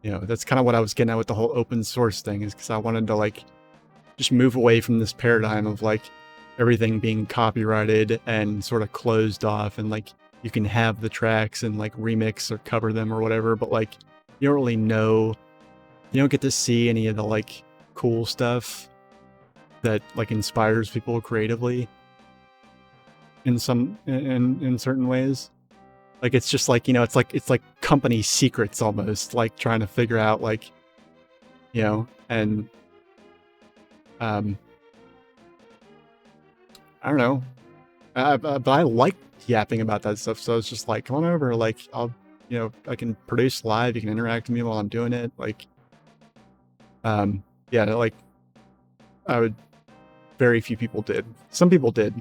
you know, that's kind of what I was getting at with the whole open source thing, is because I wanted to like just move away from this paradigm of like everything being copyrighted and sort of closed off, and like you can have the tracks and like remix or cover them or whatever, but like you don't really know, you don't get to see any of the like cool stuff that like inspires people creatively in certain ways. Like it's just like, you know, it's like company secrets almost, like trying to figure out like, you know, and I don't know, but I like yapping about that stuff, so it's just like, come on over, like I'll, you know, I can produce live, you can interact with me while I'm doing it, like yeah, like I would very few people did. Some people did.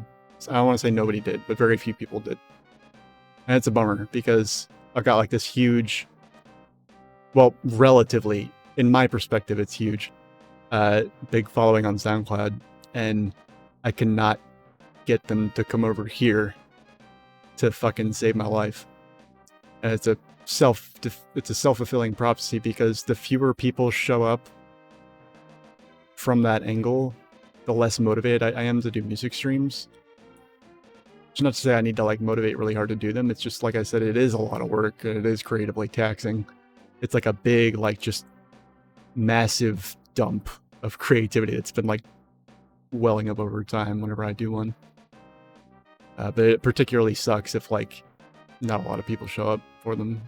I don't want to say nobody did, but very few people did. And it's a bummer because I've got like this huge, well, relatively, in my perspective, it's huge, big following on SoundCloud, and I cannot get them to come over here to fucking save my life. And it's a self-fulfilling prophecy because the fewer people show up from that angle, the less motivated I am to do music streams. It's not to say I need to like motivate really hard to do them. It's just, like I said, it is a lot of work and it is creatively taxing. It's like a big, like just massive dump of creativity that's been like welling up over time whenever I do one. But it particularly sucks if like not a lot of people show up for them.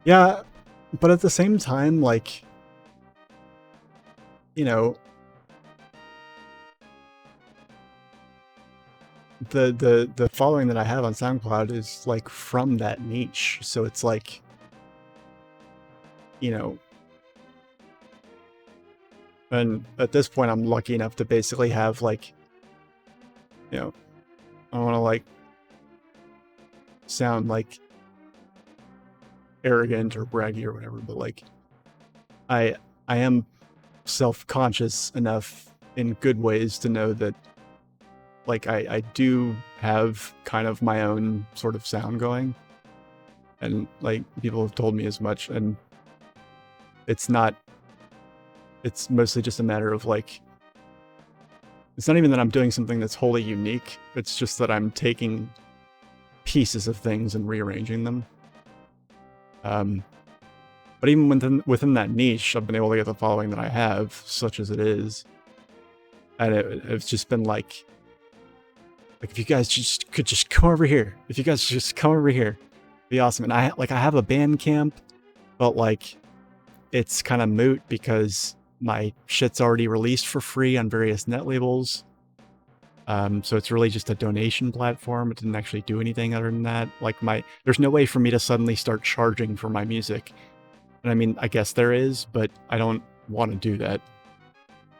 Yeah, but at the same time, like, you know, the following that I have on SoundCloud is like from that niche, so it's like, you know, and at this point I'm lucky enough to basically have like, you know, I don't want to like sound like arrogant or braggy or whatever, but like I am self-conscious enough in good ways to know that like I do have kind of my own sort of sound going, and like people have told me as much, and it's mostly just a matter of like, it's not even that I'm doing something that's wholly unique, it's just that I'm taking pieces of things and rearranging them. But even within that niche, I've been able to get the following that I have, such as it is. And it's just been like if you guys could just come over here. If you guys just come over here, it'd be awesome. And I have a Bandcamp, but like it's kind of moot because my shit's already released for free on various net labels. So it's really just a donation platform. It didn't actually do anything other than that. Like there's no way for me to suddenly start charging for my music. And I mean, I guess there is, but I don't want to do that.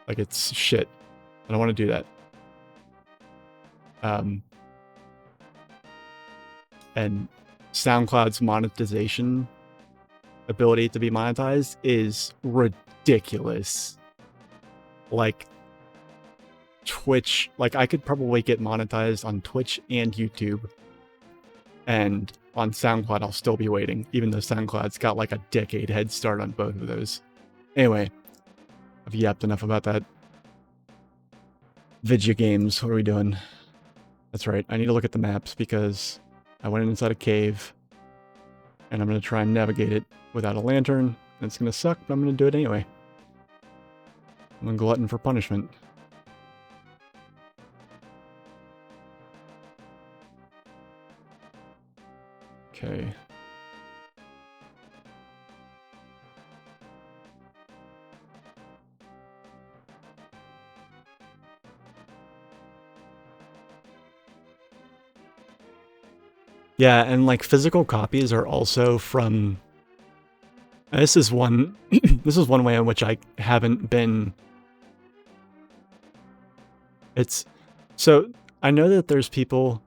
Like it's shit. I don't want to do that. And SoundCloud's monetization ability to be monetized is ridiculous. Like Twitch, like I could probably get monetized on Twitch and YouTube, and on SoundCloud I'll still be waiting, even though SoundCloud's got like a decade head start on both of those. Anyway, I've yapped enough about that. Video games, what are we doing? That's right, I need to look at the maps because I went inside a cave and I'm going to try and navigate it without a lantern. It's going to suck, but I'm going to do it anyway. I'm a glutton for punishment. Okay. Yeah, and like physical copies are also from... This is one this is one way in which I haven't been... So I know that there's people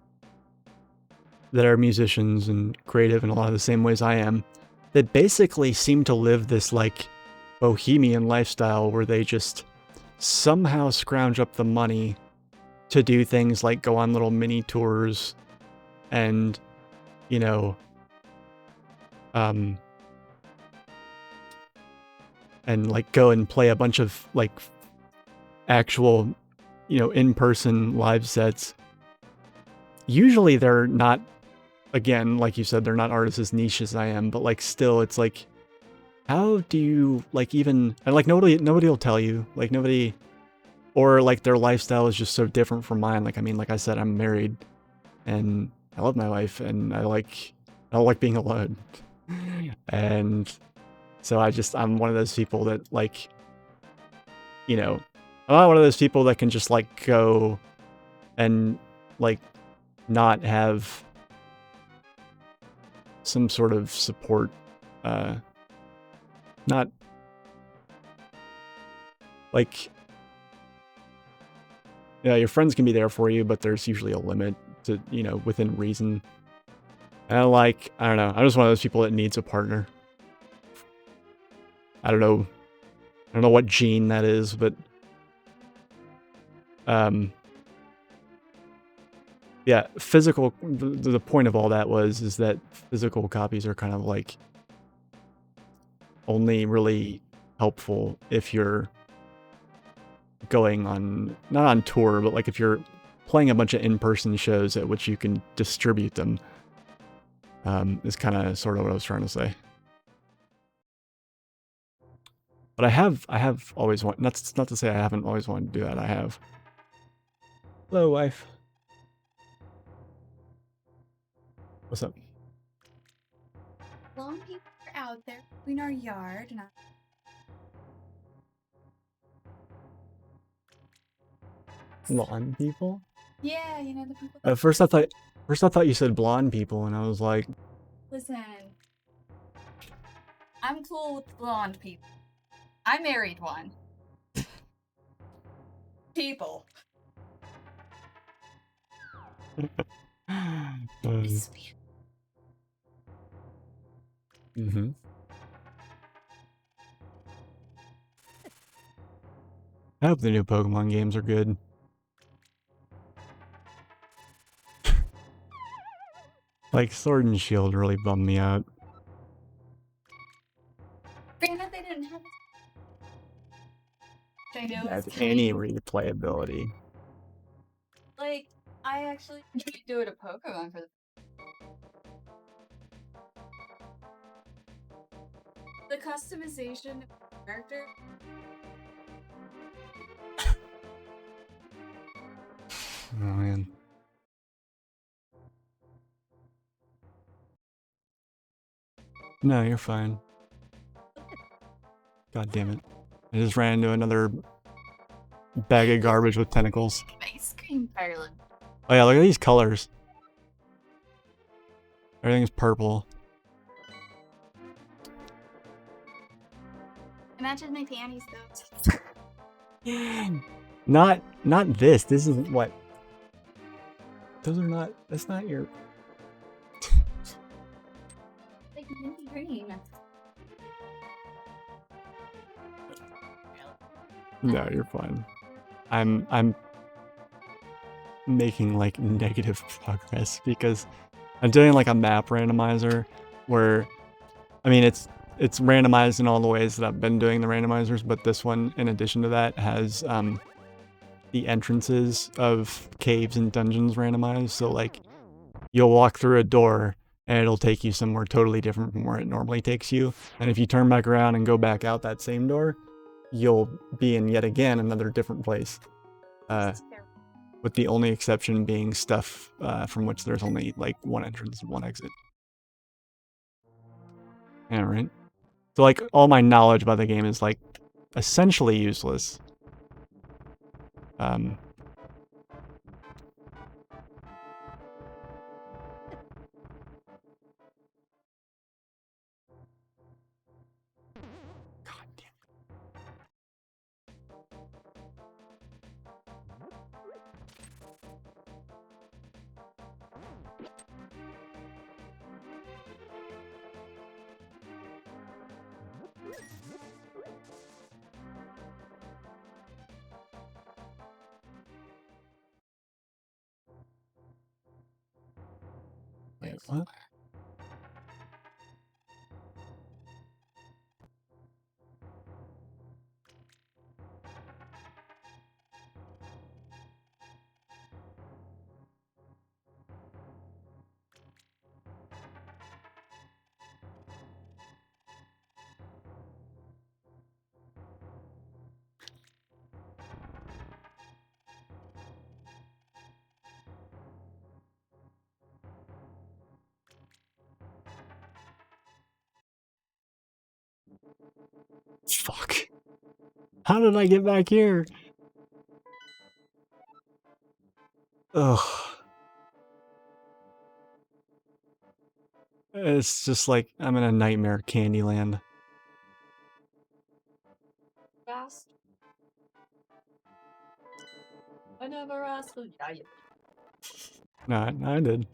that are musicians and creative in a lot of the same ways I am, that basically seem to live this like bohemian lifestyle where they just somehow scrounge up the money to do things like go on little mini tours and, you know, and like go and play a bunch of like actual, you know, in-person live sets. Usually they're not, again, like you said, they're not artists as niche as I am, but like still it's like, how do you like even, and like nobody will tell you, like nobody, or like their lifestyle is just so different from mine. Like, I mean, like I said, I'm married and I love my wife and I don't like being alone. And so I'm one of those people that like, you know, I'm not one of those people that can just like go and like not have some sort of support Not like, yeah, your friends can be there for you, but there's usually a limit to, you know, within reason. And I don't know, I'm just one of those people that needs a partner. I don't know what gene that is, but yeah, physical, the point of all that is that physical copies are kind of like only really helpful if you're going on, not on tour, but like if you're playing a bunch of in-person shows at which you can distribute them, is kind of sort of what I was trying to say. But I have always wanted, that's not to say I haven't always wanted to do that, I have. Hello, wife. What's up? Long people are out there between our yard and Blonde people? yeah, you know the people. At first I thought you said blonde people, and I was like, Listen, I'm cool with blonde people. I married one. People. Mm-hmm. I hope the new Pokemon games are good. Like, Sword and Shield really bummed me out. Granted, they didn't have. I know Have it's any replayability. like I actually do it a Pokemon for the customization of the character. Oh man. No, you're fine. God damn it. I just ran into another bag of garbage with tentacles. Ice cream parlor. Oh yeah, look at these colors. Everything's purple. Imagine my panties though. Not this. This isn't what. Those are not. That's not your. Like minty green. No, you're fine. I'm making like negative progress because I'm doing like a map randomizer where, I mean, it's randomized in all the ways that I've been doing the randomizers, but this one, in addition to that, has the entrances of caves and dungeons randomized. So like, you'll walk through a door and it'll take you somewhere totally different from where it normally takes you. And if you turn back around and go back out that same door, you'll be in yet again another different place. With the only exception being stuff from which there's only like one entrance and one exit. Yeah, right? So like all my knowledge about the game is like essentially useless. God damn it. Wait, what? Fuck. How did I get back here? Ugh. It's just like I'm in a nightmare Candyland. never asked for. Yeah, you. No, I did.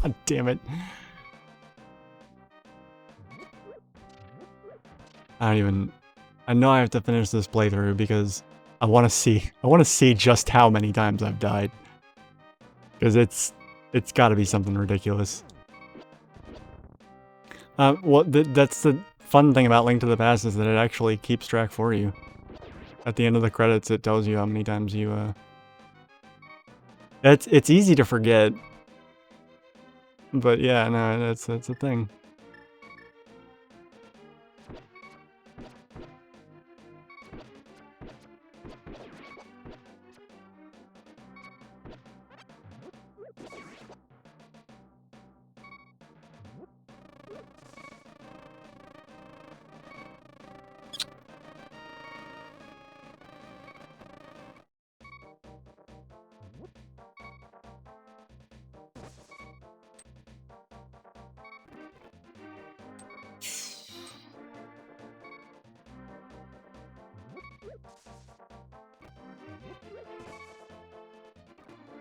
God damn it. I know I have to finish this playthrough because I want to see just how many times I've died. Because it's got to be something ridiculous. Well, that's the fun thing about Link to the Past is that it actually keeps track for you. At the end of the credits, it tells you how many times you, It's easy to forget. But yeah, no, that's a thing.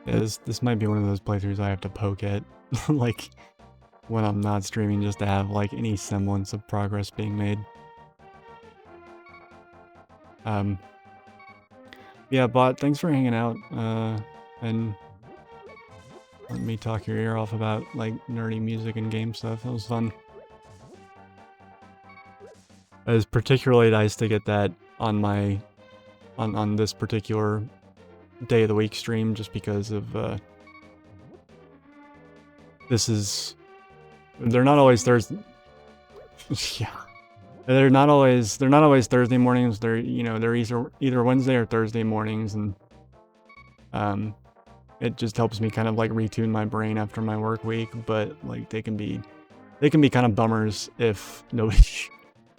Yeah, this might be one of those playthroughs I have to poke at, like, when I'm not streaming, just to have, like, any semblance of progress being made. Yeah, Bot, thanks for hanging out, and letting me talk your ear off about, like, nerdy music and game stuff. It was fun. It was particularly nice to get that on my, on this particular day of the week stream, just because of, they're not always Thursday. Yeah. They're not always Thursday mornings. They're, you know, they're either Wednesday or Thursday mornings, and it just helps me kind of like retune my brain after my work week. But like they can be kind of bummers if nobody,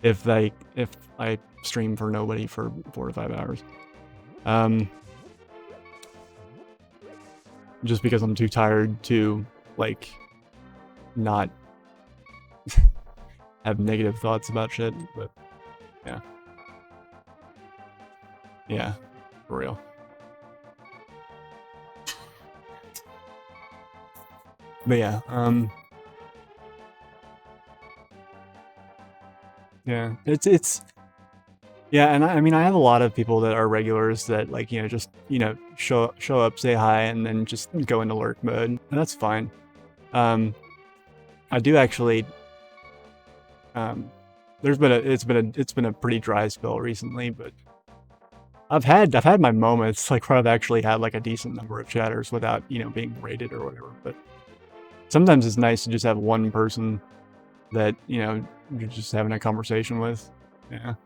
if I stream for nobody for 4 to 5 hours. Just because I'm too tired to like not have negative thoughts about shit, but yeah. Yeah, for real. But yeah, yeah, it's yeah, and I mean I have a lot of people that are regulars that like, you know, just, you know, show up, say hi, and then just go into lurk mode, and that's fine. I do actually, it's been a pretty dry spell recently, but I've had my moments like where I've actually had like a decent number of chatters without, you know, being rated or whatever. But sometimes it's nice to just have one person that, you know, you're just having a conversation with. Yeah.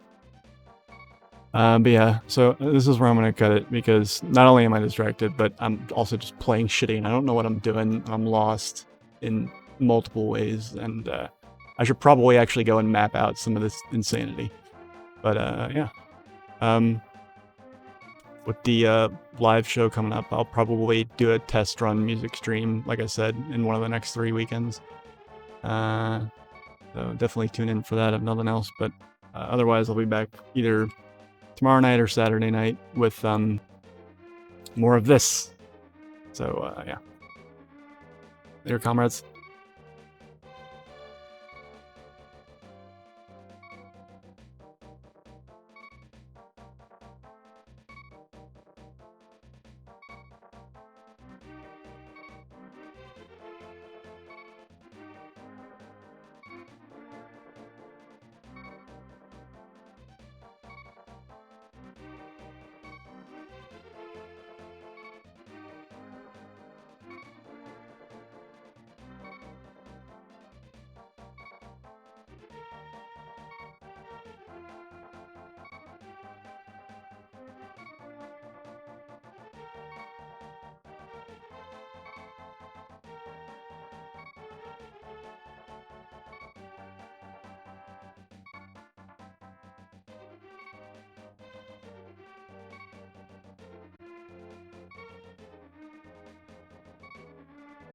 But yeah, so this is where I'm gonna cut it because not only am I distracted, but I'm also just playing shitty and I don't know what I'm doing. I'm lost in multiple ways, and I should probably actually go and map out some of this insanity. But yeah. With the live show coming up, I'll probably do a test run music stream, like I said, in one of the next 3 weekends. So definitely tune in for that if nothing else. But otherwise, I'll be back either tomorrow night or Saturday night with more of this. So yeah. Later, comrades.